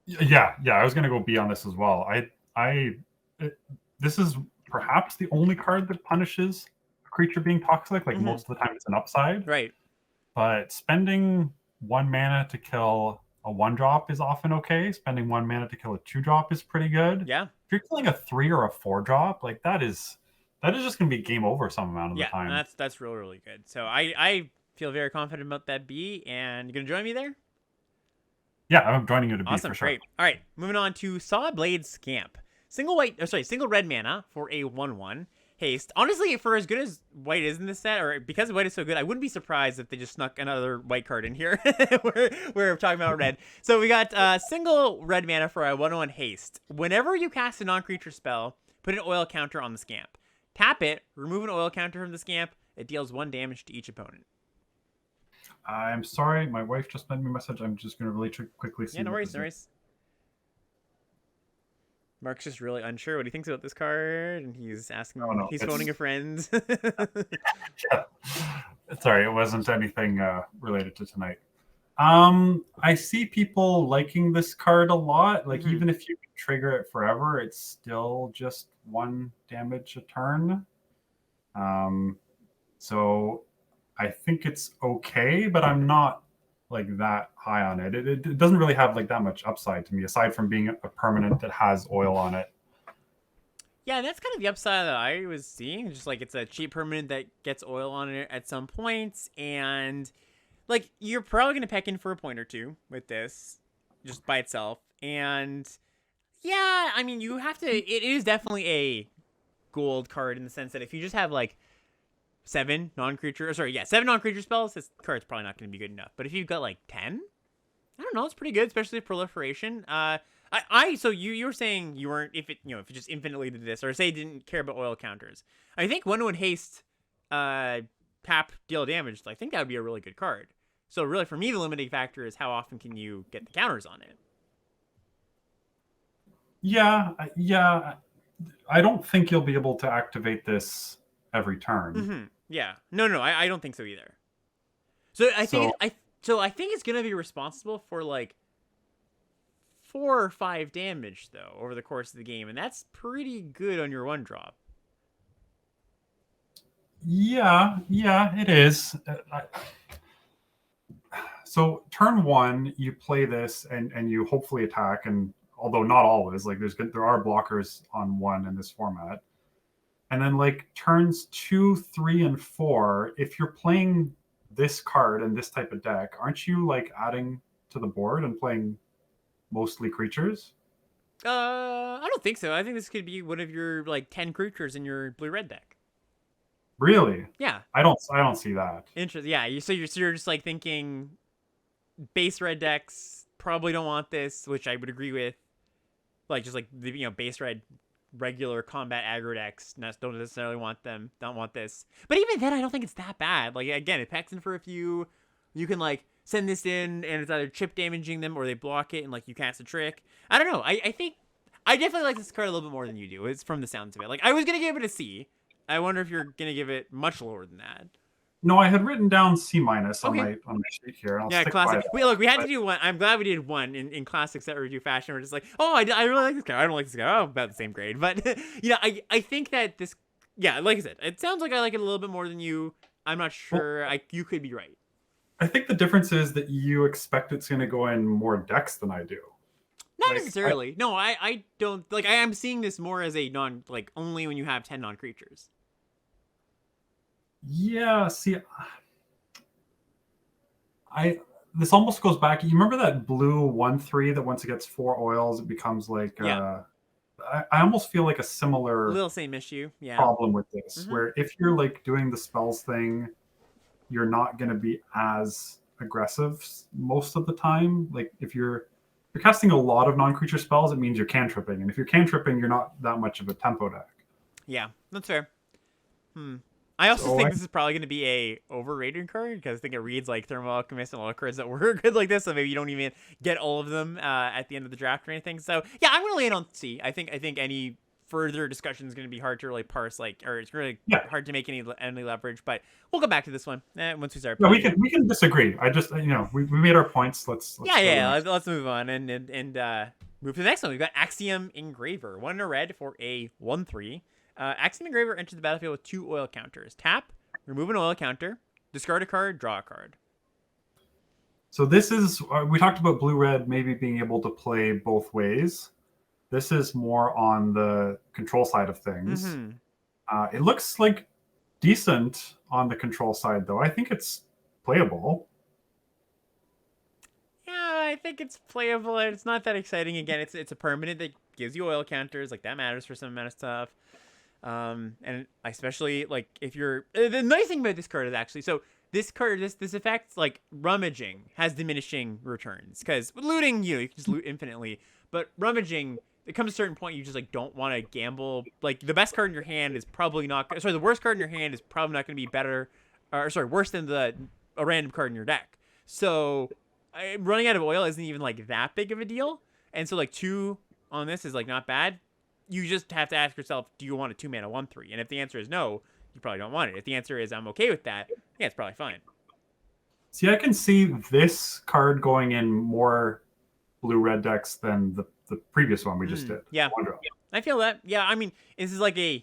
Yeah, I was gonna go B on this as well. This is perhaps the only card that punishes a creature being toxic. Like most of the time, it's an upside. Right. But spending 1 mana to kill a 1-drop is often okay. Spending 1 mana to kill a 2-drop is pretty good. Yeah. If you're killing a 3 or a 4-drop, like that is just gonna be game over some amount of the time. Yeah, that's really good. So I feel very confident about that B, and you gonna join me there? Yeah, I'm joining you to B awesome, for sure. Great. All right, moving on to Saw Blade Scamp. Single red mana for a 1/1 haste. Honestly, for as good as white is in this set, or because white is so good, I wouldn't be surprised if they just snuck another white card in here. we're talking about red. So we got single red mana for a 1/1 haste. Whenever you cast a non-creature spell, put an oil counter on the scamp. Tap it, remove an oil counter from the scamp. It deals 1 damage to each opponent. I'm sorry, my wife just sent me a message. I'm just going to really quickly see. Yeah, no worries. Mark's just really unsure what he thinks about this card, and he's asking. He's phoning a friend. Yeah. Sorry, it wasn't anything related to tonight. I see people liking this card a lot. Like even if you trigger it forever, it's still just 1 damage a turn. So I think it's okay, but I'm not like that high on it. It doesn't really have like that much upside to me, aside from being a permanent that has oil on it. Yeah, that's kind of the upside that I was seeing. Just like it's a cheap permanent that gets oil on it at some points, and like you're probably gonna peck in for a point or two with this, just by itself. And yeah, I mean you have to. It is definitely a gold card in the sense that if you just have like 7 non-creature spells, this card's probably not going to be good enough. But if you've got like 10, I don't know, it's pretty good, especially proliferation. So you were saying you weren't if it just infinitely did this, or say didn't care about oil counters. I think 1/1 haste, tap deal damage. I think that would be a really good card. So really, for me, the limiting factor is how often can you get the counters on it. Yeah. I don't think you'll be able to activate this every turn. Yeah. No, I don't think so either. So I think it's gonna be responsible for like 4 or 5 damage though over the course of the game, and that's pretty good on your 1-drop. Yeah, it is. So turn 1, you play this and you hopefully attack, and although not always, like there are blockers on 1 in this format. And then like turns 2, 3, and 4, if you're playing this card and this type of deck, aren't you like adding to the board and playing mostly creatures? I don't think so. I think this could be one of your like 10 creatures in your blue-red deck. Really? Yeah. I don't see that. Interesting. Yeah. So you're just like thinking base red decks probably don't want this, which I would agree with. Like just like the base red regular combat aggro decks don't necessarily don't want this. But even then, I don't think it's that bad. Like again, it packs in for a few. You can like send this in, and it's either chip damaging them or they block it, and like you cast a trick. I don't know. I think I definitely like this card a little bit more than you do. It's from the sounds of it. Like, I was gonna give it a C. I wonder if you're gonna give it much lower than that. No, I had written down C- on Okay. my sheet here. And I'll Yeah, stick classic. by that. We had to do one. I'm glad we did one in classics that review fashion. We're just like, oh, I really like this guy. I don't like this guy. Oh, about the same grade. But I think that this, yeah, like I said, it sounds like I like it a little bit more than you. I'm not sure. You could be right. I think the difference is that you expect it's going to go in more decks than I do. Not Like, necessarily. No, I don't like. I am seeing this more as a only when you have 10 non-creatures. Yeah, see, this almost goes back. You remember that blue 1/3 that once it gets 4 oils, it becomes like. Yeah. I almost feel like a similar Little same issue. Yeah. problem with this, Mhm. where if you're like doing the spells thing, you're not going to be as aggressive most of the time. Like if you're casting a lot of non-creature spells, it means you're cantripping, and if you're cantripping, you're not that much of a tempo deck. Yeah, that's fair. I also So think this is probably going to be a overrated card because I think it reads like Thermal Alchemist and all the cards that were good like this, so maybe you don't even get all of them at the end of the draft or anything. So yeah, I'm going to land on C. I think any further discussion is going to be hard to really parse, or it's really hard to make any leverage. But we'll go back to this one once we start. Yeah, we can disagree. I just we made our points. Let's let's move on and move to the next one. We've got Axiom Engraver, 1 in a red for a 1/3. Axiom Engraver enters the battlefield with 2 oil counters. Tap, remove an oil counter, discard a card, draw a card. So this is we talked about blue-red maybe being able to play both ways. This is more on the control side of things. Mm-hmm. It looks like decent on the control side, though. I think it's playable. Yeah, I think it's playable. It's not that exciting. Again, it's a permanent that gives you oil counters. Like, that matters for some amount of stuff. And especially like if you're the nice thing about this card is actually this card this effect like rummaging has diminishing returns because with looting you can just loot infinitely, but rummaging it comes to a certain point you just like don't want to gamble. Like the best card in your hand is probably not the worst card in your hand is probably not going to be better worse than a random card in your deck. So running out of oil isn't even like that big of a deal, and so like 2 on this is like not bad. You just have to ask yourself, do you want a 2-mana 1/3? And if the answer is no, you probably don't want it. If the answer is I'm okay with that, yeah, it's probably fine. See, I can see this card going in more blue-red decks than the previous one we just did. Yeah, I feel that. Yeah, I mean, this is like a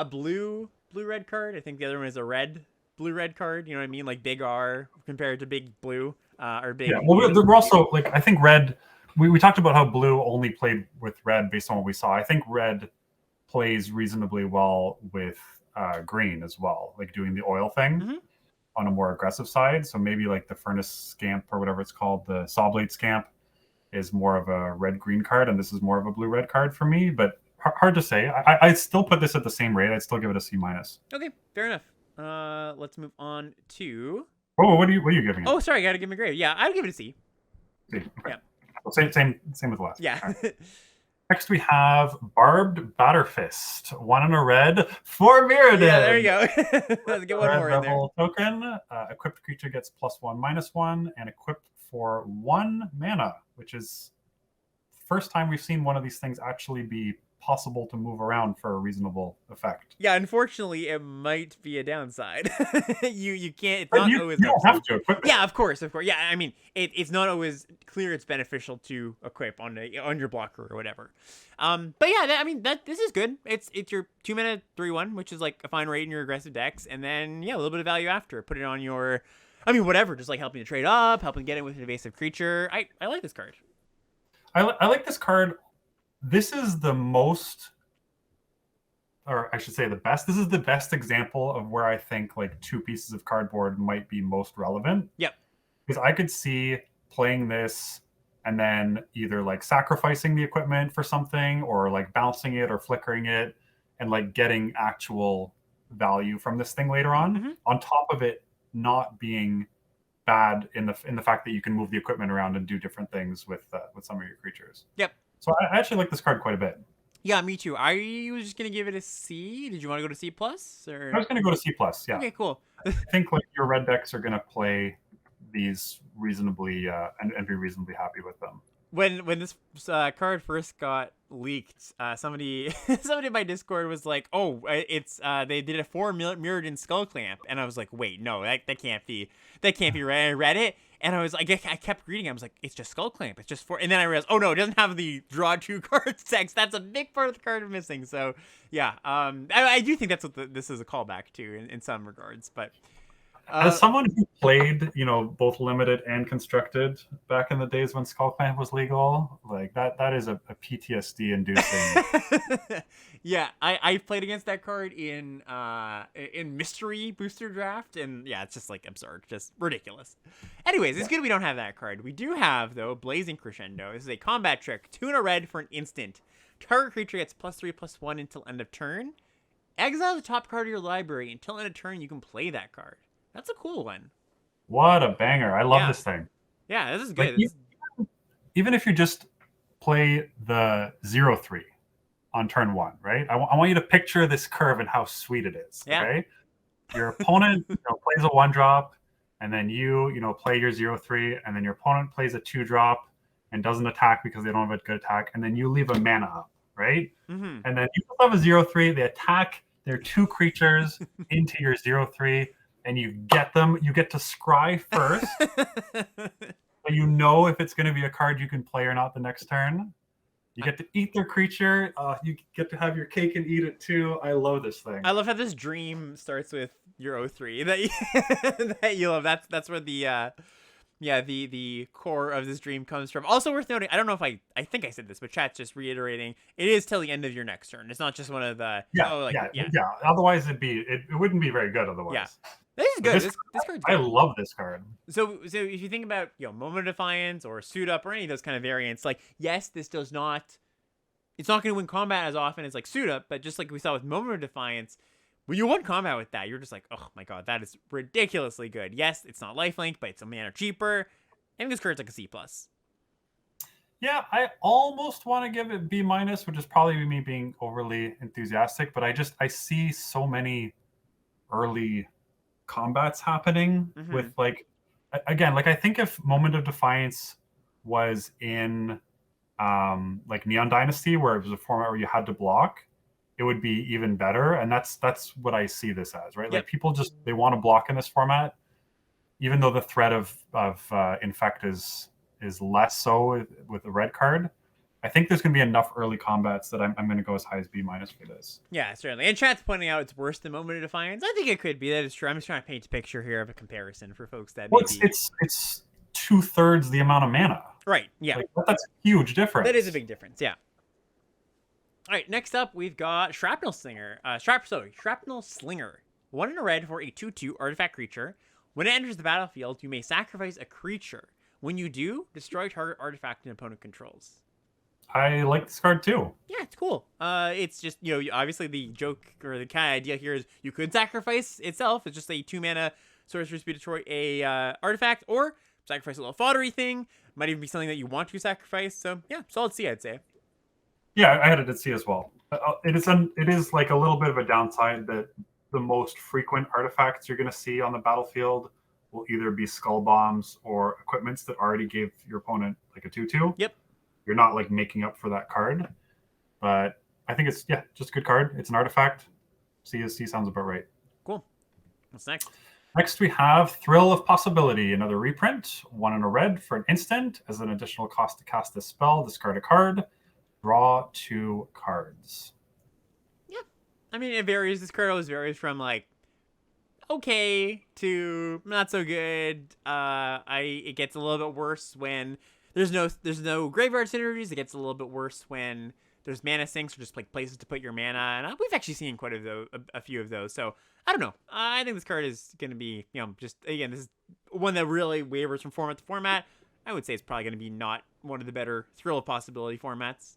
blue-red card. I think the other one is a blue-red card. You know what I mean? Like big R compared to big blue or big. Yeah, well, we're also like I think red. We talked about how blue only played with red based on what we saw. I think red plays reasonably well with green as well, like doing the oil thing on a more aggressive side. So maybe like the Furnace Scamp or whatever it's called, the Sawblade Scamp is more of a red-green card, and this is more of a blue-red card for me, but hard to say. I'd still put this at the same rate. I'd still give it a C-. Okay, fair enough. Let's move on to... Oh, what are you giving it? Oh, sorry, I gotta give me a grade. Yeah, I'd give it a C. C. Okay. Yeah. Well, same with the last. Yeah. Right. Next we have Barbed Batterfist, 1 in a red for Mirrodin. Yeah, there you go. Let's get one more in there. Token. Equipped creature gets +1/-1, and equipped for 1 mana, which is the first time we've seen one of these things actually be possible to move around for a reasonable effect. Yeah, unfortunately, it might be a downside. you can't. It's But not you always. don't have to equip it. Yeah, of course. Yeah, I mean, it's not always clear it's beneficial to equip on your blocker or whatever. But yeah, this is good. It's your 2-mana 3/1, which is like a fine rate in your aggressive decks, and then a little bit of value after. Put it on your, whatever, just like helping to trade up, helping get it with an evasive creature. I like this card. I like this card. This is the most, or I should say the best. This is the best example of where I think like 2 pieces of cardboard might be most relevant. Yep. Because I could see playing this and then either like sacrificing the equipment for something or like bouncing it or flickering it and like getting actual value from this thing later on. On top of it not being bad in the fact that you can move the equipment around and do different things with some of your creatures. Yep. So I actually like this card quite a bit. Yeah, me too. I was just gonna give it a C. Did you want to go to C+? Or I was going to go to C+. Yeah. Okay, cool. I think like your red decks are going to play these reasonably and be reasonably happy with them. when this card first got leaked, somebody somebody in my Discord was like, "Oh, it's they did a 4 mirrored in Skull Clamp," and I was like, "Wait, no, that can't be right." I read it, and I was like, I kept reading. I was like, "It's just Skull Clamp. It's just 4." And then I realized, oh no, it doesn't have the draw 2 cards text. That's a big part of the card missing. So yeah, I do think that's what this is a callback to in some regards, but. As someone who played, both limited and constructed back in the days when Skull Clamp was legal, like that is a PTSD inducing. Yeah, I played against that card in Mystery Booster Draft, and yeah, it's just like absurd, just ridiculous. Anyways, it's good we don't have that card. We do have, though, Blazing Crescendo. This is a combat trick. 2 and a red for an instant. Target creature gets +3/+1 until end of turn. Exile the top card of your library. Until end of turn, you can play that card. That's a cool one. What a banger. I love this thing. Yeah, this is good. Even if you just play the 0/3 on turn 1, right? I want you to picture this curve and how sweet it is. Yeah. Okay. Your opponent plays a 1-drop, and then you play your 0/3, and then your opponent plays a 2-drop and doesn't attack because they don't have a good attack, and then you leave a mana up, right? Mm-hmm. And then you have a 0/3, they attack their 2 creatures into your 0/3. And you get them. You get to scry first, so you know if it's going to be a card you can play or not the next turn. You get to eat their creature. You get to have your cake and eat it too. I love this thing. I love how this dream starts with your 0/3 that you love. That's where the the core of this dream comes from. Also worth noting, I don't know if I think I said this, but chat's just reiterating, it is till the end of your next turn. It's not just one of the yeah. Otherwise, it wouldn't be very good. Otherwise, yeah. This is good. This card's good. I love this card. So if you think about Moment of Defiance or Suit Up or any of those kind of variants, like yes, this does not. It's not going to win combat as often as like Suit Up, but just like we saw with Moment of Defiance, when you won combat with that, you're just like, oh my god, that is ridiculously good. Yes, it's not lifelink, but it's a mana cheaper. I think this card's like a C+. Yeah, I almost want to give it B-, which is probably me being overly enthusiastic, but I see so many early combats happening with again, I think if Moment of Defiance was in like Neon Dynasty, where it was a format where you had to block, it would be even better. And that's what I see this as, right? Yep. Like people they want to block in this format, even though the threat of Infect is less so with the red card. I think there's going to be enough early combats that I'm going to go as high as B- for this. Yeah, certainly. And chat's pointing out it's worse than Moment of Defiance. I think it could be. That is true. I'm just trying to paint a picture here of a comparison for folks that maybe... It's 2/3 the amount of mana. Right, yeah. That's a huge difference. That is a big difference, yeah. All right, next up, we've got Shrapnel Slinger. Shrapnel Slinger. 1 and a red for a 2/2 artifact creature. When it enters the battlefield, you may sacrifice a creature. When you do, destroy target artifact an opponent controls. I like this card too. Yeah, it's cool. It's just, obviously the joke or the kind of idea here is you could sacrifice itself. It's just a 2-mana sorcerer speed destroy a artifact, or sacrifice a little foddery thing. Might even be something that you want to sacrifice. So yeah, solid C, I'd say. Yeah, I had it at C as well. It is like a little bit of a downside that the most frequent artifacts you're going to see on the battlefield will either be skull bombs or equipments that already gave your opponent like a 2/2. Yep. You're not like making up for that card, but I think it's just a good card. It's an artifact. C sounds about right. Cool. What's next? Next we have Thrill of Possibility, another reprint. 1 and a red for an instant. As an additional cost to cast this spell, discard a card. Draw 2 cards. Yeah, I mean it varies. This card always varies from like okay to not so good. It gets a little bit worse when there's no graveyard synergies. It gets a little bit worse when there's mana sinks or just like places to put your mana. And we've actually seen quite a few of those. So I don't know. I think this card is going to be, just again, this is one that really wavers from format to format. I would say it's probably going to be not one of the better Thrill of Possibility formats.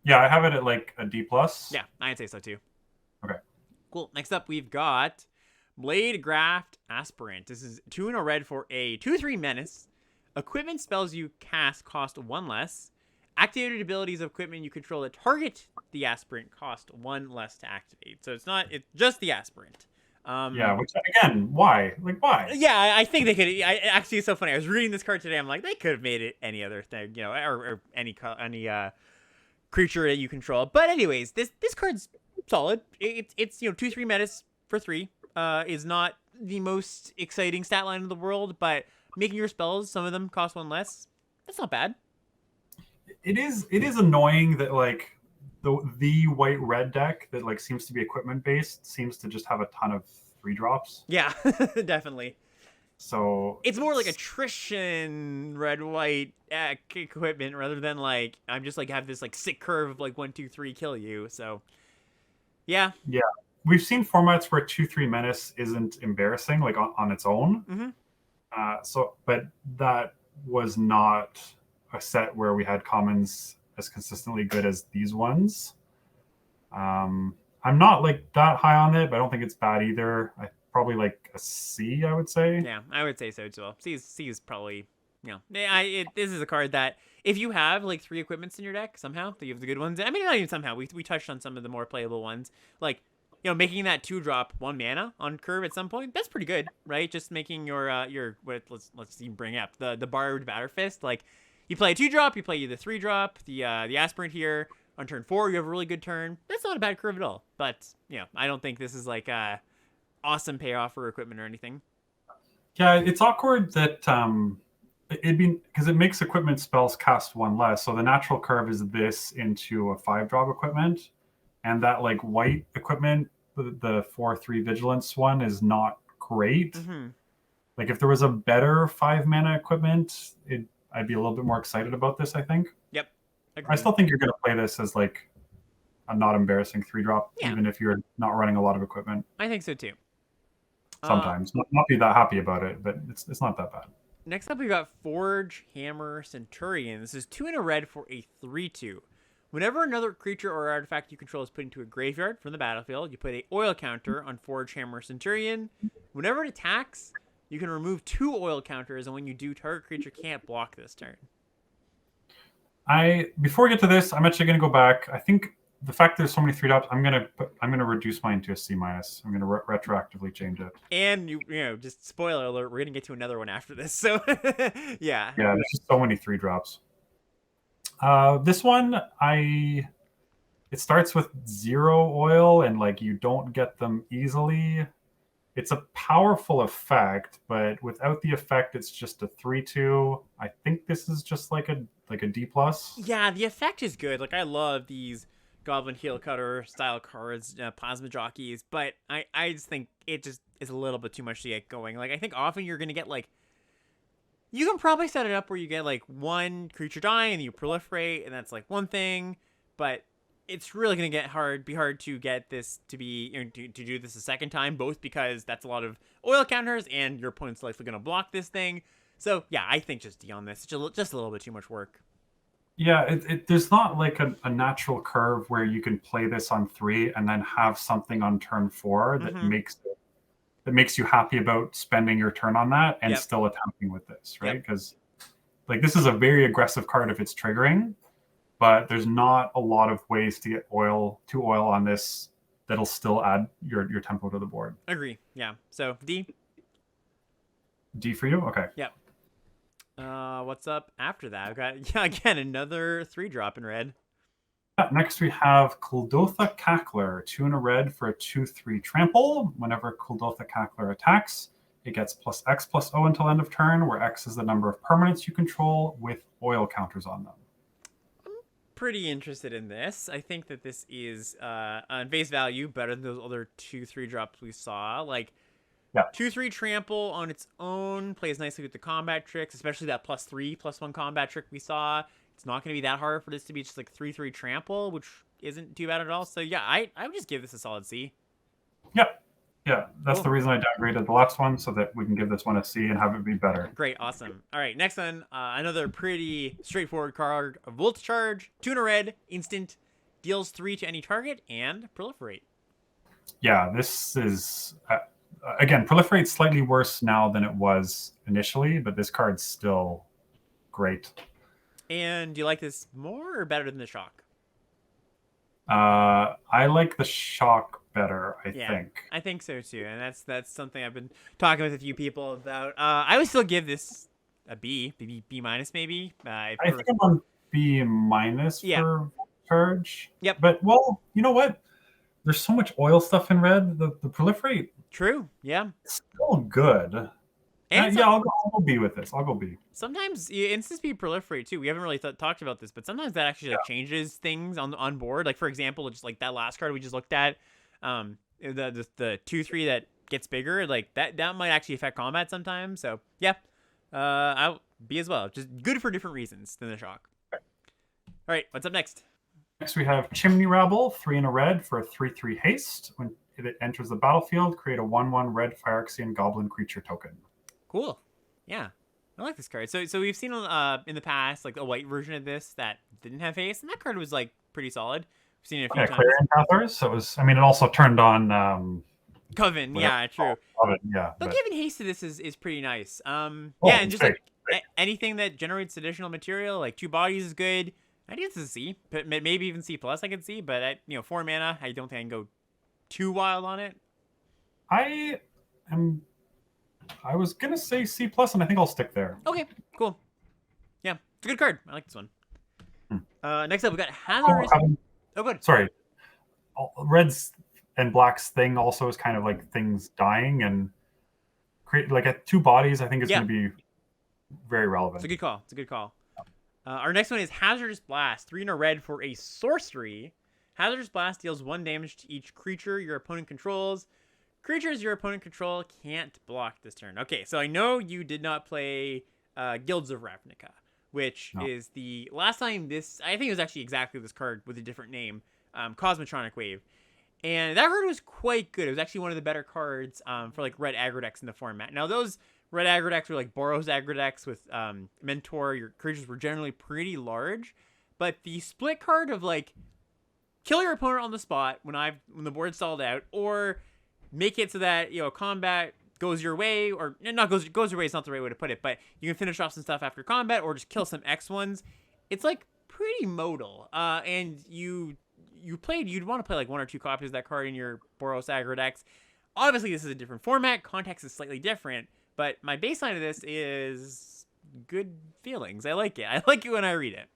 Yeah, I have it at like a D+. Yeah, I'd say so too. Okay. Cool. Next up, we've got Blade Graft Aspirant. This is 2 and a red for a 2/3 menace. Equipment spells you cast cost 1 less. Activated abilities of equipment you control that target the aspirant cost 1 less to activate. So it's just the aspirant. Yeah, which again, why? Like, why? Yeah, I think they could. Actually, it's so funny. I was reading this card today. I'm like, they could have made it any other thing, or any creature that you control. But anyways, this card's solid. It's 2/3 menace for 3. Is not the most exciting stat line in the world, but making your spells, some of them cost 1 less. That's not bad. It is annoying that like the white red deck that like seems to be equipment based seems to just have a ton of 3 drops. Yeah, definitely. So It's more like attrition red white equipment rather than like I'm just like have this like sick curve of like 1, 2, 3 kill you. So yeah. Yeah, we've seen formats where 2/3 menace isn't embarrassing like on its own. Mm-hmm. But that was not a set where we had commons as consistently good as these ones. I'm not like that high on it, but I don't think it's bad either. I probably like a C, I would say. Yeah, I would say so too. C is probably this is a card that if you have like 3 equipments in your deck somehow, that you have the good ones. I mean, not even somehow. We touched on some of the more playable ones, like making that 2-drop 1 mana on curve at some point. That's pretty good, right? Just making your let's even bring up the Barbed Batterfist. Like you play a 2-drop, you play the 3-drop, the Aspirant here on turn 4. You have a really good turn. That's not a bad curve at all. But I don't think this is like a awesome payoff for equipment or anything. Yeah, it's awkward that it'd be because it makes equipment spells cast 1 less. So the natural curve is this into a 5-drop equipment, and that like white equipment, the 4/3 vigilance one, is not great. Mm-hmm. Like if there was a better 5 mana equipment, I'd be a little bit more excited about this, I think. Yep. Agreed. I still think you're going to play this as like a not embarrassing 3-drop, even if you're not running a lot of equipment. I think so too. Sometimes not be that happy about it, but it's not that bad. Next up, we got Forge Hammer Centurion. This is 2 and a red for a 3/2. Whenever another creature or artifact you control is put into a graveyard from the battlefield, you put a oil counter on Forge Hammer Centurion. Whenever it attacks, you can remove 2 oil counters, and when you do, target creature can't block this turn. Before we get to this, I'm actually going to go back. I think the fact there's so many 3-drops, I'm gonna reduce mine to a C-. I'm going to retroactively change it. And just spoiler alert, we're gonna get to another one after this. So yeah. Yeah, there's just so many 3-drops. This one, it starts with 0 oil, and like you don't get them easily. It's a powerful effect, but without the effect, it's just a 3/2. I think this is just like a D+. Yeah, the effect is good. Like I love these Goblin Heel Cutter style cards, Plasma Jockeys, but I just think it just is a little bit too much to get going. Like I think often you're gonna get like, you can probably set it up where you get like 1 creature die and you proliferate, and that's like one thing, but it's really gonna be hard to get this to be to do this a second time, both because that's a lot of oil counters and your opponent's likely gonna block this thing. So yeah, I think just D on this. It's just a little bit too much work. Yeah, there's not like a natural curve where you can play this on 3 and then have something on turn 4 that makes you happy about spending your turn on that and still attacking with this, right? Because like this is a very aggressive card if it's triggering, but there's not a lot of ways to get 2 oil on this that'll still add your tempo to the board. Agree. Yeah. So D. D for you? Okay. Yep. What's up after that? I've got again another 3-drop in red. Next we have Kuldotha Cackler, 2 and a red for a 2/3 trample. Whenever Kuldotha Cackler attacks, it gets +X/+O until end of turn, where X is the number of permanents you control with oil counters on them. I'm pretty interested in this. I think that this is on face value better than those other 2/3 drops we saw. Like 2/3 trample on its own plays nicely with the combat tricks, especially that +3/+1 combat trick we saw. It's not going to be that hard for this to be just like 3/3 trample, which isn't too bad at all. So yeah, I would just give this a solid C. Yeah, that's the reason I downgraded the last one, so that we can give this one a C and have it be better. Great, awesome. All right, next one, another pretty straightforward card, a Volt Charge, 2 and a red, instant, deals 3 to any target, and proliferate. Yeah, this is again, proliferate's slightly worse now than it was initially, but this card's still great. And do you like this more or better than the Shock? I like the Shock better, I Yeah, think. I think so too, and that's something I've been talking with a few people about. I would still give this a B minus maybe. I think I'm on B minus Yeah. for Purge. Yep. But, well, you know what? There's so much oil stuff in red. The proliferate True. Yeah. is still good. And Yeah, I'll go B with this. I'll go B. sometimes instant speed proliferate too. We haven't really talked about this, but sometimes that actually like changes things on board. Like for example, just like that last card we just looked at, the 2/3 that gets bigger, like that might actually affect combat sometimes. So yeah, I'll B as well. Just good for different reasons than the shock. All right, what's up next? Next, we have Chimney Rabble, 3 in a red for a 3/3 haste. When it enters the battlefield, create a 1/1 red Phyrexian goblin creature token. Cool. Yeah. I like this card. So we've seen in the past like a white version of this that didn't have haste, and that card was like pretty solid. We've seen it a few times. Clarion Pathers. So it was. I mean, it also turned on Coven. Yeah, true. Coven, yeah. But giving haste to this is pretty nice. Yeah, and just great. like anything that generates additional material, like 2 bodies is good. I think it's a C, but maybe even C plus I can see. But at 4 mana, I don't think I can go too wild on it. I was gonna say C plus, and I think I'll stick there. Okay, cool. Yeah, it's a good card. I like this one. Next up, we got Hazardous. Oh, good. Sorry, reds and blacks thing also is kind of like things dying and create like at 2 bodies. I think is going to be very relevant. It's a good call. It's a good call. Our next one is Hazardous Blast. 3 in a red for a sorcery. Hazardous Blast deals 1 damage to each creature your opponent controls. Creatures your opponent control can't block this turn. Okay, so I know you did not play Guilds of Ravnica, which is the last time this... I think it was actually exactly this card with a different name, Cosmotronic Wave. And that card was quite good. It was actually one of the better cards for like red aggro decks in the format. Now, those red aggro decks were like Boros aggro decks with Mentor. Your creatures were generally pretty large. But the split card of like kill your opponent on the spot when the board's stalled out, or make it so that combat goes your way, or not goes your way. It's not the right way to put it, but you can finish off some stuff after combat, or just kill some X1s. It's like pretty modal, and you'd want to play like 1 or 2 copies of that card in your Boros aggro decks. Obviously, this is a different format. Context is slightly different, but my baseline of this is good feelings. I like it. I like it when I read it.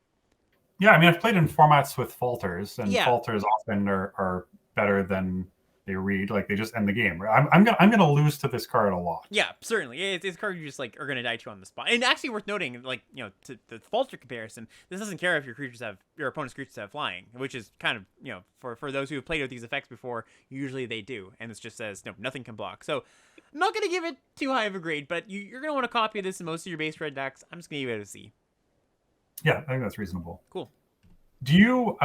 Yeah, I mean, I've played in formats with falters, and Yeah. falters often are better than they read. Like they just end the game. I'm gonna lose to this card a lot. Yeah, certainly. It's a card you just like are gonna die to on the spot. And actually worth noting, like to the falter comparison, this doesn't care if your opponent's creatures have flying, which is kind of for those who have played with these effects before, usually they do, and this just says no, nothing can block. So I'm not gonna give it too high of a grade, but you're gonna want to copy this in most of your base red decks. I'm just gonna give it a C. Yeah, I think that's reasonable. Cool. Do you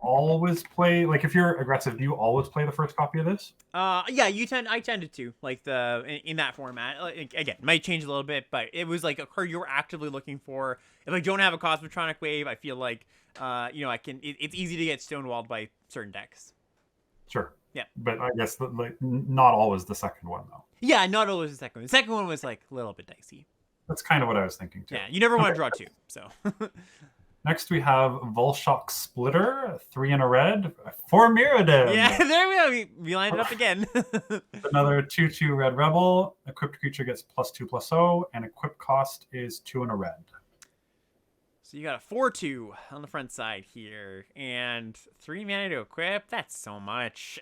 always play, like, if you're aggressive, do you always play the first copy of this? Yeah, I tended to like in that format. Like, again, might change a little bit, but it was like a card you were actively looking for. If I don't have a Cosmotronic Wave, I feel like I can. It's easy to get stonewalled by certain decks. Sure. Yeah. But I guess not always the second one though. Yeah, not always the second one. The second one was like a little bit dicey. That's kind of what I was thinking too. Yeah, you never want to draw 2. So. Next, we have Volshock Splitter, 3 in a red for Mirrodin. Yeah, there we go. We lined it up again. Another 2/2 red rebel. Equipped creature gets +2/+0, and equip cost is 2 in a red. So you got a 4/2 on the front side here, and 3 mana to equip. That's so much.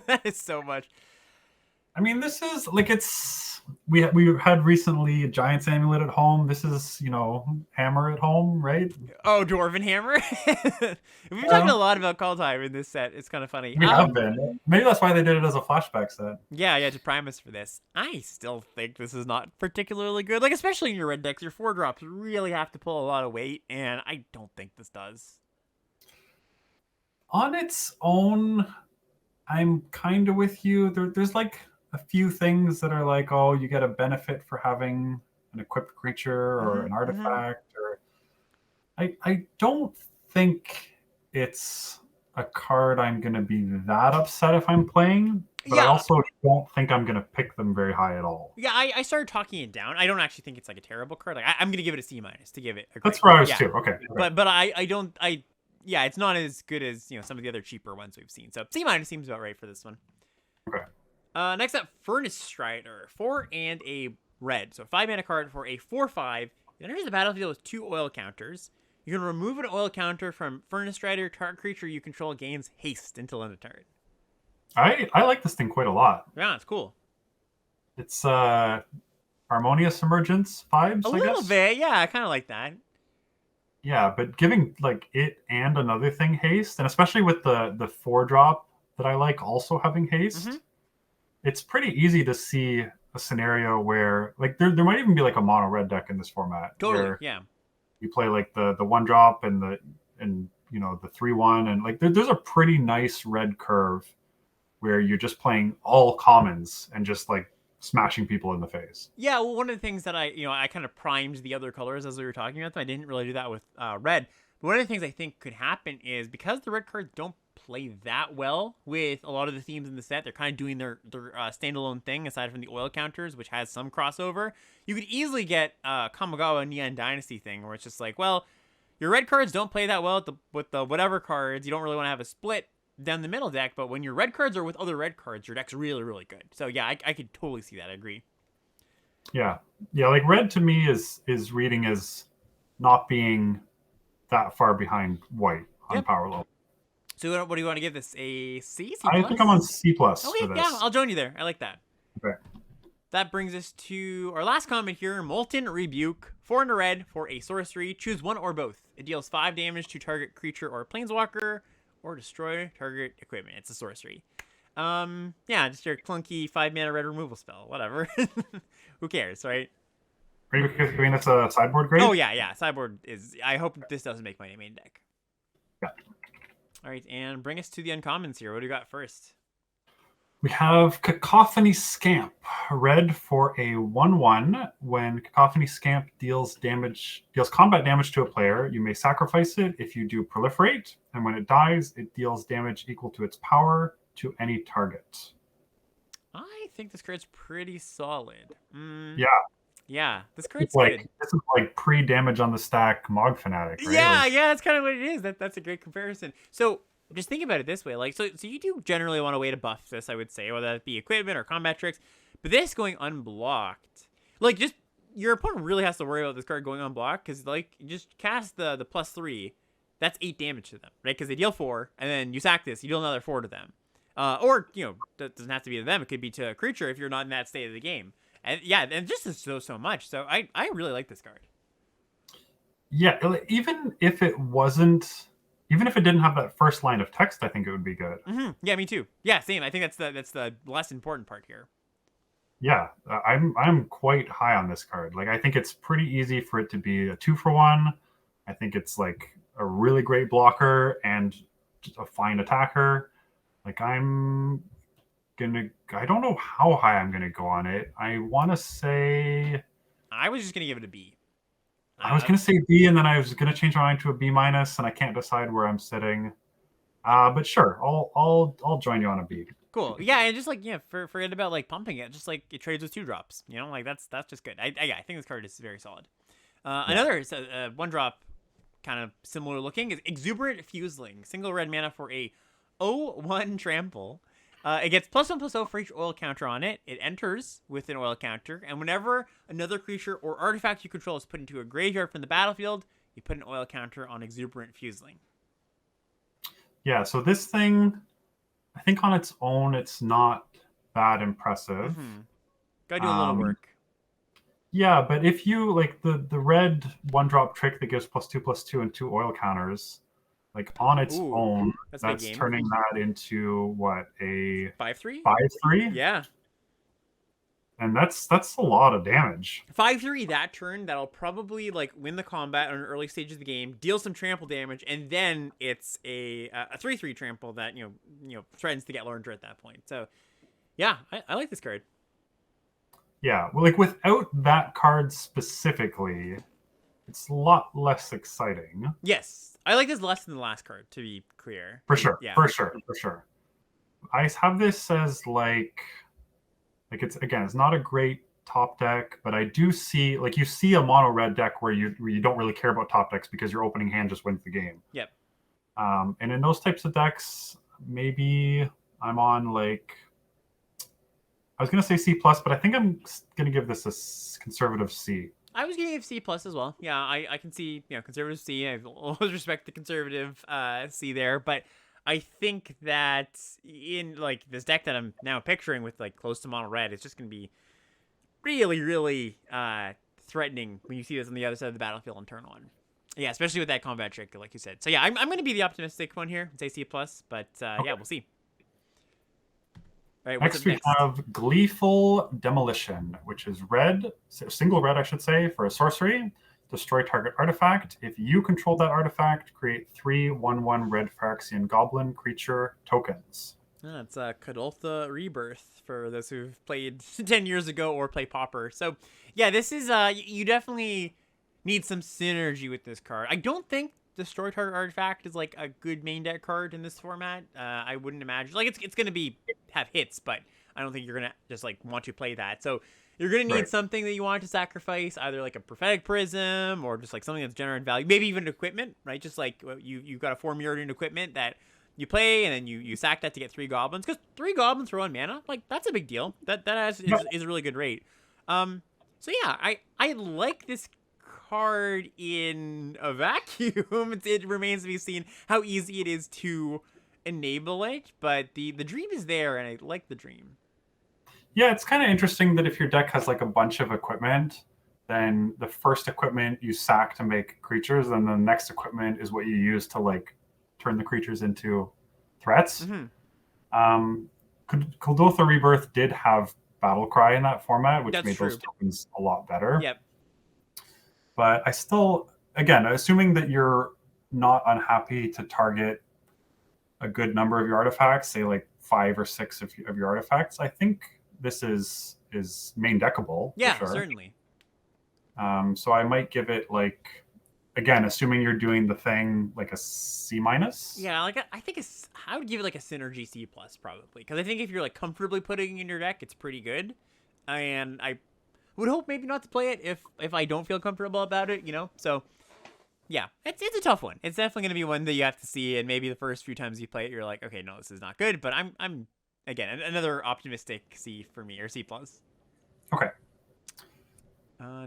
That is so much. I mean, this is like we had recently a Giant's Amulet at home. This is Hammer at home, right? Oh, Dwarven Hammer. We've been talking a lot about Kaldheim in this set. It's kind of funny. We have been. Maybe that's why they did it as a flashback set. Yeah, to prime us for this. I still think this is not particularly good. Like, especially in your red decks, your 4-drops really have to pull a lot of weight, and I don't think this does. On its own, I'm kind of with you. There's like a few things that are like, oh, you get a benefit for having an equipped creature or an artifact, or I don't think it's a card I'm going to be that upset if I'm playing, but I also don't think I'm going to pick them very high at all. Yeah, I started talking it down. I don't actually think it's like a terrible card. Like I'm going to give it a C- to give it a grade. That's where I was too. Okay. But I don't yeah, it's not as good as some of the other cheaper ones we've seen. So C- seems about right for this one. Okay. Next up, Furnace Strider, 4 and a red. So 5-mana card for a 4/5. It enters the battlefield with 2 oil counters. You can remove an oil counter from Furnace Strider. Target creature you control gains haste until end of turn. I like this thing quite a lot. Yeah, it's cool. It's harmonious emergence vibes, A I little guess. bit, yeah, I kind of like that. Yeah, but giving like it and another thing haste, and especially with the 4-drop that I like also having haste, it's pretty easy to see a scenario where like there might even be like a mono red deck in this format. Totally, where yeah. you play like the 1-drop and the 3/1, and like there's a pretty nice red curve where you're just playing all commons and just like smashing people in the face. Yeah, well, one of the things that I kind of primed the other colors as we were talking about them. I didn't really do that with red. But one of the things I think could happen is because the red cards don't play that well with a lot of the themes in the set, they're kind of doing their standalone thing aside from the oil counters, which has some crossover. You could easily get Kamigawa Neon Dynasty thing where it's just like, well, your red cards don't play that well with the whatever cards. You don't really want to have a split down the middle deck, but when your red cards are with other red cards, your deck's really, really good. So yeah, I could totally see that. I agree. Yeah, like red to me is reading as not being that far behind white on power level. So what do you want to give this? A C? C+? I think I'm on C+ Okay, for this. yeah, I'll join you there. I like that. Okay. That brings us to our last comment here. Molten Rebuke, 4 and a red for a sorcery. Choose one or both. It deals 5 damage to target creature or planeswalker, or destroy target equipment. It's a sorcery. Yeah, just your clunky 5-mana red removal spell. Whatever. Who cares, right? Are you giving this a sideboard grade? Oh, yeah. Sideboard is... I hope this doesn't make my main deck. Yeah. All right, and bring us to the uncommons here. What do you got first? We have Cacophony Scamp, red for a 1/1. When Cacophony Scamp deals combat damage to a player, you may sacrifice it. If you do, proliferate, and when it dies, it deals damage equal to its power to any target. I think this card's pretty solid. Yeah, this card's good. This is like pre-damage on the stack Mog Fanatic, right? Yeah, that's kind of what it is. That's a great comparison. So just think about it this way, like so you do generally want a way to buff this, I would say, whether that be equipment or combat tricks. But this going unblocked, like just your opponent really has to worry about this card going unblocked because like you just cast the +3, that's 8 damage to them, right? Because they deal 4, and then you sack this, you deal another 4 to them, or that doesn't have to be to them. It could be to a creature if you're not in that state of the game. And yeah, and just so much. So I really like this card. Yeah, even if it didn't have that first line of text, I think it would be good. Yeah, me too. Yeah, same. I think that's the less important part here. Yeah, I'm quite high on this card. Like, I think it's pretty easy for it to be a 2-for-1. I think it's like a really great blocker and just a fine attacker. Like, I don't know how high I'm gonna go on it. I want to say I was just gonna give it a B. I was gonna say B, and then I was gonna change my mind to a B-, and I can't decide where I'm sitting. But sure, I'll join you on a B. Cool. Yeah, and just like forget about like pumping it. Just like it trades with 2-drops. Like that's just good. I think this card is very solid. Another 1-drop, kind of similar looking, is Exuberant Fuseling, single red mana for a 0/1 trample. It gets +1/+0 for each oil counter on it. It enters with an oil counter, and whenever another creature or artifact you control is put into a graveyard from the battlefield, you put an oil counter on Exuberant Fuseling. Yeah, so this thing, I think on its own, it's not that impressive. Gotta do a little work. Yeah, but if you like the red 1-drop trick that gives +2/+2 and 2 oil counters, like on its own, that's turning that into what, a 5/3? 5/3? Yeah. And that's a lot of damage. 5/3 that turn, that'll probably like win the combat on an early stage of the game, deal some trample damage, and then it's a 3/3 trample that threatens to get larger at that point. So yeah, I like this card. Yeah, well, like without that card specifically, it's a lot less exciting. Yes, I like this less than the last card, to be clear. For sure, yeah. for sure. I have this as like it's not a great top deck, but I do see, like, you see a mono red deck where you don't really care about top decks because your opening hand just wins the game. Yep. And in those types of decks, maybe I'm on like, I was going to say C plus, but I think I'm going to give this a conservative C. I was gonna give C plus as well. Yeah, I can see, conservative C. I always respect the conservative C there, but I think that in like this deck that I'm now picturing with like close to mono red, it's just gonna be really, really threatening when you see this on the other side of the battlefield on turn one. Yeah, especially with that combat trick, like you said. So yeah, I'm gonna be the optimistic one here and say C plus, but yeah, we'll see. All right, Next, we have Gleeful Demolition, which is red, single red, I should say, for a sorcery. Destroy target artifact. If you control that artifact, create 3 1/1 red Phyrexian goblin creature tokens. It's Kadoltha Rebirth for those who've played 10 years ago or play Pauper. So yeah, this is you definitely need some synergy with this card. I don't think Destroy target artifact is like a good main deck card in this format. I wouldn't imagine like it's gonna have hits, but I don't think you're gonna just like want to play that. So you're gonna need something that you want to sacrifice, either like a Prophetic Prism or just like something that's generated value, maybe even equipment, right? Just like you've got a 4 mirrored equipment that you play, and then you sack that to get 3 goblins, because 3 goblins for 1 mana, like that's a big deal. That is a really good rate. So yeah, I like this card in a vacuum. It remains to be seen how easy it is to enable it, but the dream is there, and I like the dream. Yeah, it's kind of interesting that if your deck has like a bunch of equipment, then the first equipment you sack to make creatures, and the next equipment is what you use to like turn the creatures into threats. Kadoltha Rebirth did have Battle Cry in that format, which made those tokens a lot better. Yep. But I still, again, assuming that you're not unhappy to target a good number of your artifacts, say like 5 or 6 of your artifacts, I think this is main deckable. Yeah, for sure. Certainly. So I might give it like, again, assuming you're doing the thing, like a C minus. Yeah, like I think I would give it like a synergy C plus probably, because I think if you're like comfortably putting it in your deck, it's pretty good, and I would hope maybe not to play it if I don't feel comfortable about it, So yeah, it's a tough one. It's definitely going to be one that you have to see, and maybe the first few times you play it, you're like, okay, no, this is not good. But I'm again another optimistic C for me, or C plus. Okay.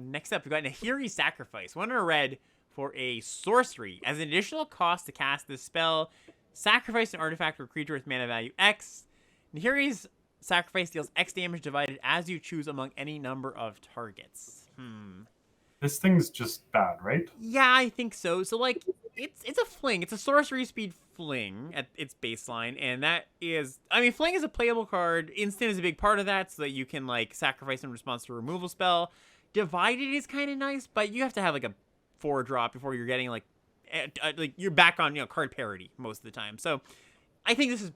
Next up, we've got Nahiri's Sacrifice. 1 red for a sorcery. As an additional cost to cast this spell, sacrifice an artifact or creature with mana value X. Nahiri's Sacrifice deals X damage divided as you choose among any number of targets. This thing's just bad, right? Yeah, I think so. So like, it's a fling. It's a sorcery speed fling at its baseline, and that is, I mean, fling is a playable card. Instant is a big part of that, so that you can like sacrifice in response to a removal spell. Divided is kind of nice, but you have to have like a 4-drop before you're getting like you're back on card parity most of the time. So I think this is,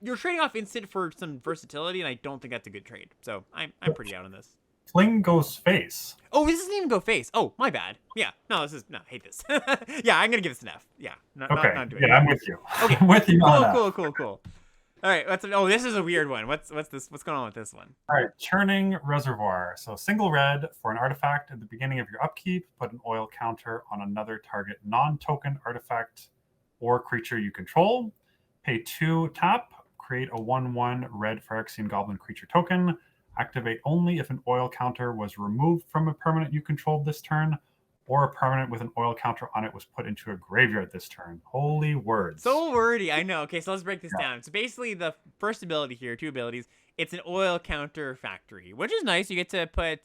you're trading off instant for some versatility, and I don't think that's a good trade. So I'm pretty out on this. Fling goes face. Oh, this doesn't even go face. Oh, my bad. Yeah, no, I hate this. Yeah, I'm gonna give this an F. Yeah, not doing it. I'm with you. Okay, I'm with you. Cool. All right, this is a weird one. What's this? What's going on with this one? All right, Churning Reservoir. So single red for an artifact at the beginning of your upkeep. Put an oil counter on another target non-token artifact or creature you control. Pay 2 tap. Create a 1/1 red Phyrexian goblin creature token. Activate only if an oil counter was removed from a permanent you controlled this turn, or a permanent with an oil counter on it was put into a graveyard this turn. Holy words. So wordy, I know. Okay, so let's break this down. So basically the first ability here, 2 abilities, it's an oil counter factory, which is nice. You get to put,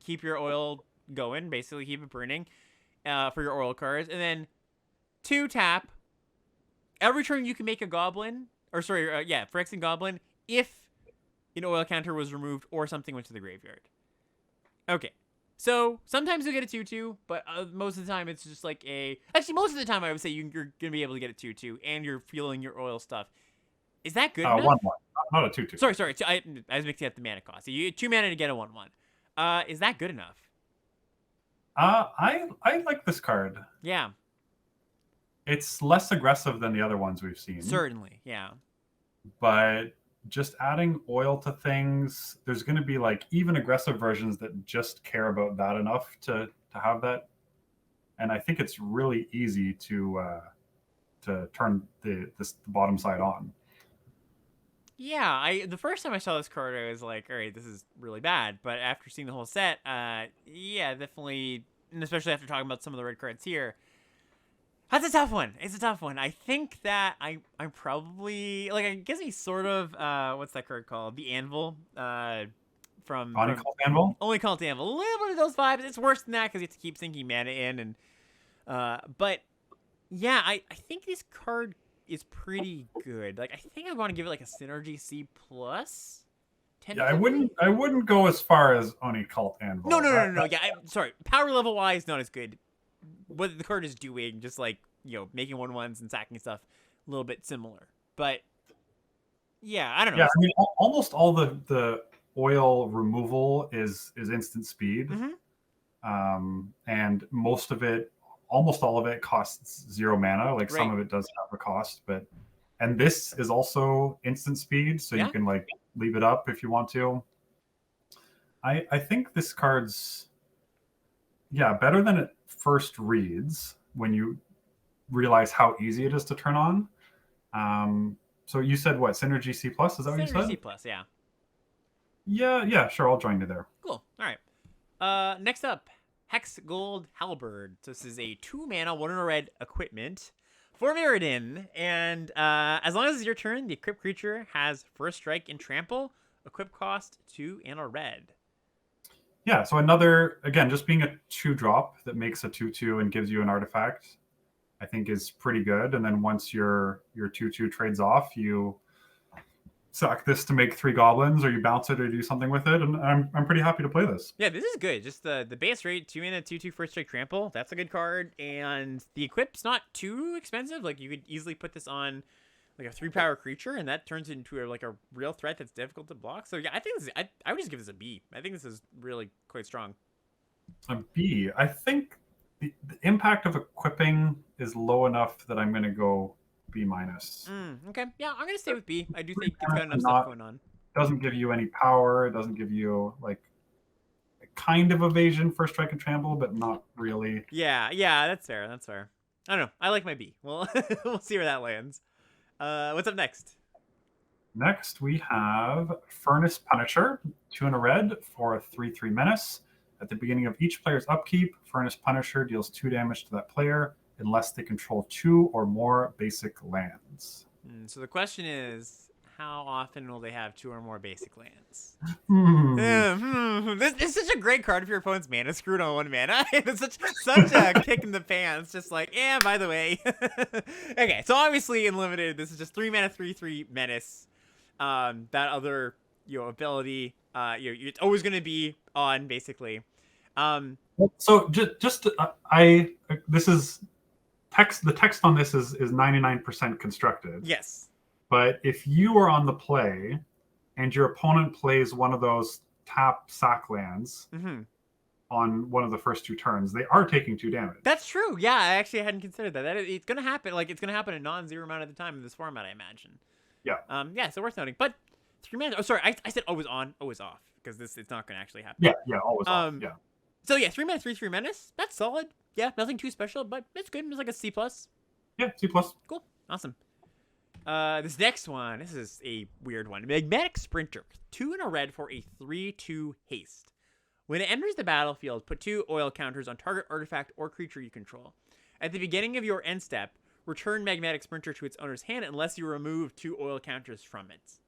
keep your oil going, basically keep it burning for your oil cards. And then 2 tap. Every turn you can make a goblin, Phyrexian goblin, if an oil counter was removed or something went to the graveyard. Okay. So sometimes you'll get a 2/2, but most of the time it's just like most of the time I would say you're going to be able to get a 2/2 and you're fueling your oil stuff. Is that good enough? 1/1, not a 2/2. Sorry. I was mixing up the mana cost. So you get 2 mana to get a 1/1. Is that good enough? I like this card. Yeah. It's less aggressive than the other ones we've seen. Certainly, yeah. But just adding oil to things, there's going to be like even aggressive versions that just care about that enough to have that. And I think it's really easy to to turn the bottom side on. Yeah, the first time I saw this card, I was like, all right, this is really bad. But after seeing the whole set, yeah, definitely, and especially after talking about some of the red cards here, that's a tough one. It's a tough one. I think that I'm probably, like, I guess he's sort of, what's that card called? The Anvil, from Cult Anvil? Only Cult Anvil. A little bit of those vibes. It's worse than that because you have to keep sinking mana in. And but yeah, I think this card is pretty good. Like, I think I want to give it like a Synergy C plus. Yeah, I wouldn't go as far as Oni Cult Anvil. No. Yeah, I'm sorry. Power level wise, not as good. What the card is doing, just like, making 1/1s and sacking stuff, a little bit similar. But yeah, I don't know. Yeah, I mean, almost all the oil removal is instant speed, and almost all of it costs 0 mana. Like, some of it does have a cost, and this is also instant speed, so you can like leave it up if you want to. I think this card's better than it first reads when you realize how easy it is to turn on. So you said what, Synergy C plus? Is that what you said? Synergy C plus, yeah. Yeah, sure. I'll join you there. Cool. All right. Next up, Hex Gold Halberd. So this is a 2 mana, 1 in a red equipment for Mirrodin. And as long as it's your turn, the equipped creature has first strike and trample. Equip cost 2 and a red. Yeah, so another, again, just being a 2-drop that makes a 2/2 and gives you an artifact, I think is pretty good. And then once your 2/2 trades off, you sack this to make 3 goblins, or you bounce it or do something with it, and I'm pretty happy to play this. Yeah, this is good. Just the base rate, 2 mana, 2/2 first strike trample. That's a good card, and the equip's not too expensive. Like, you could easily put this on like a 3-power creature, and that turns into a real threat that's difficult to block. So yeah, I think I would just give this a B. I think this is really quite strong. A B. I think the impact of equipping is low enough that I'm going to go B minus. Okay, yeah, I'm going to stay with B. I do think it's got enough stuff going on. Doesn't give you any power. It doesn't give you like a kind of evasion, first strike and trample, but not really. Yeah, that's fair. That's fair. I don't know. I like my B. Well, we'll see where that lands. What's up next? Next, we have Furnace Punisher, 2 in a red for a 3/3 menace. At the beginning of each player's upkeep, Furnace Punisher deals 2 damage to that player unless they control 2 or more basic lands. So the question is, how often will they have 2 or more basic lands? This is such a great card if your opponent's mana screwed on 1 mana. It's such a kick in the pants. Just like, by the way. Okay, so obviously in limited, this is just 3 mana, 3/3 menace. That other ability, it's always going to be on, basically. So this is text. The text on this is 99% constructed. Yes. But if you are on the play and your opponent plays one of those tap sack lands on one of the first 2 turns, they are taking 2 damage. That's true. Yeah, I actually hadn't considered that. It's going to happen. Like, it's going to happen a non-zero amount of the time in this format, I imagine. Yeah. Yeah, so worth noting. But 3 mana. Oh, sorry. I said always on, always off, because it's not going to actually happen. Yeah, always off. Yeah. So yeah, 3 mana, 3/3 menace. That's solid. Yeah, nothing too special, but it's good. It's like a C plus. Yeah, C plus. Cool. Awesome. This next one, this is a weird one. Magmatic Sprinter, 2 in a red for a 3/2 haste. When it enters the battlefield, put 2 oil counters on target artifact or creature you control. At the beginning of your end step, return Magmatic Sprinter to its owner's hand unless you remove 2 oil counters from it.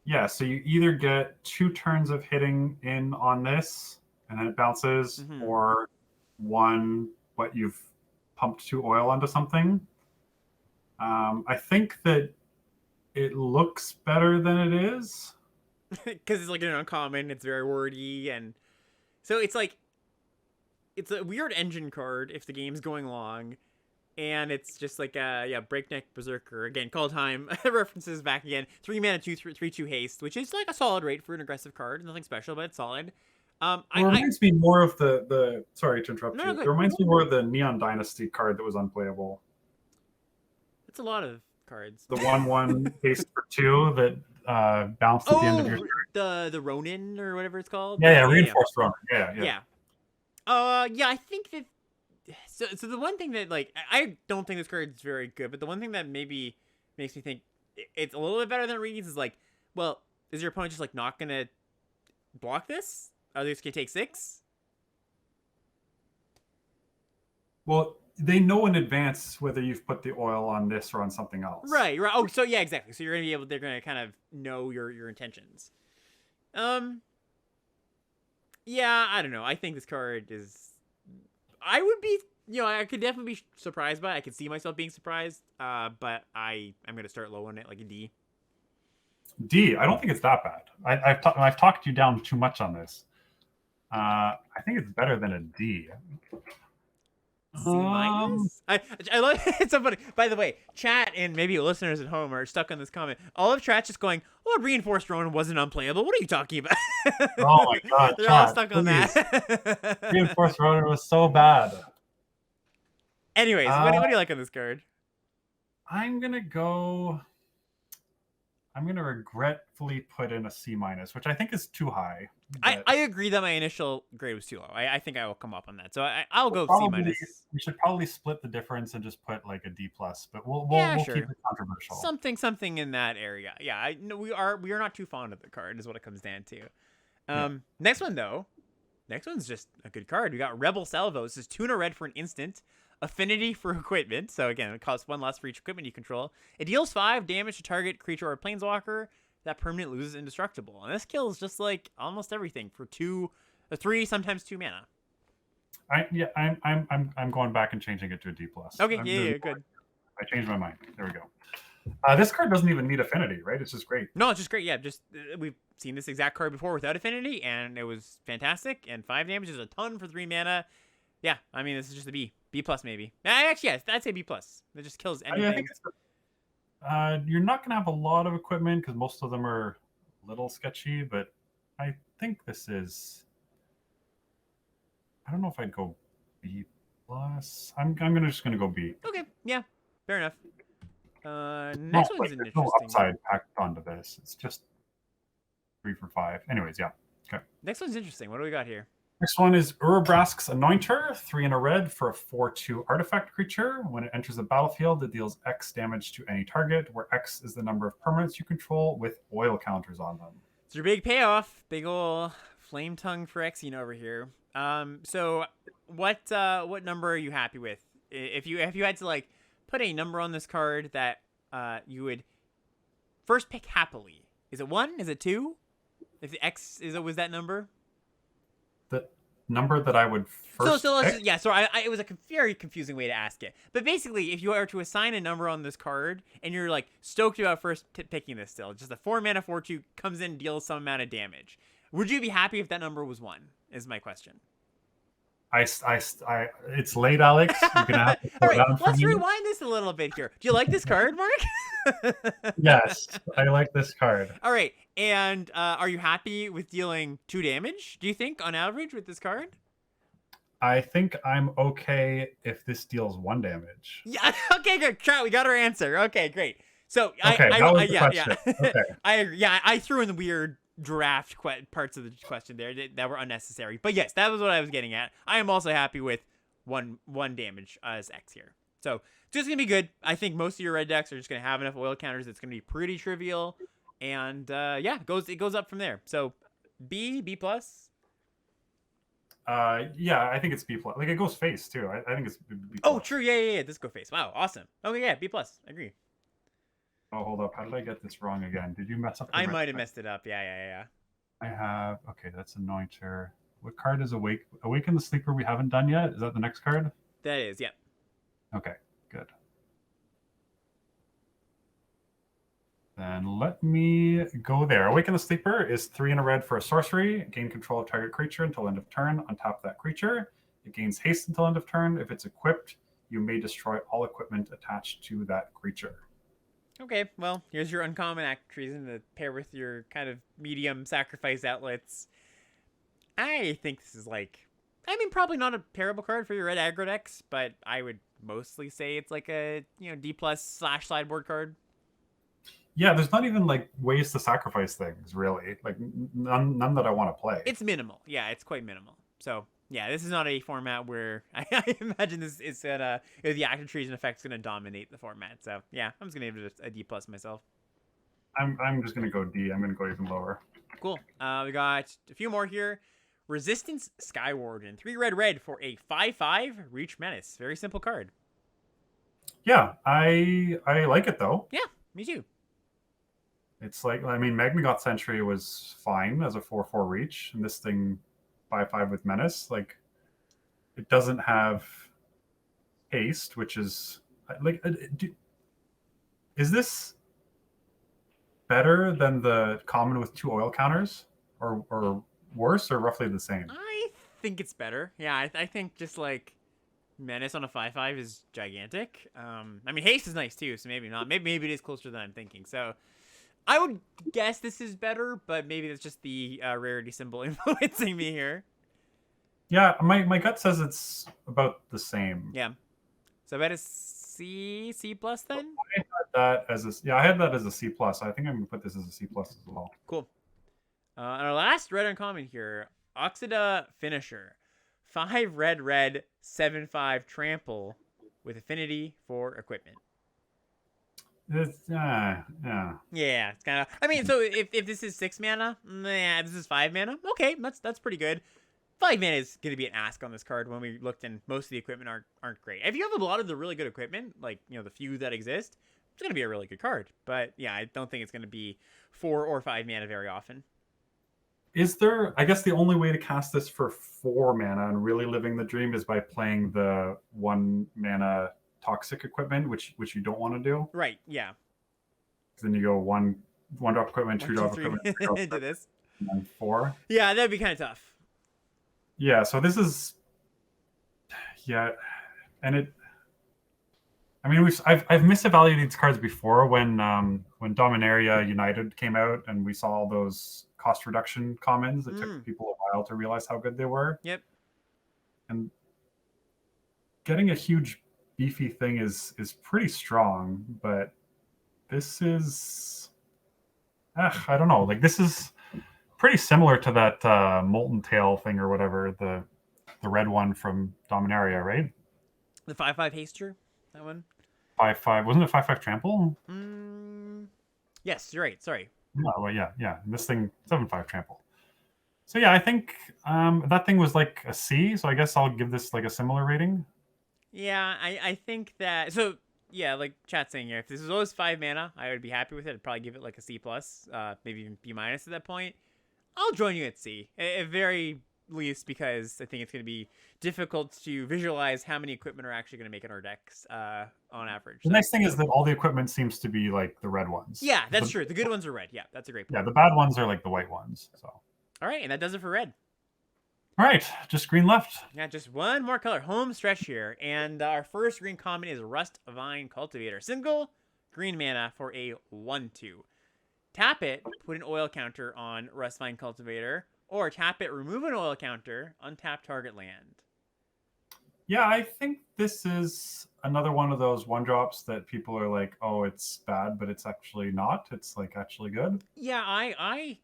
Yeah, so you either get 2 turns of hitting in on this, and then it bounces, or 1, but you've pumped 2 oil onto something. I think that it looks better than it is. Because it's like an uncommon, it's very wordy, and so it's like, it's a weird engine card if the game's going long, and it's just like Breakneck Berserker, again, Call Time references back again, 3 mana, 3/2 haste, which is like a solid rate for an aggressive card, nothing special, but it's solid. It reminds me more of the sorry to interrupt you. Good. It reminds me more of the Neon Dynasty card that was unplayable. It's a lot of cards. The 1/1 haste for 2 that bounced at the end of your turn. The Ronin or whatever it's called. Yeah, reinforced Ronin. Yeah. Yeah, I think that so the one thing that like I don't think this card is very good, but the one thing that maybe makes me think it's a little bit better than Reed's is like, well, is your opponent just like not gonna block this? Are they just gonna take 6? Well, they know in advance whether you've put the oil on this or on something else. Right. Oh, so yeah, exactly. So you're gonna be able. They're gonna kind of know your intentions. Yeah, I don't know. I think this card is. I would be. I could definitely be surprised by it. I could see myself being surprised. But I'm gonna start low on it, like a D. D. I don't think it's that bad. I've talked you down too much on this. I think it's better than a D. C minus? I love it's so funny. By the way, chat and maybe listeners at home are stuck on this comment. All of chat just going, "Oh, reinforced Ronin wasn't unplayable. What are you talking about?" Oh my god, they're chat, all stuck on please. that. Reinforced Ronin was so bad. Anyways, what do you like on this card? I'm gonna regretfully put in a C minus, which I think is too high. I agree that my initial grade was too low. I think I will come up on that. So I'll go C minus. We should probably split the difference and just put like a D plus, but we'll sure. keep it controversial. Something in that area. Yeah, we are not too fond of the card is what it comes down to. Next one though. Next one's just a good card. We got Rebel Salvo. This is 2 in a red for an instant. Affinity for equipment. So again, it costs 1 less for each equipment you control. It deals 5 damage to target creature or planeswalker. That permanent loses indestructible. And this kills just like almost everything for 3, sometimes 2 mana. I'm going back and changing it to a D plus. Okay, yeah, good. I changed my mind. There we go. This card doesn't even need affinity, right? It's just great. No, it's just great. Yeah, just we've seen this exact card before without affinity, and it was fantastic. And 5 damage is a ton for 3 mana. Yeah, I mean this is just a B plus maybe. Actually, yes, I'd say B plus. It just kills anything. I think you're not going to have a lot of equipment because most of them are a little sketchy, but I think this is. I don't know if I'd go B plus. I'm just going to go B. Okay, yeah, fair enough. Next one's an interesting. No upside packed onto this. It's just 3 for 5. Anyways, yeah. Okay. Next one's interesting. What do we got here? Next one is Urabrask's Anointer, 3 in a red for a 4/2 artifact creature. When it enters the battlefield, it deals X damage to any target, where X is the number of permanents you control with oil counters on them. It's your big payoff. Big ol' flame tongue Phyrexia over here. So what number are you happy with? If you had to like put a number on this card that you would first pick happily, is it 1? Is it 2? If the X was that number? The number that I would first so pick? It was a very confusing way to ask it. But basically, if you are to assign a number on this card, and you're like stoked about first picking this still, just a 4 mana 4/2 comes in, deals some amount of damage. Would you be happy if that number was 1? Is my question. It's late, Alex. You're gonna have to all right, let's rewind this a little bit here. Do you like this card, Mark? Yes, I like this card. All right, and are you happy with dealing 2 damage, do you think, on average with this card? I think I'm okay if this deals 1 damage. Yeah, okay, good. Trout, we got our answer. Okay, great. So, okay, yeah. Okay. I agree. Yeah, I threw in the weird draft parts of the question there that were unnecessary. But yes, that was what I was getting at. I am also happy with one damage as X here. So it's just going to be good. I think most of your red decks are just going to have enough oil counters. It's going to be pretty trivial. And yeah, it goes up from there. So B plus. Yeah, I think it's B plus. Like it goes face too. I think it's B plus. Oh, true. Yeah. This go face. Wow, awesome. Okay, yeah, B plus. Agree. Oh, hold up. How did I get this wrong again? Did you mess up? I might have messed it up. Yeah. I have. Okay, that's Anointer. What card is Awake? Awaken the Sleeper we haven't done yet. Is that the next card? That is, yeah. Okay, good. Then let me go there. Awaken the Sleeper is 3 in a red for a sorcery. Gain control of target creature until end of turn. Untap that creature. It gains haste until end of turn. If it's equipped, you may destroy all equipment attached to that creature. Okay, well, here's your uncommon act treason to pair with your kind of medium sacrifice outlets. I think this is like, I mean, probably not a terrible card for your red aggro decks, but I would mostly say it's like a, D plus / sideboard card. Yeah, there's not even like ways to sacrifice things really, like none that I want to play. It's minimal. Yeah, it's quite minimal. So Yeah, this is not a format where I imagine this is gonna the active trees and effects gonna dominate the format. So yeah, I'm just gonna give it a D plus myself. I'm just gonna go D. I'm gonna go even lower. Cool. We got a few more here. Resistance Skywarden, 3 red for a 5/5 Reach Menace. Very simple card. Yeah, I like it though. Yeah, me too. It's like, I mean, Magnagot Sentry was fine as a 4/4 reach, and this thing 5/5 with Menace, like, it doesn't have haste, which is like, is this better than the common with 2 oil counters, or worse, or roughly the same? I think it's better. Yeah, I think just like Menace on a 5/5 is gigantic. I mean, haste is nice too, so maybe not. Maybe it is closer than I'm thinking. So I would guess this is better, but maybe it's just the rarity symbol influencing me here. Yeah, my gut says it's about the same. Yeah. So I bet it's C plus then. I had that as I had that as a C plus. I think I'm gonna put this as a C plus as well. Cool. And our last red uncommon here, Oxida Finisher, 5 red 7/5 trample with affinity for equipment. It's, yeah. Yeah, it's kind of. I mean, so if this is 6 mana, nah, this is 5 mana. Okay, that's pretty good. 5 mana is going to be an ask on this card when we looked, and most of the equipment aren't great. If you have a lot of the really good equipment, like the few that exist, it's going to be a really good card. But yeah, I don't think it's going to be 4 or 5 mana very often. Is there? I guess the only way to cast this for 4 mana and really living the dream is by playing the 1 mana toxic equipment, which you don't want to do. Right. Yeah. Then you go one drop equipment, 2 drop equipment, 3 drop into this, and then 4. Yeah, that'd be kind of tough. Yeah. So this is. Yeah, and it. I mean, I've misevaluated these cards before when Dominaria United came out and we saw all those cost reduction commons. It took people a while to realize how good they were. Yep. And getting a huge beefy thing is pretty strong, but this is I don't know. Like, this is pretty similar to that Molten Tail thing or whatever, the red one from Dominaria, right? The 5/5 haster, that one. 5/5 wasn't it 5/5 trample? Yes, you're right. Sorry. No, well, yeah. And this thing 7/5 trample. So yeah, I think that thing was like a C. So I guess I'll give this like a similar rating. Yeah, I think that. So yeah, like chat's saying here, if this was always 5 mana, I would be happy with it. I'd probably give it like a C plus, maybe even B minus at that point. I'll join you at C, at very least, because I think it's going to be difficult to visualize how many equipment are actually going to make in our decks on average. The nice thing is that all the equipment seems to be like the red ones. Yeah, that's true. The good ones are red. Yeah, that's a great point. Yeah, the bad ones are like the white ones. So. All right, and that does it for red. All right, just green left. Yeah, just one more color. Home stretch here. And our first green common is Rust Vine Cultivator. Single green mana for a 1/2. Tap it, put an oil counter on Rust Vine Cultivator, or tap it, remove an oil counter, untap target land. Yeah, I think this is another one of those 1-drops that people are like, oh, it's bad, but it's actually not. It's like actually good. Yeah,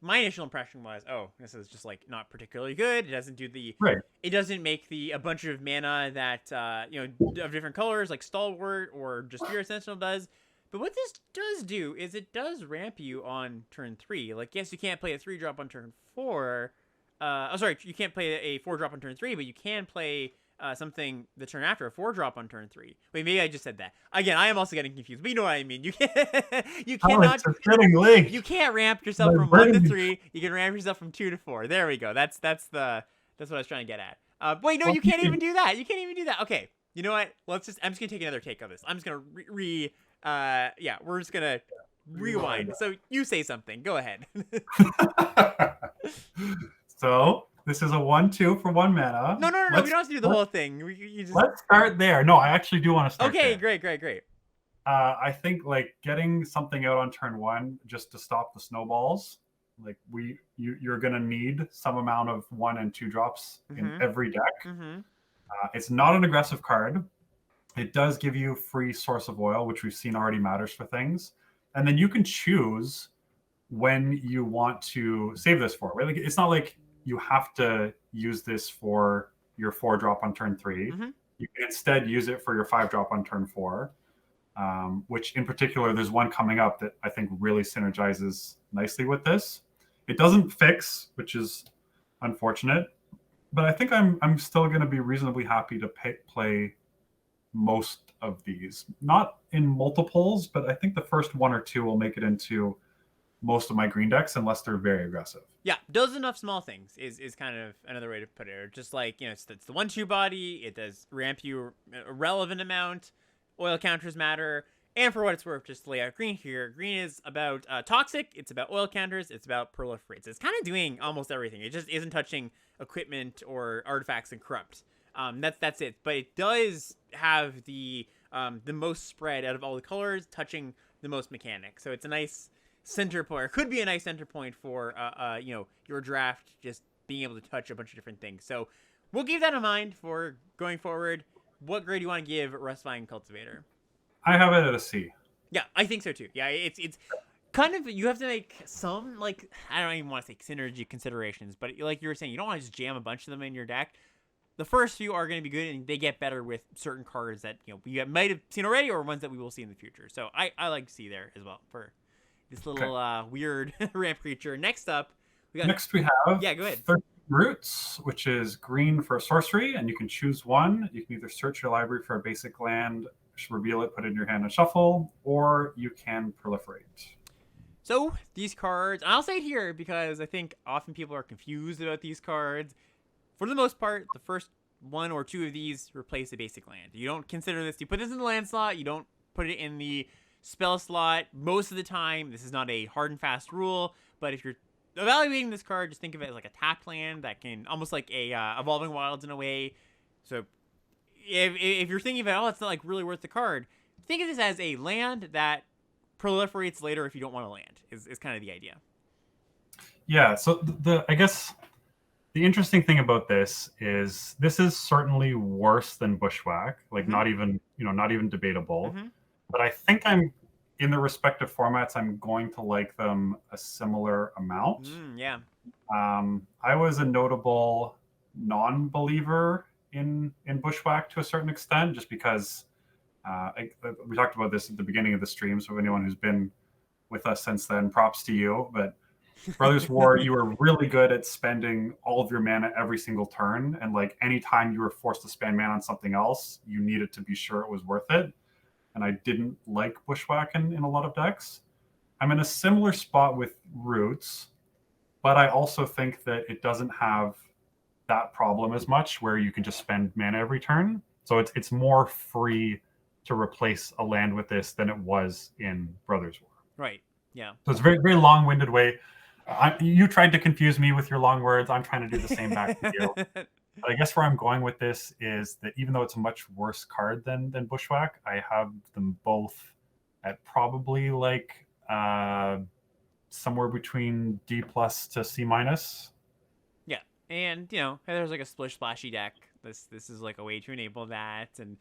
my initial impression was, oh, this is just like not particularly good. It doesn't do the right. It doesn't make a bunch of mana that of different colors like Stalwart or just Spirit Sentinel does. But what this does do is it does ramp you on turn 3. Like, yes, you can't play a 3-drop on turn 4. You can't play a 4-drop on turn 3, but you can play something the turn after, a 4-drop on turn 3. Wait, maybe I just said that. Again, I am also getting confused, but you know what I mean. You cannot. You can't ramp yourself from 1 to 3. You can ramp yourself from 2 to 4. There we go. That's what I was trying to get at. Wait, no, you can't even do that. You can't even do that. Okay, you know what? I'm just gonna take another take of this. I'm just gonna we're just gonna rewind. So you say something. Go ahead. So this is a 1/2 for 1 mana. No. We don't have to do the whole thing. Let's start there. No, I actually do want to start. Okay, there. Great. I think like getting something out on turn 1 just to stop the snowballs. Like you're gonna need some amount of 1 and 2 drops in every deck. It's not an aggressive card. It does give you free source of oil, which we've seen already matters for things. And then you can choose when you want to save this for. Right? Like, it's not like you have to use this for your 4-drop on turn 3. Mm-hmm. You can instead use it for your 5-drop on turn 4, which in particular, there's one coming up that I think really synergizes nicely with this. It doesn't fix, which is unfortunate, but I think I'm still going to be reasonably happy to play most of these. Not in multiples, but I think the first 1 or 2 will make it into most of my green decks unless they're very aggressive. Yeah, does enough small things is kind of another way to put it. Or just like, it's the 1/2 body. It does ramp you a relevant amount. Oil counters matter. And for what it's worth, just to lay out green here. Green is about toxic. It's about oil counters. It's about proliferates. It's kind of doing almost everything. It just isn't touching equipment or artifacts and corrupt. That's it. But it does have the most spread out of all the colors, touching the most mechanics. So it's a nice center point. Or could be a nice center point for your draft, just being able to touch a bunch of different things. So we'll keep that in mind for going forward. What grade do you want to give Rustvine Cultivator? I have it at a C. Yeah, I think so too. Yeah, it's kind of, you have to make some, like, I don't even want to say synergy considerations, but like you were saying, you don't want to just jam a bunch of them in your deck. The first few are going to be good, and they get better with certain cards that we might have seen already, or ones that we will see in the future. So I like C there as well for this little weird ramp creature. Next up, we have yeah, go ahead. 13 Roots, which is green for sorcery, and you can choose one. You can either search your library for a basic land, reveal it, put it in your hand and shuffle, or you can proliferate. So these cards, and I'll say it here because I think often people are confused about these cards. For the most part, the first 1 or 2 of these replace a basic land. You don't consider this, you put this in the land slot, you don't put it in the spell slot. Most of the time, this is not a hard and fast rule, but if you're evaluating this card, just think of it as like a tapped land that can, almost like a Evolving Wilds in a way. So if you're thinking about, it's not like really worth the card, think of this as a land that proliferates later if you don't want to land, is kind of the idea. Yeah, so I guess the interesting thing about this is certainly worse than Bushwhack, like not even debatable. Mm-hmm. But I think I'm, in the respective formats, I'm going to like them a similar amount. Yeah. I was a notable non-believer in Bushwhack to a certain extent, just because we talked about this at the beginning of the stream. So anyone who's been with us since then, props to you. But Brothers War, you were really good at spending all of your mana every single turn, and like anytime you were forced to spend mana on something else, you needed to be sure it was worth it. And I didn't like Bushwhack in a lot of decks. I'm in a similar spot with Roots, but I also think that it doesn't have that problem as much, where you can just spend mana every turn. So it's more free to replace a land with this than it was in Brothers War. Right. Yeah. So it's a very, very long-winded way. You tried to confuse me with your long words. I'm trying to do the same back to you. But I guess where I'm going with this is that even though it's a much worse card than Bushwhack, I have them both at probably like somewhere between D+ to C-. Yeah, and there's like a splish splashy deck. This is like a way to enable that, and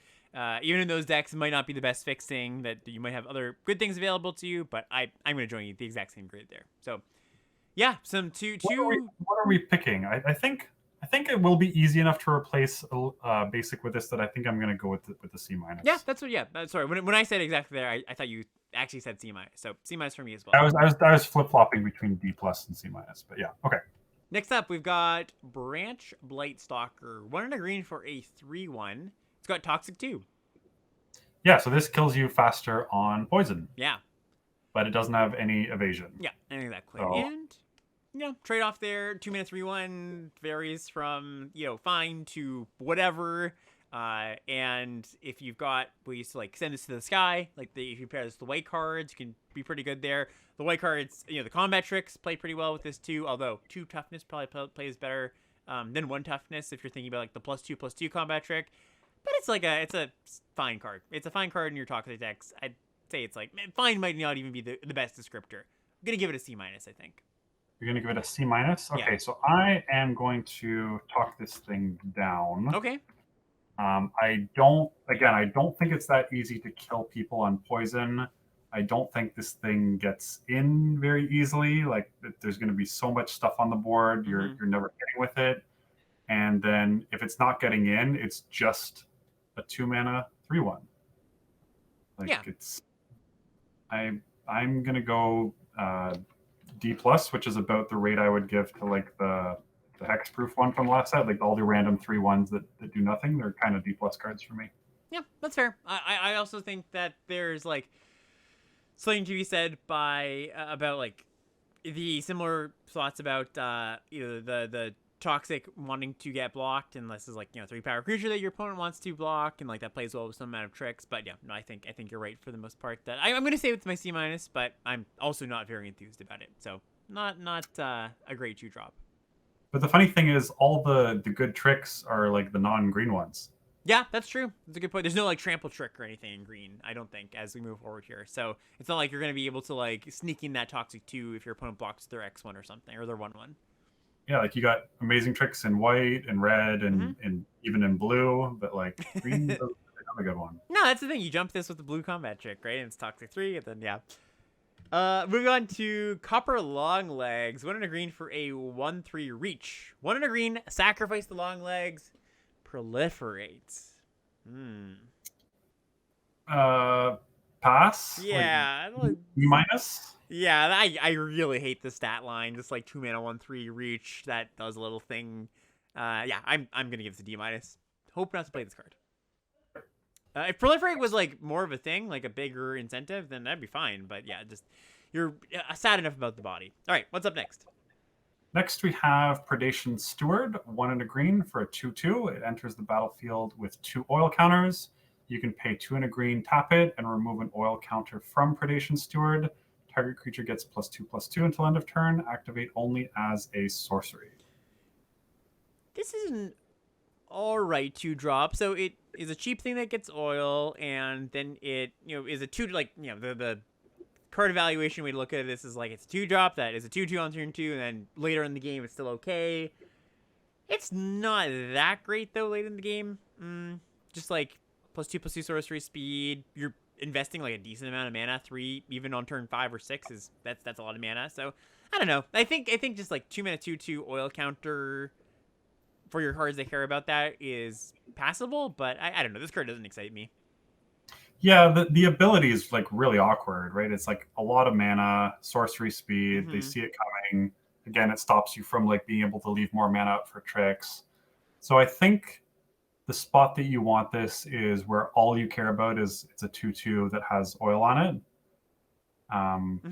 even in those decks, it might not be the best fixing. That you might have other good things available to you, but I'm going to join you the exact same grid there. So yeah, some two. What are we picking? I think it will be easy enough to replace basic with this that I think I'm going to go with the C-. Yeah, that's what. Yeah, sorry. When I said exactly there, I thought you actually said C-. So C- for me as well. I was flip flopping between D+ and C-, but yeah, okay. Next up, we've got Branch Blightstalker. 1 and a green for a 3/1. It's got Toxic too. Yeah, so this kills you faster on poison. Yeah. But it doesn't have any evasion. Yeah, exactly. So, and trade off there. 2 minutes 3/1 varies from fine to whatever. And if you've got ways to like send this to the sky, like if you pair this with the white cards, you can be pretty good there. The white cards, the combat tricks play pretty well with this too. Although 2 toughness probably plays better than 1 toughness if you're thinking about like the +2/+2 combat trick. But it's a fine card. It's a fine card in your toxic decks. I'd say it's like fine might not even be the best descriptor. I'm gonna give it a C-, I think. You're gonna give it a C-? Okay, yeah. So I am going to talk this thing down. Okay. I don't think it's that easy to kill people on poison. I don't think this thing gets in very easily. Like there's going to be so much stuff on the board. You're never hitting with it. And and then if it's not getting in, it's just a 2-mana 3/1. Like Yeah. I'm gonna go D plus, which is about the rate I would give to like the hexproof one from the last set. Like all the random 3/1s that do nothing. They're kind of D plus cards for me. Yeah, that's fair. I also think that there's like something to be said by about like the similar thoughts about the toxic wanting to get blocked, and this is like 3-power creature that your opponent wants to block, and like that plays well with some amount of tricks. But yeah, no, I think you're right for the most part. That I'm gonna say it's my C-, but I'm also not very enthused about it. So not a great 2-drop. But the funny thing is, all the good tricks are like the non-green ones. Yeah, that's true. That's a good point. There's no like trample trick or anything in green, I don't think, as we move forward here. So it's not like you're gonna be able to like sneak in that toxic 2 if your opponent blocks their X1 or something, or their 1/1. Yeah, like you got amazing tricks in white and red and even in blue, but like green doesn't have a good one. No, that's the thing. You jump this with the blue combat trick, right? And it's toxic 3, and then yeah. Moving on to Copper Long Legs. 1 and a green for a 1/3 reach. 1 and a green, sacrifice the long legs, proliferate. Pass? Yeah. Like, B minus? Yeah, I really hate the stat line. Just like 2 mana 1/3 reach that does a little thing. Yeah, I'm gonna give this a D-. Hope not to play this card. If proliferate was like more of a thing, like a bigger incentive, then that'd be fine. But yeah, just you're sad enough about the body. All right, what's up next? Next, we have Predation Steward, 1 and a green for a 2/2. It enters the battlefield with 2 oil counters. You can pay 2 and a green, tap it, and remove an oil counter from Predation Steward. Target creature gets +2/+2 until end of turn. Activate only as a sorcery. This is an alright 2-drop. So it is a cheap thing that gets oil, and then it is a 2, like the card evaluation way to look at this is like it's a 2-drop that is a 2/2 on turn 2, and then later in the game it's still okay. It's not that great though late in the game. Just like +2/+2 sorcery speed. You're investing like a decent amount of mana. 3 even on turn 5 or 6 is that's a lot of mana. So I don't know. I think just like 2 mana 2/2 oil counter for your cards that care about that is passable, but I don't know. This card doesn't excite me. Yeah, the ability is like really awkward, right? It's like a lot of mana, sorcery speed. They see it coming. Again, it stops you from like being able to leave more mana up for tricks. So I think the spot that you want this is where all you care about is it's a 2/2 that has oil on it.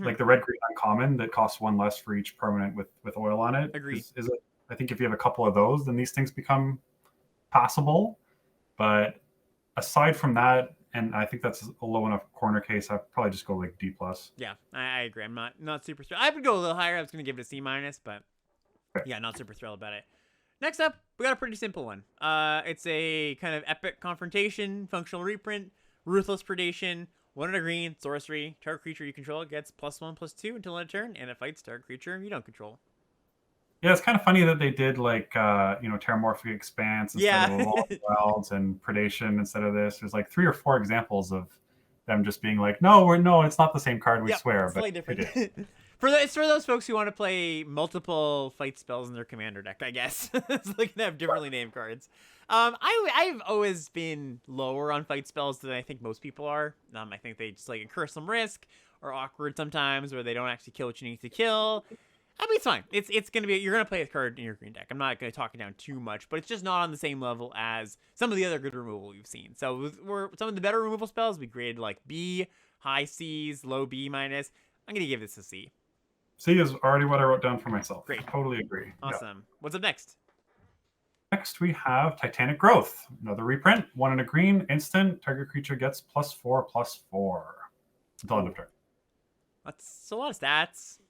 Like the red green uncommon that costs 1 less for each permanent with oil on it. Agreed. Is it? I think if you have a couple of those, then these things become passable. But aside from that, and I think that's a low enough corner case, I'd probably just go like D+. Yeah, I agree. I'm not super thrilled. I would go a little higher. I was going to give it a C-, but yeah, not super thrilled about it. Next up, we got a pretty simple one. It's a kind of epic confrontation, functional reprint, ruthless predation, 1 and a green, sorcery. Target creature you control gets +1/+2 until end of turn, and it fights target creature you don't control. Yeah, it's kind of funny that they did like Terramorphic Expanse instead of Wilds and Predation instead of this. There's like 3 or 4 examples of them just being like, no, it's not the same card, we swear. It's but slightly different. It's for those folks who want to play multiple fight spells in their commander deck, I guess. It's like they have differently named cards. I've always been lower on fight spells than I think most people are. I think they just like incur some risk, or awkward sometimes, where they don't actually kill what you need to kill. I mean, it's fine. It's gonna be, you're gonna play a card in your green deck. I'm not gonna talk it down too much, but it's just not on the same level as some of the other good removal we've seen. So some of the better removal spells we graded like B, high C's, low B minus. I'm gonna give this a C. C is already what I wrote down for myself. Great. Totally agree. Awesome. Yeah. What's up next? Next, we have Titanic Growth. Another reprint. 1 and a green, instant. Target creature gets +4/+4 until end of turn. That's a lot of stats.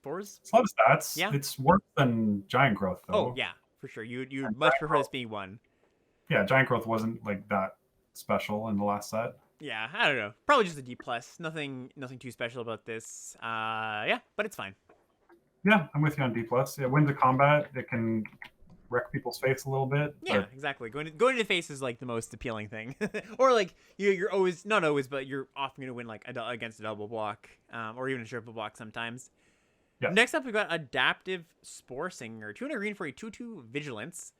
4s? It's a lot of stats. Yeah. It's worse than Giant Growth, though. Oh, yeah, for sure. You'd much prefer this being 1. Yeah, Giant Growth wasn't like that special in the last set. Yeah, I don't know. Probably just a D+. Nothing too special about this. Yeah, but it's fine. Yeah, I'm with you on D+. Yeah, wins the combat. It can wreck people's face a little bit. Yeah, but exactly. Going to the face is like the most appealing thing. Or like you're always, not always, but you're often going to win like against a double block, or even a triple block sometimes. Yeah. Next up, we've got Adaptive Spore Singer. 2 and a green for a 2/2 Vigilance.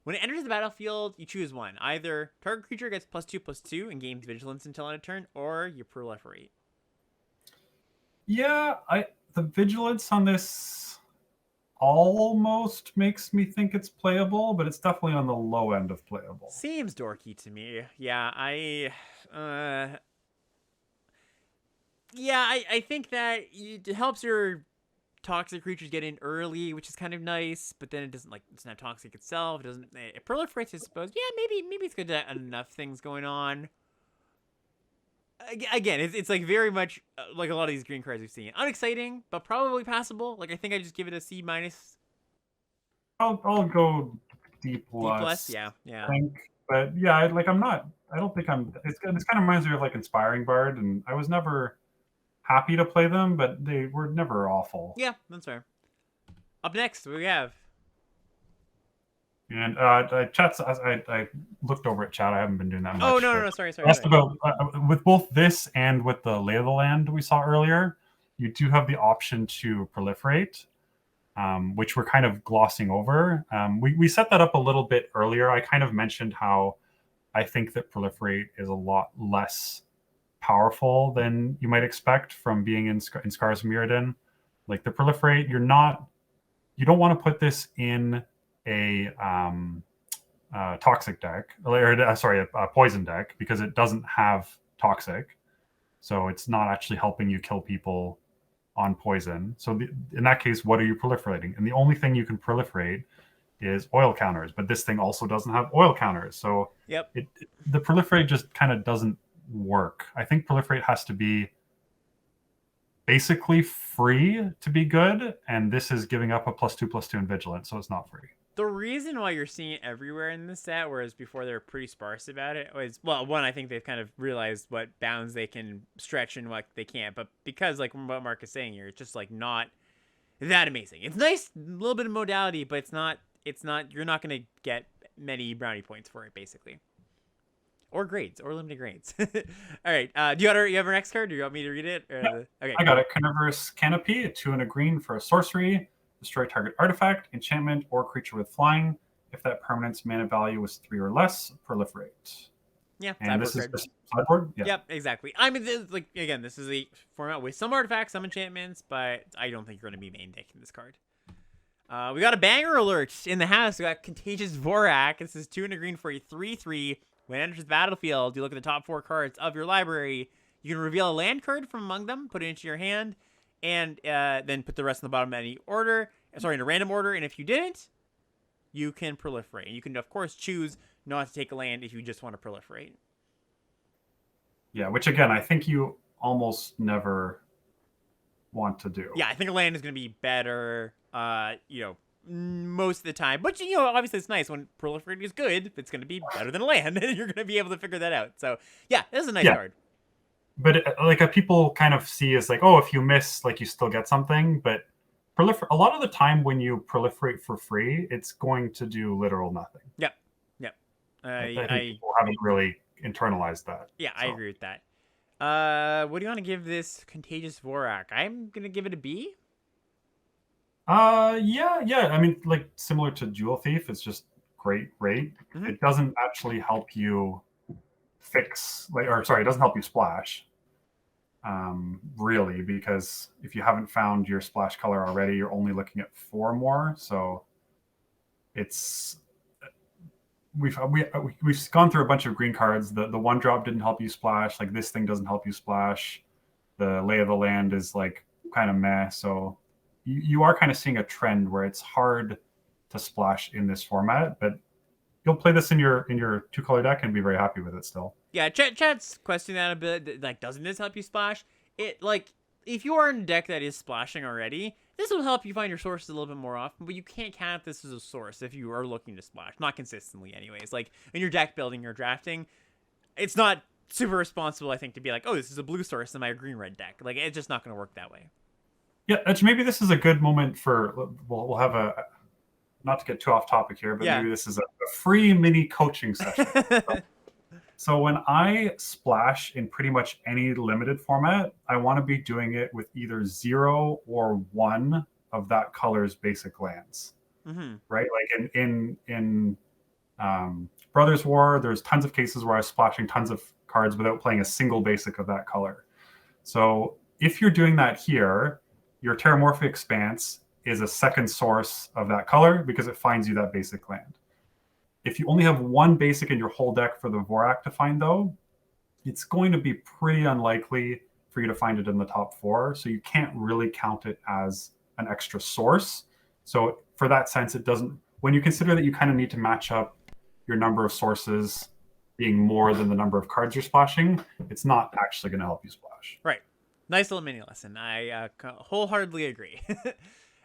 When it enters the battlefield, you choose one. Either target creature gets +2/+2 and gains vigilance until end of turn, or you proliferate. Yeah, the vigilance on this almost makes me think it's playable, but it's definitely on the low end of playable. Seems dorky to me. Yeah, I think that it helps your toxic creatures get in early, which is kind of nice, but then it doesn't it's not toxic itself. It proliferates, I suppose. Yeah, maybe it's good to have enough things going on. Again, it's like very much like a lot of these green cards we've seen. Unexciting, but probably passable. Like, I think I just give it a C-. I'll go D+. D+, yeah. I think, but yeah, I don't think I'm. It's kind of reminds me of like Inspiring Bard, and I was never happy to play them, but they were never awful. Yeah, that's fair. Up next, what do we have? And chats. I looked over at chat. I haven't been doing that much. Oh no, sorry. Asked about with both this and with the Lay of the Land we saw earlier, you do have the option to proliferate, which we're kind of glossing over. We set that up a little bit earlier. I kind of mentioned how I think that proliferate is a lot less powerful than you might expect from being in Scars of Mirrodin. Like the proliferate, you don't want to put this in a toxic deck, or a poison deck, because it doesn't have toxic, so it's not actually helping you kill people on poison. So in that case, what are you proliferating? And the only thing you can proliferate is oil counters, but this thing also doesn't have oil counters, so yep, the proliferate just kind of doesn't work. I think proliferate has to be basically free to be good, and this is giving up a +2/+2 in vigilance, so it's not free. The reason why you're seeing it everywhere in this set, whereas before they were pretty sparse about it, was, well, one, I think they've kind of realized what bounds they can stretch and what they can't, but because, like what Mark is saying here, it's just like not that amazing. It's nice, a little bit of modality, but it's not, you're not going to get many brownie points for it, basically. Or grades, or limited grades. All right, do you have our next card? Do you want me to read it? Yeah. Okay. I got it. Carnivorous Canopy, a 2 and a green for a sorcery. Destroy target artifact, enchantment, or creature with flying. If that permanent's mana value was 3 or less, proliferate. Yeah, and this is just sideboard. Yeah. Yep, exactly. I mean, again, this is a format with some artifacts, some enchantments, but I don't think you're going to be main decking this card. We got a banger alert in the house. We got Contagious Vorak. This is 2 and a green for a 3/3. When it enters the battlefield, you look at the top 4 cards of your library. You can reveal a land card from among them, put it into your hand, and then put the rest in the bottom in any order. Sorry, in a random order. And if you didn't, you can proliferate. And you can, of course, choose not to take a land if you just want to proliferate. Yeah, which again, I think you almost never want to do. Yeah, I think a land is going to be better, most of the time. But, obviously it's nice when proliferate is good. It's going to be better than a land. You're going to be able to figure that out. So, yeah, this is a nice card. But people kind of see as like, oh, if you miss, like you still get something. But a lot of the time when you proliferate for free, it's going to do literal nothing. Yep. I think people haven't really internalized that. Yeah, so. I agree with that. What do you want to give this Contagious Vorak? I'm going to give it a B. Yeah. I mean, like similar to Jewel Thief, it's just great rate. Mm-hmm. It doesn't actually help you it doesn't help you splash. Really, because if you haven't found your splash color already, you're only looking at 4 more. So we've gone through a bunch of green cards. The 1-drop didn't help you splash. Like this thing doesn't help you splash. The Lay of the Land is like kind of meh. So you are kind of seeing a trend where it's hard to splash in this format, but you'll play this in your 2-color deck and be very happy with it still. Yeah, chat's questioning that a bit. Like, doesn't this help you splash? It, like, if you are in a deck that is splashing already, this will help you find your sources a little bit more often, but you can't count this as a source if you are looking to splash. Not consistently, anyways. Like, in your deck building or drafting, it's not super responsible, I think, to be like, oh, this is a blue source in my green-red deck. Like, it's just not going to work that way. Yeah, maybe this is a good moment for, we'll have a, not to get too off topic here, but maybe this is a free mini coaching session. So when I splash in pretty much any limited format, I want to be doing it with either 0 or 1 of that color's basic lands. Mm-hmm. Right? Like in Brothers War, there's tons of cases where I was splashing tons of cards without playing a single basic of that color. So if you're doing that here, your Terramorphic Expanse is a second source of that color because it finds you that basic land. If you only have one basic in your whole deck for the Vorak to find, though, it's going to be pretty unlikely for you to find it in the top 4. So you can't really count it as an extra source. So for that sense, it doesn't, when you consider that you kind of need to match up your number of sources being more than the number of cards you're splashing, it's not actually going to help you splash. Right. Nice little mini lesson. I wholeheartedly agree.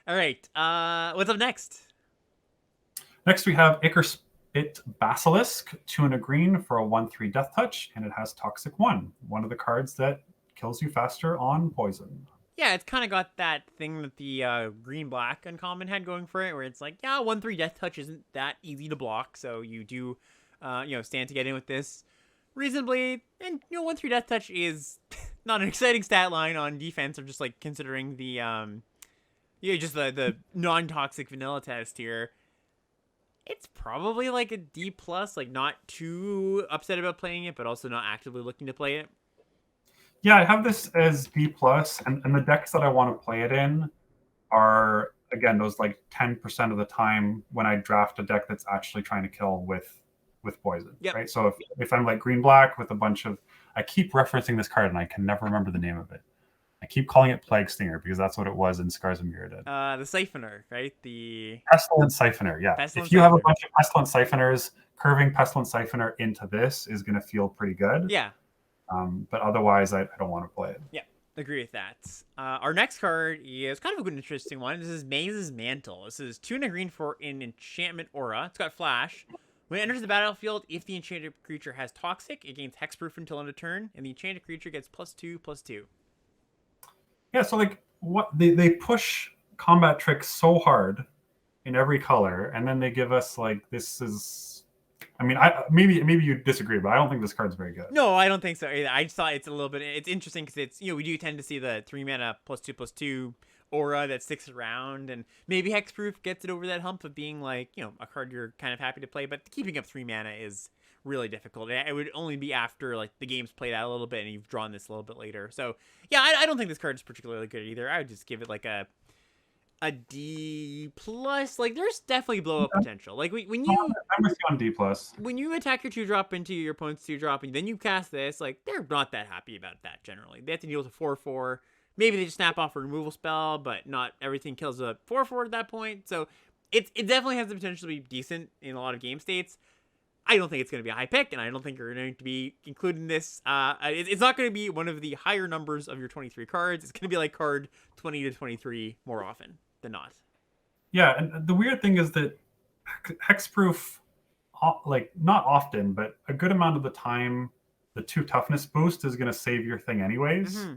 All right. What's up next? Next, we have Icarspit Basilisk, 2 and a green for a 1/3 Death Touch, and it has Toxic 1, one of the cards that kills you faster on poison. Yeah, it's kind of got that thing that the green-black uncommon had going for it, where it's like, yeah, 1/3 Death Touch isn't that easy to block, so you do, stand to get in with this reasonably. And 1/3 Death Touch is not an exciting stat line on defense. I'm just like considering the just the non-toxic vanilla test here. It's probably like a D plus, like not too upset about playing it, but also not actively looking to play it. Yeah, I have this as B plus, and the decks that I want to play it in are, again, those like 10% of the time when I draft a deck that's actually trying to kill with poison. Yep. Right. So if I'm like green black with a bunch of, I keep referencing this card and I can never remember the name of it. I keep calling it Plague Stinger because that's what it was in Scars of Mirrodin. The Siphoner, right? The Pestilent Siphoner, yeah. Pestilent if you have a Siphoner. bunch of Pestilent Siphoners, curving Pestilent Siphoner into this is going to feel pretty good. Yeah. But otherwise, I don't want to play it. Yeah, agree with that. Our next card is kind of a good, interesting one. This is Maze's Mantle. This is 2 and a green for an enchantment aura. It's got flash. When it enters the battlefield, if the enchanted creature has Toxic, it gains Hexproof until end of turn, and the enchanted creature gets +2/+2. Yeah, so like what they push combat tricks so hard in every color, and then they give us like this is. I mean, maybe you disagree, but I don't think this card's very good. No, I don't think so either. I just thought it's a little bit. It's interesting because it's we do tend to see the 3 mana +2/+2 aura that sticks around, and maybe Hexproof gets it over that hump of being like a card you're kind of happy to play, but keeping up 3 mana is really difficult. It would only be after like the game's played out a little bit and you've drawn this a little bit later. So yeah, I don't think this card is particularly good either. I would just give it like a D plus. Like there's definitely blow up potential. Like when you I'm with you on D plus. when you attack your 2-drop into your opponent's 2-drop and then you cast this, like they're not that happy about that generally. They have to deal with a 4/4. Maybe they just snap off a removal spell, but not everything kills a 4/4 at that point. So it definitely has the potential to be decent in a lot of game states. I don't think it's going to be a high pick, and I don't think you're going to be including this. It's not going to be one of the higher numbers of your 23 cards. It's going to be like card 20 to 23 more often than not. Yeah, and the weird thing is that Hexproof, like not often, but a good amount of the time, the 2 toughness boost is going to save your thing anyways. Mm-hmm.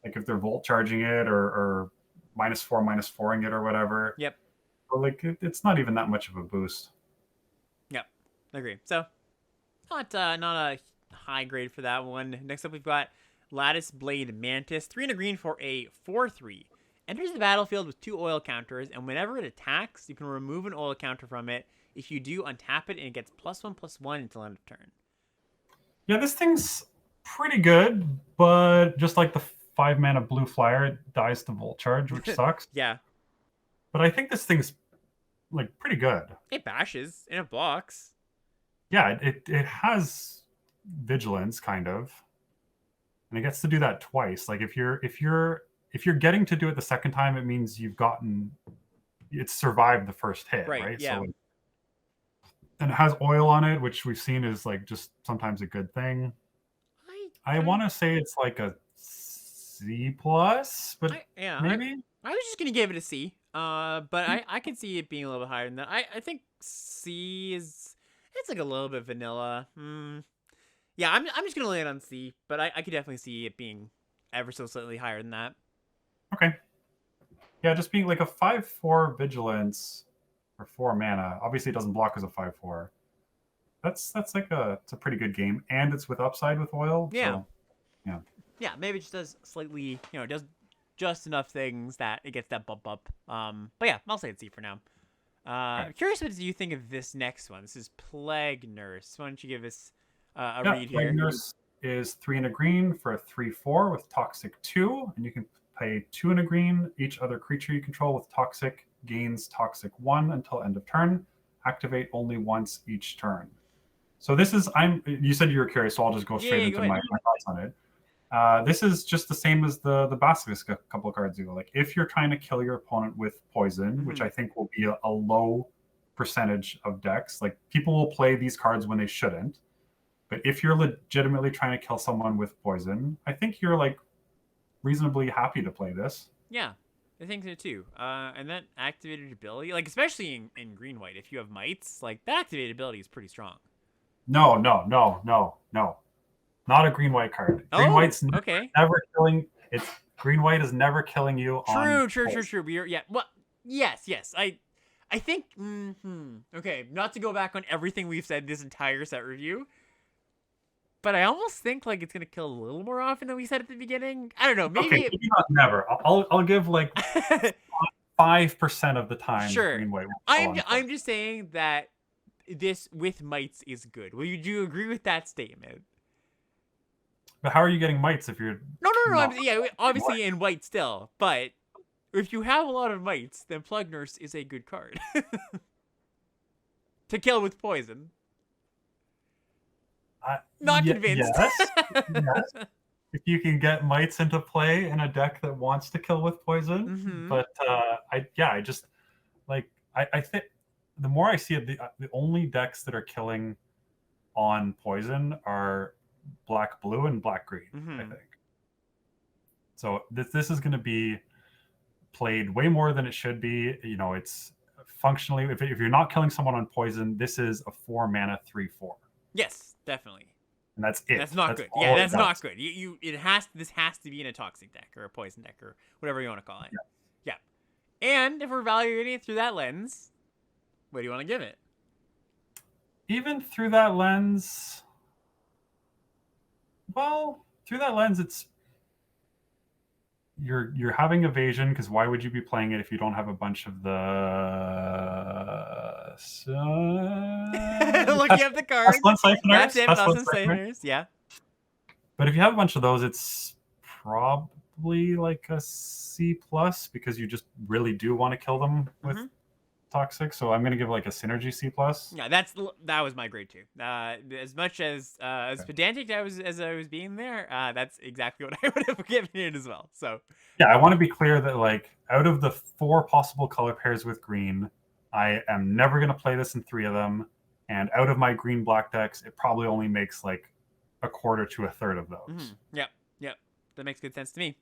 Like if they're volt charging it or -4/-4ing it or whatever. Yep. But like it's not even that much of a boost. Yep. Agree. So not a high grade for that one. Next up, we've got Lattice Blade Mantis, 3 and a green for a 4/3. Enters the battlefield with 2 oil counters, and whenever it attacks, you can remove an oil counter from it. If you do, untap it, and it gets +1/+1 until end of turn. Yeah, this thing's pretty good, but just like the 5 mana blue flyer, it dies to volt charge, which sucks. Yeah. But I think this thing's like pretty good. It bashes and it blocks. Yeah, it has vigilance kind of, and it gets to do that twice. Like if you're getting to do it the second time, it means it's survived the first hit, right? Yeah. So, and it has oil on it, which we've seen is like just sometimes a good thing. I want to say it's like a C plus, but maybe I was just gonna give it a C. But I can see it being a little bit higher than that. I think C it's like a little bit vanilla. Yeah, I'm just gonna lay it on C, but I could definitely see it being ever so slightly higher than that. Okay. Yeah, just being like a 5/4 vigilance for 4 mana. Obviously, it doesn't block as a 5/4. That's like it's a pretty good game, and it's with upside with oil. Yeah. So, yeah. Yeah, maybe it just does slightly, does just enough things that it gets that bump up. But yeah, I'll say it's C for now. I'm curious what you think of this next one. This is Plague Nurse. Why don't you give us a read here? Plague Nurse is 3 and a green for a 3/4 with Toxic 2, and you can pay 2 and a green. Each other creature you control with Toxic gains Toxic 1 until end of turn. Activate only once each turn. So this is you said you were curious, so I'll just go straight into my thoughts on it. This is just the same as the Basilisk a couple of cards ago. Like if you're trying to kill your opponent with poison, which I think will be a low percentage of decks, like people will play these cards when they shouldn't. But if you're legitimately trying to kill someone with poison, I think you're like reasonably happy to play this. Yeah, I think so too. And that activated ability, like especially in green white, if you have mites, like that activated ability is pretty strong. No. Not a green white card. Green white's never killing. It's green white is never killing you. True. Well, yes. I think. Okay, not to go back on everything we've said this entire set review, but I almost think like it's gonna kill a little more often than we said at the beginning. I don't know. Maybe not never. I'll give like 5% of the time. Sure. Green white. I'm just saying that this with mites is good. Do you agree with that statement? But how are you getting mites if you're No. Obviously in white still, but if you have a lot of mites, then Plague Nurse is a good card to kill with poison. Not convinced. Yes. If you can get mites into play in a deck that wants to kill with poison, but I think the more I see it, the only decks that are killing on poison are black blue and black green, I think. So this is going to be played way more than it should be. You know, it's functionally, if you're not killing someone on poison, this is a 4 mana 3/4. Yes, definitely. And that's it. That's not good. Yeah, that's not good. This has to be in a toxic deck or a poison deck or whatever you want to call it. Yeah. And if we're evaluating it through that lens, what do you want to give it? Even through that lens, it's you're having evasion, because why would you be playing it if you don't have a bunch of the looking up the cards? That's it. Siphoners. Yeah. But if you have a bunch of those, it's probably like a C+, because you just really do want to kill them with toxic. So I'm gonna give like a synergy C+. Yeah, that was my grade too. As much as pedantic as I was being there, that's exactly what I would have given it as well. So yeah, I want to be clear that like out of the 4 possible color pairs with green, I am never gonna play this in 3 of them, and out of my green black decks, it probably only makes like a quarter to a third of those. Yep, that makes good sense to me.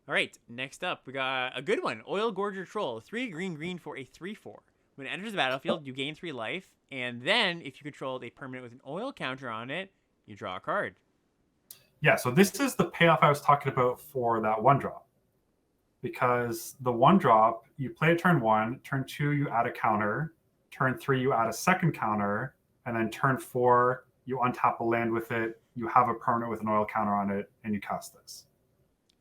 All right, next up, we got a good one. Oil Gorger Troll, 3 green for a 3/4. When it enters the battlefield, you gain 3 life, and then if you controlled a permanent with an oil counter on it, you draw a card. Yeah, so this is the payoff I was talking about for that 1-drop. Because the 1-drop, you play it turn 1, turn 2, you add a counter, turn 3, you add a second counter, and then turn 4, you untap a land with it, you have a permanent with an oil counter on it, and you cast this.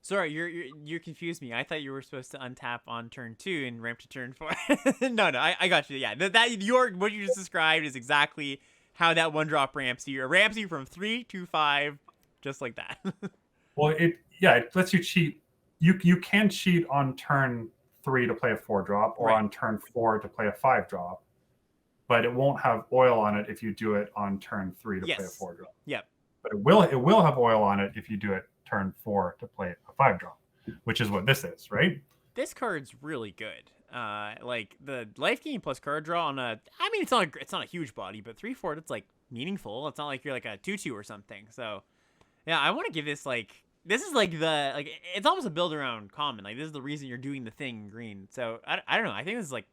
Sorry, you confused me. I thought you were supposed to untap on turn 2 and ramp to turn 4. No, I got you. Yeah, what you just described is exactly how that 1-drop ramps you. It ramps you from 3 to 5, just like that. Well, it lets you cheat. You can cheat on turn 3 to play a 4-drop, or on turn 4 to play a 5-drop, but it won't have oil on it if you do it on turn 3 to play a 4-drop. Yep. But it will have oil on it if you do it turn 4 to play a 5-drop, which is what this is, right? This card's really good. Like the life gain plus card draw on it's not a huge body, but 3/4, it's like meaningful. It's not like you're like a 2/2 or something. So yeah, I want to give this this is like it's almost a build around common. Like this is the reason you're doing the thing in green. So I don't know. I think this is like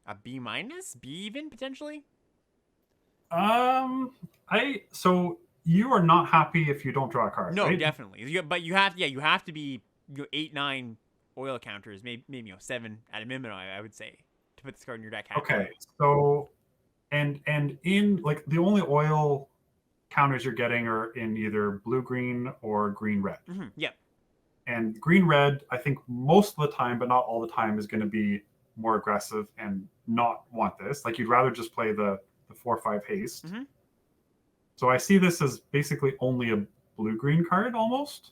a B-, B even potentially. So you are not happy if you don't draw a card. No, right? definitely. But you have to be 8, 9 oil counters, maybe 7 at a minimum. I would say to put this card in your deck. Okay, so and in like the only oil counters you're getting are in either blue-green or green-red. Yep. And green-red, I think most of the time, but not all the time, is going to be more aggressive and not want this. Like you'd rather just play the 4/5 haste. Mhm. So I see this as basically only a blue-green card almost.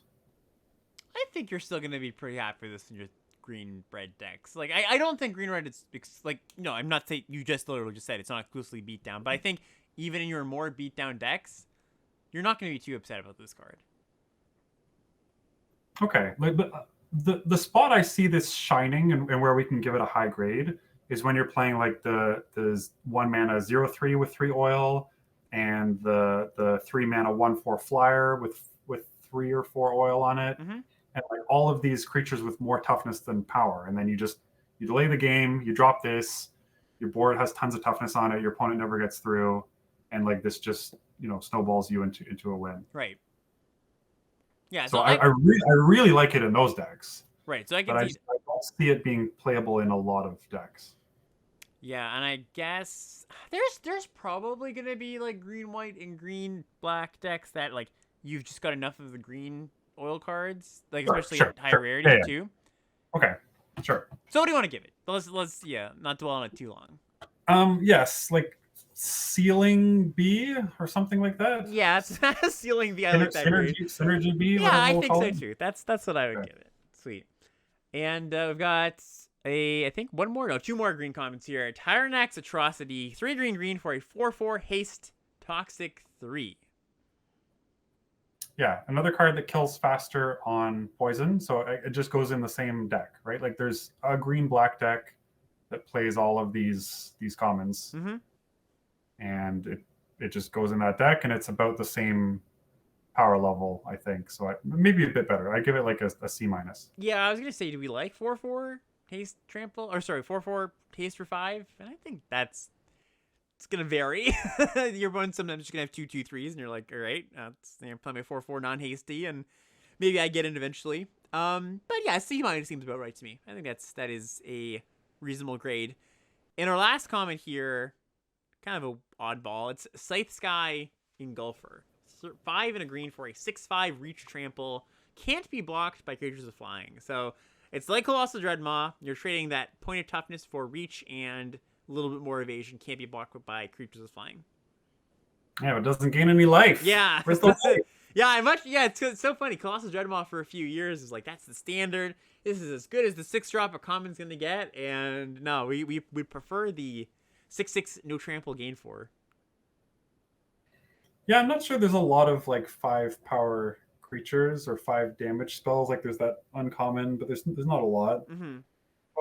I think you're still gonna be pretty happy with this in your green red decks. Like I don't think green red is like no, I'm not saying you just literally just said it's not exclusively beat down, but I think even in your more beat down decks, you're not gonna be too upset about this card. Okay, like but the spot I see this shining and where we can give it a high grade is when you're playing like the 1 mana 0/3 with 3 oil and the 3 mana 1/4 flyer with 3 or 4 oil on it. Mhm. And like all of these creatures with more toughness than power, and then you delay the game, you drop this, your board has tons of toughness on it, your opponent never gets through, and like this just snowballs you into a win. Right. Yeah. So I really like it in those decks, right. So I but can I see. don't see it being playable in a lot of decks. Yeah, and I guess there's probably gonna be like green white and green black decks that like you've just got enough of the green oil cards, like especially at high rarity Yeah. too. Okay, sure. So what do you want to give it? Let's not dwell on it too long. Yes, like Ceiling B or something like that. Yeah, it's ceiling the I like that grade. Synergy B. Yeah, I we'll think call so it. too. That's what I would Okay. give it. Sweet. And we've got I think two more green comments here. Tyrannax Atrocity, 3 green for a 4/4 haste toxic 3. Yeah, another card that kills faster on poison, so it just goes in the same deck, right? Like there's a green black deck that plays all of these commons, Mm-hmm. and it just goes in that deck, and it's about the same power level, I think. So maybe a bit better. I give it like a C minus. Yeah, I was gonna say, do we like 4/4 haste trample, or sorry, 4/4 haste for 5? And I think it's gonna vary. Your opponent's sometimes just gonna have 2/2/3s, and you're like, all right, I'm playing my 4/4 non-hasty, and maybe I get it eventually. But yeah, C minus seems about right to me. I think that is a reasonable grade. In our last comment here, kind of a oddball. It's Scythe Sky Engulfer. 5 and a green for a 6/5 reach trample. Can't be blocked by creatures with flying. So it's like Colossal Dreadmaw. You're trading that point of toughness for reach and a little bit more evasion. Can't be blocked by creatures with flying. Yeah, it doesn't gain any life. Yeah. Where's the life? Yeah, it's so funny. Colossal Dreadmaw for a few years is like, that's the standard. This is as good as the 6-drop a common's gonna get. And no, we prefer the 6/6 no trample gain 4. Yeah, I'm not sure there's a lot of like 5 power creatures or 5 damage spells. Like there's that uncommon, but there's not a lot. Mm-hmm.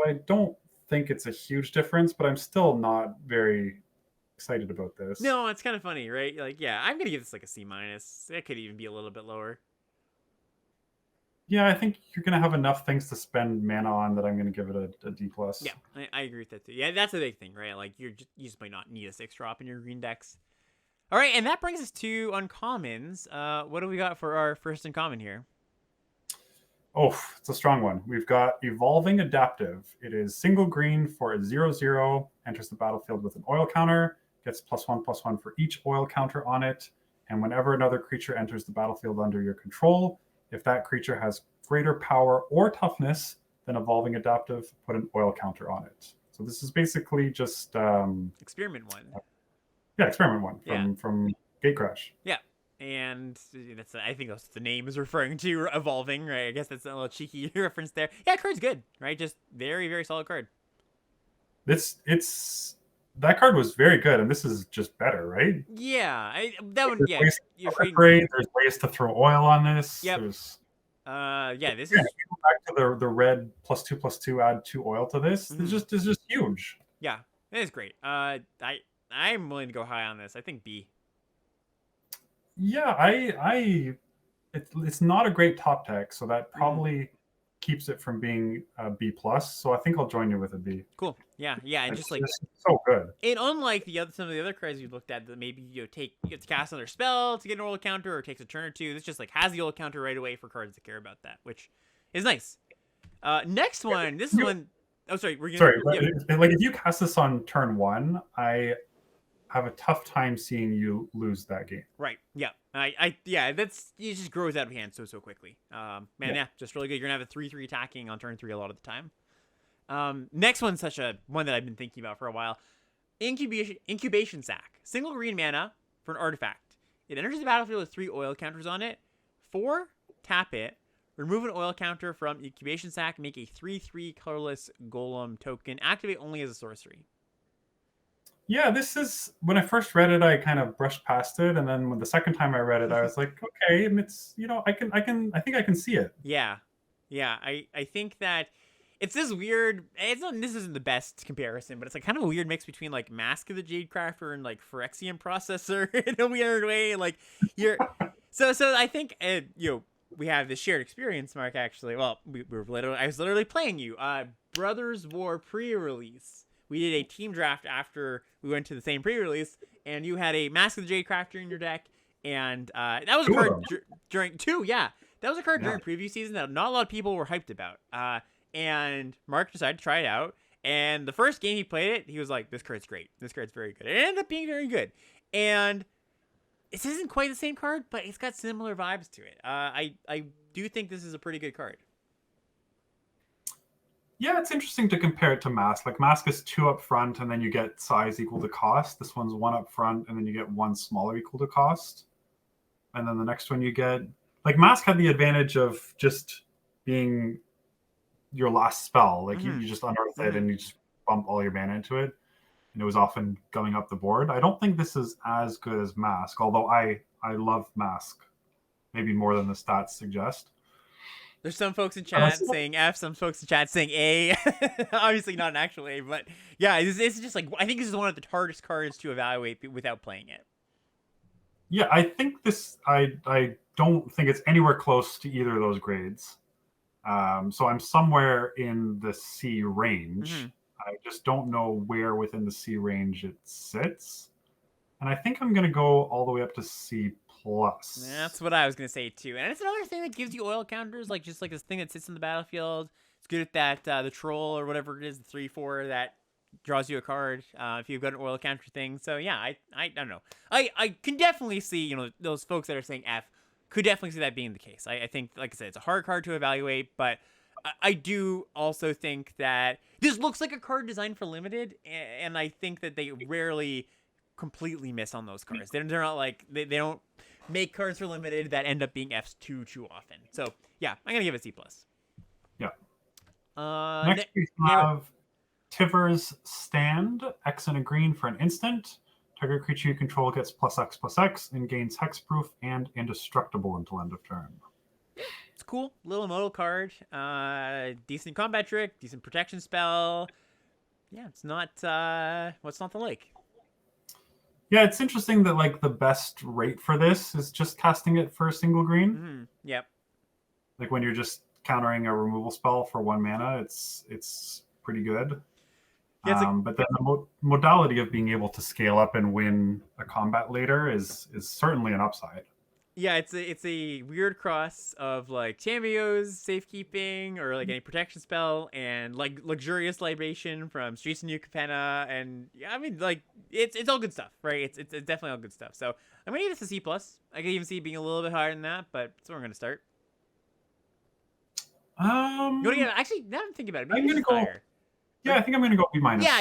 I don't think it's a huge difference, but I'm still not very excited about this. No, it's kind of funny, right? Like, yeah, I'm gonna give this like a C minus. It could even be a little bit lower. Yeah, I think you're gonna have enough things to spend mana on that I'm gonna give it a D plus. Yeah, I agree with that too. Yeah, that's a big thing, right? Like you just might not need a 6-drop in your green decks. All right, and that brings us to uncommons. What do we got for our first uncommon here? Oh, it's a strong one. We've got Evolving Adaptive. It is single green for a 0/0, enters the battlefield with an oil counter, gets +1/+1 for each oil counter on it, and whenever another creature enters the battlefield under your control, if that creature has greater power or toughness than Evolving Adaptive, put an oil counter on it. So this is basically just Experiment 1. Yeah, Experiment 1 from Gatecrash. Yeah, and I think that's what the name is referring to, evolving, right? I guess that's a little cheeky reference there. Yeah, card's good, right? Just very, very solid card. It's that card was very good, and this is just better, right? Yeah, that one. There's Yeah, ways you're to trading. upgrade, there's ways to throw oil on this. Yep. There's Yeah, this if is. you go back to the red +2/+2, add 2 oil to this. Mhm. It's just huge. Yeah, it is great. I'm willing to go high on this. I think B. Yeah, it's not a great top deck, so that probably keeps it from being a B plus. So I think I'll join you with a B. Cool. Yeah, and just like so good. and unlike some of the other cards we've looked at that maybe you have to cast another spell to get an oil counter or takes a turn or two. This just like has the oil counter right away for cards that care about that, which is nice. Next one. This is one. Oh, sorry. Like if you cast this on turn 1, I have a tough time seeing you lose that game. Right. Yeah. It just grows out of hand so quickly. Yeah, just really good. You're gonna have a 3/3 attacking on turn 3 a lot of the time. Next one's such a one that I've been thinking about for a while. Incubation Sac. Single green mana for an artifact. It enters the battlefield with 3 oil counters on it. 4, tap it. Remove an oil counter from Incubation Sac. Make a 3/3 colorless golem token. Activate only as a sorcery. Yeah, this is when I first read it, I kind of brushed past it, and then when the second time I read it, I was like, okay, it's I think I can see it. Yeah. I think that it's this weird. This isn't the best comparison, but it's like kind of a weird mix between like Mask of the Jadecrafter and like Phyrexian Processor in a weird way. Like you're so I think we have this shared experience, Mark. Actually, well, I was literally playing you. Brothers War pre-release. We did a team draft after we went to the same pre-release, and you had a Mask of the Jadecrafter in your deck, and that was a card during two. Yeah, that was a card during preview season that not a lot of people were hyped about. And Mark decided to try it out, and the first game he played it, he was like, "This card's great. This card's very good." It ended up being very good, and this isn't quite the same card, but it's got similar vibes to it. I do think this is a pretty good card. Yeah, it's interesting to compare it to Mask. Like Mask is 2 up front, and then you get size equal to cost. This one's 1 up front, and then you get 1 smaller equal to cost. And then the next one you get, like Mask had the advantage of just being your last spell. Like you just unearth it and you just bump all your mana into it. And it was often going up the board. I don't think this is as good as Mask, although I love Mask maybe more than the stats suggest. There's some folks in chat saying F, some folks in chat saying A. Obviously not an actual A, but yeah, it's just like, I think this is one of the hardest cards to evaluate without playing it. Yeah, I think this, I don't think it's anywhere close to either of those grades. So I'm somewhere in the C range. I just don't know where within the C range it sits. And I think I'm going to go all the way up to C+. That's what I was going to say too. And it's another thing that gives you oil counters, like just like this thing that sits in the battlefield. It's good at that, the troll or whatever it is, the 3/4 that draws you a card if you've got an oil counter thing. So yeah, I don't know. I can definitely see, those folks that are saying F could definitely see that being the case. I think, like I said, it's a hard card to evaluate, but I do also think that this looks like a card designed for limited, and I think that they rarely completely miss on those cards. They're not like, they don't make cards for limited that end up being Fs too often. So yeah, I'm gonna give it C+. Yeah. Next we have Tiver's Stand. X and a green for an instant. Target creature you control gets +X/+X and gains hexproof and indestructible until end of turn. It's cool. Little modal card. Decent combat trick. Decent protection spell. Yeah, it's not what's not to like. Yeah, it's interesting that like the best rate for this is just casting it for a single green. Yep. Like when you're just countering a removal spell for 1 mana, it's pretty good. Yeah, but then the modality of being able to scale up and win a combat later is certainly an upside. Yeah, it's a weird cross of like Chambio's safekeeping or like any protection spell and like luxurious libation from Streets of New Capenna, and yeah, I mean like it's all good stuff, right? It's definitely all good stuff. So I'm gonna give this a C+. I could even see it being a little bit higher than that, but that's where I'm gonna start. Actually, now I'm thinking about it, maybe I'm gonna go higher. Yeah, I think I'm gonna go B-. Yeah.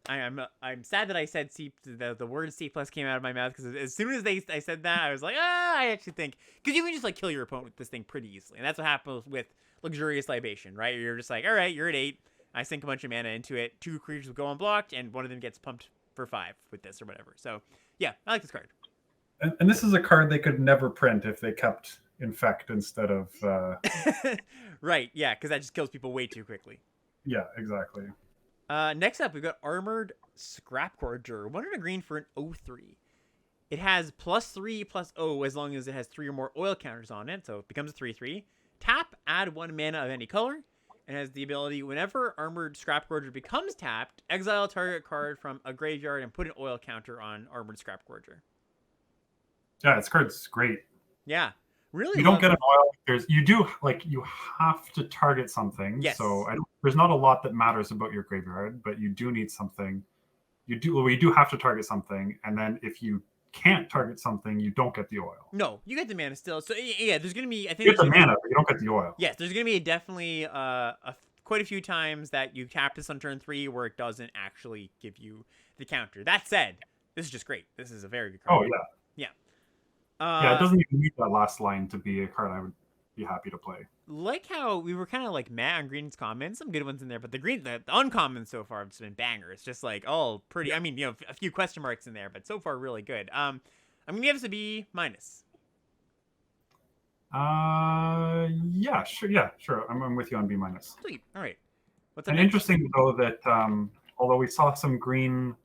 I'm sad that I said C. The word C+ came out of my mouth, because as soon as I said that, I was like, I actually think, because you can just like kill your opponent with this thing pretty easily, and that's what happens with luxurious libation, right? You're just like, all right, you're at 8. I sink a bunch of mana into it. 2 creatures will go unblocked, and one of them gets pumped for 5 with this or whatever. So yeah, I like this card. And this is a card they could never print if they kept Infect instead of. Right. Yeah, because that just kills people way too quickly. Yeah, exactly. Next up, we've got Armored Scrapcorger. 1 and a green for an 0/3. It has +3/+0 as long as it has 3 or more oil counters on it, so it becomes a 3/3. Tap, add 1 mana of any color, and has the ability, whenever Armored Scrapcorger becomes tapped, exile a target card from a graveyard and put an oil counter on Armored Scrapcorger. Yeah, this card's great. Yeah. Really, you don't get an oil. You have to target something. Yes. So there's not a lot that matters about your graveyard, but you do need something. You do have to target something, and then if you can't target something, you don't get the oil. No, you get the mana still. So yeah, there's gonna be, I think you get the mana, but you don't get the oil. Yes, there's gonna be definitely a quite a few times that you tap this on turn 3 where it doesn't actually give you the counter. That said, this is just great. This is a very good card. Oh yeah. Yeah. It doesn't even need that last line to be a card I would be happy to play. Like how we were kind of like meh on Green's commons, some good ones in there, but the uncommons so far have just been bangers. Just like all pretty. I mean, a few question marks in there, but so far really good. I'm gonna give this a B minus. Yeah, sure. Yeah, sure. I'm with you on B minus. Sweet. All right. What's up And next? interesting though that although we saw some green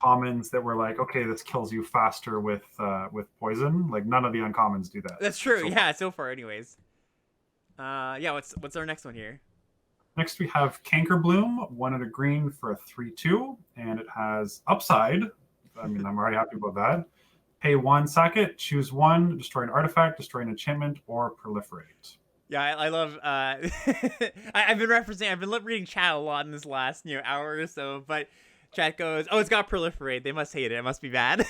commons that were like, okay, this kills you faster with poison, like none of the uncommons do that. That's true. So Yeah, so far, anyways. Yeah. What's our next one here? next we have Canker Bloom, 1 and a green for a 3/2, and it has upside. I mean, I'm already happy about that. Pay 1, sack it, choose 1, destroy an artifact, destroy an enchantment, or proliferate. Yeah, I love. I've been reading chat a lot in this last hour or so, but chat goes, "Oh, it's got proliferate. They must hate it. It must be bad."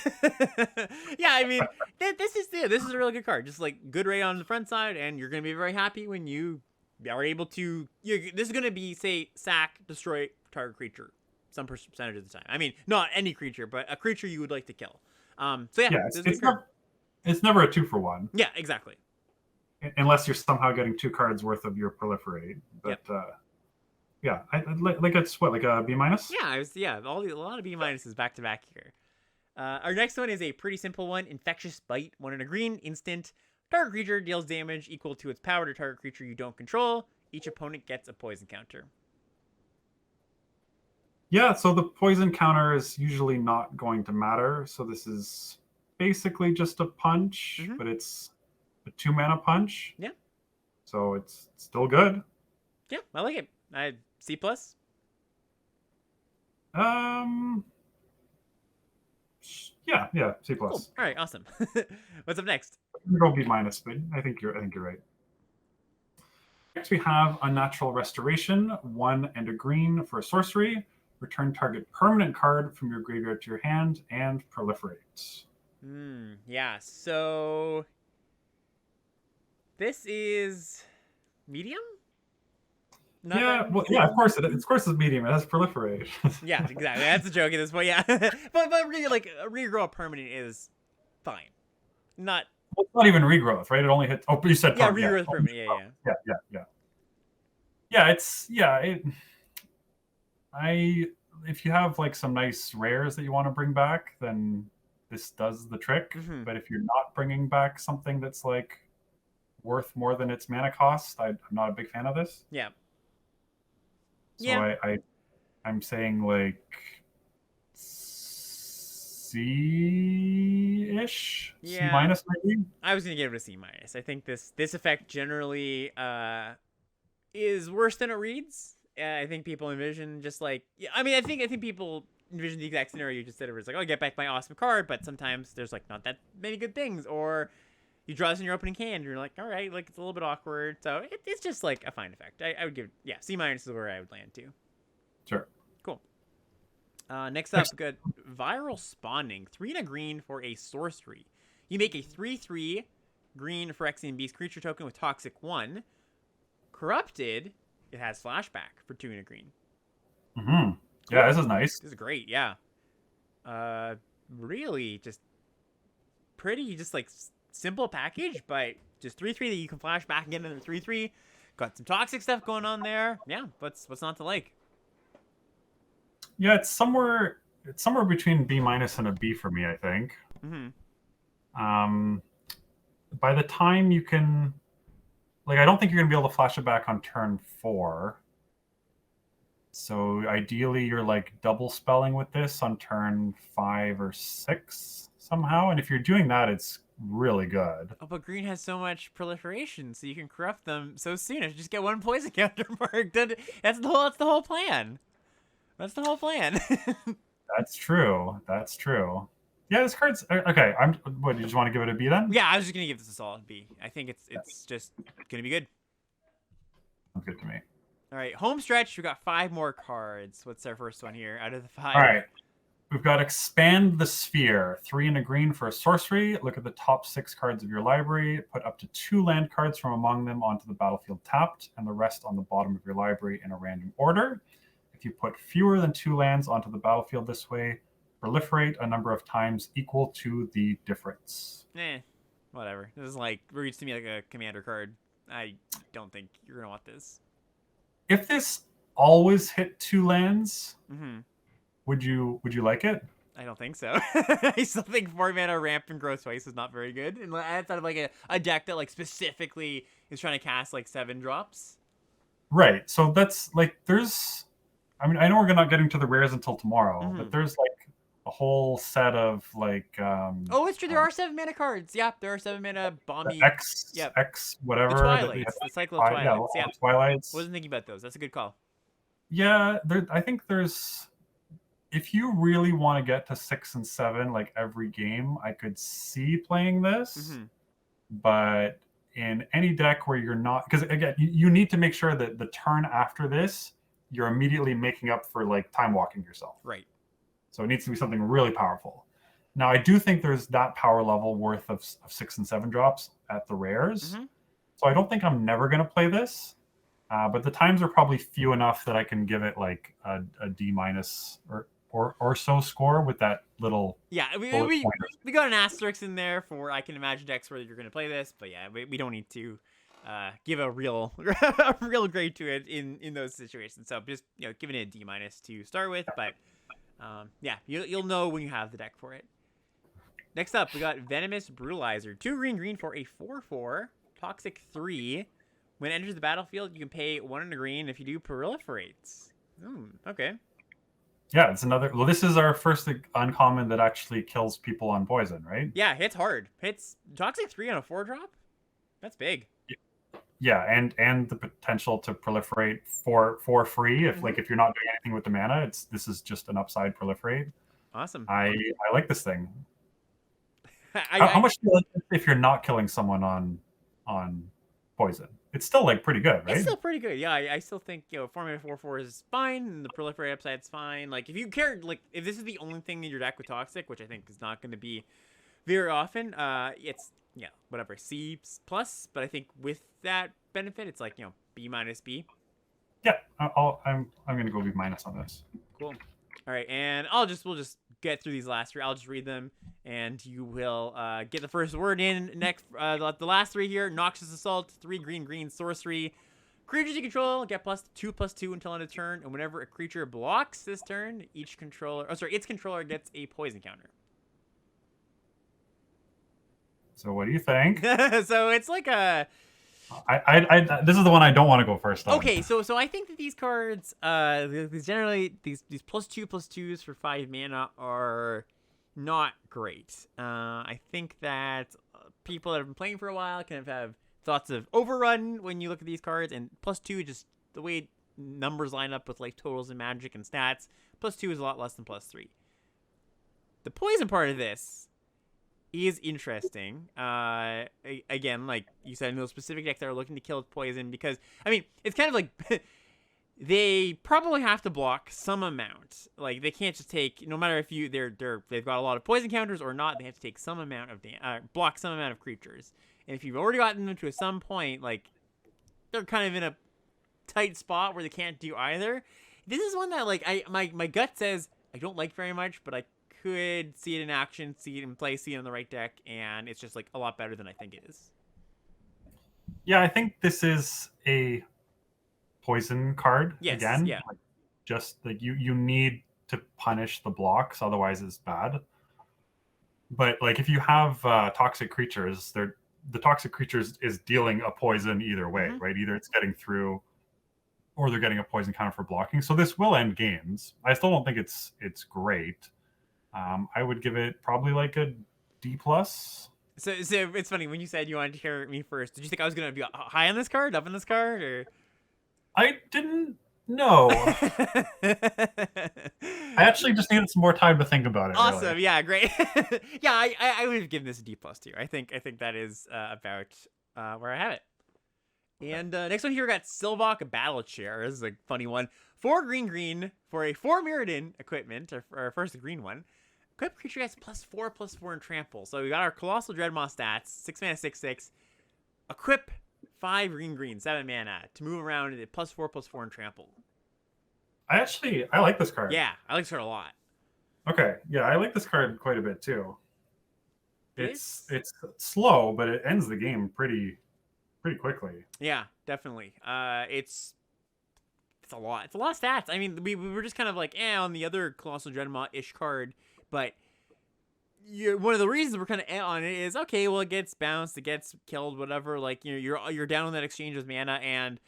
Yeah, I mean, this is a really good card. Just like good rate on the front side, and you're gonna be very happy when you are able to. This is gonna be say sack, destroy target creature, some percentage of the time. I mean, not any creature, but a creature you would like to kill. So yeah, it's never a 2-for-1. Yeah, exactly. Unless you're somehow getting 2 cards worth of your proliferate. But yeah, like it's what, like a B minus? Yeah, a lot of B minuses back to back here. Our next one is a pretty simple one: Infectious Bite, 1 and a green, instant. Target creature deals damage equal to its power to target creature you don't control. Each opponent gets a poison counter. Yeah, so the poison counter is usually not going to matter. So this is basically just a punch, but it's a 2-mana punch. Yeah. So it's still good. Yeah, I like it. C plus. Yeah, C plus. Cool. All right, awesome. What's up next? Go B minus, but I think you're right. Next we have Unnatural Restoration, 1 and a green for a sorcery. Return target permanent card from your graveyard to your hand and proliferate. Yeah, so this is medium? Of course it's medium. It has proliferate. Yeah, exactly. That's a joke at this point, yeah. but really, like, a regrow permanent is fine. Not... Well, it's not even regrowth, right? It only hits... Oh, but you said... Yeah, regrowth permanent, If you have like some nice rares that you want to bring back, then this does the trick. But if you're not bringing back something that's like worth more than its mana cost, I'm not a big fan of this. Yeah. So I'm saying like C-ish, C minus maybe. I was gonna give it a C minus. I think this effect generally is worse than it reads. I think people envision just like I think people envision the exact scenario you just said. Where it's like, oh, get back my awesome card, but sometimes there's like not that many good things, or you draw this in your opening hand, and you're like, all right, like it's a little bit awkward. So it's just like a fine effect. I would give C minus is where I would land to. Sure. Cool. Next up, good Viral Spawning, 3 and a green for a sorcery. You make a 3/3 green Phyrexian Beast creature token with Toxic 1. Corrupted. It has flashback for 2 and a green. Yeah, this is nice. This is great. Yeah. Really just pretty, just like simple package, but just 3/3 that you can flash back again into 3/3. Got some toxic stuff going on there. Yeah. What's not to like? Yeah, it's somewhere between B minus and a B for me, I think. By the time you can. Like, I don't think you're going to be able to flash it back on turn 4. So ideally, you're like double spelling with this on turn 5 or 6 somehow. And if you're doing that, it's really good. Oh, but green has so much proliferation, so you can corrupt them so soon. If you just get 1 poison counter mark, that's the whole plan. That's the whole plan. That's true. Yeah, this card's okay. What, you just want to give it a B then? Yeah, I was just gonna give this a solid B. I think it's just gonna be good. Sounds good to me. All right, home stretch. We got 5 more cards. What's our first one here out of the 5? All right. We've got Expand the Sphere. 3 and a green for a sorcery. Look at the top 6 cards of your library. Put up to 2 land cards from among them onto the battlefield tapped, and the rest on the bottom of your library in a random order. If you put fewer than 2 lands onto the battlefield this way, proliferate a number of times equal to the difference. Whatever. This is like, reads to me like a commander card. I don't think you're going to want this. If this always hit 2 lands, Mm-hmm. would you like it? I don't think so. I still think 4-mana ramp and grow twice is not very good. And outside of like a deck that like specifically is trying to cast like 7 drops. Right. So that's like there's. I mean, I know we're not getting to the rares until tomorrow, Mm-hmm. but there's like a whole set of like. Oh, it's true. There are 7-mana cards. Yeah, there are 7-mana bomby. X, Yep. X, whatever. The Twilights. The cycle of Twilights. Yeah. Twilights. Wasn't thinking about those. That's a good call. Yeah, I think there's. If you really want to get to 6 and 7 like every game, I could see playing this. Mm-hmm. But in any deck where you're not, because again, you need to make sure that the turn after this, you're immediately making up for like time walking yourself. Right. So it needs to be something really powerful. Now, I do think there's that power level worth of 6 and 7 drops at the rares. Mm-hmm. So I don't think I'm never going to play this. But the times are probably few enough that I can give it like a D- or so score with that little. Yeah, we got an asterisk in there for I can imagine decks where you're going to play this, but yeah, we don't need to give a real grade to it in those situations. So just giving it a D- to start with, but yeah, you'll know when you have the deck for it. Next up, we got Venomous Brutalizer. 2 green for a 4/4 toxic 3. When it enters the battlefield, you can pay 1 and a green. If you do, proliferates. Okay. Yeah, it's another. Well, this is our first uncommon that actually kills people on poison, right? Yeah, hits hard. Hits toxic 3 on a 4-drop. That's big. Yeah, and the potential to proliferate for free if if you're not doing anything with the mana. This is just an upside proliferate. Awesome. I like this thing. How much do you like it if you're not killing someone on poison? It's still like pretty good, right? It's still pretty good. Yeah, I still think 4-mana 4/4 is fine, and the proliferate upside's fine. Like if you care, like if this is the only thing in your deck with toxic, which I think is not going to be very often, it's whatever C++. But I think with that benefit, it's like B minus B. Yeah, I'm gonna go B minus on this. Cool. All right, and we'll just get through these last 3. I'll just read them, and you will get the first word in next. The last 3 here: Noxious Assault, 3 green sorcery. Creatures you control get +2/+2 until end of turn, and whenever a creature blocks this turn, its controller gets a poison counter. So what do you think? So it's like a. This is the one I don't want to go first on. Okay, so I think that these cards, generally these +2/+2s for 5 mana are not great. I think that people that have been playing for a while kind of have thoughts of overrun when you look at these cards, and +2 just the way numbers line up with like totals and magic and stats. +2 is a lot less than +3. The poison part of this is interesting. Again, like you said, in those specific decks that are looking to kill with poison, because I mean, it's kind of like they probably have to block some amount. Like they can't just take, no matter if they've got a lot of poison counters or not, they have to take some amount of block some amount of creatures. And if you've already gotten them to some point, like they're kind of in a tight spot where they can't do either. This is one that like my gut says I don't like very much, but I could see it in action, see it in play, see it on the right deck, and it's just like a lot better than I think it is. Yeah, I think this is a poison card again. Yeah. Like, just like you need to punish the blocks, otherwise it's bad. But like if you have toxic creatures, the toxic creatures is dealing a poison either way, right? Either it's getting through or they're getting a poison counter for blocking. So this will end games. I still don't think it's great. I would give it probably like a D+. So it's funny when you said you wanted to hear me first. Did you think I was gonna be high on this card, up on this card, or? I didn't know. I actually just needed some more time to think about it. Awesome, really. Yeah, great. Yeah, I would have given this a D+ too. I think that is about where I have it. And next one here, we got Silvok Battle Chair. This is a funny one. 4 green for a 4 Mirrodin equipment, or first the green one. Equip creature has +4/+4 in trample. So we got our Colossal Dreadmaw stats, 6 mana, 6/6. Equip 5 green, 7 mana to move around at +4/+4 in trample. I like this card. Yeah, I like this card a lot. Okay, yeah, I like this card quite a bit too. It's slow, but it ends the game pretty quickly. Yeah, definitely. It's a lot. It's a lot of stats. I mean, we were just kind of like, on the other Colossal Dreadmaw-ish card, but one of the reasons we're kind of on it is, okay, well, it gets bounced, it gets killed, whatever. Like, you're down on that exchange with mana, and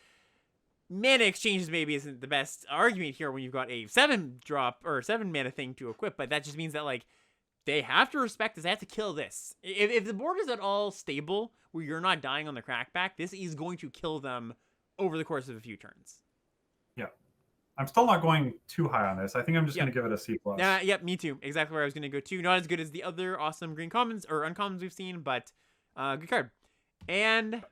mana exchanges maybe isn't the best argument here when you've got a 7-drop or 7 mana thing to equip, but that just means that, like, they have to respect this. They have to kill this. If the board is at all stable, where you're not dying on the crackback, this is going to kill them over the course of a few turns. Yeah. I'm still not going too high on this. I think I'm just going to give it a C+. Yep, me too. Exactly where I was going to go too. Not as good as the other awesome green commons or uncommons we've seen, but good card. And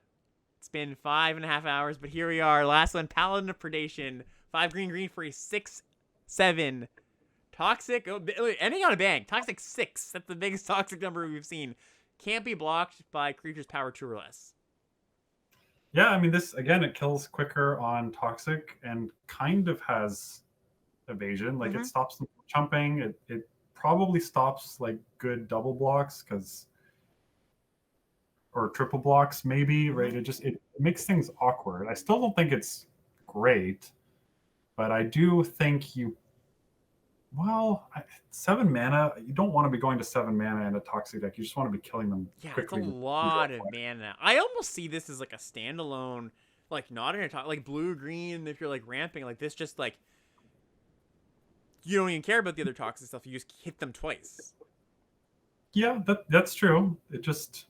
it's been 5.5 hours, but here we are. Last one, Paladin of Predation. 5 green for a 6/7. Toxic, ending on a bang. Toxic 6. That's the biggest toxic number we've seen. Can't be blocked by creatures power 2 or less. Yeah, I mean, this, again, it kills quicker on Toxic and kind of has evasion. Like, it stops them from jumping. It probably stops, like, good double blocks or triple blocks, maybe, right? It makes things awkward. I still don't think it's great, but I do think 7 mana, you don't want to be going to 7 mana in a Toxic deck. You just want to be killing them quickly. It's a lot of mana. I almost see this as like a standalone, like not in a like blue-green, if you're like ramping, like this just like, you don't even care about the other Toxic stuff, you just hit them twice. Yeah, that's true. It just...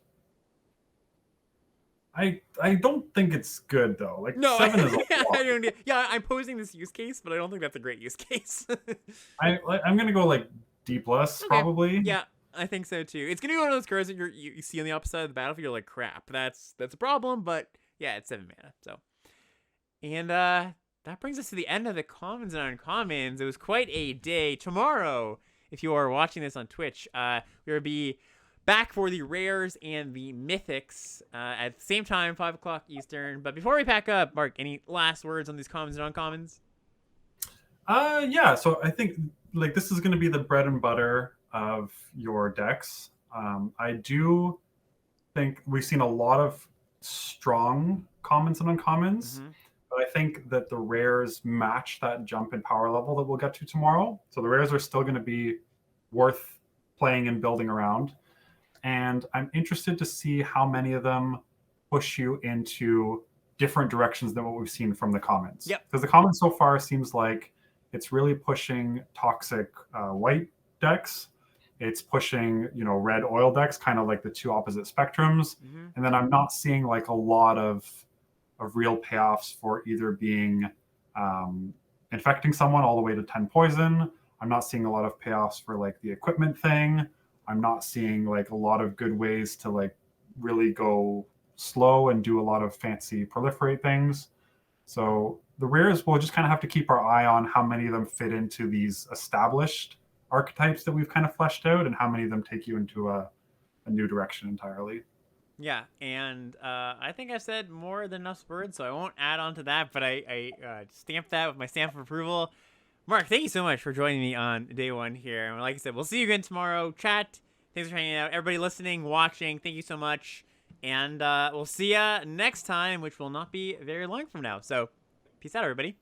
I don't think it's good though. Like, no, 7 is a lot. I'm posing this use case, but I don't think that's a great use case. I'm gonna go like D+, probably. Yeah, I think so too. It's gonna be one of those cards that you see on the opposite side of the battlefield. You're like, crap, that's a problem. But yeah, it's 7 mana. So, and that brings us to the end of the commons and uncommons. It was quite a day. Tomorrow, if you are watching this on Twitch, we will be back for the rares and the mythics at the same time, 5 o'clock Eastern. But before we pack up, Mark, any last words on these commons and uncommons? Yeah, so I think like this is going to be the bread and butter of your decks. I do think we've seen a lot of strong commons and uncommons, but I think that the rares match that jump in power level that we'll get to tomorrow. So the rares are still going to be worth playing and building around. And I'm interested to see how many of them push you into different directions than what we've seen from the commons. Yep. Because the commons so far seems like it's really pushing Toxic white decks. It's pushing, red oil decks, kind of like the two opposite spectrums. And then I'm not seeing like a lot of real payoffs for either being infecting someone all the way to 10 poison. I'm not seeing a lot of payoffs for like the equipment thing. I'm not seeing like a lot of good ways to like really go slow and do a lot of fancy proliferate things. So the rares, we'll just kind of have to keep our eye on how many of them fit into these established archetypes that we've kind of fleshed out and how many of them take you into a new direction entirely. Yeah, and I think I said more than enough words, so I won't add on to that, but I stamped that with my stamp of approval. Mark, thank you so much for joining me on day one here. And like I said, we'll see you again tomorrow. Chat, thanks for hanging out. Everybody listening, watching, thank you so much. And we'll see ya next time, which will not be very long from now. So, peace out, everybody.